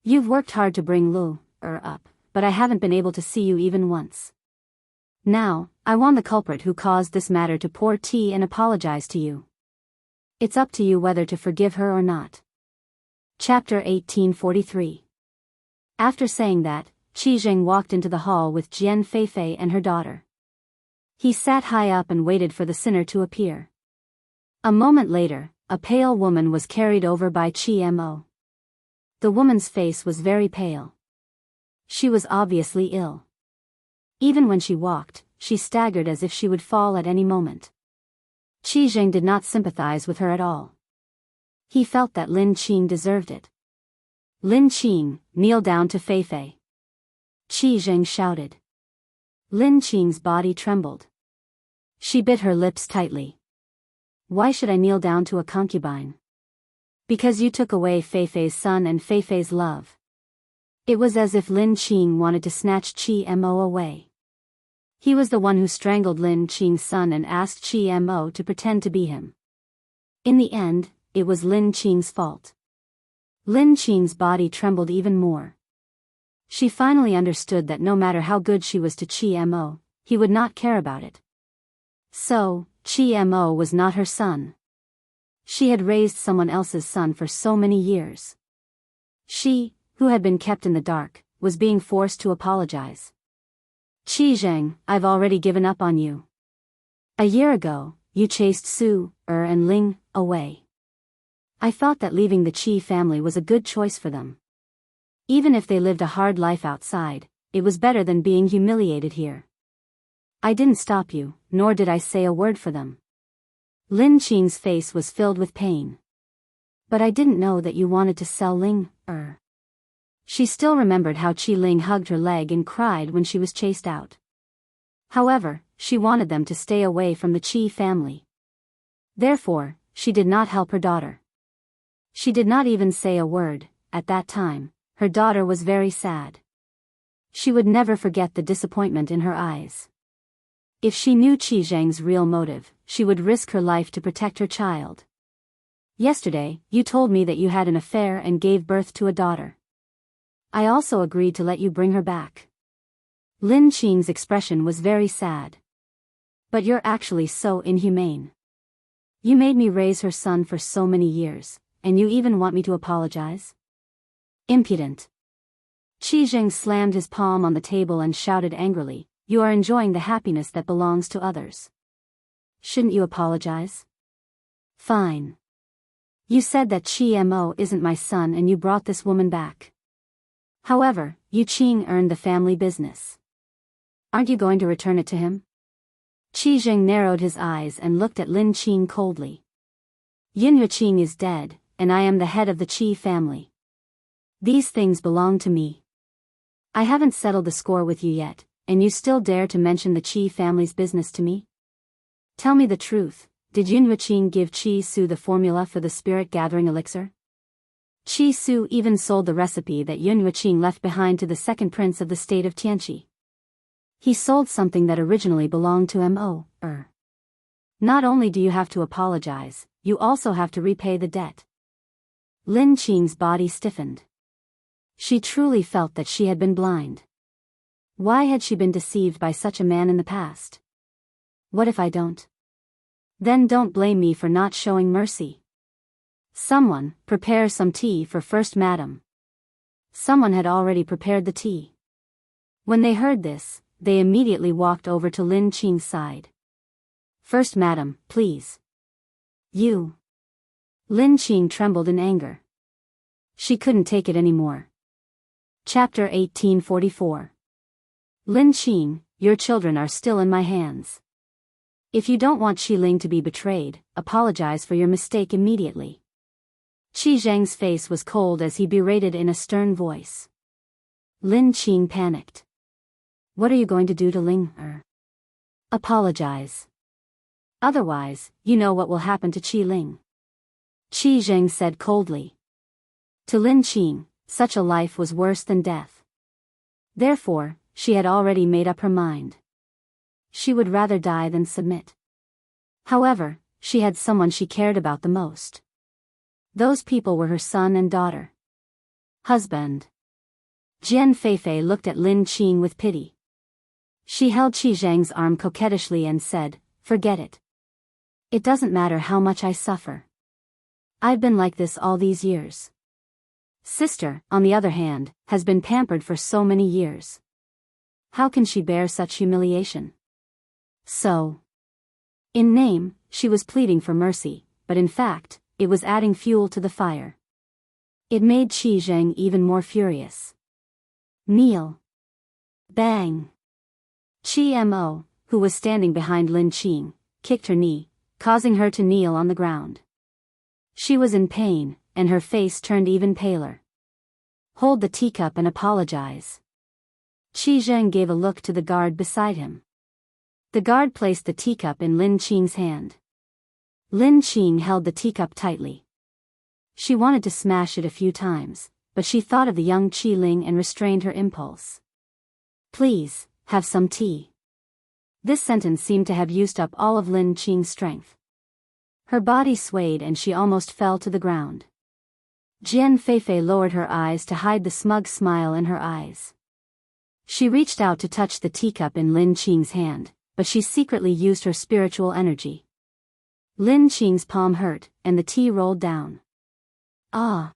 You've worked hard to bring up, but I haven't been able to see you even once. Now, I want the culprit who caused this matter to pour tea and apologize to you. It's up to you whether to forgive her or not. Chapter 1843. After saying that, Qi Zheng walked into the hall with Jian Feifei and her daughter. He sat high up and waited for the sinner to appear. A moment later, a pale woman was carried over by Qi Mo. The woman's face was very pale. She was obviously ill. Even when she walked, she staggered as if she would fall at any moment. Qi Zheng did not sympathize with her at all. He felt that Lin Qing deserved it. Lin Qing, kneel down to Feifei. Qi Zheng shouted. Lin Qing's body trembled. She bit her lips tightly. Why should I kneel down to a concubine? Because you took away Feifei's son and Feifei's love. It was as if Lin Qing wanted to snatch Qi Mo away. He was the one who strangled Lin Qing's son and asked Qi Mo to pretend to be him. In the end, it was Lin Qing's fault. Lin Qing's body trembled even more. She finally understood that no matter how good she was to Qi Mo, he would not care about it. So, Qi Mo was not her son. She had raised someone else's son for so many years. She, who had been kept in the dark, was being forced to apologize. Qi Zheng, I've already given up on you. A year ago, you chased Su, and Ling away. I thought that leaving the Qi family was a good choice for them. Even if they lived a hard life outside, it was better than being humiliated here. I didn't stop you, nor did I say a word for them. Lin Qing's face was filled with pain. But I didn't know that you wanted to sell Ling. She still remembered how Qi Ling hugged her leg and cried when she was chased out. However, she wanted them to stay away from the Qi family. Therefore, she did not help her daughter. She did not even say a word. At that time, her daughter was very sad. She would never forget the disappointment in her eyes. If she knew Qi Zheng's real motive, she would risk her life to protect her child. Yesterday, you told me that you had an affair and gave birth to a daughter. I also agreed to let you bring her back. Lin Qing's expression was very sad. But you're actually so inhumane. You made me raise her son for so many years, and you even want me to apologize? Impudent. Qi Zheng slammed his palm on the table and shouted angrily, you are enjoying the happiness that belongs to others. Shouldn't you apologize? Fine. You said that Qi Mo isn't my son and you brought this woman back. However, Yu Qing earned the family business. Aren't you going to return it to him? Qi Zheng narrowed his eyes and looked at Lin Qing coldly. Yin Yuqing is dead, and I am the head of the Qi family. These things belong to me. I haven't settled the score with you yet, and you still dare to mention the Qi family's business to me? Tell me the truth, did Yin Yuqing give Qi Su the formula for the spirit-gathering elixir? Qi Su even sold the recipe that Yin Yuqing left behind to the second prince of the state of Tianqi. He sold something that originally belonged to Mo. Not only do you have to apologize, you also have to repay the debt. Lin Qing's body stiffened. She truly felt that she had been blind. Why had she been deceived by such a man in the past? What if I don't? Then don't blame me for not showing mercy. Someone, prepare some tea for First Madam. Someone had already prepared the tea. When they heard this, they immediately walked over to Lin Qing's side. First Madam, please. You. Lin Qing trembled in anger. She couldn't take it anymore. Chapter 1844. Lin Qing, your children are still in my hands. If you don't want Qi Ling to be betrayed, apologize for your mistake immediately. Qi Zheng's face was cold as he berated in a stern voice. Lin Qing panicked. What are you going to do to Ling? Apologize. Otherwise, you know what will happen to Qi Ling. Qi Zheng said coldly. To Lin Qing, such a life was worse than death. Therefore, she had already made up her mind. She would rather die than submit. However, she had someone she cared about the most. Those people were her son and daughter. Husband. Jian Feifei looked at Lin Qing with pity. She held Qi Zhang's arm coquettishly and said, "Forget it. It doesn't matter how much I suffer. I've been like this all these years. Sister, on the other hand, has been pampered for so many years. How can she bear such humiliation?" So, in name, she was pleading for mercy, but in fact, it was adding fuel to the fire. It made Qi Zhang even more furious. "Kneel." Bang! Qi Mo, who was standing behind Lin Qing, kicked her knee, causing her to kneel on the ground. She was in pain, and her face turned even paler. "Hold the teacup and apologize." Qi Zhang gave a look to the guard beside him. The guard placed the teacup in Lin Qing's hand. Lin Qing held the teacup tightly. She wanted to smash it a few times, but she thought of the young Qi Ling and restrained her impulse. "Please, have some tea." This sentence seemed to have used up all of Lin Qing's strength. Her body swayed and she almost fell to the ground. Jian Feifei lowered her eyes to hide the smug smile in her eyes. She reached out to touch the teacup in Lin Qing's hand, but she secretly used her spiritual energy. Lin Qing's palm hurt, and the tea rolled down. Ah!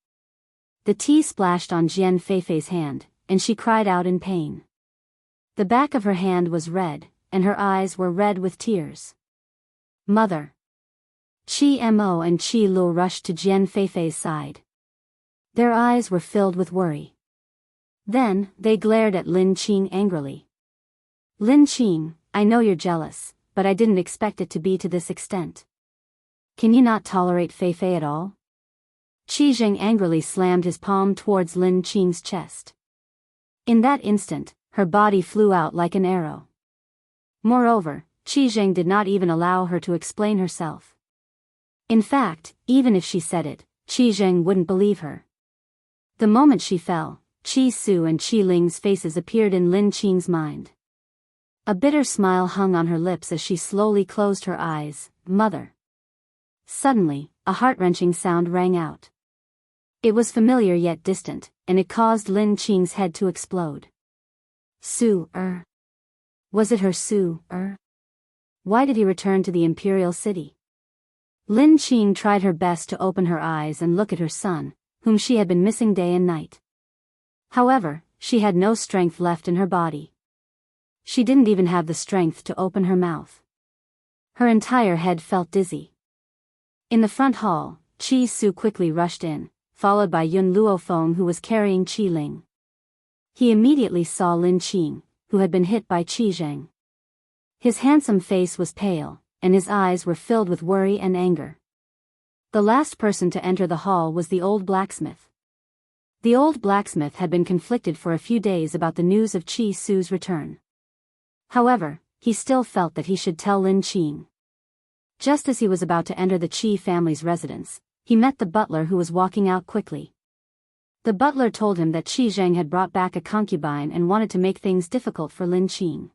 The tea splashed on Jian Feifei's hand, and she cried out in pain. The back of her hand was red, and her eyes were red with tears. "Mother!" Qi Mo and Qi Lu rushed to Jian Feifei's side. Their eyes were filled with worry. Then, they glared at Lin Qing angrily. "Lin Qing, I know you're jealous, but I didn't expect it to be to this extent. Can you not tolerate Feifei at all?" Qi Zhang angrily slammed his palm towards Lin Qing's chest. In that instant, her body flew out like an arrow. Moreover, Qi Zhang did not even allow her to explain herself. In fact, even if she said it, Qi Zhang wouldn't believe her. The moment she fell, Qi Su and Qi Ling's faces appeared in Lin Qing's mind. A bitter smile hung on her lips as she slowly closed her eyes. "Mother." Suddenly, a heart-wrenching sound rang out. It was familiar yet distant, and it caused Lin Qing's head to explode. Su-er. Was it her Su-er? Why did he return to the imperial city? Lin Qing tried her best to open her eyes and look at her son, whom she had been missing day and night. However, she had no strength left in her body. She didn't even have the strength to open her mouth. Her entire head felt dizzy. In the front hall, Qi Su quickly rushed in, followed by Yun Luofeng, who was carrying Qi Ling. He immediately saw Lin Qing, who had been hit by Qi Zhang. His handsome face was pale, and his eyes were filled with worry and anger. The last person to enter the hall was the old blacksmith. The old blacksmith had been conflicted for a few days about the news of Qi Su's return. However, he still felt that he should tell Lin Qing. Just as he was about to enter the Qi family's residence, he met the butler who was walking out quickly. The butler told him that Qi Zhang had brought back a concubine and wanted to make things difficult for Lin Qing.